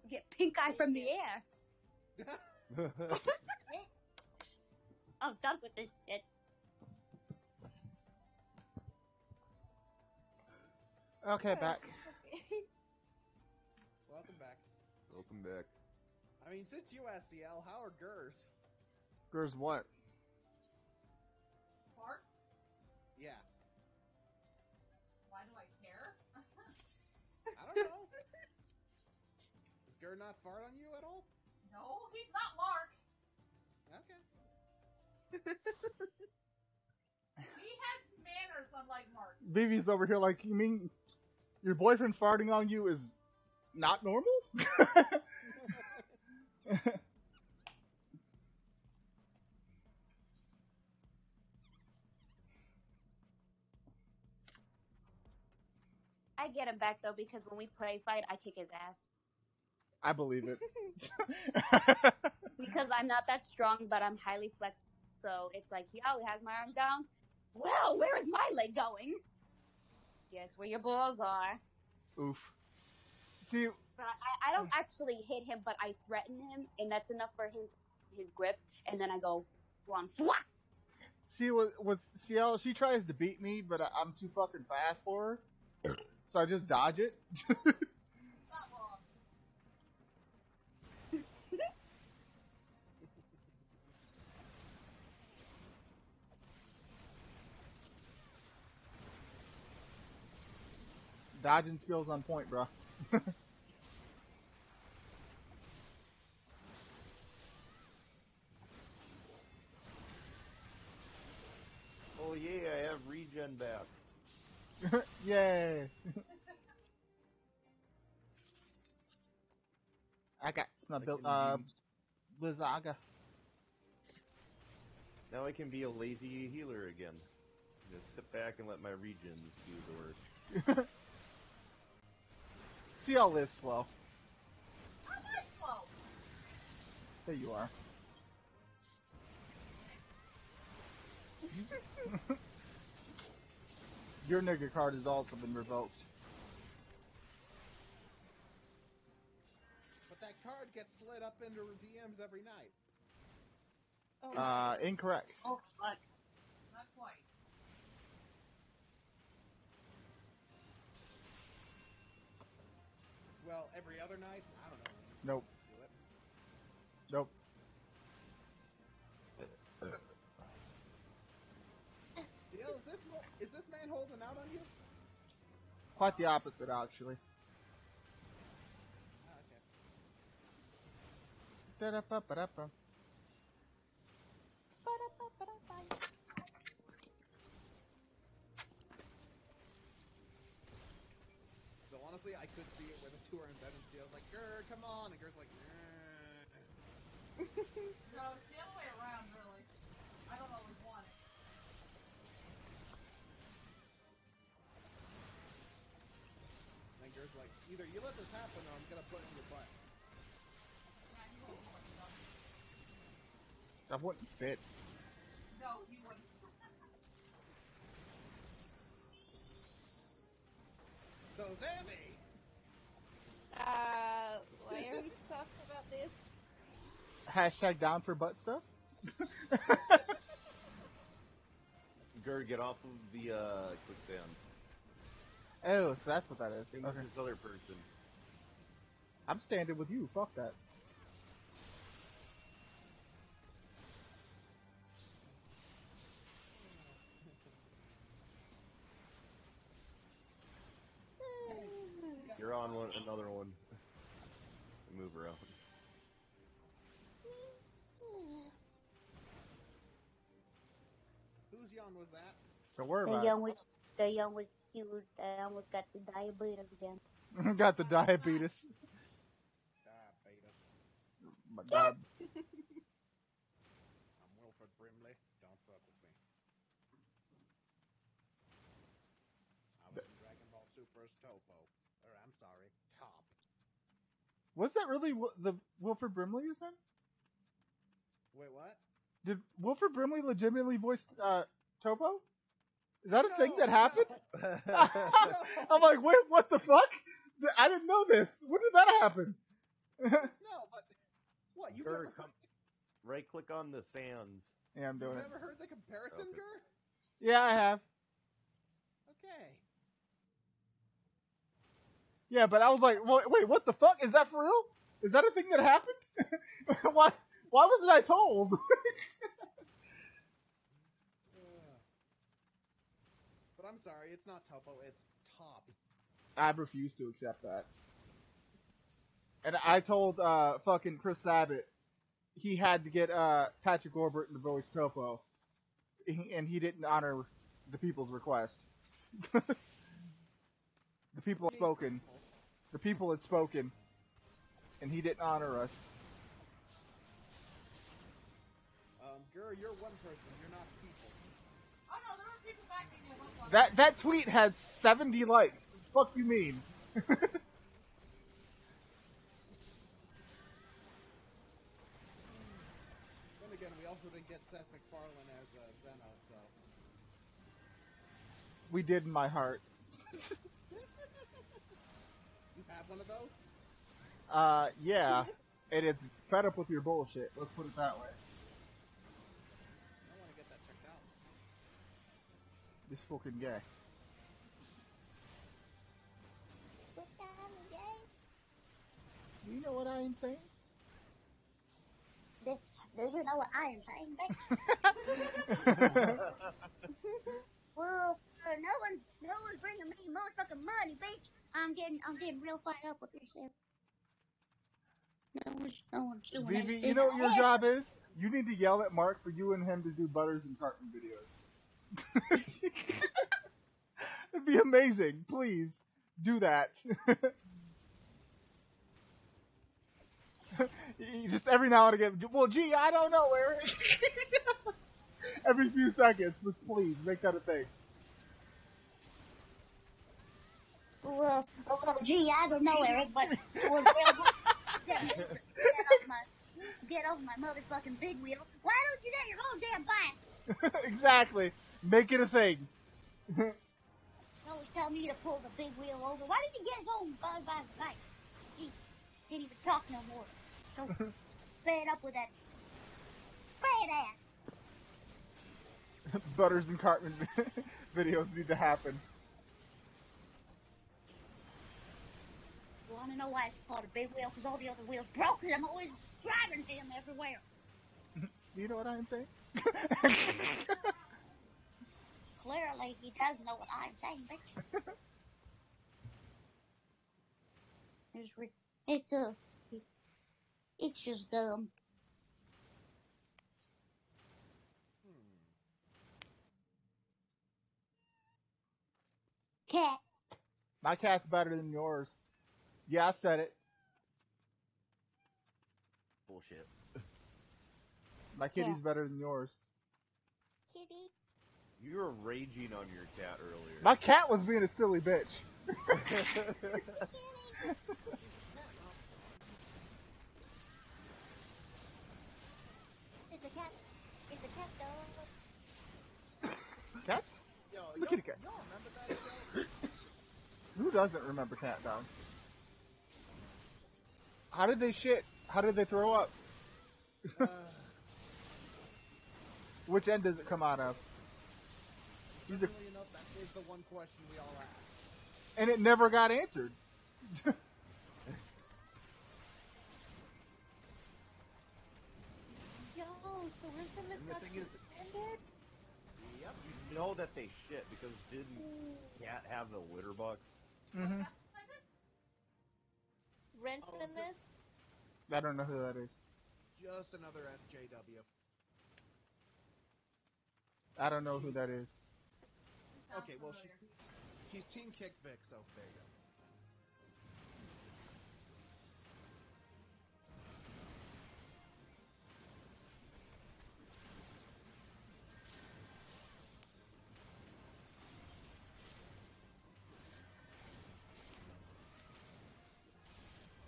Get pink eye from the air. I'm done with this shit. Okay, back. Welcome back. Welcome back. I mean, since you asked CL, how are Gers? Gers what? Farts? Yeah. Why do I care? I don't know. Does Ger not fart on you at all? No, he's not Mark. Okay. He has manners unlike Mark. Vivi's over here like, you mean your boyfriend farting on you is not normal? I get him back though because when we play fight, I kick his ass. I believe it. Because I'm not that strong, but I'm highly flexible. So it's like, he has my arms down. Well, where is my leg going? Guess where your balls are. Oof. See, but I don't actually hit him, but I threaten him, and that's enough for him to his grip, and then I go, one, fwah! See, with CL, she tries to beat me, but I'm too fucking fast for her. So I just dodge it. Not wrong. Dodging skills on point, bro. Oh yeah, I have regen back. Yay! I got Blizzaga. Now I can be a lazy healer again. Just sit back and let my regens do the work. CL is slow. How am I slow? There you are. Your nigger card has also been revoked. But that card gets slid up into DMs every night. Incorrect. Oh, fuck. Not quite. Well, every other night? I don't know. Nope. Do it. Nope. CL, is this man holding out on you? Quite the opposite, actually. Ah, okay. Da-da-ba-ba-da-ba. So honestly, I could see it where the two are in bed and CL's like, Grr, come on, and Grr's like, No, it's the other way around, really. I don't always want it. And Grr's like, either you let this happen or I'm gonna put it in your butt. Yeah, he won't want stuff. That wouldn't fit. No, he wouldn't. so heavy. Why are we talking about this? Hashtag down for butt stuff. Gur, get off of the quicksand. Oh, so that's what that is. Same Okay. with this other person. I'm standing with you. Fuck that. You're on another one. Move around. Whose yawn was that? Don't worry The about young was cute. I almost got the diabetes again. it. Got the diabetes. Diabetes. My God. I'm Wilfred Brimley. Don't fuck with me. I was in Dragon Ball Super as Topo. Or, I'm sorry, Top. Was that really the Wilford Brimley you said? Wait, what? Did Wilford Brimley legitimately voice Topo? Is that a thing that happened? I'm like, wait, what the fuck? I didn't know this. When did that happen? No, but what? You've Gur, never heard? right click on the sands. Yeah, I'm doing You've it. never heard the comparison, Okay. Gur? Yeah, I have. Okay. Yeah, but I was like, wait, what the fuck? Is that for real? Is that a thing that happened? Why wasn't I told? But I'm sorry, it's not Topo, it's Top. I refuse to accept that. And I told fucking Chris Sabat he had to get Patrick Warburton to voice Topo, and he didn't honor the people's request. The people had spoken. The people had spoken, and he didn't honor us. Gur, you're one person, you're not people. Oh no, there were people backing me at one point. That tweet had 70 likes. Fuck you mean? Then again, we also didn't get Seth MacFarlane as Zeno, so. We did in my heart. You have one of those? Yeah. And it's fed up with your bullshit. Let's put it that way. I want to get that checked out. This fucking guy. What time is it? Do you know what I am saying? Do you know what I am saying, bitch? Well, no one's bringing me motherfucking money, bitch. I'm getting real fired up with yourself. No one's doing Vivi, anything. you know what your job is? You need to yell at Mark for you and him to do Butters and Carton videos. It'd be amazing. Please, do that. Just every now and again. Well, gee, I don't know, Eric. Every few seconds, but please, make that a thing. Well, gee, I don't know, Eric, but I was real get off my motherfucking big wheel. Why don't you get your own damn bike? Exactly. Make it a thing. You always tell me to pull the big wheel over. Why didn't he get his own bike? Gee, can't even talk no more. So fed up with that fat ass. Butters and Cartman videos need to happen. You want to know why it's called a big wheel? Because all the other wheels broke, and I'm always driving him everywhere. Do you know what I'm saying? Clearly, he does know what I'm saying, bitch. It's just dumb. Cat. My cat's better than yours. Yeah, I said it. Bullshit. My kitty's better than yours. Kitty. You were raging on your cat earlier. My cat was being a silly bitch. It's a cat. It's a cat dog. Cat? Yo, Look at the cat. y'all remember that show? Who doesn't remember Cat Dog? How did they shit? How did they throw up? Which end does it come out of? Funnily enough, that is the one question we all ask. And it never got answered. Yo, so Infamous And the got thing is- suspended? Yep. You know that they shit because didn't Cat have the litter box? Mm-hmm. Renfamous? I don't know who that is. Just another SJW. I don't know who that is. Okay, well, she's Team Kick Vic, so there you go.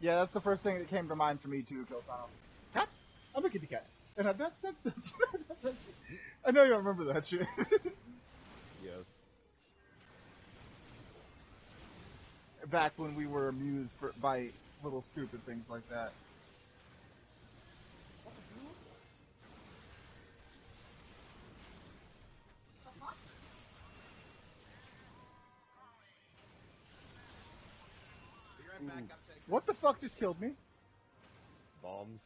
Yeah, that's the first thing that came to mind for me too, Kiltano. Cat? I'm a kitty cat. And that's I know you don't remember that shit. Yes. Back when we were amused by little stupid things like that. Be right back, gotta take What the fuck just killed me? Bombs.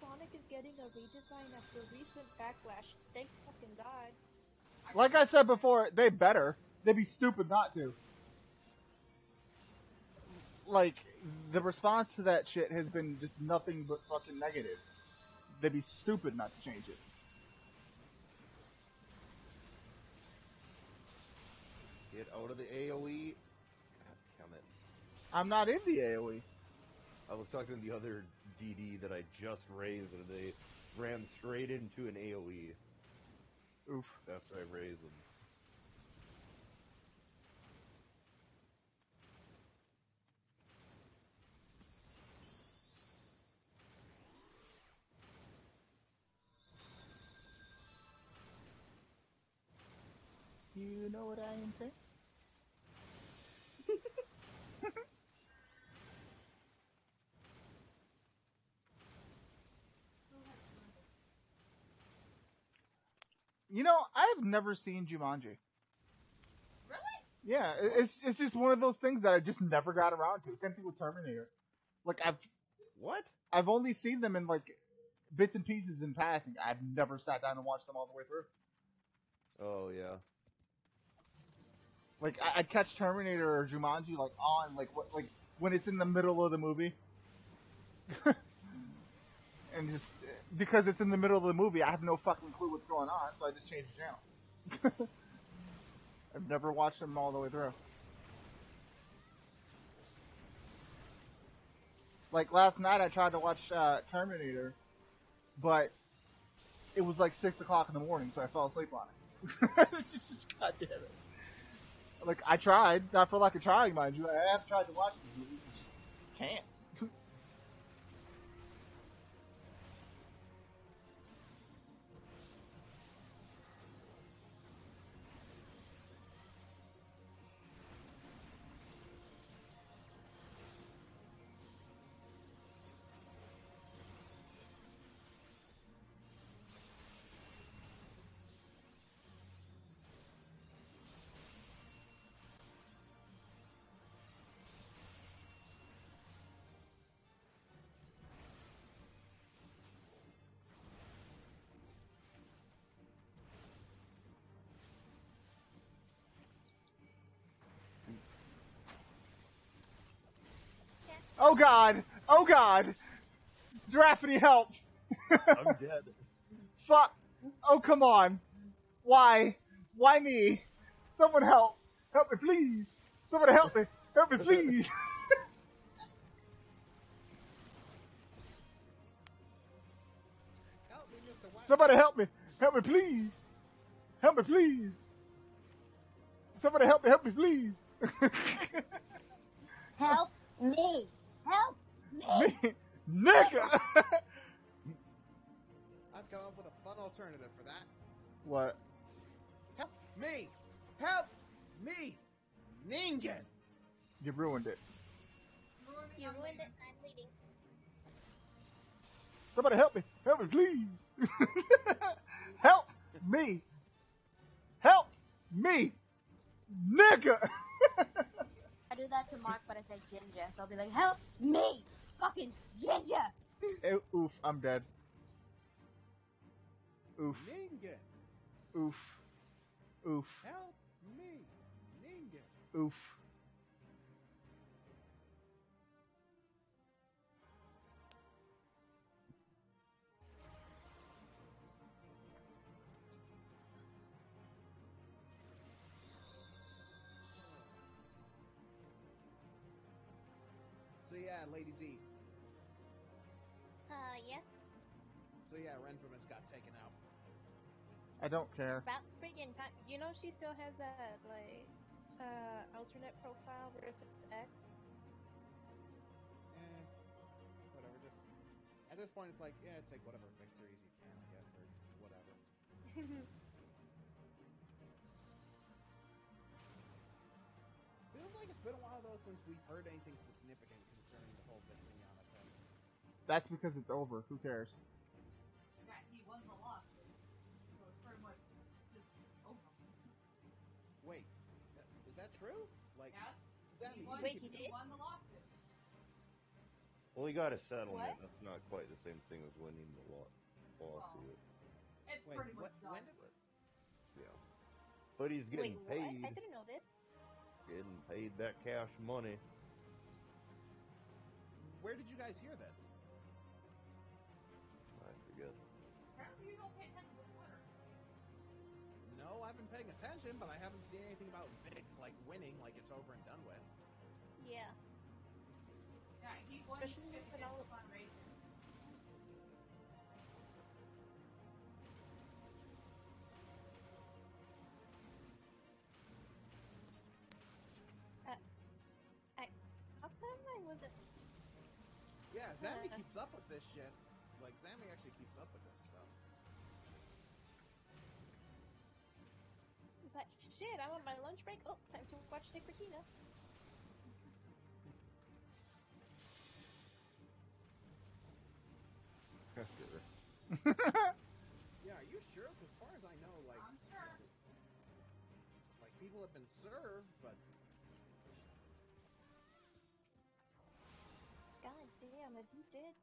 Sonic is getting a redesign after recent backlash. Thank fucking God. Like I said before, they better. They'd be stupid not to. Like, the response to that shit has been just nothing but fucking negative. They'd be stupid not to change it. Get out of the AoE. God damn it. I'm not in the AoE. I was talking to the other DD that I just raised, and they ran straight into an AoE. Oof. After I raised them. You know what I am saying? You know, I've never seen Jumanji. Really? Yeah, it's just one of those things that I just never got around to. Same thing with Terminator. Like I've only seen them in like bits and pieces in passing. I've never sat down and watched them all the way through. Oh, yeah. Like I'd catch Terminator or Jumanji like on like when it's in the middle of the movie. And just because it's in the middle of the movie, I have no fucking clue what's going on, so I just change the channel. I've never watched them all the way through. Like last night, I tried to watch Terminator, but it was like 6 o'clock in the morning, so I fell asleep on it. Just God damn it. Like I tried, not for lack of trying, mind you. I have tried to watch these movies, I just can't. Oh God! Oh God! Giraffity, help! I'm dead. Fuck! Oh come on! Why? Why me? Someone help! Help me, please! Someone help me! Help me, please! Help me, Mr. White. Somebody help me! Help me, please! Help me, please! Somebody help me, please! Help me! Help me! Me? Nigga! I've come up with a fun alternative for that. What? me! Help me! Ningen! You ruined it. You ruined it. I'm leaving. Somebody help me. Help me, please. Help me. Help me. Nigga. I do that to Mark, but I say Ginger, so I'll be like, help me, fucking Ginger. Oof, I'm dead. Oof. Ningen! Oof. Oof. Help me! Ningen! Oof. So yeah, Lady Z. Yeah. So yeah, Renfremus got taken out. I don't care. About friggin' time. You know she still has that, like, alternate profile where if it's X. Whatever, just... At this point, it's like, yeah, take whatever victories you can, I guess, or whatever. Feels like it's been a while, though, since we've heard anything significant concerning the whole Victoriana thing. That's because it's over. Who cares? Yeah, he won the lawsuit. So it's pretty much just over. Wait, is that true? Like, Yes. does that mean He won the lawsuit. Well, he got a settlement. What? That's not quite the same thing as winning the lawsuit. It's Wait, pretty much done. when did Yeah. But he's getting Wait, what? paid. I didn't know that. Getting paid that cash money. Where did you guys hear this? I forget. Apparently you don't pay attention to Twitter. No, I've been paying attention, but I haven't seen anything about Vic, like, winning, like it's over and done with. Yeah. Yeah, he won his Especially shit with all against Fundraiser. How come I wasn't... Yeah, Zammy keeps up with this shit. Like, Zammy actually keeps up with this stuff. It's like, shit, I'm on my lunch break. Oh, time to watch Nekrotina. Sure. Yeah, are you sure? Because as far as I know, like... I'm sure. Like, people have been served, but... God damn, if he's dead.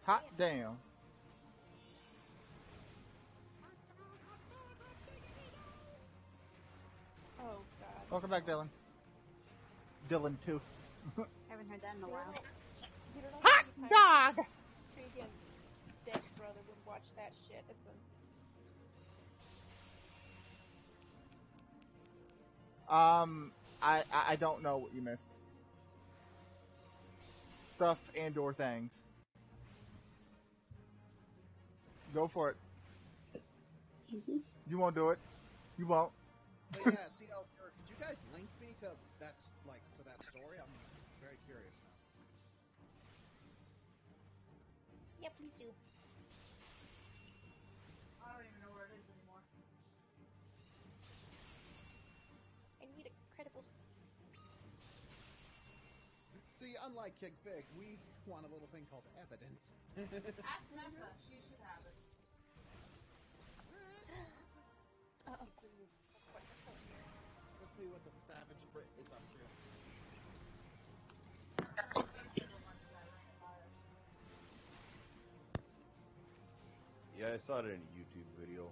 Hot damn. Oh, God. Welcome back, Dylan. Dylan, too. Haven't heard that in a while. You don't know Hot how many dog! times freaking stepbrother would watch that shit. It's a... I don't know what you missed. Stuff and/or things. Go for it. You won't do it. You won't. But yeah, CL, could you guys link me to that, like, to that story? I'm very curious now. Yeah, please do. I don't even know where it is anymore. I need a credible... See, unlike Kick Big, we want a little thing called evidence. Ask Mesa. She should have it. Of course, of course. Let's see what the Savage Brit is up to. Yeah, I saw it in a YouTube video.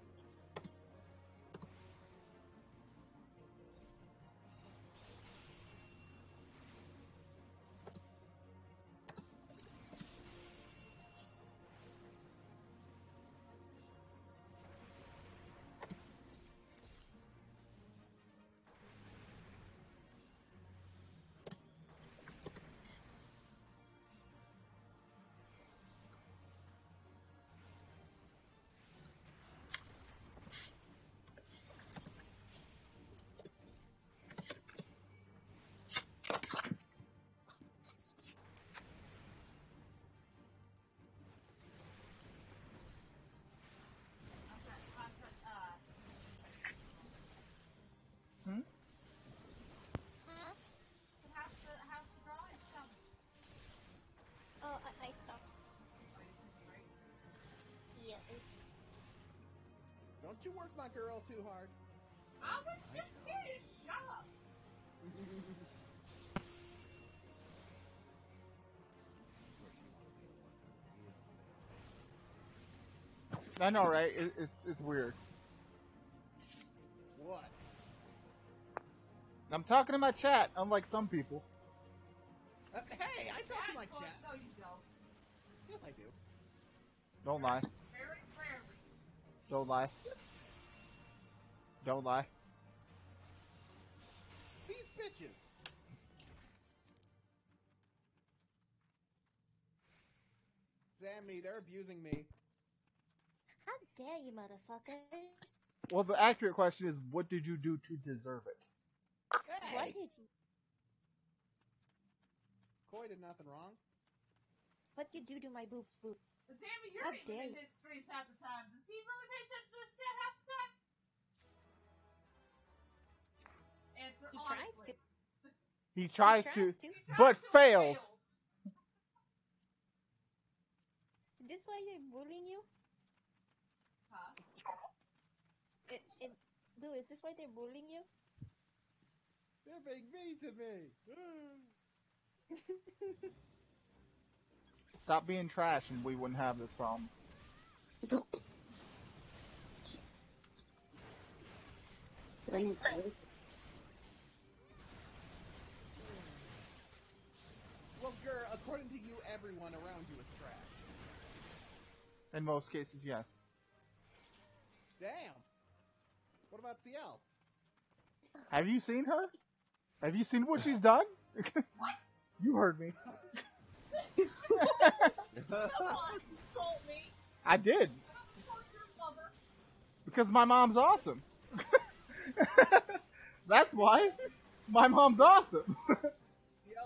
Don't you work my girl too hard. I was just kidding. Shut up. I know, right? It's weird. What? I'm talking to my chat, unlike some people. Hey, I talk to my chat. No, you don't. Yes, I do. Don't lie. Very rarely. Don't lie. Don't lie. These bitches. Sammy, they're abusing me. How dare you, motherfuckers? Well, the accurate question is, what did you do to deserve it? Hey! What did you? Koi did nothing wrong. What you do to my boob boob? Sammy, you're How even dare in you? his streams half the time. Does he really pay attention to this shit half the time? Answer He tries honestly. to. He tries to, tries to. but fails. Is this why they're bullying you? Huh? Boo, is this why they're bullying you? They're being mean to me. Stop being trash and we wouldn't have this problem. Well, Gur, according to you, everyone around you is trash. In most cases, yes. Damn. What about CL? Have you seen her? Have you seen what she's done? What? You heard me. Come on, insult me. I did. Fuck your mother. Because my mom's awesome. That's why. My mom's awesome. CL,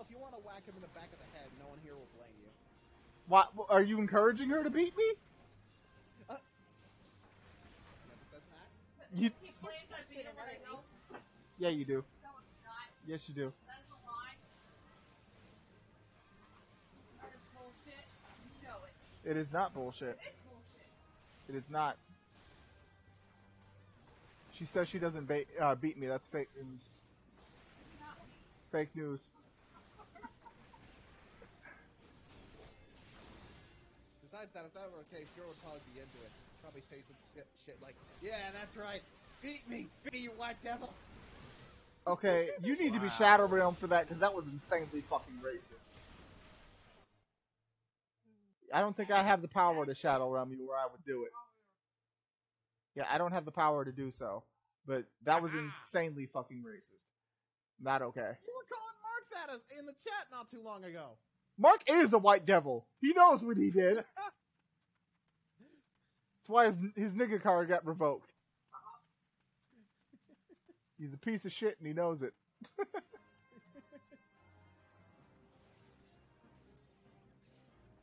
if you want to whack him in the back of the head, no one here will blame you. What? Are you encouraging her to beat me? Never said that. You, He claims I beat him, and I don't. yeah, you do. No, it's not. Yes, you do. That is a lie. That is bullshit. You know it. It is not bullshit. It is bullshit. It is not. She says she doesn't beat me. That's fake news. Not me. Fake news. Besides that, if that were the case, Joe would probably be into it. Probably say some shit like, yeah, that's right. Beat me, you white devil. Okay, you need to be Shadow Realm for that because that was insanely fucking racist. I don't think I have the power to Shadow Realm you where I would do it. Yeah, I don't have the power to do so. But that was insanely fucking racist. Not okay. You were calling Mark that in the chat not too long ago. Mark is a white devil. He knows what he did. That's why his nigga card got revoked. He's a piece of shit and he knows it.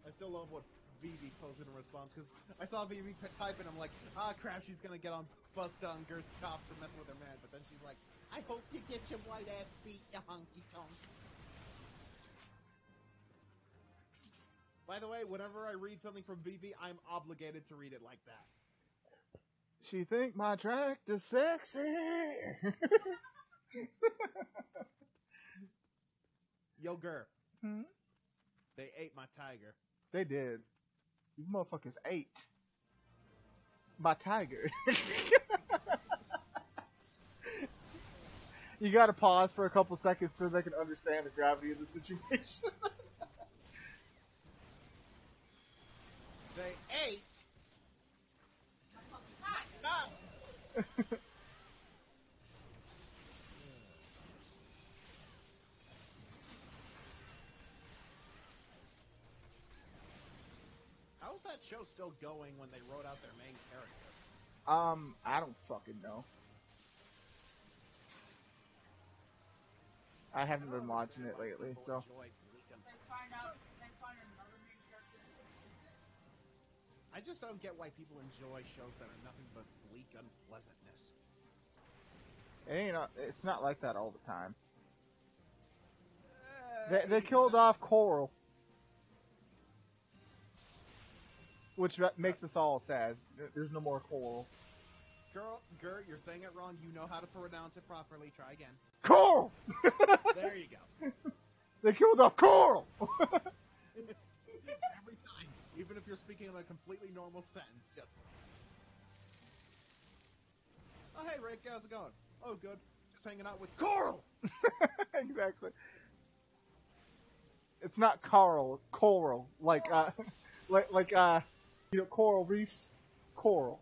I still love what Vivi posted in response, because I saw Vivi type and I'm like, ah crap, she's gonna get on bust on Ger's chops for messing with her man, but then she's like, I hope you get your white ass beat, you honky tonk. By the way, whenever I read something from Vivi, I'm obligated to read it like that. She think my tractor's sexy. Yo, Ger. Hmm? They ate my tiger. They did. These motherfuckers ate my tiger. You gotta pause for a couple seconds so they can understand the gravity of the situation. They ate How is that show still going when they wrote out their main character? I don't fucking know. I haven't been watching it lately, so. They find another main character. I just don't get why people enjoy shows that are nothing but bleak unpleasantness. It's not like that all the time. They killed off Coral, which makes us all sad. There's no more Coral. Gert, you're saying it wrong. You know how to pronounce it properly. Try again. Coral! There you go. They killed off Coral! Every time. Even if you're speaking in a completely normal sentence, just... Oh, hey, Rick, how's it going? Oh, good. Just hanging out with Coral! Exactly. It's not Coral, it's Coral. Like, coral reefs. Coral.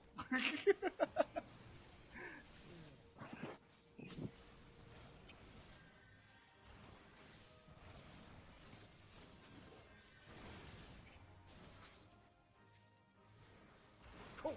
Cool.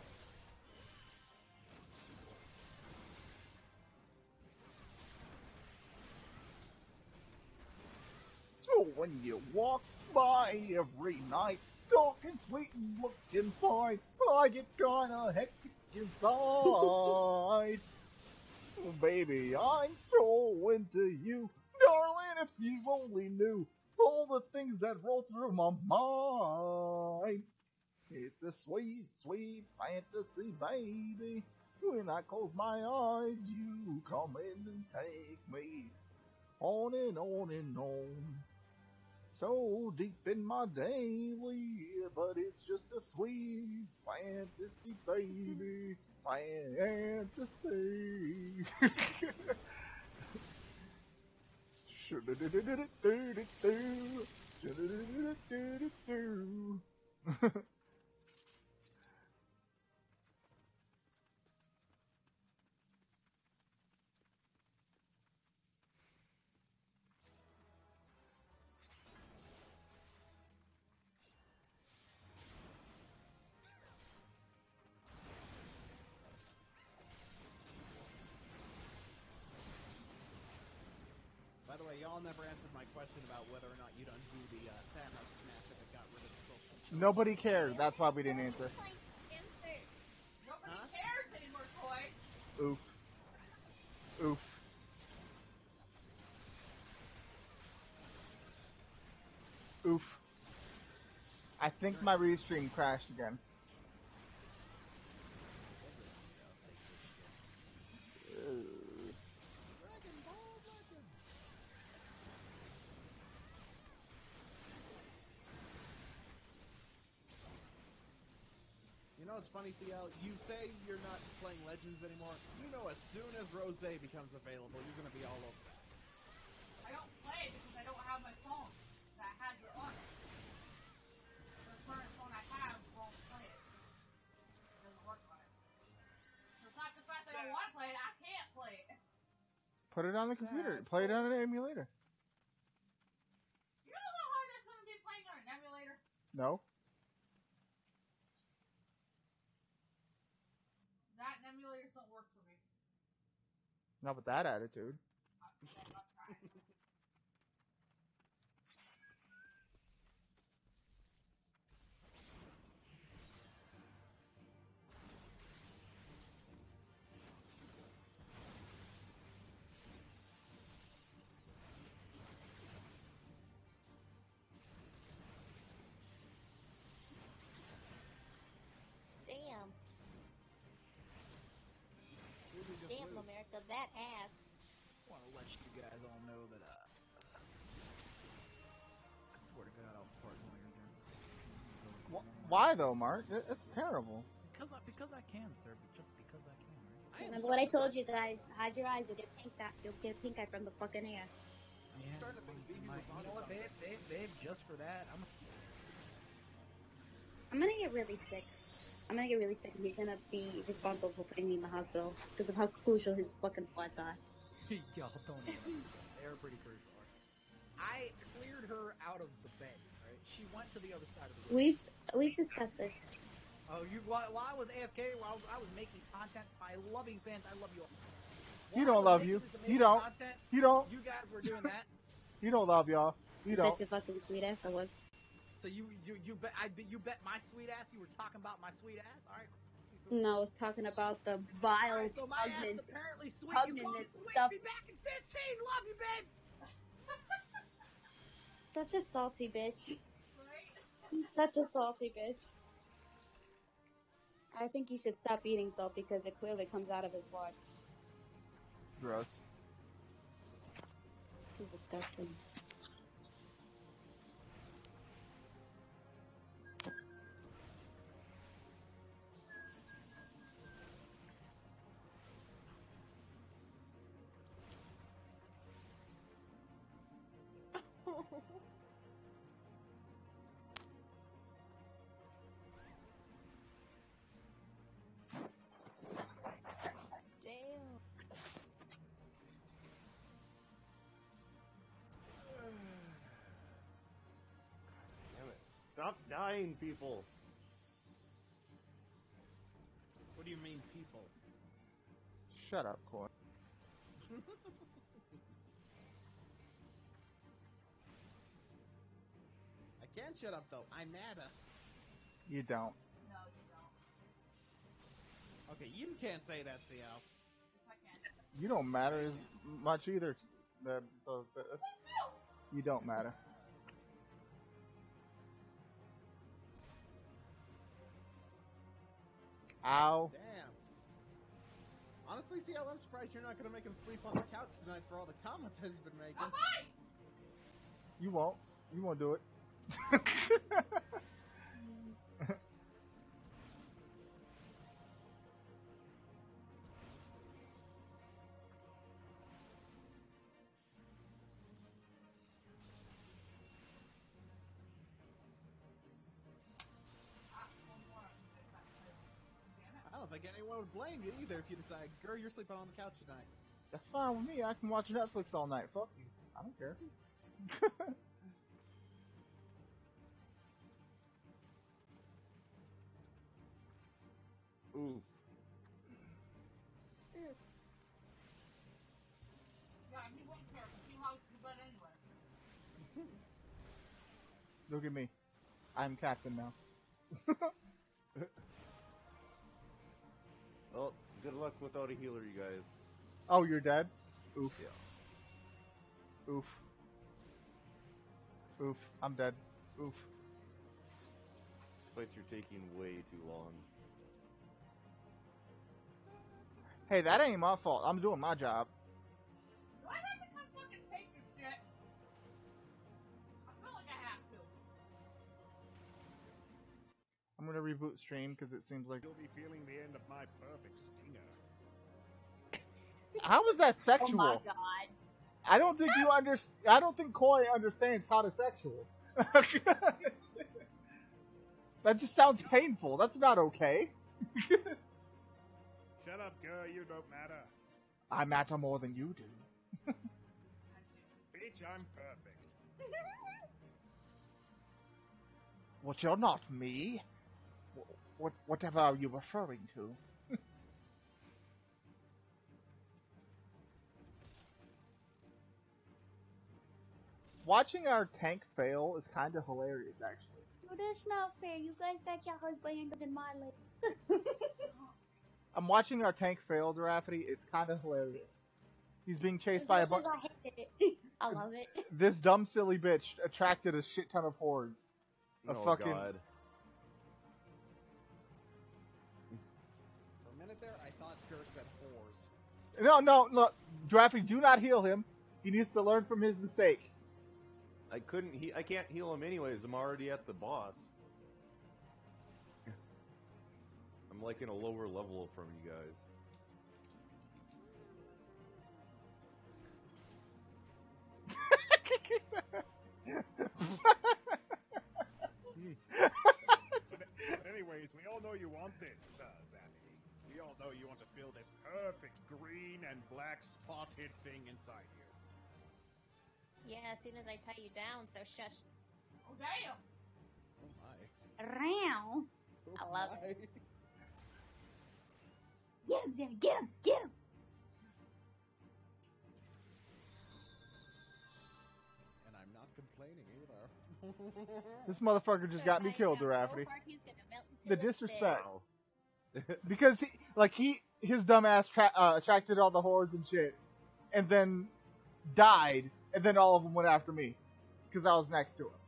So when you walk by every night, dark and sweet and looking fine, I get kinda hectic inside. Oh, baby, I'm so into you, darling, if you only knew all the things that roll through my mind. It's a sweet, sweet fantasy, baby. When I close my eyes, you come in and take me on and on and on. So deep in my daily, but it's just a sweet fantasy, baby. Fantasy. By the way, y'all never answered my question about whether or not you'd undo the Thanos snap if it got rid of the social charge. Nobody cared. That's why we didn't answer. Nobody cares anymore, Koi. Oof. Oof. Oof. I think my restream crashed again. You know what's funny, CL? You say you're not playing Legends anymore. You know as soon as Rose becomes available, you're going to be all over that. I don't play because I don't have my phone that has it on it. The current phone I have won't play it. It doesn't work on it. So it's not the fact that I don't want to play it, I can't play it. Put it on the computer. Play it on an emulator. You know how hard that's going to be playing on an emulator? No? That and emulators don't work for me. Not with that attitude. Damn. Damn, America, that ass. I want to let you guys all know that, I swear to God, I'll fart in your again. Why though, Mark? It's terrible. Because I can, sir. Just because I can, right? Remember what I told you guys? Hide your eyes. You'll get pink eye. You'll get pink eye from the fucking air. Yeah, you know what, babe, just for that, I'm gonna get really sick. I'm gonna get really sick, and he's gonna be responsible for putting me in the hospital because of how crucial his fucking farts are. Y'all don't even. They're pretty crucial. I cleared her out of the bed. Right? She went to the other side of the room. We've discussed this. Oh, while I was AFK, while I was making content, my loving fans, I love you all. He don't love you. He don't. Content, He don't. You guys were doing that. He don't love y'all. He don't. Bet your fucking sweet ass I was. So you bet my sweet ass. You were talking about my sweet ass. All right. No, I was talking about the vile right, so my ass apparently sweet. You call me sweet. Stuff. Be back in 15. Love you, babe. Such a salty bitch. Right? Such a salty bitch. I think he should stop eating salt because it clearly comes out of his farts. Gross. He's disgusting. Damn. Damn it. Stop dying, people. What do you mean, people? Shut up, Koi. I can't shut up, though. I'm mad. You don't. No, you don't. Okay, you can't say that, CL. Yes, I can. You don't matter as much either. You don't matter. Ow. Damn. Honestly, CL, I'm surprised you're not going to make him sleep on the couch tonight for all the comments he's been making. I might! You won't. You won't do it. I don't think anyone would blame you either if you decide, girl, you're sleeping on the couch tonight. That's fine with me. I can watch Netflix all night. Fuck you. I don't care. Ooh. Yeah, he wouldn't care because he housed the bed anyway. Look at me. I'm captain now. Well, good luck without a healer, you guys. Oh, you're dead? Oof. Yeah. Oof. Oof. I'm dead. Oof. These fights are taking way too long. Hey, that ain't my fault. I'm doing my job. Do I have to come fucking take your shit? I feel like I have to. I'm gonna reboot stream because it seems like. You'll be feeling the end of my perfect stinger. How is that sexual? Oh my god. I don't think you I don't think Koi understands how to sexual. That just sounds painful. That's not okay. Shut up, girl. You don't matter. I matter more than you do. Bitch, I'm perfect. What, you're not me? Whatever are you referring to? Watching our tank fail is kind of hilarious, actually. No, that's not fair. You guys got your husband and doesn't my leg. I'm watching our tank fail, Giraffe. It's kind of hilarious. He's being chased by a bunch. I hated it. I love it. This dumb, silly bitch attracted a shit ton of hordes. Oh, fucking. God. For a minute there, I thought Gur said whores. No, look, Giraffe, do not heal him. He needs to learn from his mistake. I can't heal him anyways. I'm already at the boss. I'm like in a lower level from you guys. But anyways, we all know you want this, Zanny. We all know you want to feel this perfect green and black spotted thing inside you. Yeah, as soon as I tie you down, so shush. Oh, damn! Oh my. Round. Oh I love my. it. Get him, Sammy. Get him. Get him. And I'm not complaining either. This motherfucker just got me killed, Giraffe. He's gonna melt into The a disrespect. bit. Because his dumb ass attracted all the hordes and shit, and then died, and then all of them went after me, because I was next to him.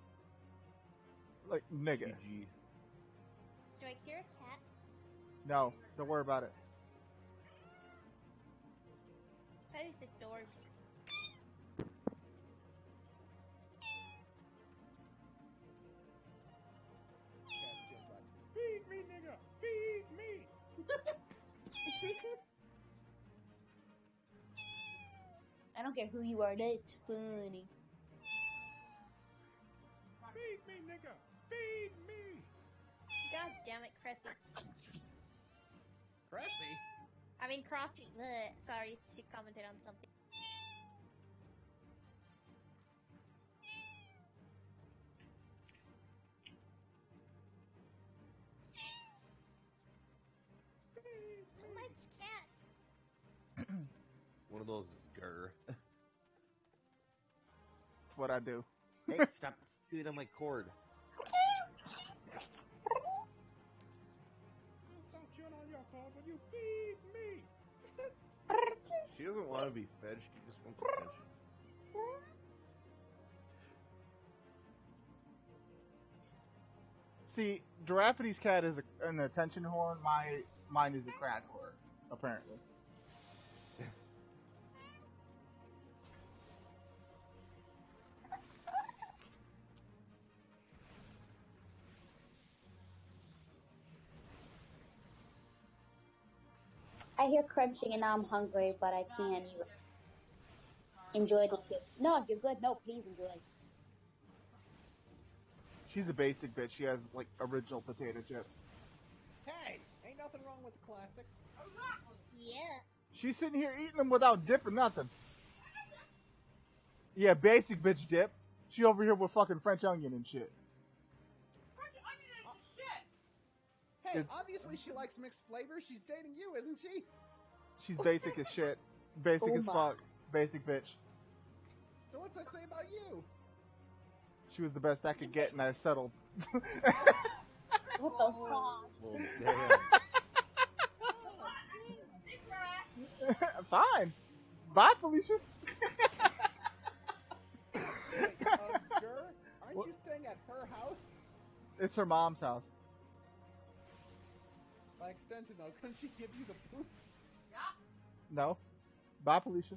Like, nigga. GG. Do I cure a cat? No, don't worry about it. That is adorbs. Cat's just like, feed me, nigga, feed me. I don't care who you are, that's funny. Feed me, nigga, feed me. God damn it, Cressy. Cressy? I mean, Crossy. Bleh. Sorry, she commented on something. Too much cat. One of those is grr. That's what I do. Hey, stop chewing on my cord. I'll stop chewing on your cord when you feed me. She doesn't want to be fed, she just wants attention. See, Giraffe's cat is an attention whore. Mine is a crack whore, apparently. I hear crunching and now I'm hungry, but I can't enjoy the chips. No, you're good. No, please enjoy. She's a basic bitch. She has like original potato chips. Hey, ain't nothing wrong with the classics. Yeah. She's sitting here eating them without dip or nothing. Yeah, basic bitch dip. She over here with fucking French onion and shit. Hey, obviously she likes mixed flavors. She's dating you, isn't she? She's basic as shit. Basic Oh as my. fuck. Basic bitch. So what's that say about you? She was the best I could get, and I settled. What the fuck? Well, damn. Fine. Bye, Felicia. Wait, Gur, aren't What? you staying at her house? It's her mom's house. By extension, though, couldn't she give you the boot? No. Bye, Felicia.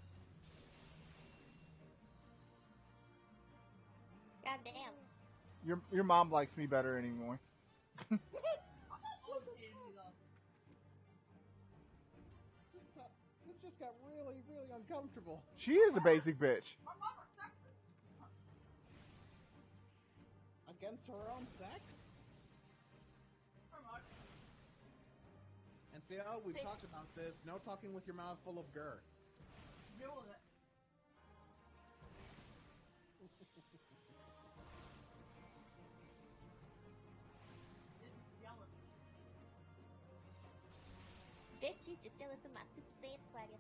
God damn. Your mom likes me better anymore. This just got really, really uncomfortable. She is a basic bitch. Against her own sex? And see, oh, we've talked about this. No talking with your mouth full of gur. Bitch, you just jealous of my Super Saiyan swagger.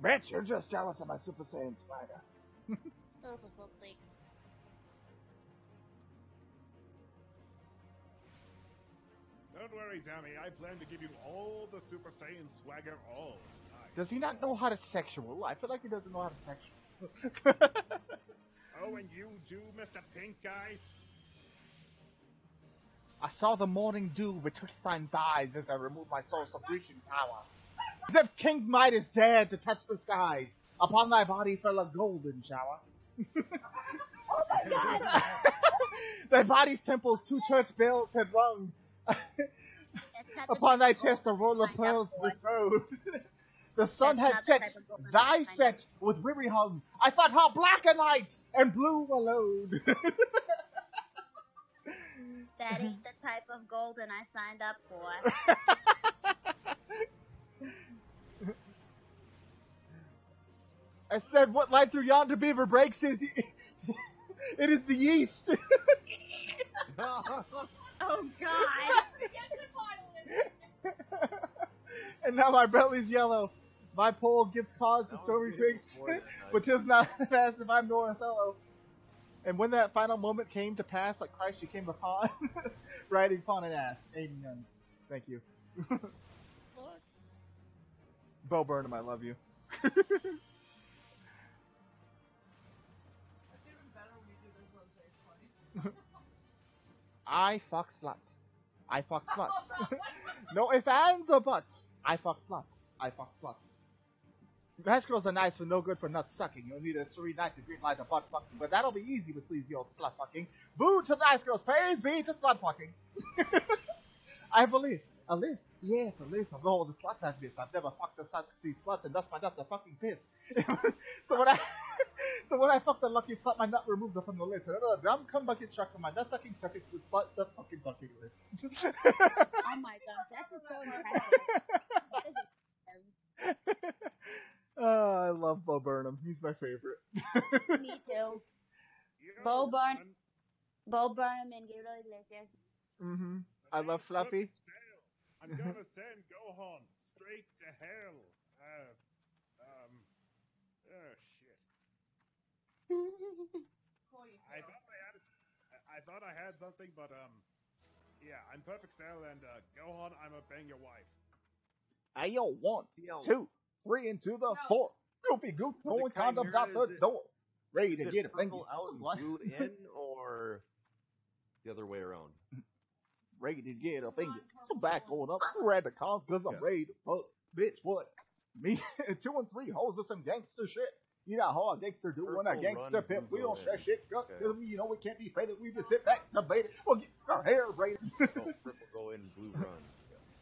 Bitch, you're just jealous of my Super Saiyan swagger. Oh, for fuck's sake. Don't worry, Zami. I plan to give you all the Super Saiyan swagger all the time. Does he not know how to sexual? I feel like he doesn't know how to sexual. Oh, and you too, Mr. Pink Guy? I saw the morning dew betwixt thine thighs as I removed my soul's breaching power. As if King Midas dared to touch the skies, upon thy body fell a golden shower. Oh my god! Thy body's temples two church bells had rung. Upon thy chest a roll of pearls bestowed. The sun had set, thy set with weary hung. I thought how black a night and blue a load. That ain't the type of golden I signed up for. I said, what light through yonder beaver breaks is... It is the yeast. Oh god. And now my belly's yellow. My pole gives cause to stormy pigs, but 'tis not as if I'm nor Othello. And when that final moment came to pass, like Christ you came upon, riding upon an ass. Amen. Thank you. Bo Burnham, I love you. I fuck sluts. I fuck sluts. No ifs, ands, or buts. I fuck sluts. I fuck sluts. Hash girls are nice but no good for nut sucking. You'll need a serene night to green light a butt fucking, but that'll be easy with sleazy old slut fucking. Boo to the nice girls, praise be to slut fucking. I have a list. A list? Yes, a list of all the sluts I've missed. I've never fucked these sluts and thus my nuts are fucking pissed. so when I fucked a lucky slut, my nut removed her from the list. Another dumb cum bucket truck from my nut sucking suffix with sluts a fucking bucket list. Oh my gosh, that's just so impressive. That is impressive. Oh, I love Bo Burnham. He's my favorite. Me too. Bo Burnham and Gabriel Iglesias. Mm-hmm. I love Fluffy. I'm gonna send Gohan straight to hell. Oh shit. I thought I had something, but yeah, I'm Perfect Cell, and Gohan, I'm gonna bang your wife. Ayo, 1, 2, 3 into the 4. Goofy goof throwing condoms out the door. Ready to get a finger out and blue in, or the other way around? Ready to get a finger. So back on up. Grab the cons because I'm ready to fuck. Bitch, what? Me, 2 and 3 hoes of some gangster shit. You know how a gangster do when a gangster pimp. We don't share shit. You know we can't be faded. We just sit back, debate it. We'll get our hair braided. Purple go in, blue run.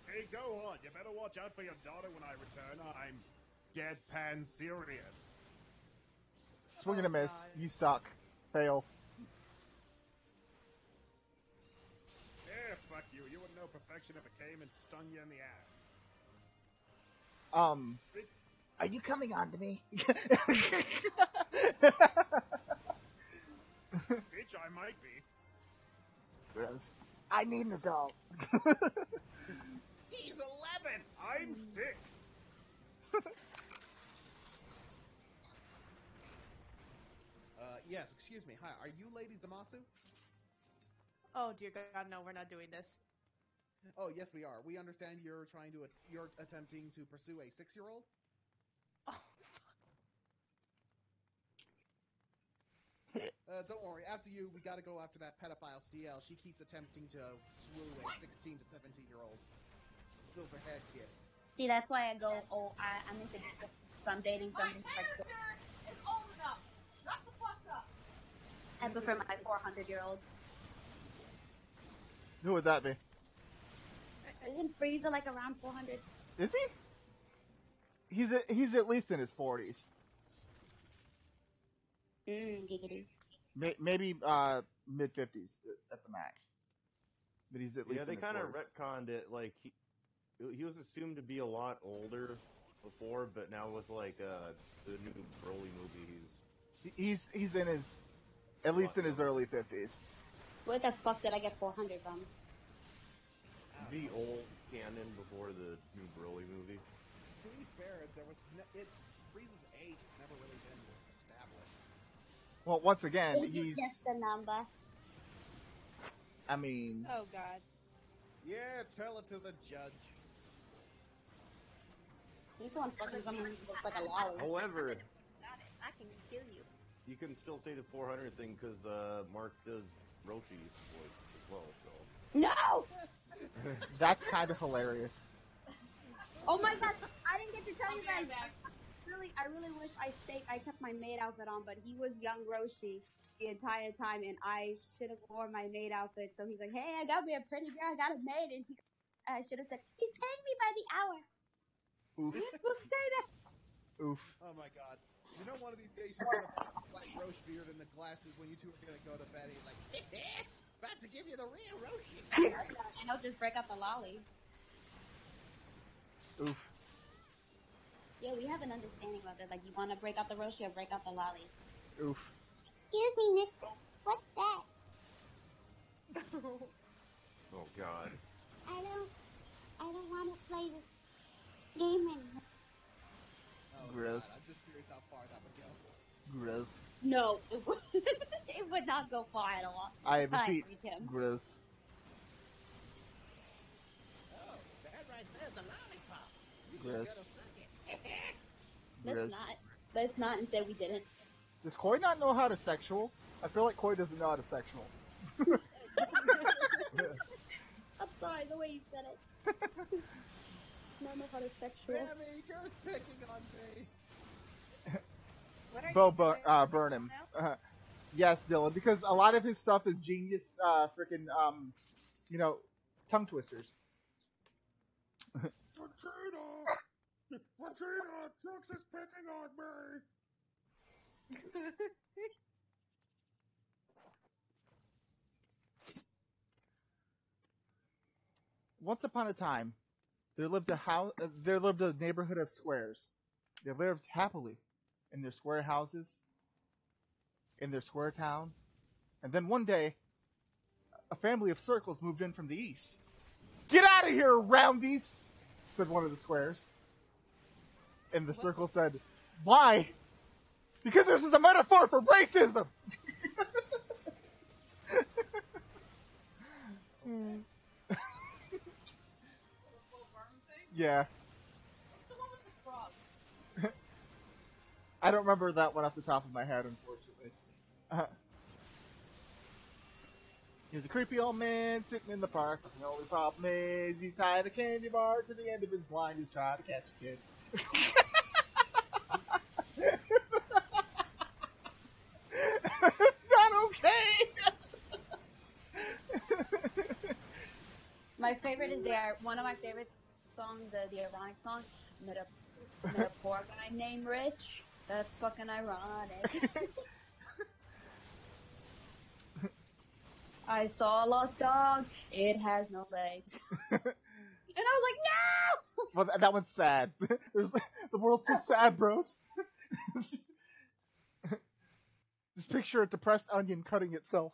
Hey, Gohan, you better watch out for your daughter when I return. I'm deadpan serious. Swing and a miss. You suck. Fail. Yeah, fuck you. You wouldn't know perfection if it came and stung you in the ass. Are you coming on to me? Bitch, I might be. Gross. I need an adult. He's 11. I'm 6. Yes, excuse me. Hi, are you Lady Zamasu? Oh dear God, no, we're not doing this. Oh, yes, we are. We understand you're attempting to pursue a 6-year-old? Oh, fuck. Don't worry. After you, we gotta go after that pedophile CL. She keeps attempting to swoo a 16 to 17-year-old silver-haired kid. See, that's why I go, I'm into this. I'm dating something like this. Is old enough. Shut the fuck up. I prefer my 400-year-old. Who would that be? Isn't Frieza like around 400? Is he? He's at least in his 40s. Giggity. Maybe mid 50s at the max. But he's at least. Yeah, they in his kind of 40s. retconned it. Like he was assumed to be a lot older before, but now with like the new Broly movies, he's in his at least in his early 50s. Where the fuck did I get 400 from? The old canon before the new Broly movie. To be fair, Frieza's age has never really been established. Well, once again, It's just a number. I mean. Oh God. Yeah, tell it to the judge. He's the one fucking someone who looks like a lolly. However, I can kill you. you can still say the 400 thing because Mark does Roshi's voice as well. So. No. That's kind of hilarious. Oh my God! I didn't get to tell you guys. I really wish I kept my maid outfit on, but he was young Roshi the entire time, and I should have worn my maid outfit. So he's like, "Hey, I got me a pretty girl. I got a maid," and I should have said, "He's paying me by the hour." Oof. You're supposed to say that. Oof. Oh my God! You know, one of these days he's gonna like Roshi beard and the glasses when you two are gonna go to bed. And he's like, about to give you the real Roshi. And he'll just break out the lolly. Oof. Yeah, we have an understanding about that. Like, you want to break out the Roshi or break out the lolly? Oof. Excuse me, mister. What's that? Oh God. I don't want to play this game anymore. Oh, Gross. God, I'm just curious how far that would go. Gross. No, it would not go far at all. I repeat, gross. Oh, that right there's a lollipop. You Gross. just gotta suck it. Gross. Let's not and say we didn't. Does Koi not know how to sexual? I feel like Koi doesn't know how to sexual. sorry, the way you said it. Now I know how to sexual. Mammy, Gur's picking on me. What are Bo you saying? Burnham. Yes, Dylan, because a lot of his stuff is genius, freaking, tongue twisters. Vegeta! Vegeta! Trunks is picking on me! Once upon a time, there lived a neighborhood of squares. They lived happily in their square houses, in their square town, and then one day, a family of circles moved in from the east. Get out of here, roundies! Said one of the squares. And the circle said, why? Because this is a metaphor for racism! Yeah. I don't remember that one off the top of my head, unfortunately. Here's a creepy old man sitting in the park. The only problem is he's tied a candy bar to the end of his blind. He's trying to catch a kid. It's not okay! My favorite is one of my favorite songs, the ironic song, met a poor guy named Rich. That's fucking ironic. I saw a lost dog. It has no legs. And I was like, no! Well, that one's sad. The world's so sad, bros. Just picture a depressed onion cutting itself.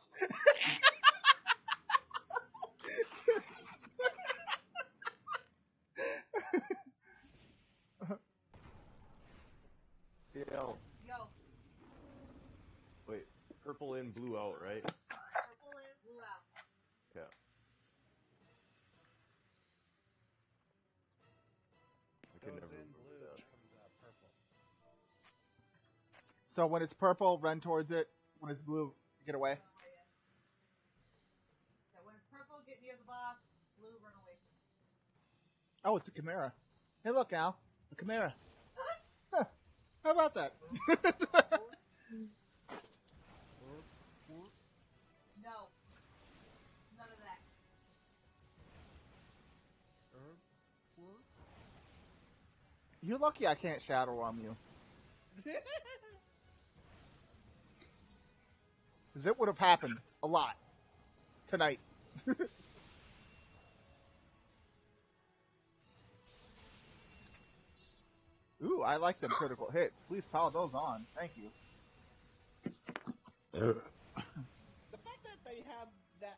Yo. Yo. Wait, purple in, blue out, right? Purple in, blue out. Yeah. I could Goes never in remember blue, that. comes out purple. So when it's purple, run towards it. When it's blue, get away. So when it's purple, get near the boss. Blue, run away from it. Oh, it's a Chimera. Hey, look, Al. A Chimera. Huh. How about that? No. None of that. You're lucky I can't shadow realm you. Because it would have happened a lot tonight. Ooh, I like them critical hits. Please pile those on. Thank you. The fact that they have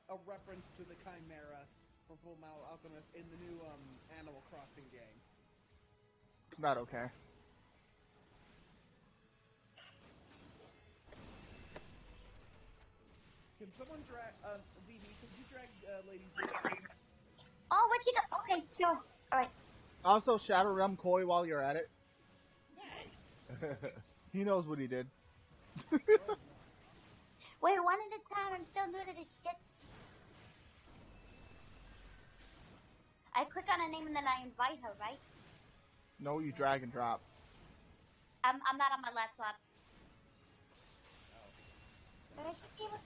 a reference to the Chimera from Full Metal Alchemist in the new Animal Crossing game. It's not okay. Can someone drag, BB, could you drag Lady Z? Oh, what you got? Okay, sure. Alright. Also, shadow realm Koi while you're at it. He knows what he did. Wait, one at a time. I'm still new to this shit. I click on a name and then I invite her, right? No, you drag and drop. I'm not on my laptop. But I should be able.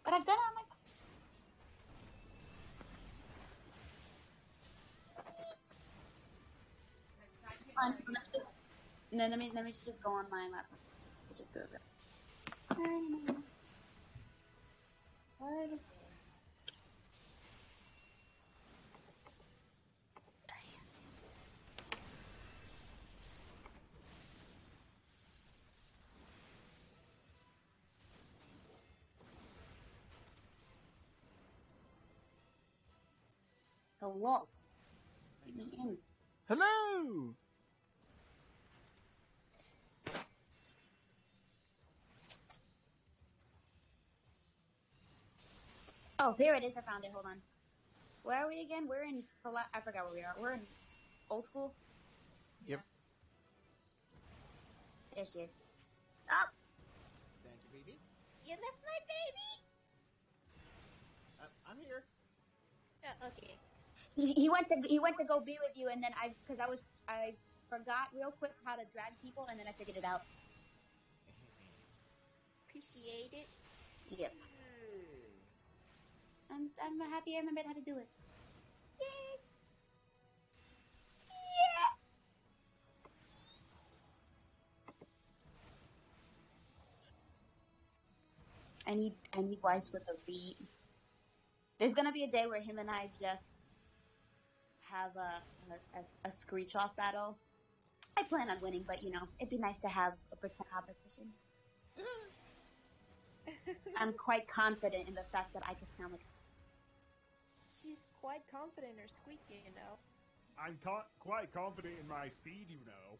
But I've done it on my. Let me just go on my laptop. We'll just go over it. Hello. Let me in. Hello! Oh, there it is. I found it. Hold on. Where are we again? We're in. I forgot where we are. We're in old school. Yep. There she is. Oh. Thank you, BB. You left my baby. I'm here. Yeah, okay. He went to go be with you, and then I forgot real quick how to drag people, and then I figured it out. Appreciate it. Yep. I'm happy I remembered how to do it. Yay! Yeah. I need Weiss with a beat. There's gonna be a day where him and I just have a screech off battle. I plan on winning, but it'd be nice to have a pretend competition. I'm quite confident in the fact that I could sound like. She's quite confident in her squeak, you know. I'm quite confident in my speed, you know.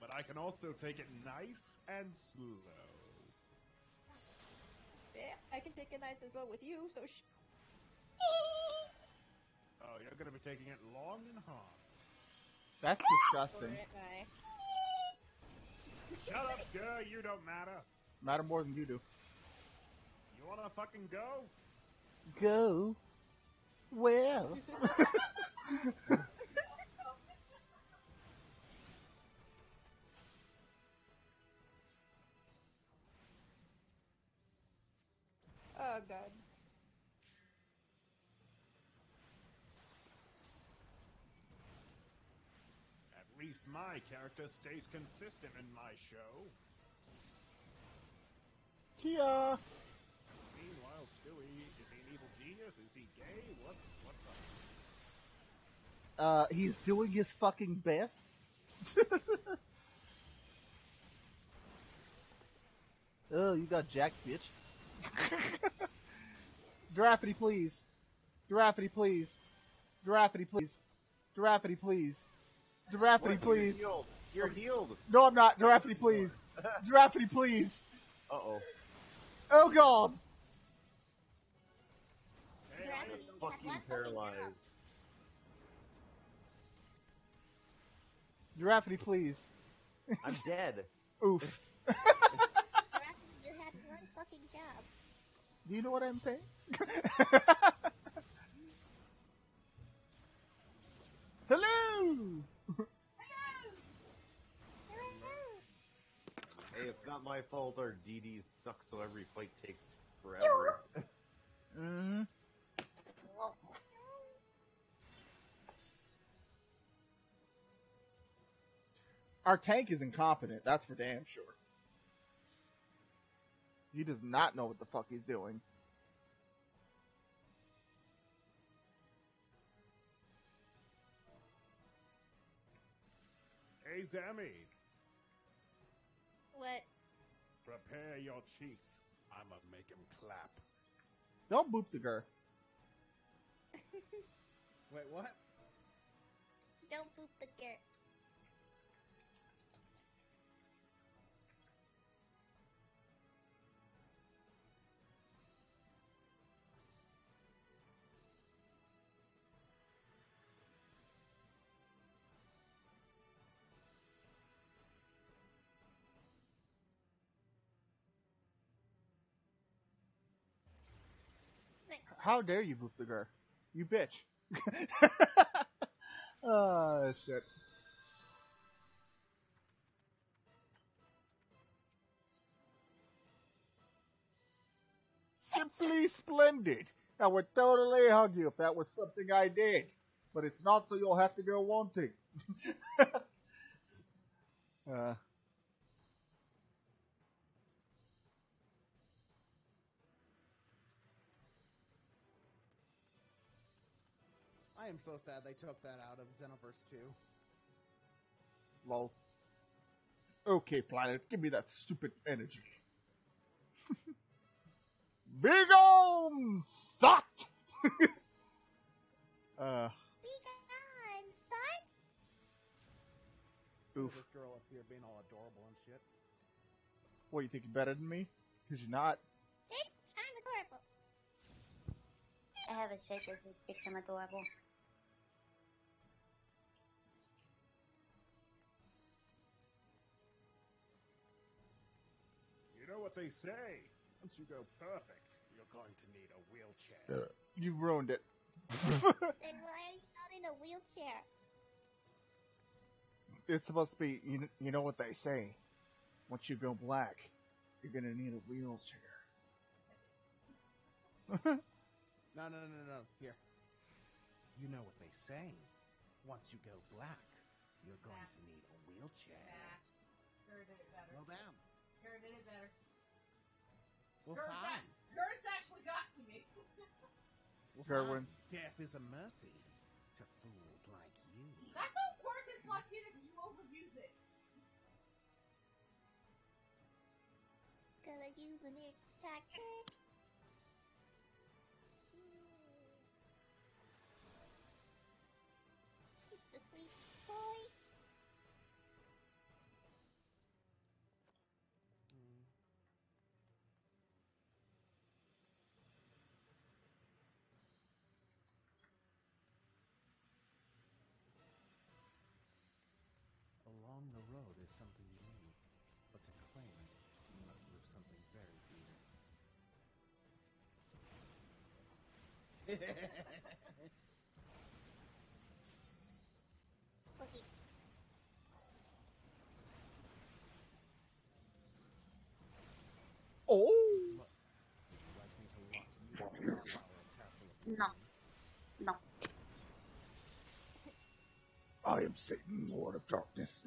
But I can also take it nice and slow. Yeah, I can take it nice as well with you, so Oh, you're gonna be taking it long and hard. That's disgusting. Shut up, girl, you don't matter. Matter more than you do. You wanna fucking go? Go? Well. Oh, God. At least my character stays consistent in my show. Kia! Meanwhile, Stewie, is he an evil genius? Is he gay? What's up? He's doing his fucking best. Oh, you got jacked, bitch. Giraffity, please. Giraffity, please. Giraffity, please. Giraffity, please. Giraffity, please. You're healed. You're healed. No, I'm not. Giraffity, please. Giraffity, please. Uh-oh. Oh, God. Hey, I'm fucking paralyzed. Giraffity, please. I'm dead. Oof. You had one fucking job. Do you know what I'm saying? Hello! Hey, it's not my fault our DD sucks, so every fight takes forever. Mm-hmm. Our tank is incompetent, that's for damn sure. He does not know what the fuck he's doing. Hey, Zammy. What? Prepare your cheeks. I'ma make him clap. Don't boop the girl. Wait, what? Don't boop the girl. How dare you boop the girl? You bitch. Oh, shit. Simply splendid. I would totally hug you if that was something I did. But it's not, so you'll have to go wanting. I am so sad they took that out of Xenoverse 2. Lol. Okay, planet, give me that stupid energy. Big on thought! Be gone, thought? Oof. This girl up here being all adorable and shit. What, you think you're better than me? Because you're not. Bitch, I'm adorable. I have a shaker who thinks I'm adorable. they say. Once you go perfect, you're going to need a wheelchair. You ruined it. Then why are you not in a wheelchair? It's supposed to be, you know what they say. Once you go black, you're gonna need a wheelchair. No. Here. You know what they say. Once you go black, you're going to need a wheelchair. Gurr did it better. Well, damn. Gurr did it better. Well, Gurr's fine. Gurr's actually got to me. Well, Gerwin's. Death is a mercy to fools like you. That don't work as much either because you overuse it. Gotta use a new tactic. Keep the sweet boy. Along the road is something you need, but to claim it, you must lose something very dear. Looky. Oh! Look, would you like me to lock you up in the Flower Castle of No. No. I am Satan, Lord of Darkness.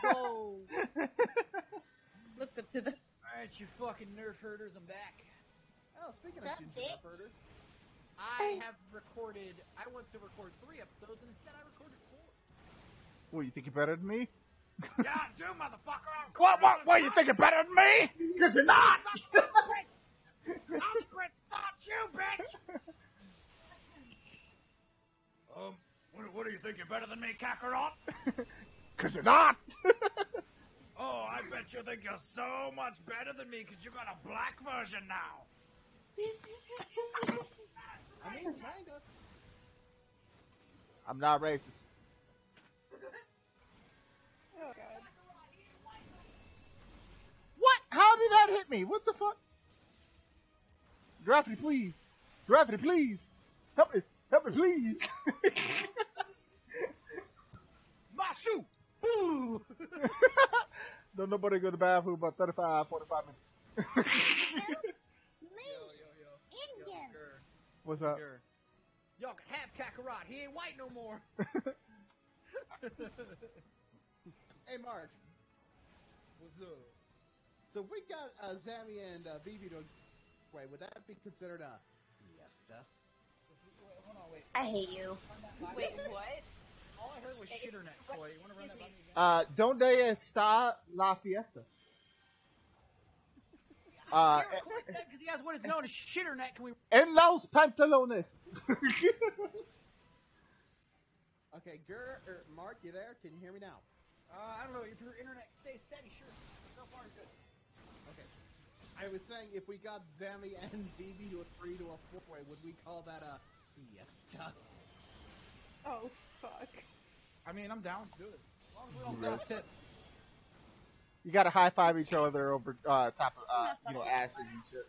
Oh. Looks up to the. Alright, you fucking nerf herders, I'm back. Oh, speaking What's of up, ginger bitch? birders, I went to record 3 episodes, and instead I recorded 4. What, you think you're better than me? Yeah, I do, motherfucker. What, you think you're better than me? Because you're not! I'm Prince, not you, bitch! What do you think you're better than me, Kakarot? Because you're not! Oh, I bet you think you're so much better than me because you got a black version now. I mean, kinda. I'm not racist. Oh god. What? How did that hit me? What the fuck? Giraffity, please. Giraffity, please. Help me, please. My shoe! Boo! Don't nobody go to the bathroom about 35, 45 minutes. Me! Indian! What's up? Sure. Y'all can have Kakarot. He ain't white no more. Hey, Mark. What's up? So if we got Zammy and Vivi to wait, would that be considered a fiesta? Wait, hold on, wait. I hate you. Wait, what? All I heard was shitternet, Coy. You want to run that by me again? Donde está la fiesta? Coy said because he has what is known as shitternet. Can we? En los pantalones. Okay, Mark, you there? Can you hear me now? I don't know. If your internet stays steady, sure. So far, good. Okay. I was saying if we got Zammy and Vivi to agree to a 4-way, would we call that a fiesta? Oh, fuck. I mean, I'm down to do it. As long as we don't cross tip. You gotta high five each other over top of acid and shit.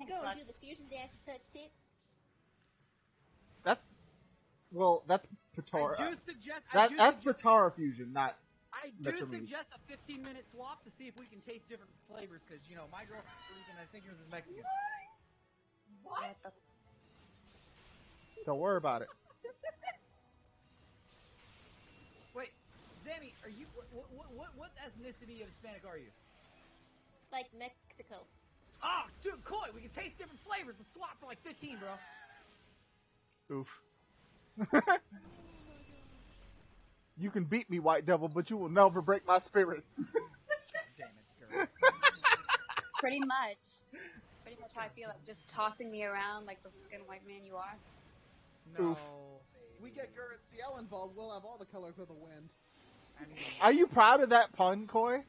Go and do the fusion dance and touch tits. That's Patara. I do suggest. That's Patara fusion, not. I do suggest a 15-minute swap to see if we can taste different flavors, because my girlfriend's Puerto Rican, I think yours is Mexican. What? Don't worry about it. Wait, Zammy, are you what ethnicity of Hispanic are you? Like Mexico. Oh, dude, Coy, we can taste different flavors. Let's swap for like 15, bro. Oof. You can beat me, White Devil, but you will never break my spirit. God damn it, girl. Pretty much how I feel, like just tossing me around like the fucking white man you are. No. Oof. We get Garrett CL involved, we'll have all the colors of the wind. I mean, Are you proud of that pun, Coy?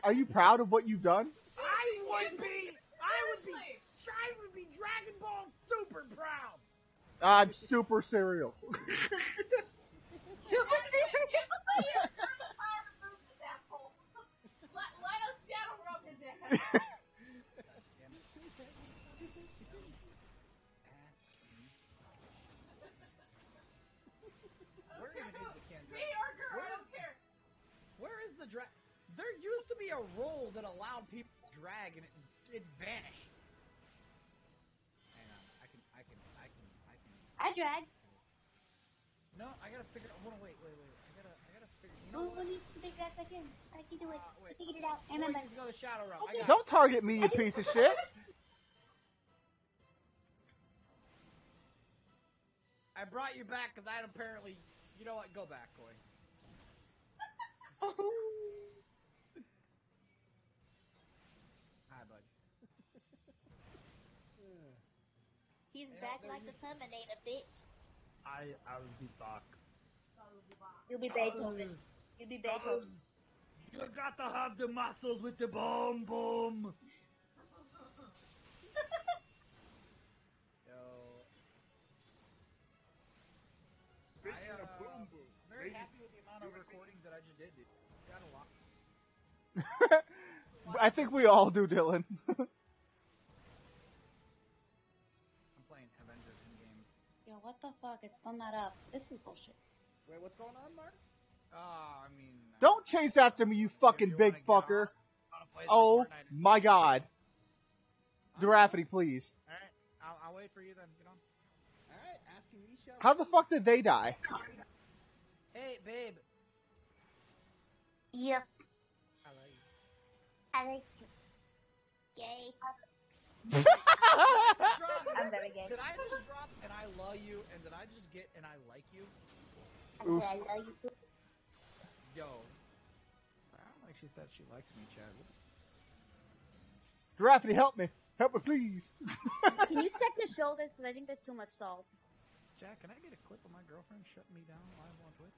Are you proud of what you've done? I would be Dragon Ball super proud. I'm super cereal. Super serious. Let us shadow rub his ass. Where even is the can Me drag? or girl, I don't care. Where is the drag? There used to be a role that allowed people to drag and it vanished. Hang on, I can. I drag. No, I gotta figure. Hold on, wait. I gotta figure. You No know what? one needs to be dressed like him. I can do it. Wait. I figured it out. I Boy remember. needs to go to the shadow realm. I got Don't target me, you piece of shit. I brought you back because I had apparently. You know what? Go back, Koi. Hi, bud. He's Yeah, back there like you- a Terminator, bitch. I'll be back. You'll be Beethoven. You'll be Beethoven. You gotta have the muscles with the boom boom. Yo. Speaking of boom boom, Very maybe- happy with the amount of recordings that I just did, dude. Got a lot. I think we all do, Dylan. I'm playing Avengers Endgame. Yo, what the fuck? It's still not up. This is bullshit. Wait, what's going on, Mark? I mean, Don't chase after me, you fucking big fucker. Oh my god. Giraffity, please. Alright, I'll wait for you then. Get on. Alright, asking Isha. How the fuck did they die? Hey, babe. Yes. I love you. I like you. Gay. I'm very gay. Did I just drop and I love you, and did I just get and I like you? I said I love you too. Yo. Sound like she said she liked me, Chad. Giraffity, help me. Help me, please. Can you check your shoulders? Because I think there's too much salt. Jack, can I get a clip of my girlfriend shutting me down live on Twitch?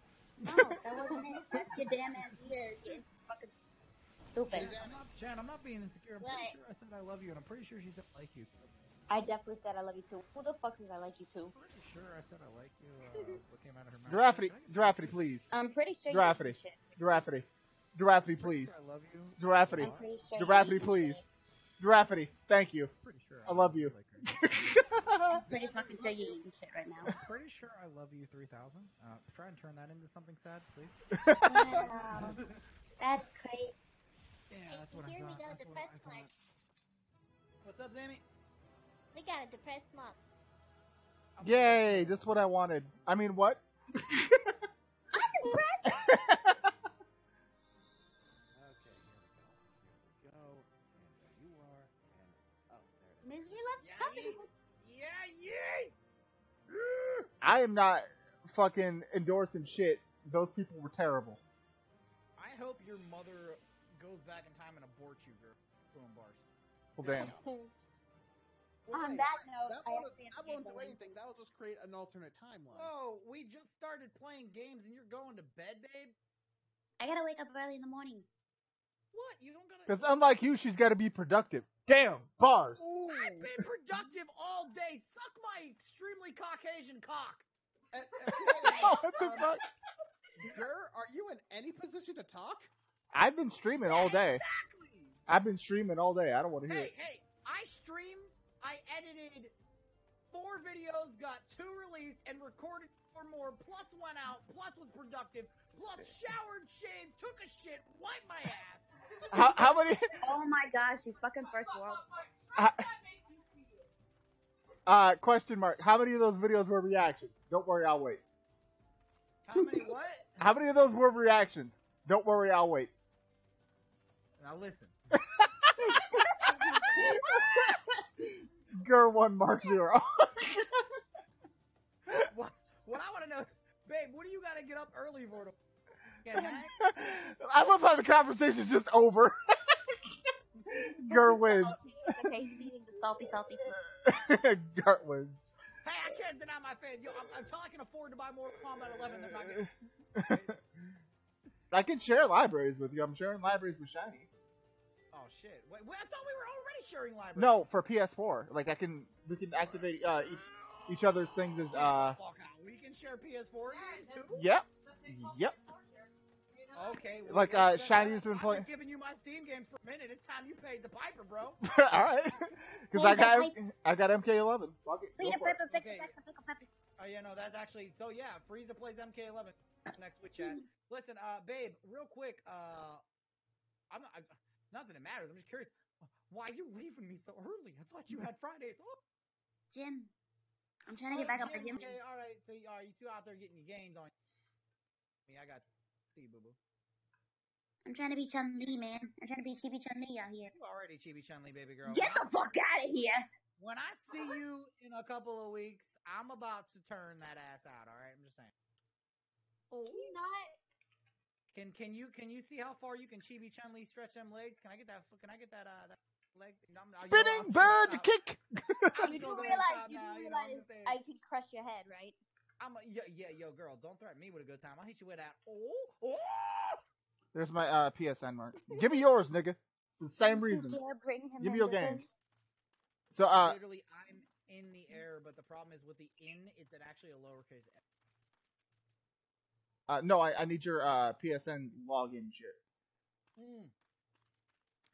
No, that wasn't it. That's your damn ass ear. You fucking stupid. Jan, I'm not being insecure. I'm pretty sure I said I love you, and I'm pretty sure she said I like you. I definitely said I love you too. Who the fuck says I like you too? Pretty sure I said I like you. What came out of her mouth? Giraffity, please. I'm pretty sure Giraffity. you Giraffity, please. I love you. Giraffity. I'm pretty sure Giraffity, you please. Giraffity, thank you. Pretty sure I love you. I'm pretty fucking sure you're eating shit right now. I'm pretty sure I love you 3000. Try and turn that into something sad, please. Wow. That's great. Yeah, that's what I Here we thought. got a That's what depressed I Mark. thought. What's up, Zammy? We got a depressed Mark. Yay, just what I wanted. I mean, what? I'm depressed. Okay, here we go. And there you are. And Misery loves company. I am not fucking endorsing shit. Those people were terrible. I hope your mother goes back in time and aborts you, girl. Boom, bars. Well, damn. On that note, that I won't, actually that have won't do to anything. That'll just create an alternate timeline. Whoa, we just started playing games and you're going to bed, babe? I gotta wake up early in the morning. What? You don't gotta... Because unlike you, she's got to be productive. Damn, bars. Ooh. I've been productive all day. Suck my extremely Caucasian cock. Oh, what the fuck? Gur, are you in any position to talk? I've been streaming all day. Exactly. I've been streaming all day. I don't want to hear it. Hey, I streamed, I edited 4 videos, got 2 released, and recorded 4 more, plus went out, plus was productive, plus showered, shaved, took a shit, wiped my ass. How many? Oh my gosh, you fucking first world. Question mark. How many of those videos were reactions? Don't worry, I'll wait. How many what? How many of those were reactions? Don't worry, I'll wait. Now listen. Gur 1, Mark 0. What I want to know is, babe, what do you got to get up early for to get hang? I love how the conversation's just over. Gur wins. Okay, he's eating the salty food. Gur wins. Hey, I can't deny my fan. Yo, until I can afford to buy Mortal Kombat 11, they're not getting... I can share libraries with you. I'm sharing libraries with Shiny. Oh, shit. Wait, I thought we were already sharing libraries. No, for PS4. Like, we can activate each other's things as, Fuck out. We can share PS4 games, too? Yep. Yep. Okay. Well, Like, then Shiny's been I've playing. been giving you my Steam games for a minute. It's time you paid the piper, bro. All right. Because I got MK11. Fuck it. Go for it. Okay. Oh yeah, no, that's actually so. Yeah, Frieza plays MK11 next with chat. Listen, babe, real quick. Not that it matters. I'm just curious. Why are you leaving me so early? I thought you had Fridays off. Jim, I'm trying to get back up again. Okay, all right. So, you still out there getting your gains on? Me, I got. See you, boo boo. I'm trying to be Chun-Li, man. I'm trying to be Chibi Chun-Li out here. You already Chibi Chun-Li, baby girl. Get the fuck out of here! When I see you in a couple of weeks, I'm about to turn that ass out. All right, I'm just saying. Oh, can you not? Can you see how far you can Chibi Chun-Li stretch them legs? Can I get that? That legs? Spinning bird kick. You do realize I can crush your head, right? Yo, girl, don't threaten me with a good time. I'll hit you with that. Oh. There's my PSN mark. Give me yours, nigga. For the same reason. Give me your game. So literally, I'm in the air, but the problem is with the in, it's actually a lowercase f. No, I need your PSN login shit.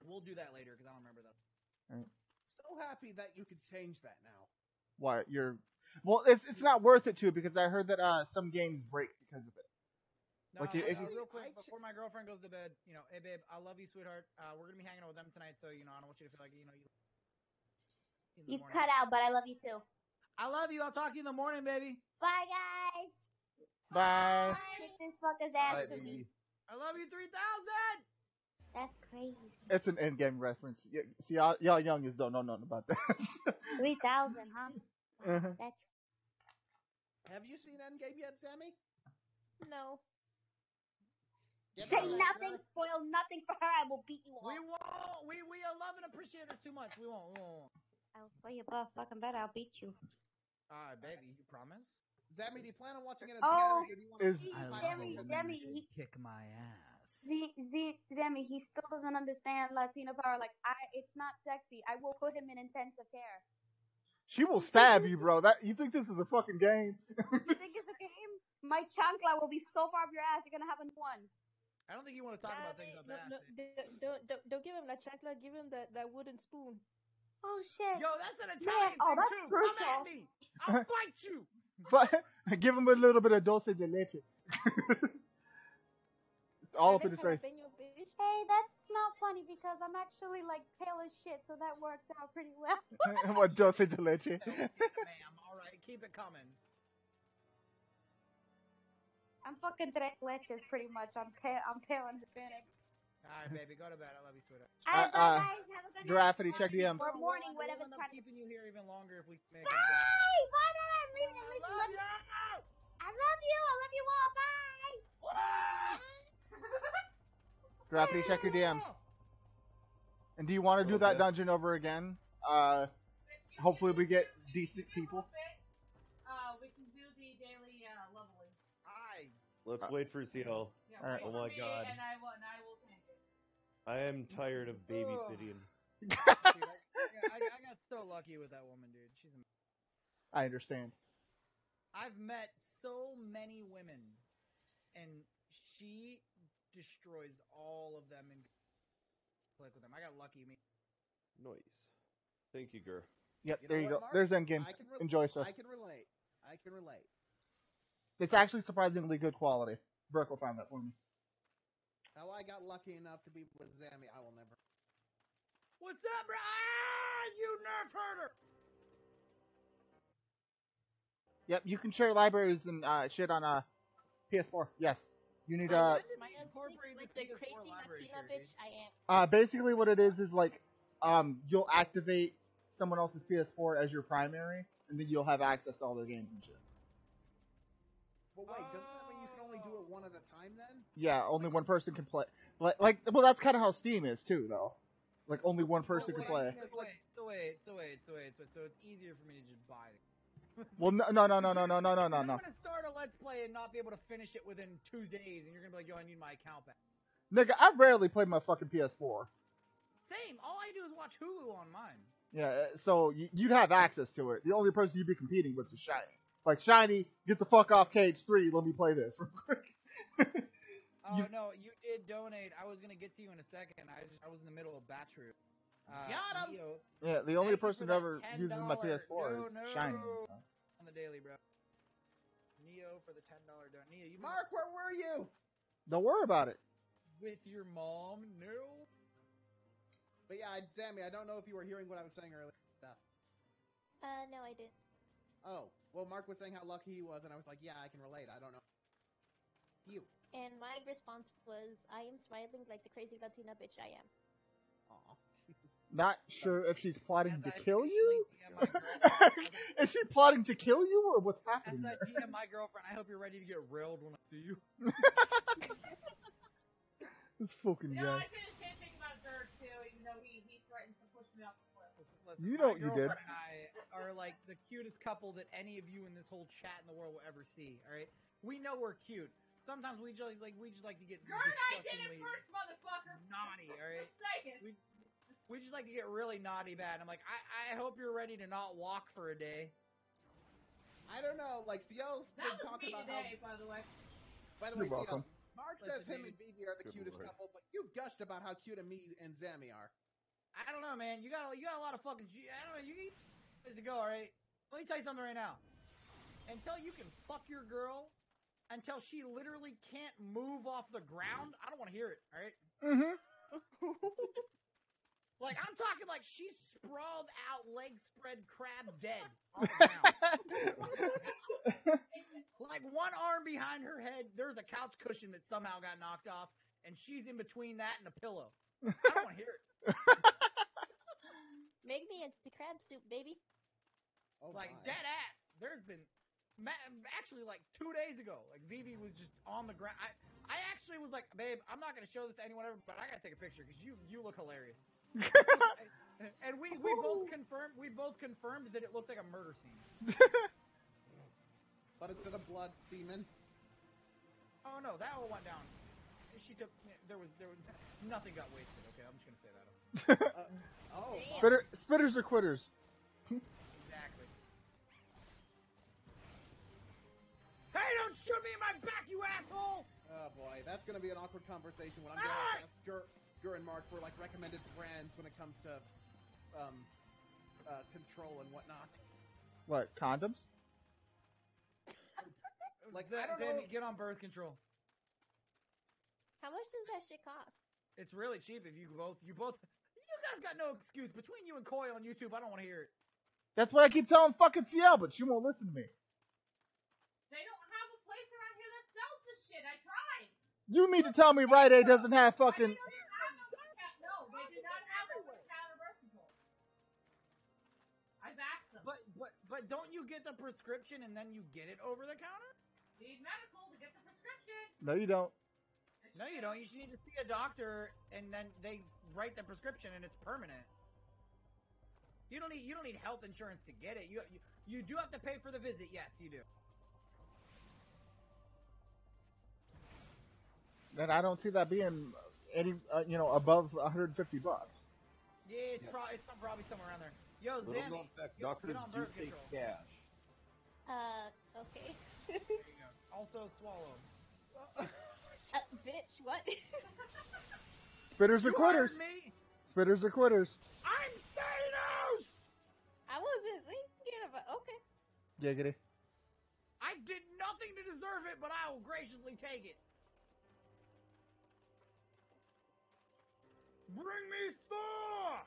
We'll do that later because I don't remember that. Right. So happy that you could change that now. What Well, it's not worth it too because I heard that some games break because of it. No, like real quick, before my girlfriend goes to bed, hey babe, I love you, sweetheart. We're gonna be hanging out with them tonight, so I don't want you to feel like you cut out, but I love you too. I love you. I'll talk to you in the morning, baby. Bye, guys. Bye. Kick this fucker's ass for me. I love you 3,000. That's crazy. It's an end-game reference. See, y'all youngins don't know nothing about that. 3,000, huh? Uh-huh. That's. Have you seen Endgame yet, Sammy? No. Say nothing, spoil nothing for her. I will beat you all. We won't. We love and appreciate her too much. We won't. I'll spoil your butt fucking better. I'll beat you. All right, baby. You promise? Sammy, do you plan on watching it Oh, together? Or do you want Zemi, kick my ass. Zemi, he still doesn't understand Latino power. Like, it's not sexy. I will put him in intensive care. She will stab you, bro. You think this is a fucking game? You think it's a game? My chancla will be so far up your ass, you're gonna have a one. I don't think you want to talk about things like that. Don't give him la chancla. Give him that wooden spoon. Oh shit! Yo, that's an Italian thing that's too. crucial. Come at me. I'll fight you. But give him a little bit of dulce de leche. All up in his face. Hey, that's not funny because I'm actually like pale as shit, so that works out pretty well. What dulce de leche? Ma'am, all right, keep it coming. I'm fucking tres leches pretty much. I'm pale and Hispanic. All right, baby, go to bed. I love you, sweetheart. Alright, bye guys. Have a good night. Graffiti, check DMs. Or morning, whatever. We'll end up keeping you here even longer if we make it. Hey, why not? I'm leaving. I love you. I love you. I love you all. Bye. Graffiti, check your DMs. And do you want to do that dungeon over again? Hopefully we get decent people. We can do the daily leveling. Let's wait for CL. Yeah, Alright. Oh my god. And I will tank it. I am tired of babysitting. Dude, I got so lucky with that woman, dude. She's amazing. I understand. I've met so many women, and she destroys all of them and click with them. I got lucky. Noise. Thank you, Gur. Yep, You there know you what, go. Mark? There's Endgame. Enjoy stuff. I can relate. It's actually surprisingly good quality. Brooke will find that for me. How I got lucky enough to be with Zammy, I will never. What's up, bro? Ah, you nerf herder! Yep, you can share libraries and shit on PS4. Yes. You need Like the crazy Latina bitch I am. basically what it is like you'll activate someone else's PS4 as your primary, and then you'll have access to all their games and shit. But wait, doesn't that mean you can only do it one at a time then? Yeah, only one person can play. Well, that's kind of how Steam is too, though. Like only one person can play. So it's easier for me to just buy it. Well, no. I'm gonna start a Let's Play and not be able to finish it within 2 days, and you're gonna be like, yo, I need my account back. Nigga, I rarely play my fucking PS4. Same. All I do is watch Hulu on mine. Yeah, so you'd have access to it. The only person you'd be competing with is Shiny. Like, Shiny, get the fuck off Cage 3, let me play this real quick. Oh no, you did donate. I was gonna get to you in a second. I was in the middle of batch root. Got him! Neo, Yeah, the only thank you person for who that ever $10. uses my PS4 is No. Shiny. On the daily, bro. Neo for the $10 don. Neo, you Mark, where were you? Don't worry about it. with your mom? No. But yeah, Sammy, I don't know if you were hearing what I was saying earlier. No, I didn't. Oh, well, Mark was saying how lucky he was, and I was like, yeah, I can relate. I don't know. You. And my response was, I am smiling like the crazy Latina bitch I am. Aw. Not sure if she's plotting As to I kill you. DM my girlfriend, Is she plotting to kill you, or what's as happening I there? DM my girlfriend, I hope you're ready to get railed when I see you. This fucking You know, guy. I say the same thing about Dirk too, even though he threatened to push me off the cliff. Listen, You know my what you did. girlfriend and I are like the cutest couple that any of you in this whole chat in the world will ever see. All right, we know we're cute. Sometimes we just like to get Gert, I did disgustingly it first, motherfucker. naughty. All right, Just saying. we just like to get really naughty bad. I'm like, I hope you're ready to not walk for a day. I don't know, like, Ciel's been That was talking me about today, how... by the way. By the You're way, Ciel, welcome. Mark says him and Vivi are the Good cutest lord. couple, but you've gushed about how cute me and Zammy are. I don't know, man. You got a lot of fucking. I don't know. You get ways to go. All right. Let me tell you something right now. Until you can fuck your girl, until she literally can't move off the ground, I don't want to hear it. All right. Mm-hmm. Like I'm talking like she's sprawled out, leg spread, crab dead on the ground. Like one arm behind her head, there's a couch cushion that somehow got knocked off, and she's in between that and a pillow. I don't want to hear it. Make me a crab soup, baby. Oh, Like my. dead ass. There's been actually like 2 days ago, like Vivi was just on the ground. I actually was like, babe, I'm not gonna show this to anyone ever, but I gotta take a picture because you look hilarious. And we both confirmed that it looked like a murder scene. But instead of blood, semen. Oh no, that all went down. She took. There was nothing got wasted. Okay, I'm just gonna say that. Oh. Spitters or quitters. Exactly. Hey, don't shoot me in my back, you asshole! Oh boy, that's gonna be an awkward conversation when I'm gonna ask Gur and Mark for like recommended brands when it comes to control and whatnot. What, condoms? Like, I don't know. Sammy, get on birth control. How much does that shit cost? It's really cheap if you guys got no excuse. Between you and Coil on YouTube, I don't want to hear it. That's what I keep telling fucking Ciel, but she won't listen to me. They don't have a place around here that sells this shit. I tried. You mean to tell me Rite Aid doesn't have fucking... No, they do not have over-the-counter birth control. I've asked them. But don't you get the prescription and then you get it over the counter? Need medical to get the prescription. No, you don't. No, you don't. You should need to see a doctor, and then they write the prescription, and it's permanent. You don't need health insurance to get it. You do have to pay for the visit. Yes, you do. Then I don't see that being any above $150. Yeah, it's probably somewhere around there. Yo, Little Zammy, known fact, get doctors on do birth take control. cash. Okay. There you go. Also swallow. Bitch, what? Spitters or You quitters? heard me? Spitters or quitters? I'm Thanos! I wasn't thinking about. Okay. Giggity. I did nothing to deserve it, but I will graciously take it. Bring me Thor!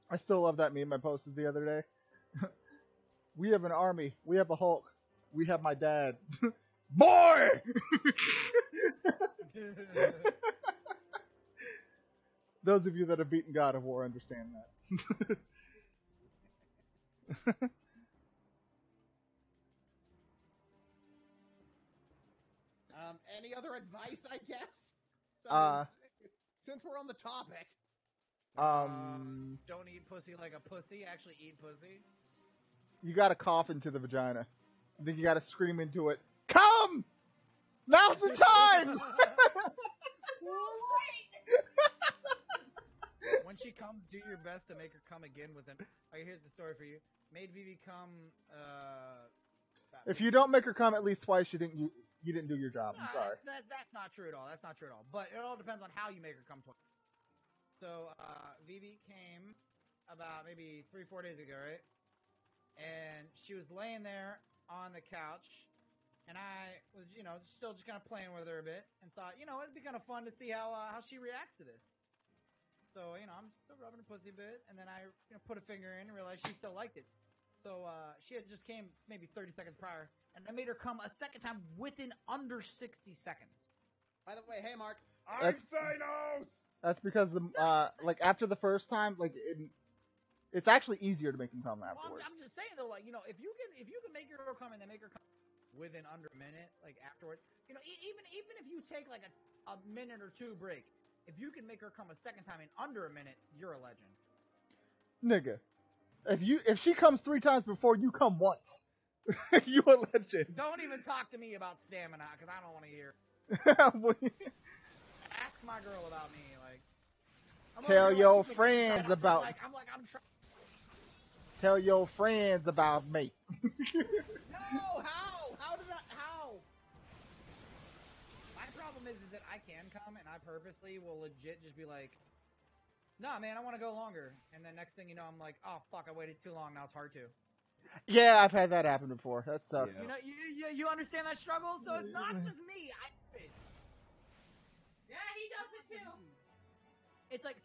I still love that meme I posted the other day. We have an army. We have a Hulk. We have my dad. Boy! Those of you that have beaten God of War understand that. Any other advice, I guess? Since we're on the topic. Don't eat pussy like a pussy. Actually eat pussy. You gotta cough into the vagina. Then you gotta scream into it. Come! Now's the time! When she comes, do your best to make her come again with an... Okay, here's the story for you. Made Vivi come, If you don't make her come at least twice, you didn't you didn't do your job. I'm sorry. That's not true at all. That's not true at all. But it all depends on how you make her come twice. So, Vivi came about maybe 3-4 days ago, right? And she was laying there on the couch, and I was, still just kind of playing with her a bit, and thought, it'd be kind of fun to see how she reacts to this. So, I'm still rubbing her pussy a bit, and then I put a finger in and realized she still liked it. So, she had just came maybe 30 seconds prior, and I made her come a second time within under 60 seconds. By the way, hey Mark. That's- I'm Thanos! That's because like after the first time, like it's actually easier to make them come Well, afterwards. I'm just saying though, like if you can make your girl come and then make her come within under a minute, like afterwards, even if you take like a minute or two break, if you can make her come a second time in under a minute, you're a legend. Nigga, if she comes 3 times before you come once, you a legend. Don't even talk to me about stamina because I don't want to hear. Ask my girl about me, like. Tell your friends about. I'm Tell your friends about me. No, how? My problem is that I can come and I purposely will legit just be like, nah, man, I want to go longer. And then next thing you know, I'm like, oh fuck, I waited too long. Now it's hard to. Yeah, I've had that happen before. That sucks. Yeah. You understand that struggle? So it's not just me. Yeah, he does it too. It's like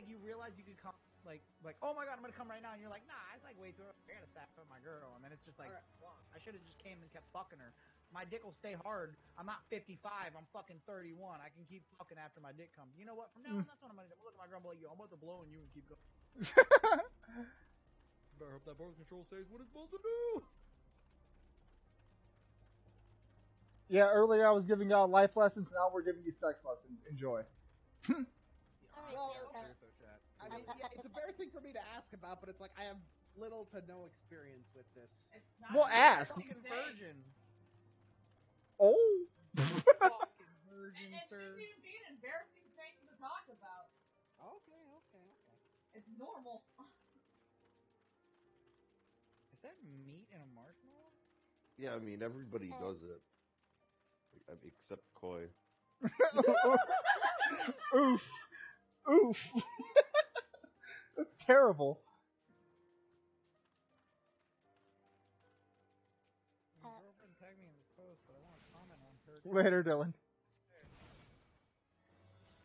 you realize you could come like oh my god, I'm gonna come right now, and you're like, nah, it's like way too early. I gotta satisfy my girl, and then it's just like, well, I should have just came and kept fucking her. My dick will stay hard. I'm not 55. I'm fucking 31. I can keep fucking after my dick comes. You know what? From now on, that's what I'm gonna do. I'm gonna look at my girl and be like, yo, I'm about to blow on you and keep going. Better hope that birth control stays what it's supposed to do. Yeah, earlier I was giving y'all life lessons. Now we're giving you sex lessons. Enjoy. Well, I mean, yeah, it's embarrassing for me to ask about, but it's like I have little to no experience with this. It's not Well, ask. Fucking virgin. Oh. Fucking virgin, And it sir. shouldn't even be an embarrassing thing to talk about. Okay. It's normal. Is that meat in a marshmallow? Yeah, I mean, everybody does it. Except Koi. Oof. That's terrible. My girlfriend tagged me in this post, but I want to comment on her. Later, Dylan.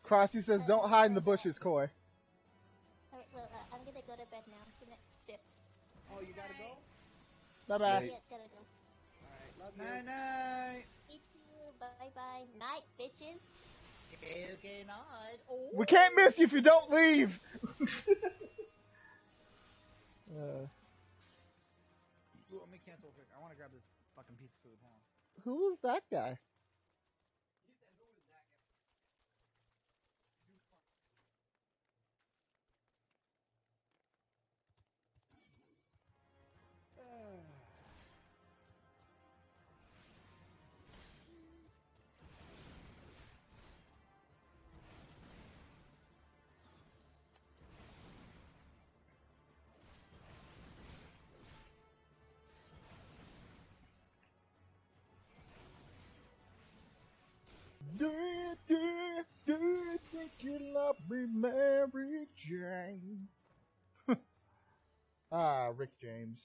Crossy says, don't hide in the bushes, Koi. Alright, well, I'm gonna go to bed now. Good night. Dip. Oh, you gotta go? Bye-bye. Yeah, gotta go. Alright, love you. Night. Me too. Bye-bye. Night, bitches. Okay, night. Oh. We can't miss you if you don't leave. Ooh, let me cancel quick. I want to grab this fucking piece of food. Hold on. Who was that guy? Do you think you love me, Mary Jane? Rick James.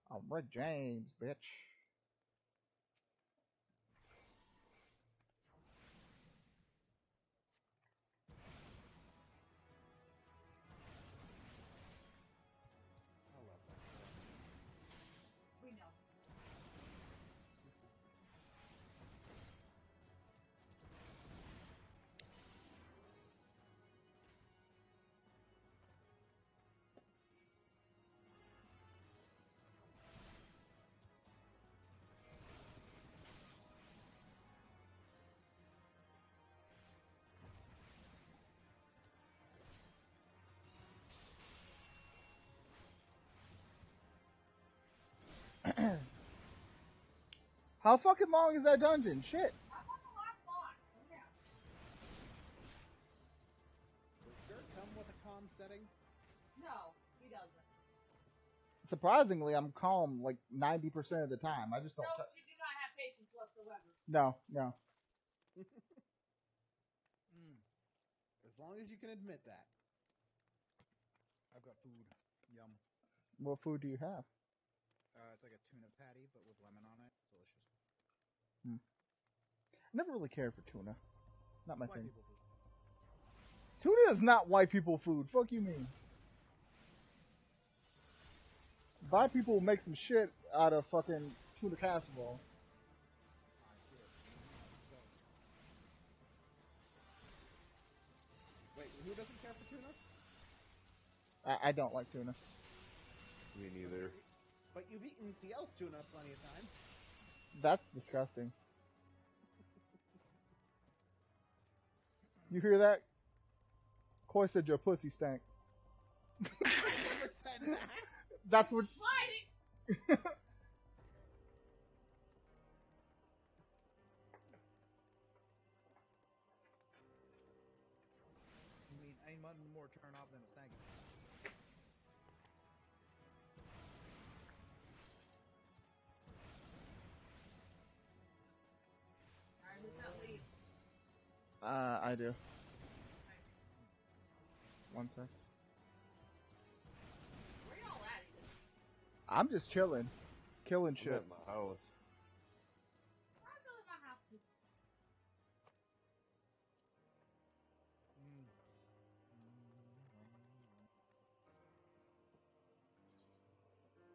I'm Rick James, bitch. We know. How fucking long is that dungeon? Shit. How about the last boss? Oh, yeah. Does Gert come with a calm setting? No, he doesn't. Surprisingly, I'm calm like 90% of the time. I just don't. No, but you do not have patience whatsoever. No, no. As long as you can admit that. I've got food. Yum. What food do you have? It's like a tuna patty, but with lemon on it. Delicious. I never really cared for tuna. Not my White thing. people food. Tuna is not white people food. Fuck you mean? Black people make some shit out of fucking tuna casserole. Wait, who doesn't care for tuna? I don't like tuna. Me neither. But you've eaten CL's tuna plenty of times. That's disgusting. You hear that? Koi said your pussy stank. I never said that. That's what. I mean, ain't nothing more turn off than a stank. Alright, who's that lead? I do. One sec. Where y'all at even? I'm just chilling. Killing I'm shit. at my house. I'm really my house.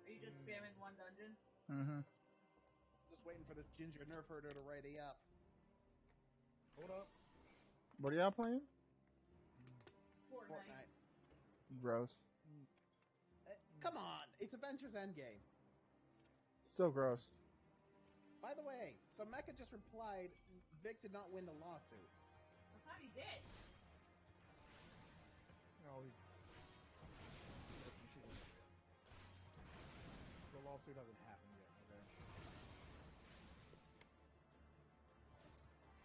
Are you just spamming one dungeon? Mm-hmm. Just waiting for this ginger nerf herder to ready up. Hold up. What are y'all playing? Fortnite. Gross. Come on, it's Avengers Endgame. Still gross. By the way, so Mecha just replied, Vic did not win the lawsuit. I thought he did. No, the lawsuit hasn't happened yet, okay?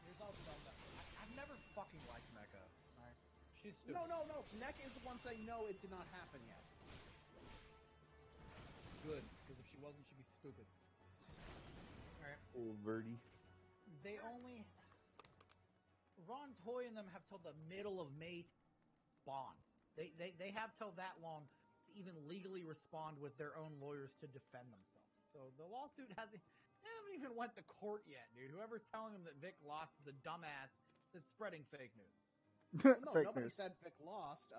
Here's all I've never fucking liked Mecha. Alright? She's stupid. No. Mecha is the one saying no, it did not happen yet. Good, because if she wasn't, she'd be stupid. Alright. Old birdie. They only... Ron Toy and them have till the middle of May to bond. They have till that long to even legally respond with their own lawyers to defend themselves. So the lawsuit hasn't... They haven't even went to court yet, dude. Whoever's telling them that Vic lost is a dumbass that's spreading fake news. Well, no, Fake nobody news. said Vic lost.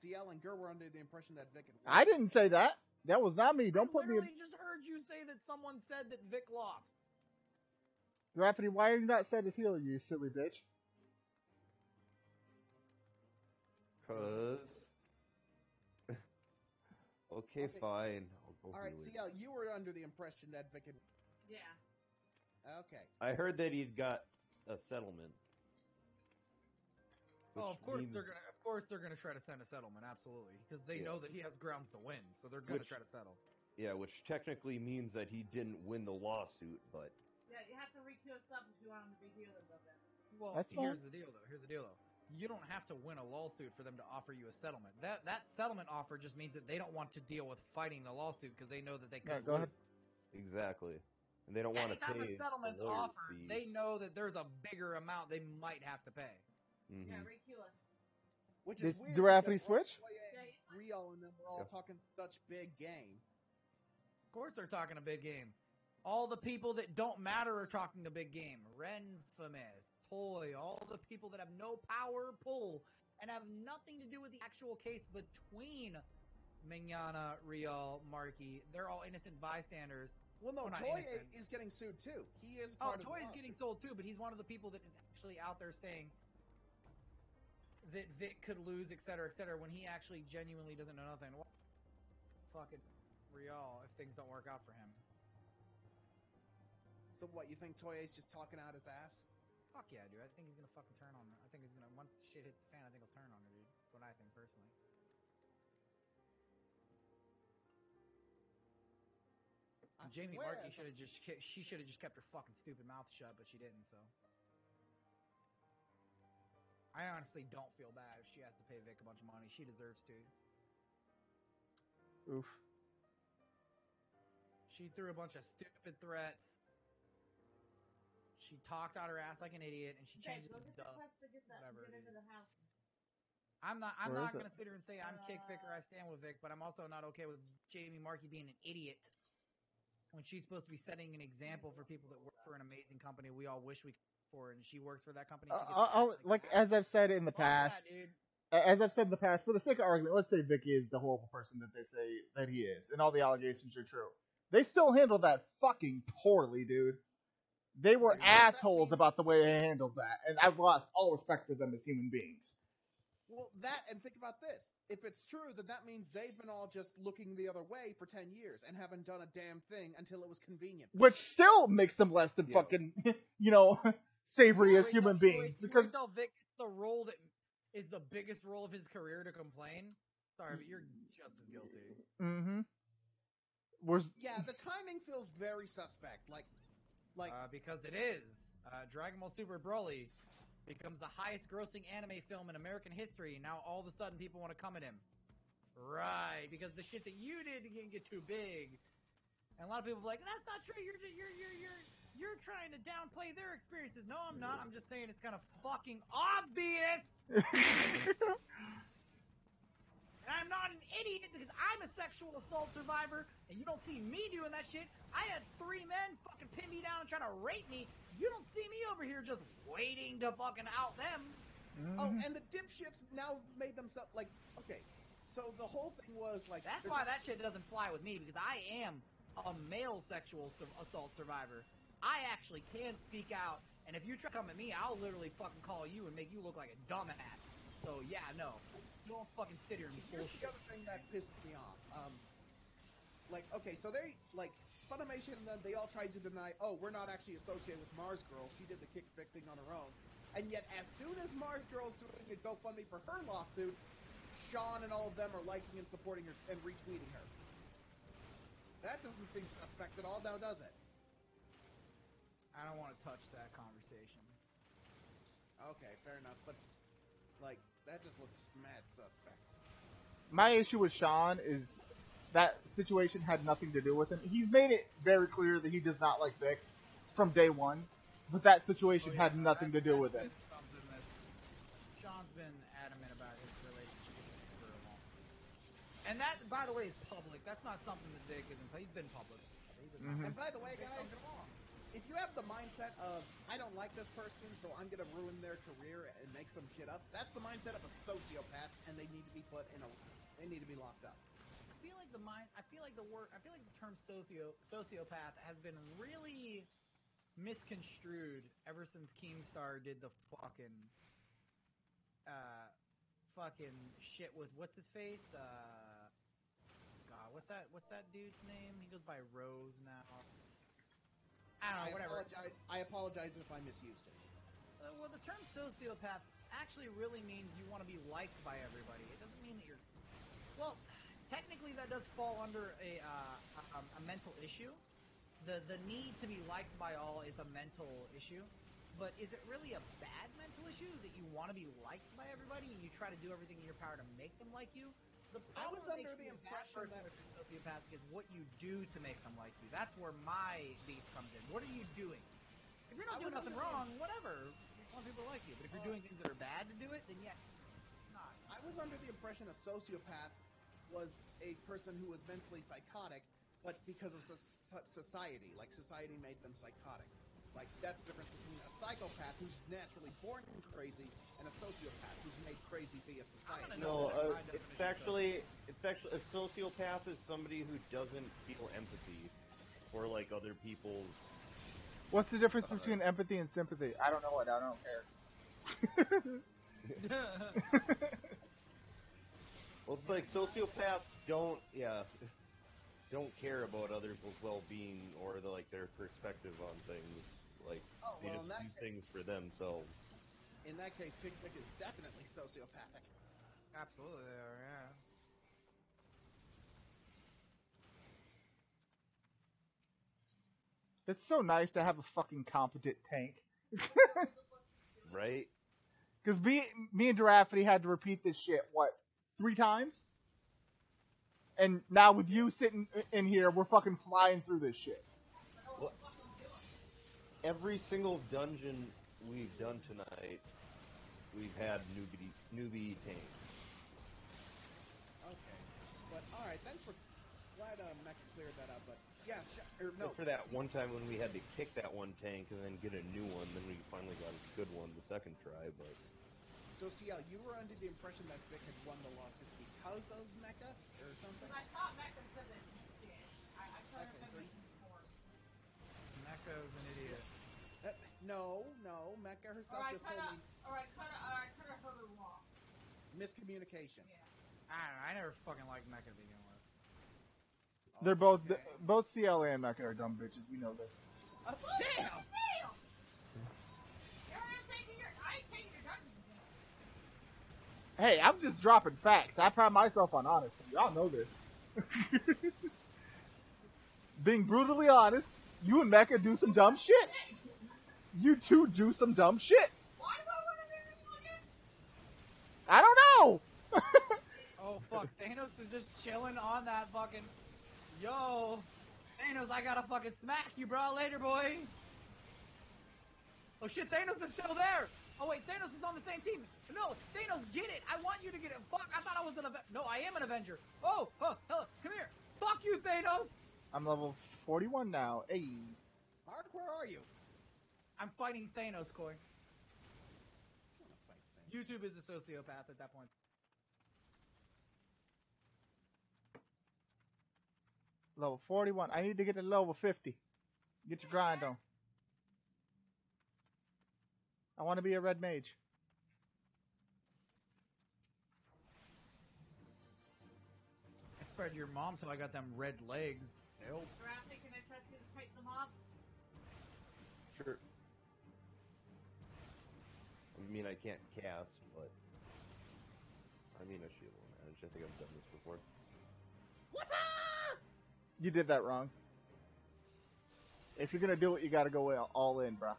CL and Gur were under the impression that Vic had won. I didn't say that. That was not me. Don't put me. I literally just heard you say that someone said that Vic lost. Rafferty, why are you not set as healer, you silly bitch? Cause. Okay, fine. I'll go Alright, heal it. CL, you were under the impression that Vic had... Yeah. Okay. I heard that he'd got a settlement. Oh, of course means- they're gonna try to send a settlement, absolutely, because they know that he has grounds to win, so they're gonna try to settle. Yeah, which technically means that he didn't win the lawsuit, but Yeah, you have to re-queue stuff if you want him to be healers of it. Well, That's here's fine. the deal, though. You don't have to win a lawsuit for them to offer you a settlement. That settlement offer just means that they don't want to deal with fighting the lawsuit because they know that they could Alright, go lose. ahead. exactly. And they don't want to pay Anytime a settlement's the lawyer's offered, fees. they know that there's a bigger amount they might have to pay. Mhm. Yeah, re-queue us. Which is Did weird. Rafferty because Ron switch? Toye and Rio and them were all talking such big game. Of course they're talking a big game. All the people that don't matter are talking a big game. Renfamous, Toy, all the people that have no power or pull and have nothing to do with the actual case between Mignana, Real, Markey. They're all innocent bystanders. Well, no, Well, not Toye innocent. is getting sued too. He is Oh, part of the Toy is lawsuit. getting sold too, but he's one of the people that is actually out there saying that Vic could lose, etc., when he actually genuinely doesn't know nothing. Well, fucking Real if things don't work out for him. So what, you think Toye's just talking out his ass? Fuck yeah, dude. I think he's gonna fucking turn on her. I think he's gonna, once shit hits the fan, I think he'll turn on her, dude. That's what I think personally. Jamie swear Markey if should have just kept her fucking stupid mouth shut, but she didn't, so. I honestly don't feel bad if she has to pay Vic a bunch of money. She deserves to. Oof. She threw a bunch of stupid threats. She talked out her ass like an idiot, and she Okay, changed go it get to the duh. quest to get Whatever it into is. the houses. I'm not Where is gonna it? sit here and say I'm kick Vic or I stand with Vic, but I'm also not okay with Jamie Markey being an idiot when she's supposed to be setting an example for people that work for an amazing company we all wish we could work for, and she works for that company. And she gets Like as I've said in the past, that, dude. as I've said in the past, for the sake of argument, let's say Vicky is the horrible person that they say that he is, and all the allegations are true. They still handled that fucking poorly, dude. They were assholes about the way they handled that, and I've lost all respect for them as human beings. Well, that, and think about this. If it's true, then that means they've been all just looking the other way for 10 years and haven't done a damn thing until it was convenient. Which still makes them less than fucking, savory as human beings. Because tell Vic it's the role that is the biggest role of his career to complain. Sorry, but you're just as guilty. Mm-hmm. Yeah, the timing feels very suspect. Because it is. Dragon Ball Super Broly becomes the highest grossing anime film in American history. Now all of a sudden people want to come at him. Right, because the shit that you did didn't get too big. And a lot of people are like, that's not true. You're trying to downplay their experiences. No, I'm not. I'm just saying it's kind of fucking obvious. And I'm not an idiot because I'm a sexual assault survivor and you don't see me doing that shit. I had 3 men fucking pin me down and try to rape me. You don't see me over here just waiting to fucking out them. Oh, and the dipshits now made themselves, okay, so the whole thing was, That's why that shit doesn't fly with me, because I am a male sexual assault survivor. I actually can speak out, and if you try to come at me, I'll literally fucking call you and make you look like a dumbass. So, yeah, no. Don't fucking sit here and Here's bullshit. the other thing that pisses me off. Okay, so they, Funimation and them, they all tried to deny, oh, we're not actually associated with Mars Girl. She did the kick Vic thing on her own. And yet, as soon as Mars Girl's doing a GoFundMe for her lawsuit, Sean and all of them are liking and supporting her and retweeting her. That doesn't seem suspect at all, now does it? I don't want to touch that conversation. Okay, fair enough, but, that just looks mad suspect. My issue with Sean is that situation had nothing to do with him. He's made it very clear that he does not like Vic from day one, but that situation had nothing to do with it. Sean's been adamant about his relationship for a long time. And that, by the way, is public. That's not something that Vic isn't. He's been public. And by the way, guys, if you have the mindset of, I don't like this person, so I'm going to ruin their career and make some shit up, that's the mindset of a sociopath, and they need to be they need to be locked up. I feel like the term sociopath has been really misconstrued ever since Keemstar did the fucking shit with what's his face? God, what's that dude's name? He goes by Rose now. I don't know, whatever. I apologize if I misused it. Well, the term sociopath actually really means you want to be liked by everybody. It doesn't mean that you're... Well, technically that does fall under a mental issue. The need to be liked by all is a mental issue. But is it really a bad mental issue that you want to be liked by everybody and you try to do everything in your power to make them like you? The problem that makes you a bad person if you're sociopathic is what you do to make them like you. That's where my beef comes in. What are you doing? If you're not doing nothing wrong, whatever. You want people to like you. But if you're doing things that are bad to do it, then yeah, not. I was under the impression a sociopath was a person who was mentally psychotic, but because of society. Society made them psychotic. That's the difference between a psychopath who's naturally born crazy and a sociopath who's made crazy via society. No, it's actually a sociopath is somebody who doesn't feel empathy for other people's. What's the difference between empathy and sympathy? I don't know it. I don't care. Well, it's like sociopaths don't care about other people's well-being or their perspective on things. They just do things for themselves. In that case, Big Vic is definitely sociopathic. Absolutely, they are, yeah. It's so nice to have a fucking competent tank. Right? Because me and Giraffe had to repeat this shit, 3 times? And now with you sitting in here, we're fucking flying through this shit. every single dungeon we've done tonight, we've had newbie tanks. Okay. But, alright, thanks for... Glad Mech cleared that up, but... Yeah, Except for that one time when we had to kick that one tank and then get a new one, then we finally got a good one the second try, but... So, CL, you were under the impression that Vic had won the lawsuit because of Mecha, or something? Because I thought Mecha said that he did. I could have been misinformed. Mecha's an idiot. No, Mecha herself just told me... Or I could have heard her wrong. Miscommunication. Yeah. I don't know, I never fucking liked Mecha to begin with. They're both CL and Mecha are dumb bitches. We know this. Damn! Damn! I ain't taking your dungeons again. Hey, I'm just dropping facts. I pride myself on honesty. Y'all know this. Being brutally honest, you and Mecha do some dumb shit. You two do some dumb shit. Why do I want to do this again? I don't know. Oh fuck, Thanos is just chilling on that fucking... Yo! Thanos, I gotta fucking smack you, bro. Later, boy. Oh shit, Thanos is still there. Oh wait, Thanos is on the same team. No, Thanos, get it. I want you to get it. Fuck, I thought I was an Avenger. No, I am an Avenger. Oh, hello, come here. Fuck you, Thanos. I'm level 41 now. Hey. Mark, where are you? I'm fighting Thanos, Koi. YouTube is a sociopath at that point. Level 41. I need to get to level 50. Get your grind on. I want to be a red mage. I spread your mom till I got them red legs. Nope. Jurassic, can I trust you to fight the mobs? Sure. I mean, I can't cast, but... I mean, a shield advantage. I think I've done this before. What's up? You did that wrong. If you're gonna do it, you gotta go all in, bruh.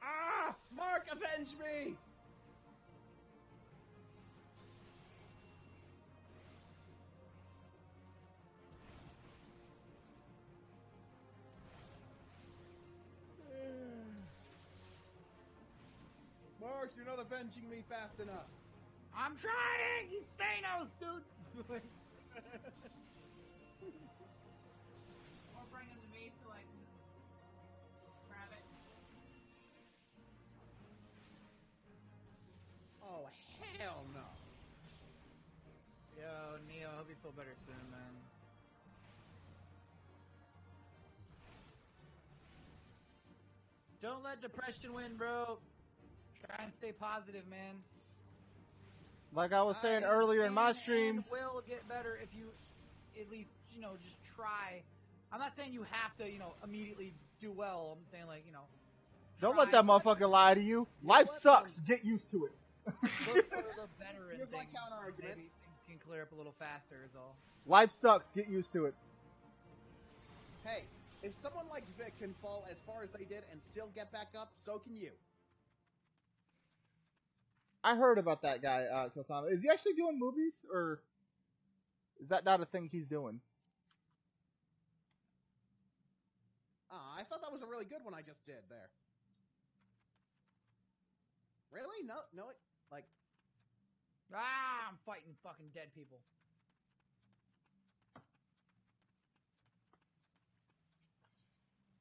Ah! Mark, avenge me! Mark, you're not avenging me fast enough. I'm trying! He's Thanos, dude! Or bring him to me so I can grab it. Oh, hell no. Yo, Neo, I hope you feel better soon, man. Don't let depression win, bro. Try and stay positive, man. Like I was saying earlier in my stream. And will get better if you at least, just try. I'm not saying you have to, immediately do well. I'm saying, like, Don't let that motherfucker lie to you. Life sucks. Get used to it. Look for the better in Here's my things. counter argument. Maybe things can clear up a little faster is all. Life sucks. Get used to it. Hey, if someone like Vic can fall as far as they did and still get back up, so can you. I heard about that guy, Kosana. Is he actually doing movies, or is that not a thing he's doing? I thought that was a really good one I just did there. Really? No, like... I'm fighting fucking dead people.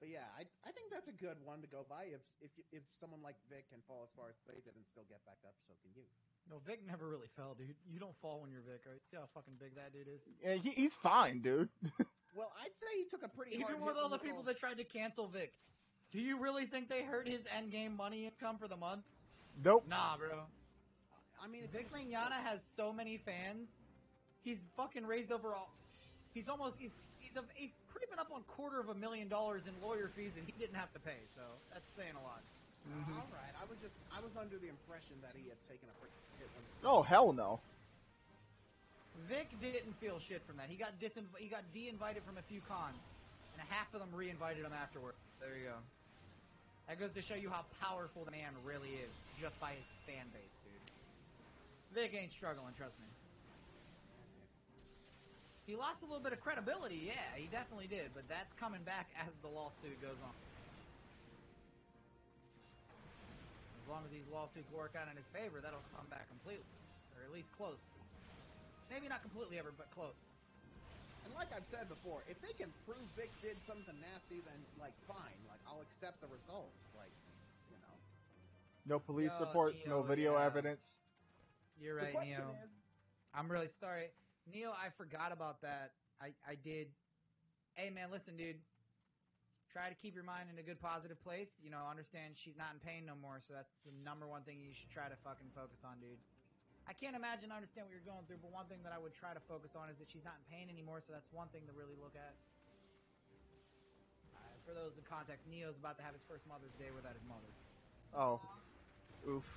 But yeah, I think that's a good one to go by. If someone like Vic can fall as far as they did and still get back up, so can you. No, Vic never really fell, dude. You don't fall when you're Vic, right? See how fucking big that dude is? Yeah, he's fine, dude. Well, I'd say he took a pretty hard Even with all the people that tried to cancel Vic, do you really think they hurt his endgame money income for the month? Nope. Nah, bro. I mean, Vic Mignogna has so many fans. He's fucking raised over all. He's creeping up on $250,000 in lawyer fees, and he didn't have to pay. So that's saying a lot. Mm-hmm. All right, I was under the impression that he had taken a pretty hit. Oh hell no. Vic didn't feel shit from that. He got de-invited from a few cons, and half of them re-invited him afterward. There you go. That goes to show you how powerful the man really is, just by his fan base, dude. Vic ain't struggling, trust me. He lost a little bit of credibility, yeah, he definitely did, but that's coming back as the lawsuit goes on. As long as these lawsuits work out in his favor, that'll come back completely. Or at least close. Maybe not completely ever, but close. And like I've said before, if they can prove Vic did something nasty, then, like, fine. Like, I'll accept the results. Like, you know. No police Yo, reports, no Neo, video yeah. evidence. You're The right, question Neo. is, I'm really sorry. Neo, I forgot about that. I did. Hey, man, listen, dude. Try to keep your mind in a good, positive place. You know, understand she's not in pain no more, so that's the number one thing you should try to fucking focus on, dude. I can't imagine I understand what you're going through, but one thing that I would try to focus on is that she's not in pain anymore, so that's one thing to really look at. For those in context, Neo's about to have his first Mother's Day without his mother. Oh. Oof.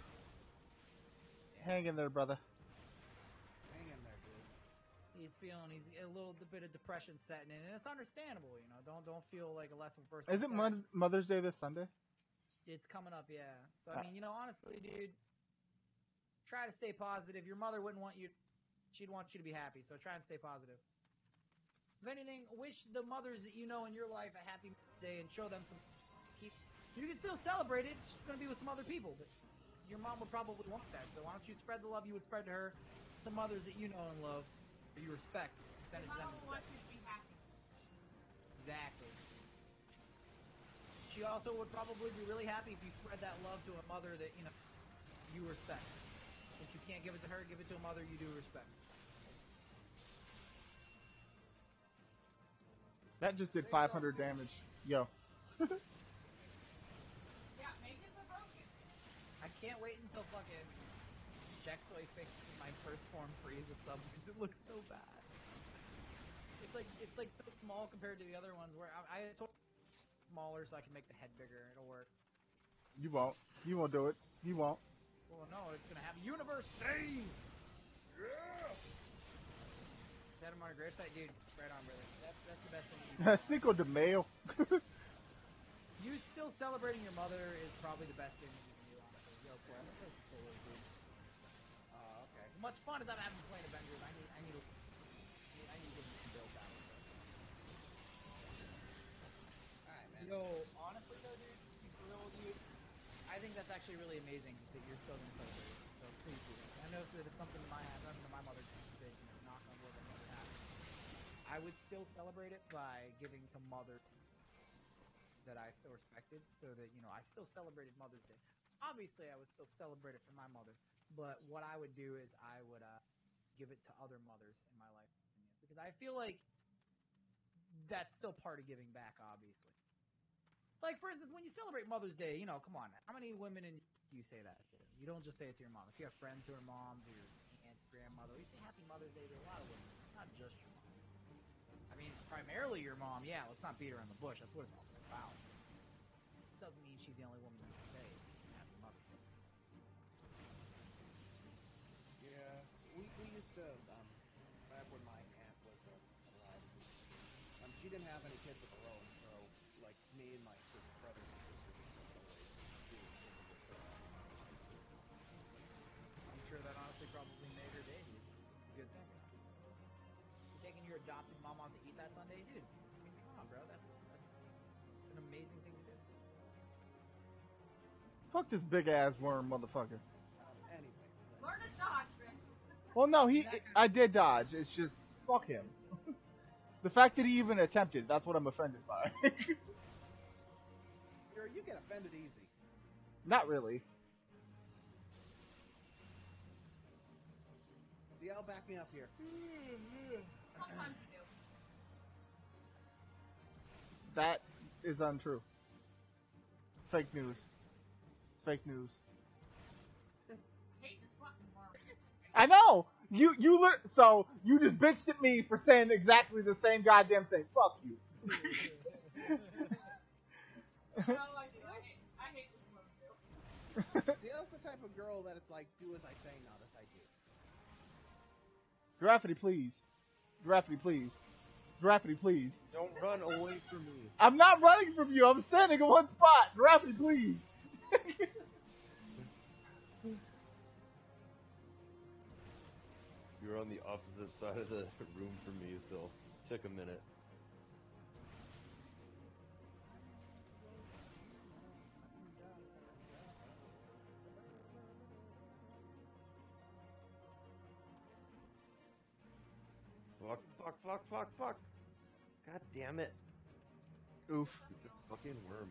Hang in there, brother. hang in there, dude. He's a little bit of depression setting in, and it's understandable, you know. Don't feel like a less of a person. Is it Mother's Day this Sunday? It's coming up, yeah. So, I mean, you know, honestly, dude, try to stay positive. Your mother wouldn't want you, she'd want you to be happy, so try and stay positive. If anything, wish the mothers that you know in your life a happy day and show them some. You can still celebrate it. She's going to be with some other people, but your mom would probably want that. So why don't you spread the love you would spread to her, some mothers that you know and love, or you respect, send it to them Mama instead. wants you to be happy. Exactly. She also would probably be really happy if you spread that love to a mother that, you know, you respect. Since you can't give it to her, give it to a mother you do respect. That just did 500 damage. Yo. Yeah, mages are broken. I can't wait until fucking Jaxoy fixes my first form Frieza sub because it looks so bad. It's like so small compared to the other ones where I told smaller so I can make the head bigger. It'll work. You won't. You won't do it. You won't. Well, no, it's gonna happen. Universe save! Yeah! Set him on a gravesite, dude. Right on, brother. That's the best thing you can do. Cinco de Mayo. You still celebrating your mother is probably the best thing that you can do, honestly. Yo, cool. I'm gonna play some solo, dude. Okay. As much fun as I'm having playing Avengers, I need to get into some build battles. Alright, man. Yo, honestly though, dude, to be real with you, I think that's actually really amazing that you're still gonna celebrate it. So please do that. I know that if something to my mother, that, you know, knock on wood, that never happened, I would still celebrate it by giving to mother that I still respected, so that, you know, I still celebrated Mother's Day. Obviously, I would still celebrate it for my mother, but what I would do is I would give it to other mothers in my life, because I feel like that's still part of giving back, obviously. Like, for instance, when you celebrate Mother's Day, you know, come on, how many women do you say that to? You don't just say it to your mom. If you have friends who are moms, or your aunt, grandmother, you say Happy Mother's Day to a lot of women, not just your mom. I mean, primarily your mom, yeah, let's not beat around the bush, that's what it's all about. It doesn't mean she's the only woman you can say Happy Mother's Day. Yeah, we used to, back when my aunt was alive, she didn't have any kids of her own, so, like, me and my brothers and sisters would always do it and wish her a Happy Mother's Day, too. I'm sure that honestly probably made her day, dude. It's a good thing. You're taking your adopted mom out to eat that Sunday, dude. I mean, come on, bro. That's an amazing thing to do. Fuck this big ass worm, motherfucker. Anyway. Learn to dodge, man. Well, no, I did dodge. It's just, fuck him. The fact that he even attempted, that's what I'm offended by. You get offended easy. Not really. CL, back me up here. Sometimes you do. That is untrue. It's fake news. It's fake news. Hate this fucking word. I know! So, you just bitched at me for saying exactly the same goddamn thing. Fuck you. No, I do. I hate this word too. CL's the type of girl that it's like, do as I say, not as I do. Graffiti, please. Graffiti, please. Graffiti, please. Don't run away from me. I'm not running from you. I'm standing in one spot. Graffiti, please. You're on the opposite side of the room from me, so took a minute. Fuck, fuck, fuck, fuck, fuck. God damn it. Oof. Stupid fucking worm.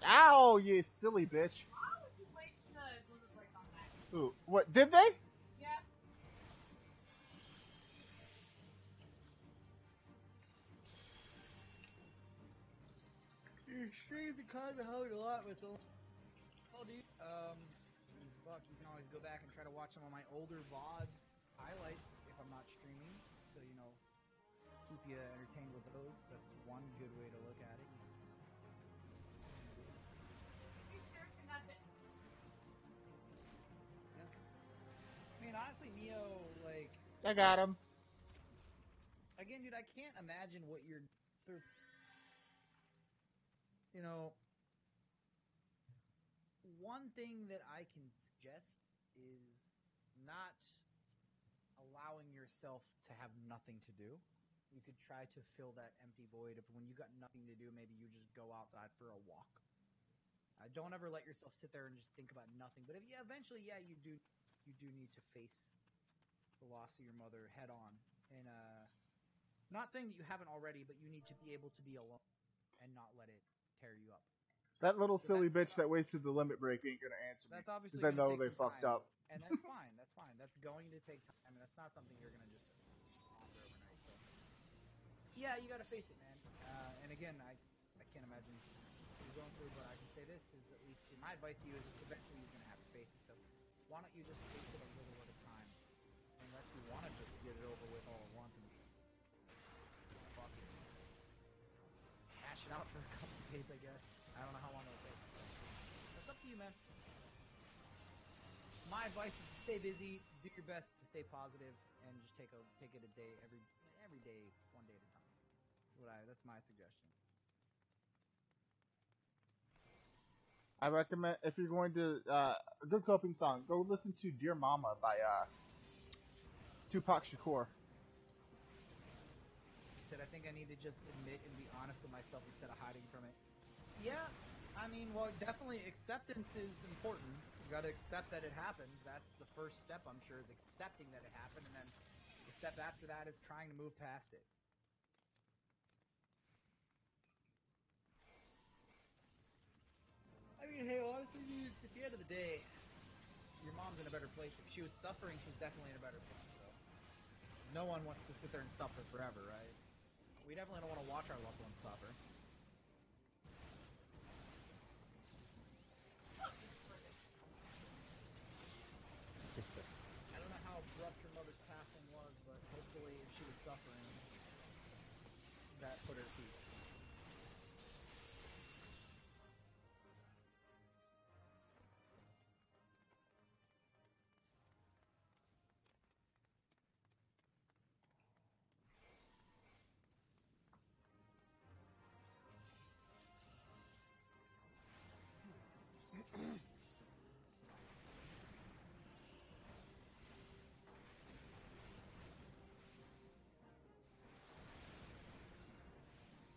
Ow, you silly bitch. Why would you wait to Blizzard Break on that? Ooh, what, did they? Yes. Your streams are kind of helping a lot with some. Oh, dude. Fuck, you can always go back and try to watch some of my older VODs highlights if I'm not streaming. So, you know, keep you entertained with those. That's one good way to look at it. Yeah. I mean, honestly, Neo, like... I got him. Again, dude, I can't imagine what you're... You know... One thing that I can suggest is not allowing yourself to have nothing to do. You could try to fill that empty void of when you got nothing to do, maybe you just go outside for a walk. Don't ever let yourself sit there and just think about nothing. But if eventually, you do need to face the loss of your mother head on. And not saying that you haven't already, but you need to be able to be alone and not let it tear you up. That little silly bitch that wasted the limit break ain't gonna answer me. That's obviously Because I gonna know take they some fucked time, up. and that's fine. That's fine. That's going to take time, and that's not something you're gonna just ponder overnight. So, yeah, you gotta face it, man. And again, I can't imagine what you're going through, but I can say this is at least my advice to you is eventually you're gonna have to face it. So, why don't you just face it a little at a time, unless you want to just get it over with all at once and fuck it, cash it out for a couple of days, I guess. I don't know how long it'll take. It's up to you, man. My advice is to stay busy, do your best to stay positive, and just take it a day every day, one day at a time. That's my suggestion. I recommend, if you're going to, a good coping song, go listen to Dear Mama by, Tupac Shakur. He said, I think I need to just admit and be honest with myself instead of hiding from it. Yeah, I mean, well, definitely acceptance is important. You gotta accept that it happened. That's the first step, I'm sure, is accepting that it happened, and then the step after that is trying to move past it. I mean, hey, honestly, dude, at the end of the day, your mom's in a better place. If she was suffering, she's definitely in a better place, so. No one wants to sit there and suffer forever, right? We definitely don't want to watch our loved ones suffer. I don't know how abrupt your mother's passing was, but hopefully if she was suffering, that put her at peace.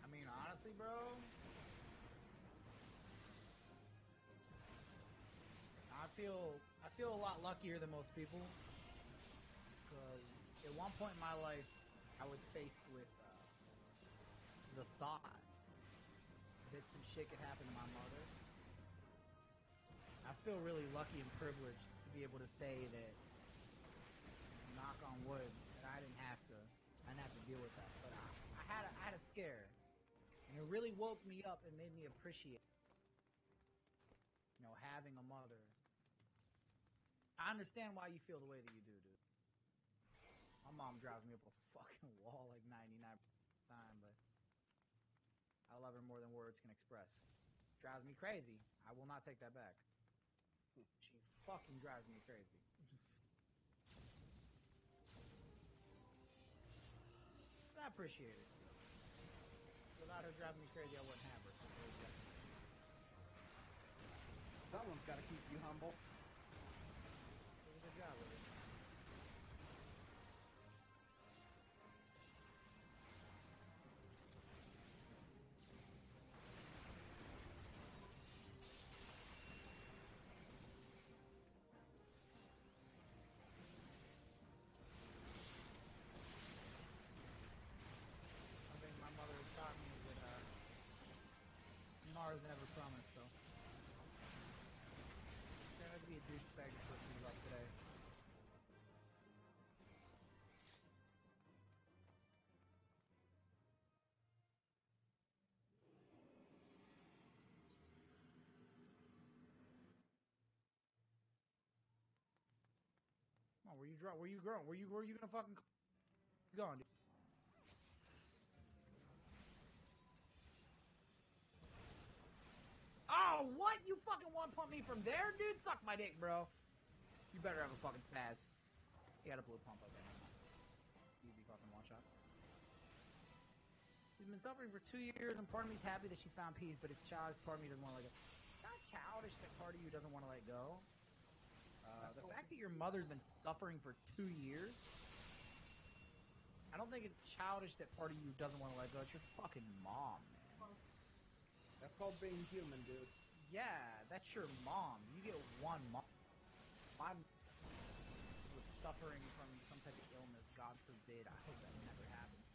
I mean, honestly, bro, I feel a lot luckier than most people, because at one point in my life, I was faced with the thought that some shit could happen to my mother. I feel really lucky and privileged to be able to say that, knock on wood, that I didn't have to deal with that. But I had a scare, and it really woke me up and made me appreciate, having a mother. I understand why you feel the way that you do, dude. My mom drives me up a fucking wall like 99% of the time, but I love her more than words can express. Drives me crazy. I will not take that back. She fucking drives me crazy. But I appreciate it. Without her driving me crazy, I wouldn't have her. So someone's got to keep you humble. Does a good job with it. be a douchebag to push you up today. Come on, where you going? Where you gonna fucking going, dude? Oh, what? You fucking one pump me from there, dude? Suck my dick, bro. You better have a fucking spaz. You got a blue pump up there. Easy fucking one shot. She's been suffering for 2 years, and part of me's happy that she's found peace, but it's childish. Part of me doesn't want to let go. Not childish that part of you doesn't want to let go. The fact that your mother's been suffering for 2 years, I don't think it's childish that part of you doesn't want to let go. It's your fucking mom, man. That's called being human, dude. Yeah, that's your mom. You get one mom. My mom was suffering from some type of illness. God forbid. I hope that never happens.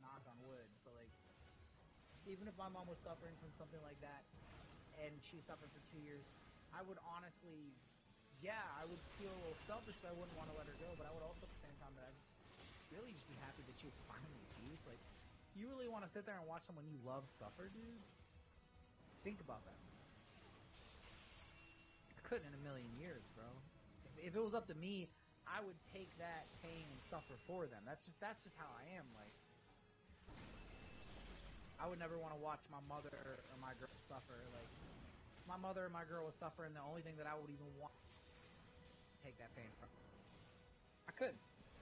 Knock on wood. But, like, even if my mom was suffering from something like that, and she suffered for 2 years, I would honestly, I would feel a little selfish because I wouldn't want to let her go, but I would also at the same time that I'd really just be happy that she was finally at peace. Like, you really want to sit there and watch someone you love suffer, dude? Think about that. I couldn't in a million years, bro. If it was up to me, I would take that pain and suffer for them. That's just how I am. Like, I would never want to watch my mother or my girl suffer. Like, if my mother or my girl was suffering, the only thing that I would even want to take that pain from. I couldn't.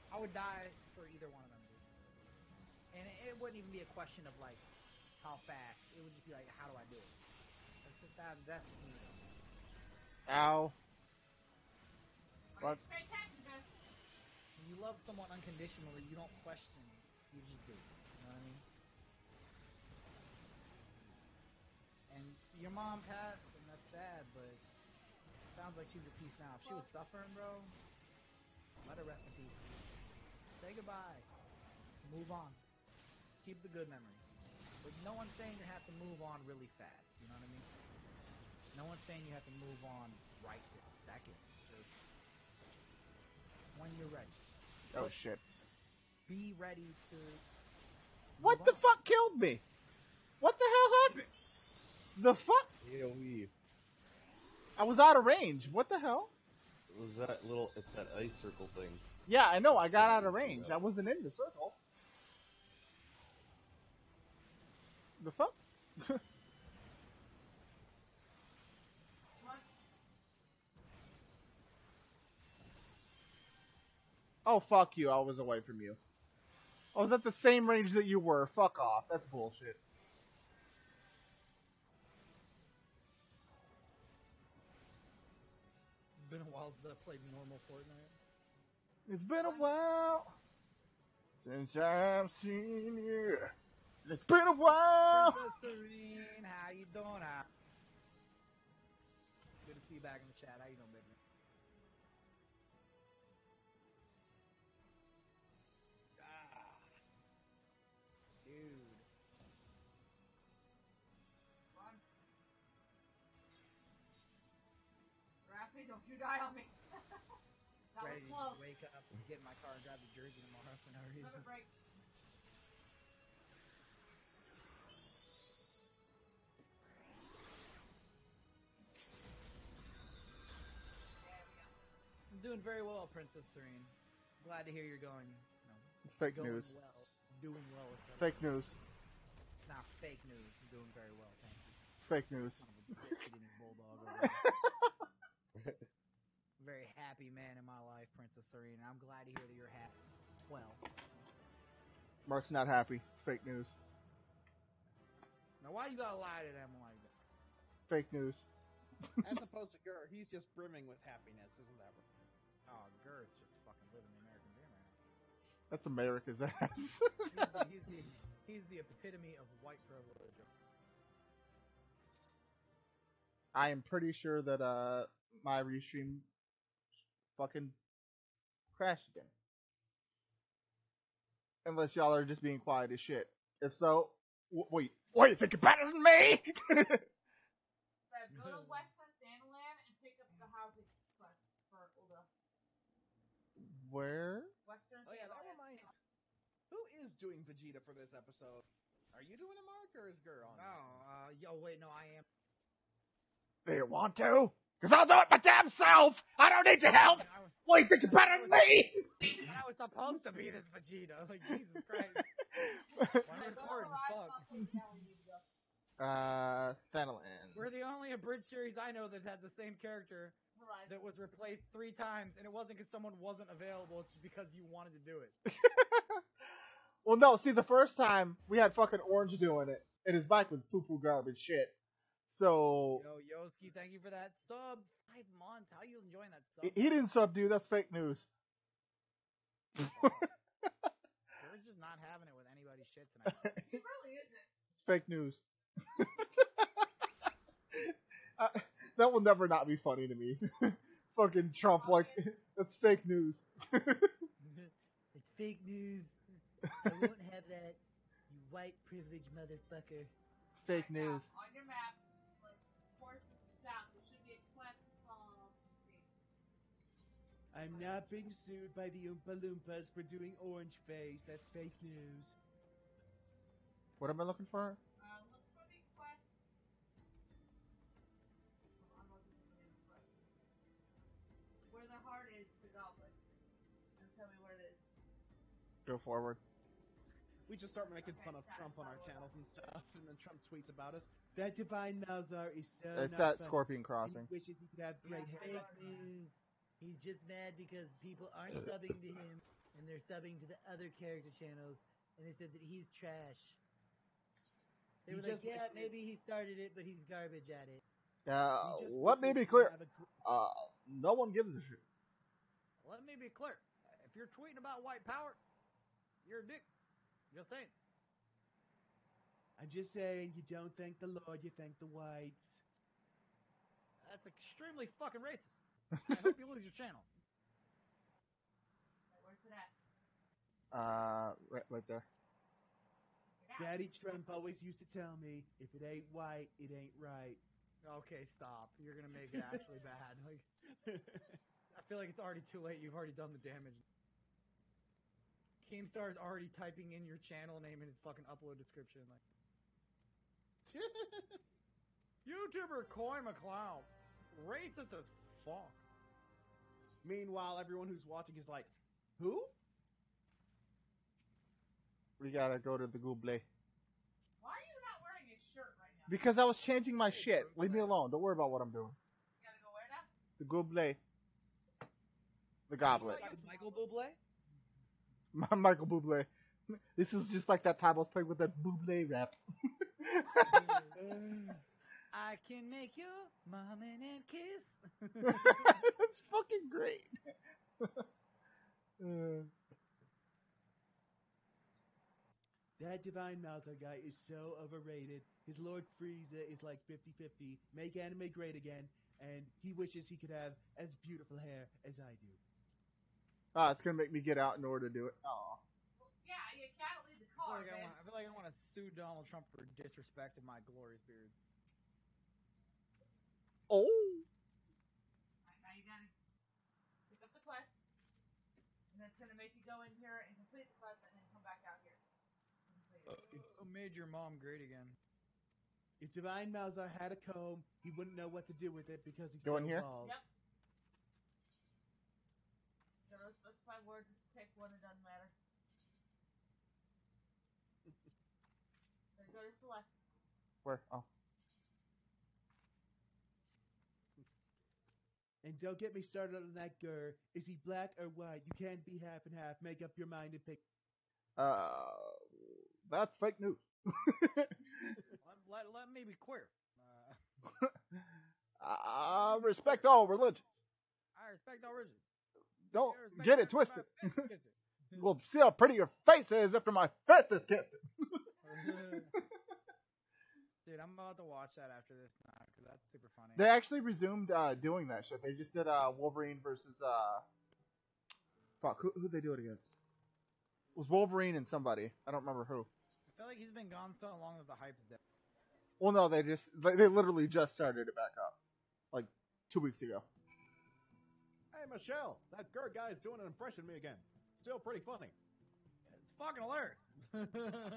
I would die for either one of them, dude. And it wouldn't even be a question of like how fast. It would just be like, how do I do it? That's just that. That's just me. Ow. What? When you love someone unconditionally, you don't question. You just do. You know what I mean? And your mom passed, and that's sad, but it sounds like she's at peace now. If she was suffering, bro, let her rest in peace. Say goodbye. Move on. Keep the good memories. But no one's saying you have to move on really fast. You know what I mean? No one's saying you have to move on right this second. Just when you're ready. Oh shit. Be ready to. What the fuck killed me? What the hell happened? The fuck? AoE. I was out of range. What the hell? It was it's that ice circle thing. Yeah, I know. I got out of range. I wasn't in the circle. The fuck? Oh, fuck you. I was away from you. I was at the same range that you were. Fuck off. That's bullshit. It's been a while since I played normal Fortnite. It's been a while since I've seen you. It's been a while. Princess Serene, how you doing? Good to see you back in the chat. How you doing, baby? Dude. Run. Raffy, don't you die on me. That Ready was to close. just wake up, get in my car, and drive to Jersey tomorrow for no reason. Let it break. I'm doing very well, Princess Serene. Glad to hear you're going. It's fake going news. well, doing well, etc. Fake news. It's not fake news. I'm doing very well, thank you. It's fake news. Son of a biscuit-eating bulldog over there. Very happy man in my life, Princess Serene. I'm glad to hear that you're happy. Well. Mark's not happy. It's fake news. Now, why you gotta lie to them like that? Fake news. As opposed to Gur, he's just brimming with happiness, isn't that right? Oh, Gur's just fucking living the American dream right now. That's America's ass. he's the epitome of white privilege. I am pretty sure that my restream fucking crashed again. Unless y'all are just being quiet as shit. If so, wait, what, you think you're better than me? Go to Western Dandaland and pick up the Zelda. Where? Western Oh yeah, that Fairyland. reminds. Who is doing Vegeta for this episode? Are you doing it, Mark, or is Gur on? No, wait, no, I am. Do you want to? Because I'll do it my damn self! I don't need your help! What, you think you're better than me? I was supposed to be this Vegeta. Like, Jesus Christ. Why not record? Fuck. Thanalan. We're the only abridged series I know that had the same character that was replaced 3 times, and it wasn't because someone wasn't available, it's just because you wanted to do it. Well, no, see, the first time we had fucking Orange doing it, and his bike was poo-poo garbage shit. So... Yo, Yoski, thank you for that sub. 5 months. How are you enjoying that sub? He didn't sub, dude. That's fake news. George just not having it with anybody's shit tonight. He really isn't. It's fake news. That will never not be funny to me. Fucking Trump, like, that's fake news. It's fake news. I won't have that, you white privileged motherfucker. It's fake news. On your map, like, towards the south, there should be a quest called... I'm not being sued by the Oompa Loompas for doing Orange Face. That's fake news. What am I looking for? Look for the quest... I'm looking for the quest. Where the heart is, the goblet. And tell me where it is. Go forward. We just start making fun of Trump on our channels and stuff, and then Trump tweets about us. That divine Malzar is so It's not at funny. Scorpion Crossing. He wishes he could have great hair. Fake news. He's just mad because people aren't subbing to him, and they're subbing to the other character channels, and they said that he's trash. They were like, yeah, maybe he started it, but he's garbage at it. Let me be clear. No one gives a shit. Let me be clear. If you're tweeting about white power, you're a dick. Just saying. I'm just saying, you don't thank the Lord, you thank the whites. That's extremely fucking racist. I hope you lose your channel. Where's it at? Right there. Daddy Trump always used to tell me, if it ain't white, it ain't right. Okay, stop. You're gonna make it actually bad. Like, I feel like it's already too late. You've already done the damage. Keemstar is already typing in your channel name in his fucking upload description. Like, YouTuber Coy McLeod, racist as fuck. Meanwhile, everyone who's watching is like, who? We gotta go to the Google. Why are you not wearing a shirt right now? Because I was changing my shit. Leave me alone. Don't worry about what I'm doing. You gotta go where now? The Google. The goblet. Michael Bublé? Michael Bublé. This is just like that time I was playing with that Bublé rap. I can make you mom and kiss. That's fucking great. That Divine Malzar guy is so overrated. His Lord Frieza is like 50-50. Make anime great again. And he wishes he could have as beautiful hair as I do. It's gonna make me get out in order to do it. Aw. Well, yeah, you can't leave the car, I feel like I want to sue Donald Trump for disrespect of my glorious beard. Oh. Alright, now you gotta pick up the quest. And then it's gonna make you go in here and complete the quest and then come back out here. Who made your mom great again? If Divine Malzar had a comb, he wouldn't know what to do with it because he's Go so in here? bald. Yep. So those specified word, just pick one, it doesn't matter. Then go to select. Where? Oh. And don't get me started on that Gur. Is he black or white? You can't be half and half. Make up your mind and pick. That's fake news. let me be queer. Respect all religions. I respect all religions. Don't respect get it twisted. kiss it. We'll see how pretty your face is after my fist is kissed. Dude, I'm about to watch that after this now because that's super funny. They actually resumed doing that shit. They just did Wolverine versus fuck, who they do it against? It was Wolverine and somebody. I don't remember who. I feel like he's been gone so long that the hype's dead. Well, no, they literally just started it back up like 2 weeks ago. Hey, Hey, Michelle, that Gert guy is doing an impression of me again. Still pretty funny. It's fucking hilarious.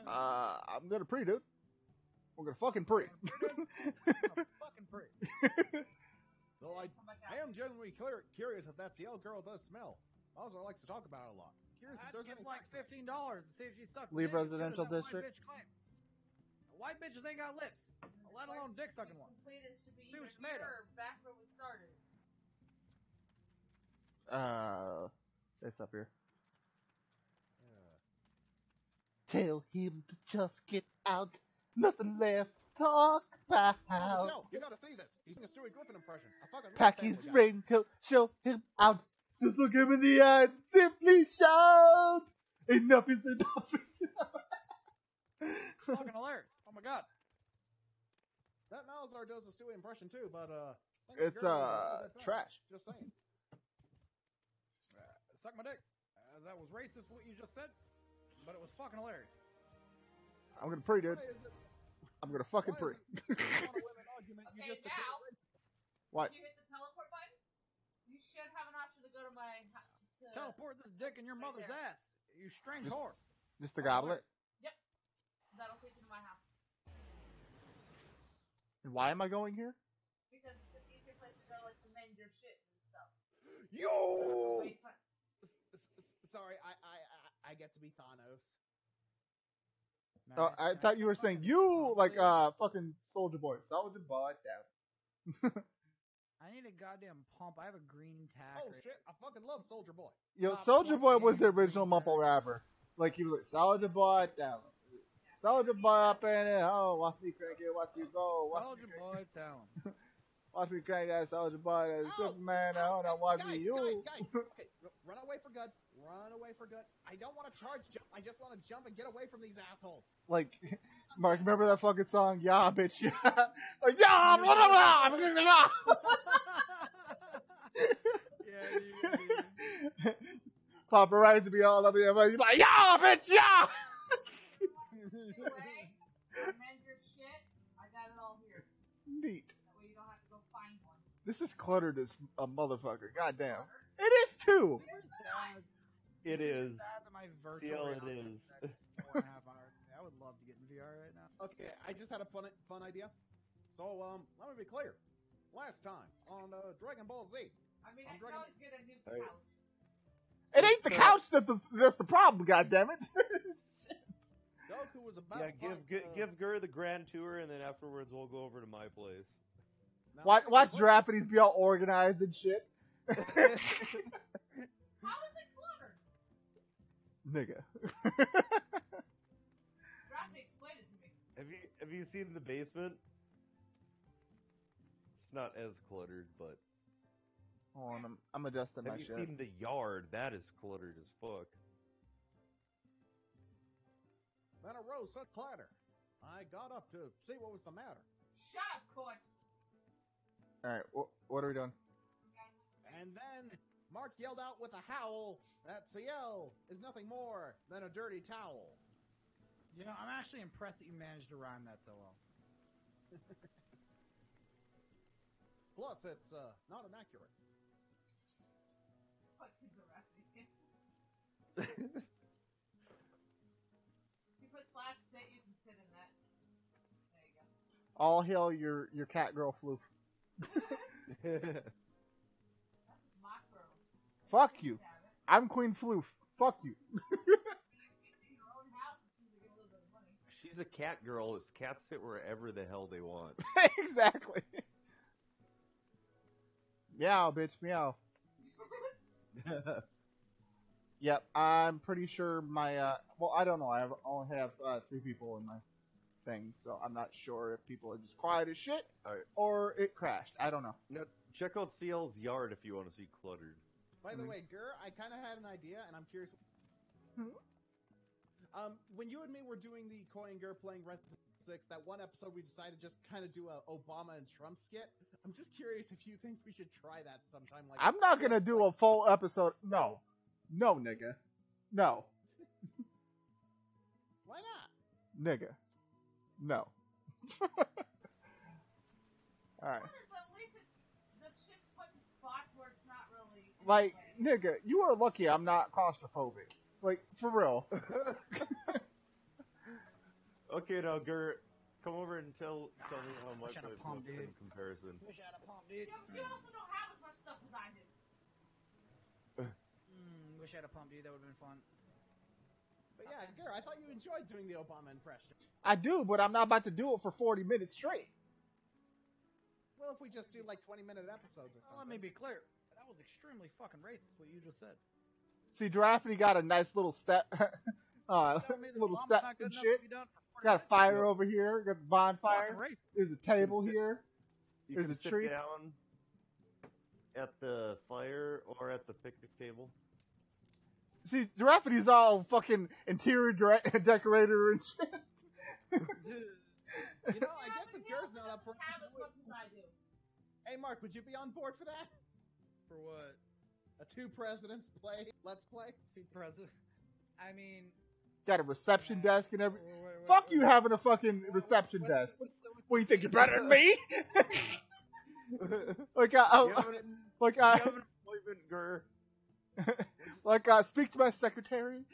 I'm gonna pre, dude. We're gonna fucking pre. Fucking pretty. Though I am genuinely curious if that CL girl does smell. Also likes to talk about it a lot. Curious if I'd there's give any like $15 to see if she sucks. Leave dick as good as residential that white district. bitch claims. White bitches ain't got lips, let alone dick sucking one. Completed should be See either what she made here or back where we started. It's up here. Tell him to just get out. Nothing left to talk about. Oh, Michelle, you gotta see this. He's doing a Stewie Griffin impression. I fucking love Pack Family his Guy. raincoat, show him out. Just look him in the eye and simply shout. Enough is enough. Fucking hilarious. Oh my god. That Malzar does a Stewie impression too, but It's trash. Just saying. Suck my dick. That was racist what you just said, but it was fucking hilarious. I'm gonna pre, dude. I'm gonna fucking pre. Okay, now, What? if you hit the teleport button, you should have an option to go to my... Teleport this dick in your mother's ass, you strange whore. Just the goblet? Yep. That'll take you to my house. And why am I going here? Because it's an easier place to go, like, to mend your shit and stuff. Yo! Wait, but- Sorry, I get to be Thanos. I thought you were saying you like fucking Soldier Boy. Soldier Boy down. I need a goddamn pump. I have a green tack. Oh shit, I fucking love Soldier Boy. Yo, Soldier Boy was the original mumble rapper. Like he was like Soldier Boy down. Soldier Boy up in it. Oh, watch me crank it, watch me go. Soldier Boy down. Watch me crank that Soldier Boy, that Superman. Oh, now watch me you. Guys. Okay, run away for good. Run away for good. I don't want to charge jump. I just want to jump and get away from these assholes. Like, Mark, remember that fucking song? Yeah, bitch, yeah. Like, yeah, blah, blah, blah, blah, blah. Yeah, Paparazzi be all over you. You're like, yeah, bitch, yeah. Anyway, mend your shit. I got it all here. Neat. That way you don't have to go find one. This is cluttered as a motherfucker. Goddamn. It is too. It is. My virtual CL, it reality is. set is 4.5 hours. I would love to get in VR right now. Okay, I just had a fun idea. So, let me be clear. Last time on Dragon Ball Z. I mean, I can always get a new couch. It ain't the couch that's the problem. Goddammit. Goku was about Yeah, to give Gur the grand tour, and then afterwards we'll go over to my place. Watch Japanese be all organized and shit. How is it cluttered? Nigga. You have to explain it to me. Have you seen the basement? It's not as cluttered, but Hold on, I'm adjusting my have you shit. seen the yard? That is cluttered as fuck. Then arose such clatter. I got up to see what was the matter. Shut up, Coy. Alright, what are we doing? And then Mark yelled out with a howl that CL is nothing more than a dirty towel. You know, I'm actually impressed that you managed to rhyme that so well. Plus, it's not inaccurate. Fucking directing. You put slash sit, you can sit in that. There you go. All hail your cat girl floof. Macro. Fuck you. I'm Queen Floof. Fuck you. She's a cat girl. As cats fit wherever the hell they want. Exactly. Meow, bitch, meow. Yep, I'm pretty sure my, well, I don't know. I only have 3 people in my thing, so I'm not sure if people are just quiet as shit or it crashed. I don't know. Now, check out CL's yard if you want to see cluttered. By the way, Gur, I kind of had an idea, and I'm curious. When you and me were doing the Koi and Gur playing Resident 6, that one episode we decided just kind of do a Obama and Trump skit. I'm just curious if you think we should try that sometime. Like, I'm not gonna do a full episode. No. No, nigga. No. Why not? Nigga. No. Alright. But at least it's the shit's put in spots where it's not really. Like, nigga, you are lucky I'm not claustrophobic. Like, for real. Okay, now, Gert, come over and tell me how my Wish I had a place pump, looks in dude. comparison. Wish I had a pump, dude. Yeah, but you also don't have as much stuff as I do. Wish I had a pump, dude. That would have been fun. But yeah, Gare, I thought you enjoyed doing the Obama impression. I do, but I'm not about to do it for 40 minutes straight. Well, if we just do like 20-minute episodes or something. Well, let me be clear. That was extremely fucking racist, what you just said. See, Giraffity got a nice little step, little steps and shit. Got a fire over here. Got the bonfire. There's a table here. You There's can a sit tree. down at the fire or at the picnic table. See, Giraffity's all fucking interior decorator and shit. You know, I guess if Gare's not up for it. Have as much as I do. Hey, Mark, would you be on board for that? For what? A Two Presidents play? Let's play? Two Presidents? I mean... Got a reception desk and everything. Fuck you having a fucking reception desk. What do you think, you're better than me? Speak to my secretary.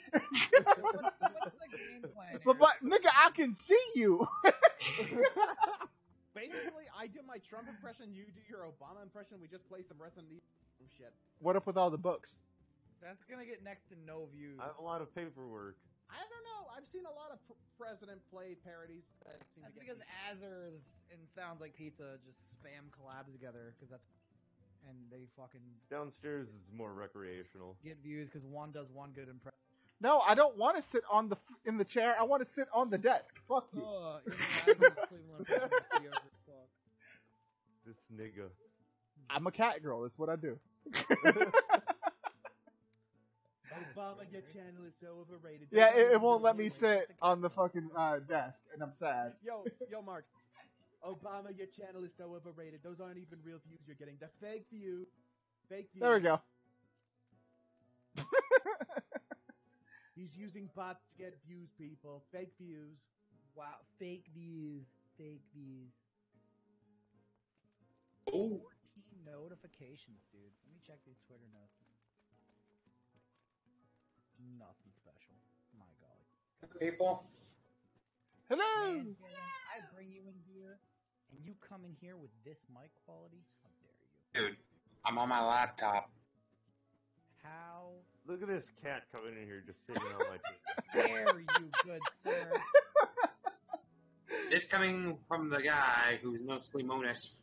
but nigga, I can see you. Basically, I do my Trump impression, you do your Obama impression, we just play some Resident Evil shit. What up with all the books? That's gonna get next to no views. I have a lot of paperwork. I don't know. I've seen a lot of president play parodies that seem That's to because Azers and Sounds Like Pizza just spam collabs together, because that's... And they fucking... Downstairs is more recreational. Get views, because one does one good impression. No, I don't want to sit in the chair. I want to sit on the desk. Fuck you. This nigga. I'm a cat girl. That's what I do. Obama, your channel is so overrated. Yeah, it won't let me sit on the fucking desk, and I'm sad. Yo, Mark. Obama, your channel is so overrated. Those aren't even real views you're getting. They're fake views. Fake views. There we go. He's using bots to get views, people. Fake views. Wow, fake views. Fake views. Oh. 14 notifications, dude. Let me check these Twitter notes. Nothing special. My golly. People. Hello! Man, I bring you in here, and you come in here with this mic quality? How dare you? Dude, I'm on my laptop. How Look at this cat coming in here just sitting on my dare you, good sir? This coming from the guy who's mostly known as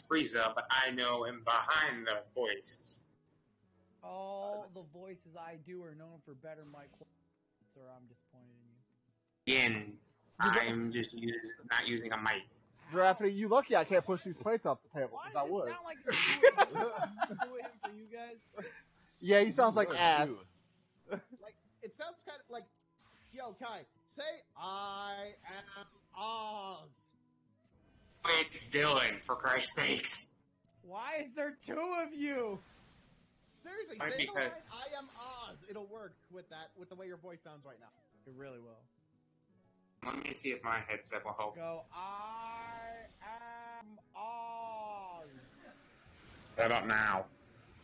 Frieza, but I know him behind the voice. All the voices I do are known for better mic quality, sir. I'm disappointed in you. Again, I'm just not using a mic. Giraffity, you lucky I can't push these plates off the table, because I would. Sound like you're doing him for you guys? Yeah, he sounds like ass. Like, it sounds kind of like, yo, Kai, say, I am Oz. Wait, it's Dylan, for Christ's sakes. Why is there two of you? Seriously, Might say be the line, I am Oz. It'll work with the way your voice sounds right now. It really will. Let me see if my headset will help. Go, I am Oz. What about now?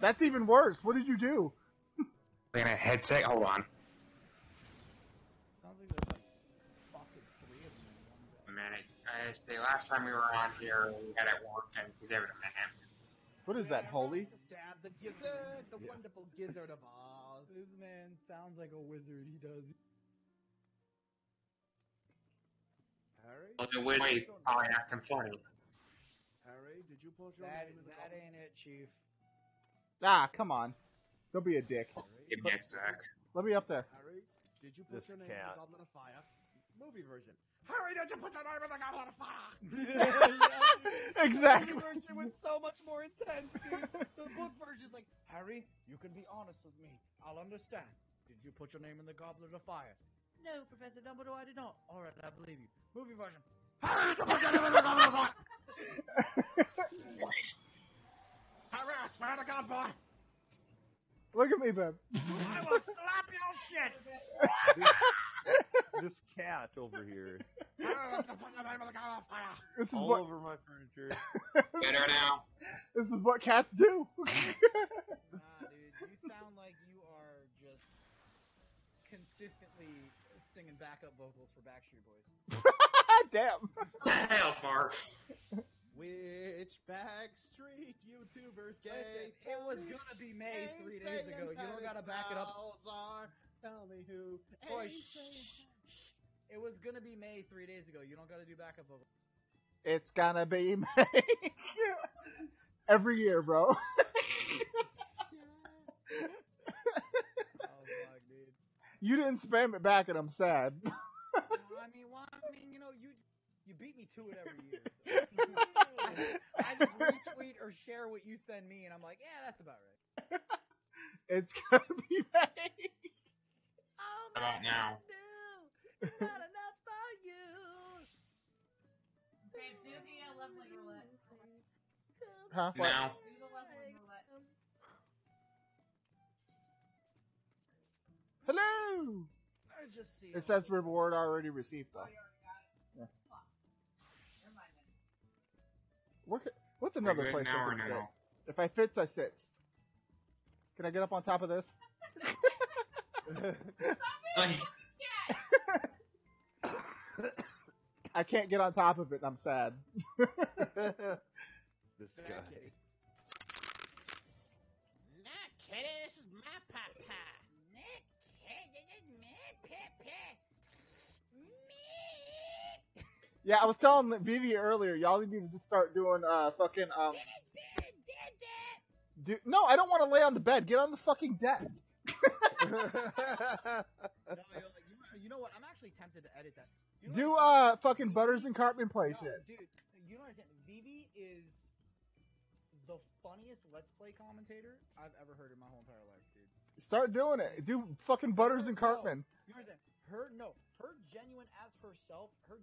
That's even worse. What did you do? Wait a minute, headset? Hold on. Sounds like there's like fucking three of them in one go. A minute. The last time we were on here, we had it worked, and we gave it a minute. What is that, holy? Stab the gizzard, the wonderful gizzard of Oz. This man sounds like a wizard. He does. Harry? Well, the wizard probably acting funny. Harry, did you put your That name in the ain't it, Chief. Ah, come on. Don't be a dick. Give me a sec. Let me up there. Harry, did you put This your name in cat. the Goblet of Fire? Movie version. Harry, did you put your name in the Goblet of Fire? Exactly. The movie version was so much more intense, dude. The book version's like, Harry, you can be honest with me. I'll understand. Did you put your name in the Goblet of Fire? No, Professor Dumbledore, I did not. Alright, I believe you. Movie version. Harry, did you put your name in the Goblet of Fire? Harry, I swear to God, boy. Look at me, babe. I will slap your shit. This cat over here This is All what over my furniture. Better now. this is what cats do. Nah, dude, you sound like you are just consistently singing backup vocals for Backstreet Boys. Damn. Hell, Mark. Which Backstreet YouTubers gay? Listen, it was gonna be May 3 days ago. You don't gotta back it up. Tell me who. Boy, shh. It was gonna be May 3 days ago. You don't gotta do backup vocals. It's gonna be May. Every year, bro. Oh fuck, dude. You didn't spam it back, and I'm sad. You know, you beat me to it every year. So. I just retweet or share what you send me, and I'm like, yeah, that's about right. It's gonna be May. Oh, How about now? Not enough for you. Okay, do the left leg roulette. Huh? What? Now. Do the left leg roulette. Hello. I just see It says reward already received though. Yeah. What's another good place now I or can sit? no? If I fits, I sit. Can I get up on top of this? I can't get on top of it, and I'm sad. This guy. Nah, kitty, this is my papa. Nah, kitty, this is my papa. Yeah, I was telling Vivi earlier, y'all need to just start doing fucking No, I don't want to lay on the bed. Get on the fucking desk. No, you know what? I'm actually tempted to edit that. You know Do what? fucking Butters and Cartman play No, shit. dude, you don't understand. Vivi is the funniest Let's Play commentator I've ever heard in my whole entire life, dude. Start doing it. Do fucking Butters and Cartman. You understand? Her genuine as herself, her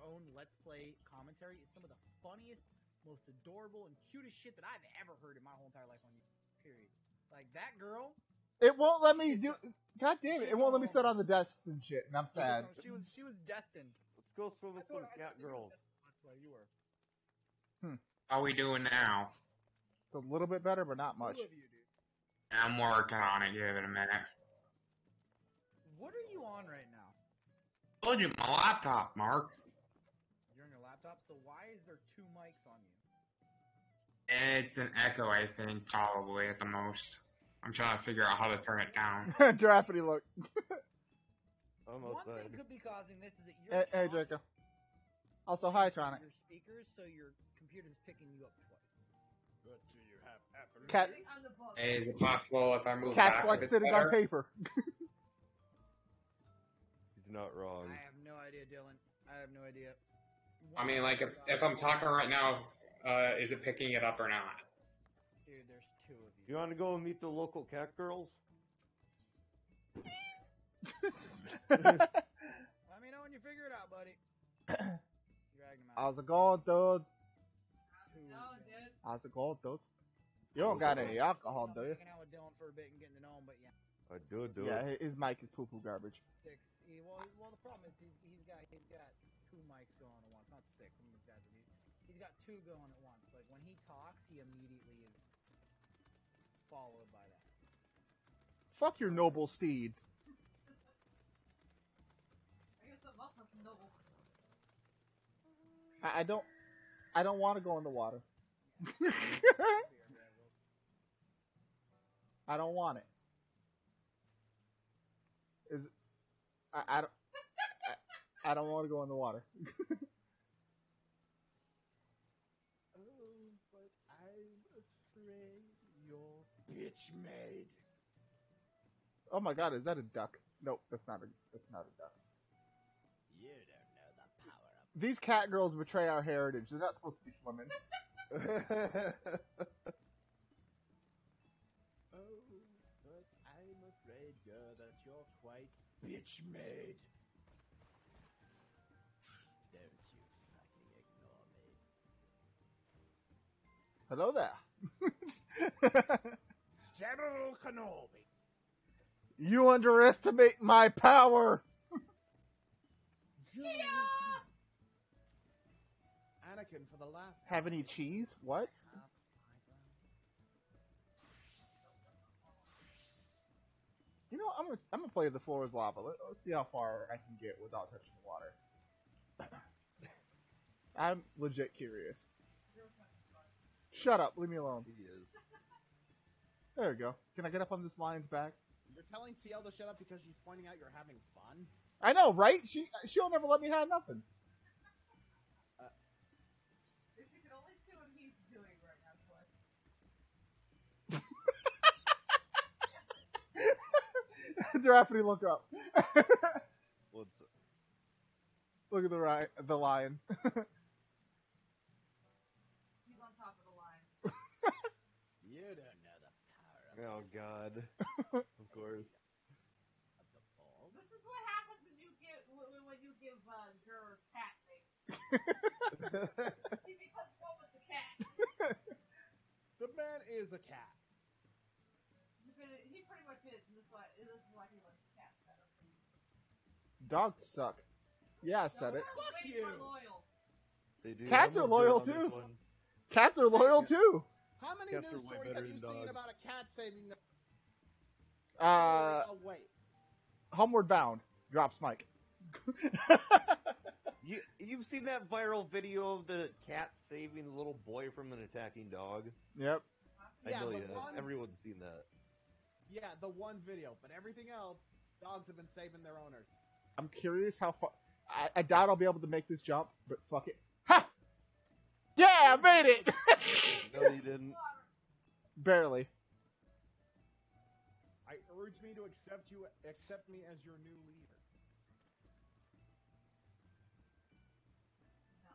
own Let's Play commentary is some of the funniest, most adorable, and cutest shit that I've ever heard in my whole entire life on YouTube. Period. Like that girl. It won't let me do. God damn it! It won't let me sit on the desks and shit, and I'm sad. She was destined. Let's go swim with some cat girls. Let's Play. You were. How we doing now? It's a little bit better, but not much. Two of you, dude. I'm working on it. Give it a minute. What are you on right now? Told you my laptop, Mark. You're on your laptop, so why is there two mics on you? It's an echo, I think, probably at the most. I'm trying to figure out how to turn it down. Giraffity, look. I'm One outside. thing could be causing this is that you're Hey, Draco. Also, hi, Tronic. your speakers, so your computer's picking you up twice. But do you have Apple? Cat, On the book. Hey, is it possible if I move Cat's back? like a bit sitting better? on paper. He's not wrong. I have no idea, Dylan. I have no idea. I mean, like, if I'm talking right now, is it picking it up or not? Dude, there's two of you. You want to go and meet the local cat girls? Let me know when you figure it out, buddy. Dragging him out. How's it going, dude? No, dude. How's it going, dude? You don't got any alcohol, do you? Hanging out with Dylan for a bit and getting to know him, but yeah. I do. Yeah, his mic is poo-poo garbage. Six. Well, the problem is he's got two mics going at once. Not six. I'm exaggerating. He's got two going at once. Like when he talks, he immediately is followed by that. Fuck your noble steed. I guess something else that's noble. I don't want to go in the water. I don't want it. I don't want to go in the water. Oh, but I'm afraid you're bitch made. Oh my god, is that a duck? Nope, that's not a duck. You don't know the power of. These cat girls betray our heritage. They're not supposed to be swimming. Oh, but I'm afraid, girl, that you're quite bitch made. Don't you fucking ignore me. Hello there. General Kenobi. You underestimate my power. General Anakin for the last Have any cheese? What? You know, I'm gonna play the floor is lava. Let's see how far I can get without touching the water. I'm legit curious. Shut up, leave me alone. He is. There we go. Can I get up on this lion's back? You're telling CL to shut up because she's pointing out you're having fun? I know, right? She'll never let me have nothing. If you could only see what he's doing right now, Cliff. Giraffity, look up. What's Look at the lion. He's on top of the line. You don't know the power Oh God. Of course. of the balls. This is what happens when you give Gur cat things. He becomes one with the cat. The man is a cat. He pretty much is, and this is why he likes cats better. Dogs suck. Yeah, I said it. Fuck Way you. more loyal. They do. Cats I'm are with loyal Jared on this too. one. Cats are loyal too. How many Cats news are way stories better have you than seen dogs. about a cat saving the... Oh, wait. Homeward Bound. Drops mic. You've seen that viral video of the cat saving the little boy from an attacking dog? Yep. I Yeah, know the you. one- Everyone's seen that. Yeah, the one video, but everything else, dogs have been saving their owners. I'm curious how far. I doubt I'll be able to make this jump, but fuck it. Ha! Yeah, I made it! No, you didn't. Barely. I urge me to accept me as your new leader. No.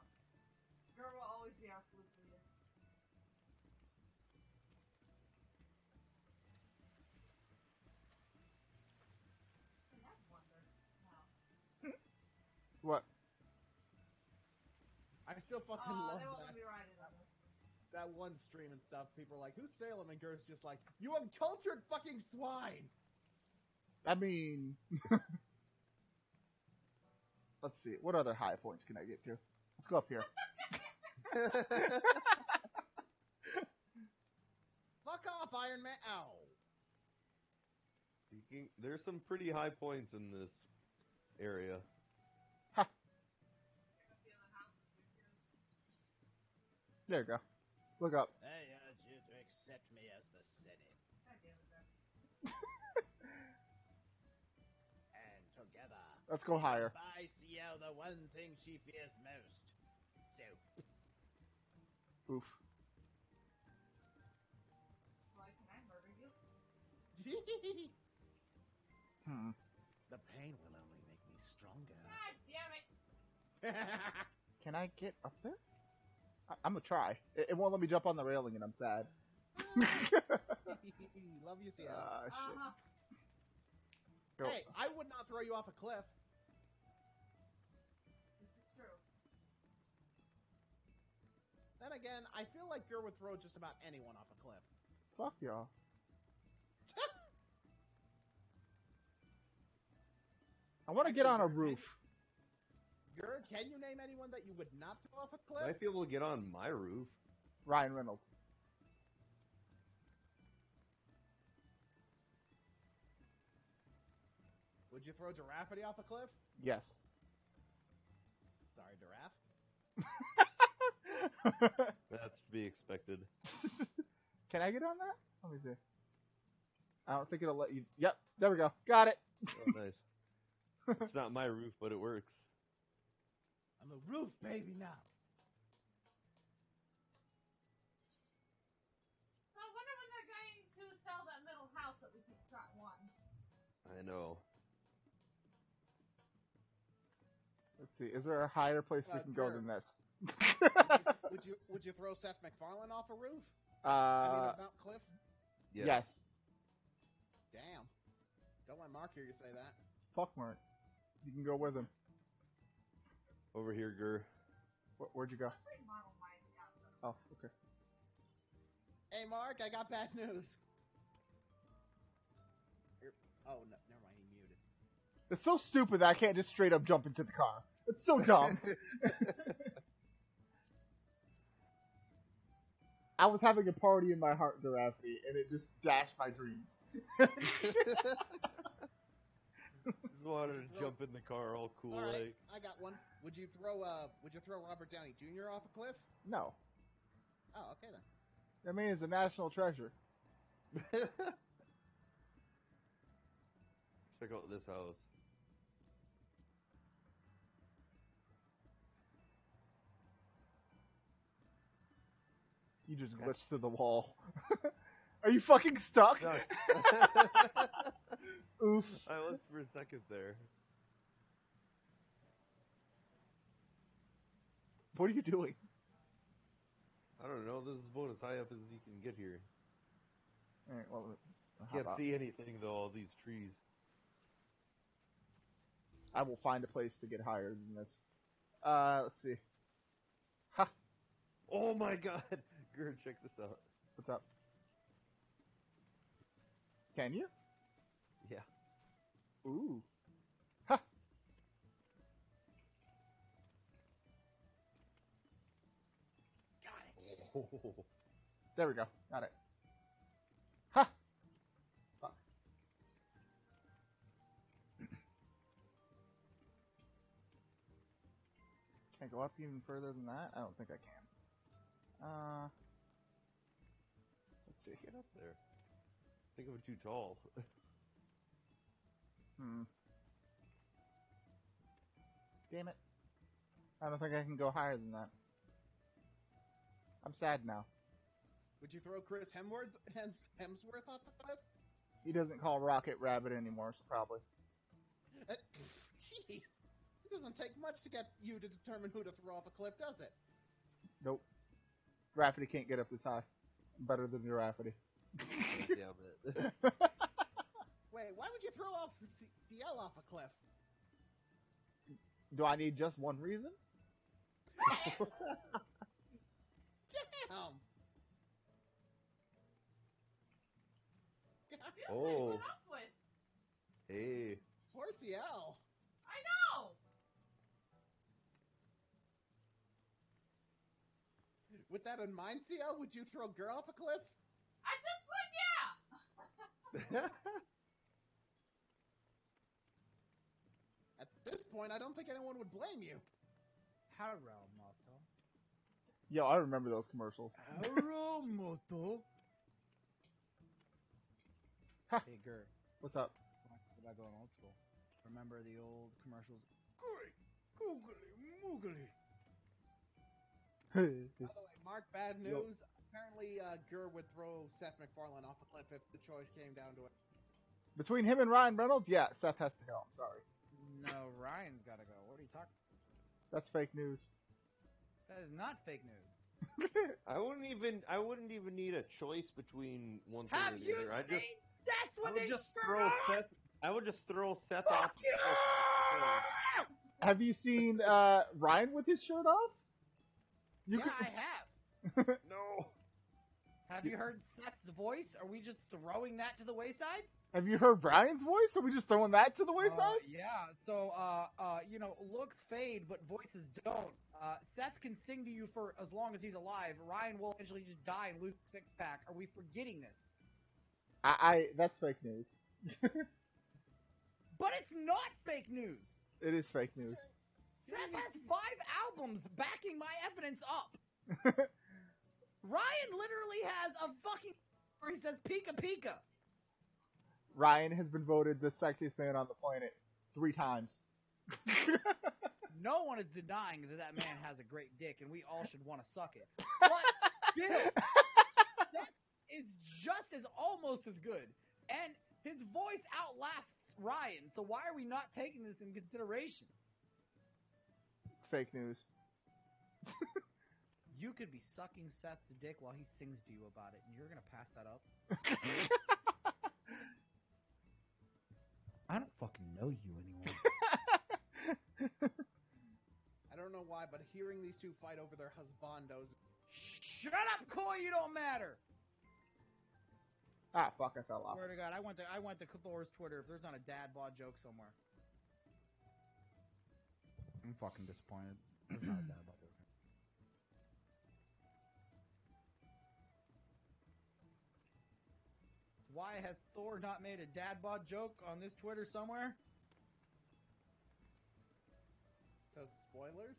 Gur will always be our flute leader. Hey, I wonder. No. What? I still fucking Oh, love they won't that. let me ride it on this. That one stream and stuff. People are like, "Who's Salem?" And Gur's just like, "You uncultured fucking swine." I mean. Let's see. What other high points can I get to? Let's go up here. Fuck off, Iron Man. Ow. There's some pretty high points in this area. There you go. Look up. I urge you to accept me as the Senate. And together, Let's go higher. buy CL the one thing she fears most. Soap. Oof. Why can I murder you? The pain will only make me stronger. God damn it! Can I get up there? I'm gonna try. It won't let me jump on the railing, and I'm sad. Love you, CL. Shit. Go. Hey, I would not throw you off a cliff. This is true. Then again, I feel like Gur would throw just about anyone off a cliff. Fuck y'all. I want to get on a roof. Gur, can you name anyone that you would not throw off a cliff? Might be able to get on my roof. Ryan Reynolds. Would you throw Giraffity off a cliff? Yes. Sorry, Giraffe. That's to be expected. Can I get on that? Let me see. I don't think it'll let you. Yep, there we go. Got it. Oh, nice. It's not my roof, but it works. I'm a roof baby now. So I wonder when they're going to sell that middle house that we won. I know. Let's see. Is there a higher place we can go Gur. than this? Would you throw Seth MacFarlane off a roof? I mean, a Mount Cliff? Yes. Damn. Don't let Mark hear you say that. Fuck Mark. You can go with him. Over here, Gur. Where'd you go? Oh, okay. Hey, Mark, I got bad news. Oh, no, never mind, he muted. It's so stupid that I can't just straight up jump into the car. It's so dumb. I was having a party in my heart, Dorothy, and it just dashed my dreams. Just wanted to jump in the car all cool All right, like. I got one. Would you throw Robert Downey Jr. off a cliff? No. Oh, okay then. That man is a national treasure. Check out this house. You just glitched to the wall. Are you fucking stuck? No. Oof. I was for a second there. What are you doing? I don't know. This is about as high up as you can get here. Alright, well, Can't see anything though. All these trees. I will find a place to get higher than this. Let's see. Ha! Oh my god! Gerd, check this out. What's up? Can you? Yeah. Ooh. Ha! Got it. Oh. There we go. Got it. Ha! Fuck. Can I go up even further than that? I don't think I can. Let's see. Get up there. I think I'm too tall. Damn it. I don't think I can go higher than that. I'm sad now. Would you throw Chris Hemsworth off the cliff? He doesn't call Rocket Rabbit anymore, so probably. Jeez. It doesn't take much to get you to determine who to throw off a cliff, does it? Nope. Rafferty can't get up this high. I'm better than your Rafferty. Damn it. Wait, why would you throw off CL off a cliff? Do I need just one reason? Damn! Oh. Hey. Poor CL. I know! With that in mind, CL, would you throw Girl off a cliff? I just would, yeah! At this point, I don't think anyone would blame you. Haramoto. Yo, I remember those commercials. Haramoto. Hey, Gert. What's up? About going old school. Remember the old commercials? Googly, moogly. By the way, Mark, bad news. Apparently, Gert would throw Seth MacFarlane off a cliff if the choice came down to it. Between him and Ryan Reynolds, yeah, Seth has to go. I'm sorry. No, Ryan's gotta go. What are you talking? That's fake news. That is not fake news. I wouldn't even need a choice between one thing Have or the you other. seen? That's what they I would just throw Seth off. Have you seen Ryan with his shirt off? I have. No. Have you heard Seth's voice? Are we just throwing that to the wayside? Have you heard Brian's voice? Are we just throwing that to the wayside? Yeah. So, looks fade, but voices don't. Seth can sing to you for as long as he's alive. Ryan will eventually just die and lose a six-pack. Are we forgetting this? That's fake news. But it's not fake news. It is fake news. Seth has 5 albums backing my evidence up. Ryan literally has a fucking where he says Pika Pika. Ryan has been voted the sexiest man on the planet 3 times. No one is denying that man has a great dick, and we all should want to suck it. But still, that is just as almost as good, and his voice outlasts Ryan. So why are we not taking this in consideration? It's fake news. You could be sucking Seth's dick while he sings to you about it, and you're gonna pass that up? I don't fucking know you anymore. I don't know why, but hearing these two fight over their husbandos. Shut up, Coy! You don't matter. Ah, fuck! I fell off. Swear to God, I went to Thor's Twitter. If there's not a dad bod joke somewhere, I'm fucking disappointed. There's not a dad bod joke. Why has Thor not made a dad bod joke on this Twitter somewhere? Because spoilers?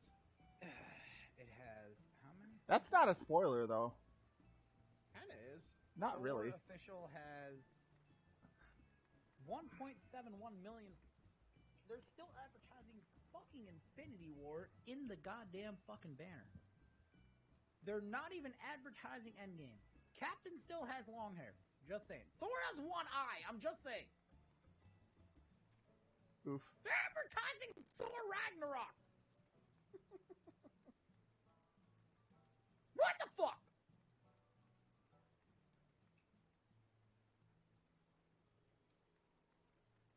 It has how many? That's not a spoiler, though. Kinda is. Not Thor really. Official has 1.71 million. They're still advertising fucking Infinity War in the goddamn fucking banner. They're not even advertising Endgame. Captain still has long hair. Just saying. Thor has one eye. I'm just saying. Oof. They're advertising Thor Ragnarok. What the fuck?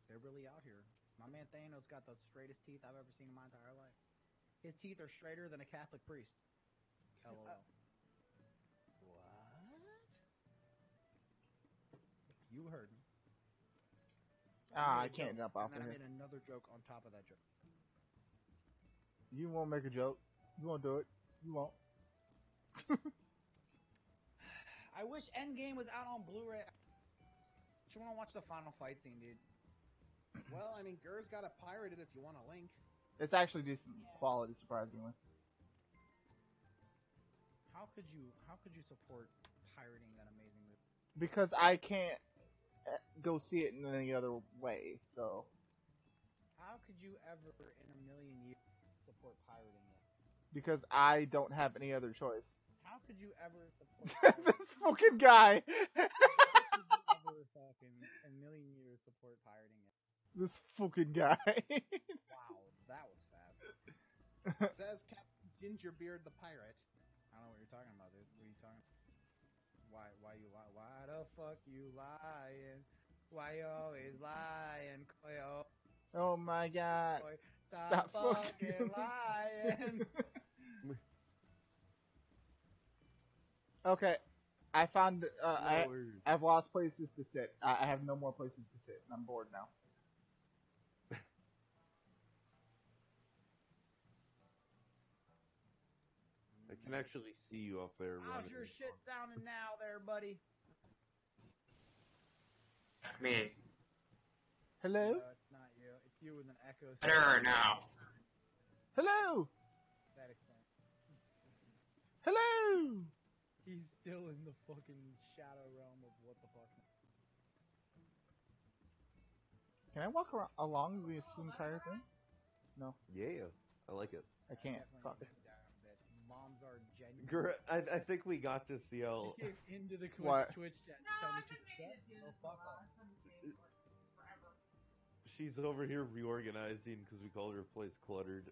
They're really out here. My man Thanos got the straightest teeth I've ever seen in my entire life. His teeth are straighter than a Catholic priest. LOL. What? You heard me. I can't jump off And of then I here. made another joke on top of that joke. You won't make a joke. You won't do it. You won't. I wish Endgame was out on Blu-ray. You want to watch the final fight scene, dude? Well, I mean, Gur's got to pirate it if you want a link. It's actually decent quality, surprisingly. How could you support pirating that amazing movie? Because I can't go see it in any other way, so. How could you ever in a million years support pirating it? Because I don't have any other choice. How could you ever support This fucking guy! How could you ever fucking in a million years support pirating it? This fucking guy. Wow, that was fast. Says Captain Gingerbeard the pirate. I don't know what you're talking about, dude. What are you talking about? Why you lie? Why the fuck you lying? Why you always lying, Koyo? Oh my god. Koy, Stop fucking lying. Okay. I found, I've lost places to sit. I have no more places to sit, and I'm bored now. I can actually see you up there. How's running. your shit sounding now there, buddy? Ask me. Hello? No, it's not you. It's you with an echo. Better now. Hello! That explains. Hello! He's still in the fucking shadow realm of what the fuck. Can I walk along the entire thing? No. Yeah, I like it. I can't. Fuck it. Moms are genuine. I think we got to see how. She came into the What? Twitch chat to tell me to shut the fuck up. She's over here reorganizing because we called her place cluttered.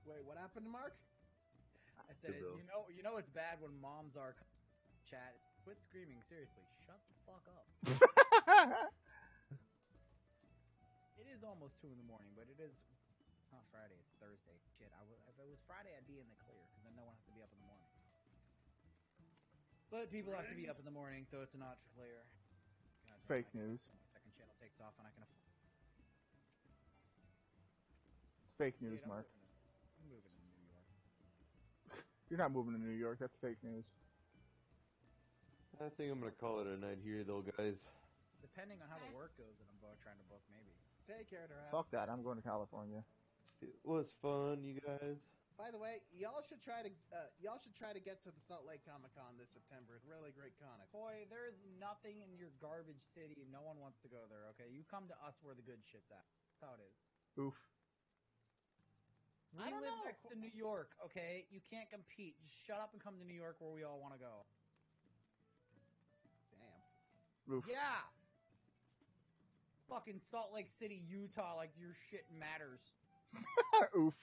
Wait, what happened to Mark? I said, you know it's bad when moms are chat. Quit screaming, seriously. Shut the fuck up. It is almost 2 in the morning, but it's not Friday, it's Thursday. Shit, if it was Friday, I'd be in the clear, because then no one has to be up in the morning. But people have to be up in the morning, so it's not clear. God, Fake news. My second channel takes off and I can afford. It's fake news, Mark. I'm moving to New York. You're not moving to New York. That's fake news. I think I'm gonna call it a night here, though, guys. Depending on how the work goes that I'm trying to book, maybe. Take care, Durham. Fuck that. I'm going to California. It was fun, you guys. By the way, y'all should try to get to the Salt Lake Comic Con this September. It's a really great comic. Boy, there is nothing in your garbage city. No one wants to go there. Okay, you come to us where the good shit's at. That's how it is. Oof. We live next to New York. Okay, you can't compete. Just shut up and come to New York where we all want to go. Damn. Oof. Yeah. Fucking Salt Lake City, Utah, like your shit matters. Oof.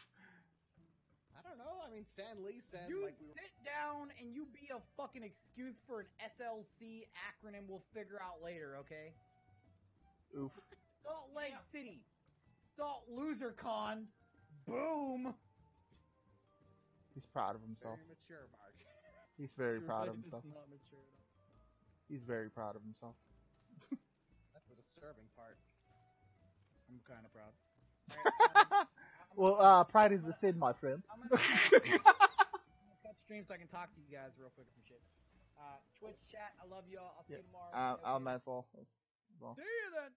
I don't know. I mean, Stan Lee said You like we sit down and you be a fucking excuse for an SLC acronym we'll figure out later, okay? Oof. Salt Lake City. Salt Loser Con. Boom. He's proud of himself. very mature, Mark. He's very Your proud of life himself. is not mature enough. He's very proud of himself. That's the disturbing part. I'm kind of proud. Well, pride is a sin, my friend. I'm gonna catch stream so I can talk to you guys real quick and shit. Twitch chat, I love y'all. I'll see Yeah. you tomorrow. I'll might as well. See you then.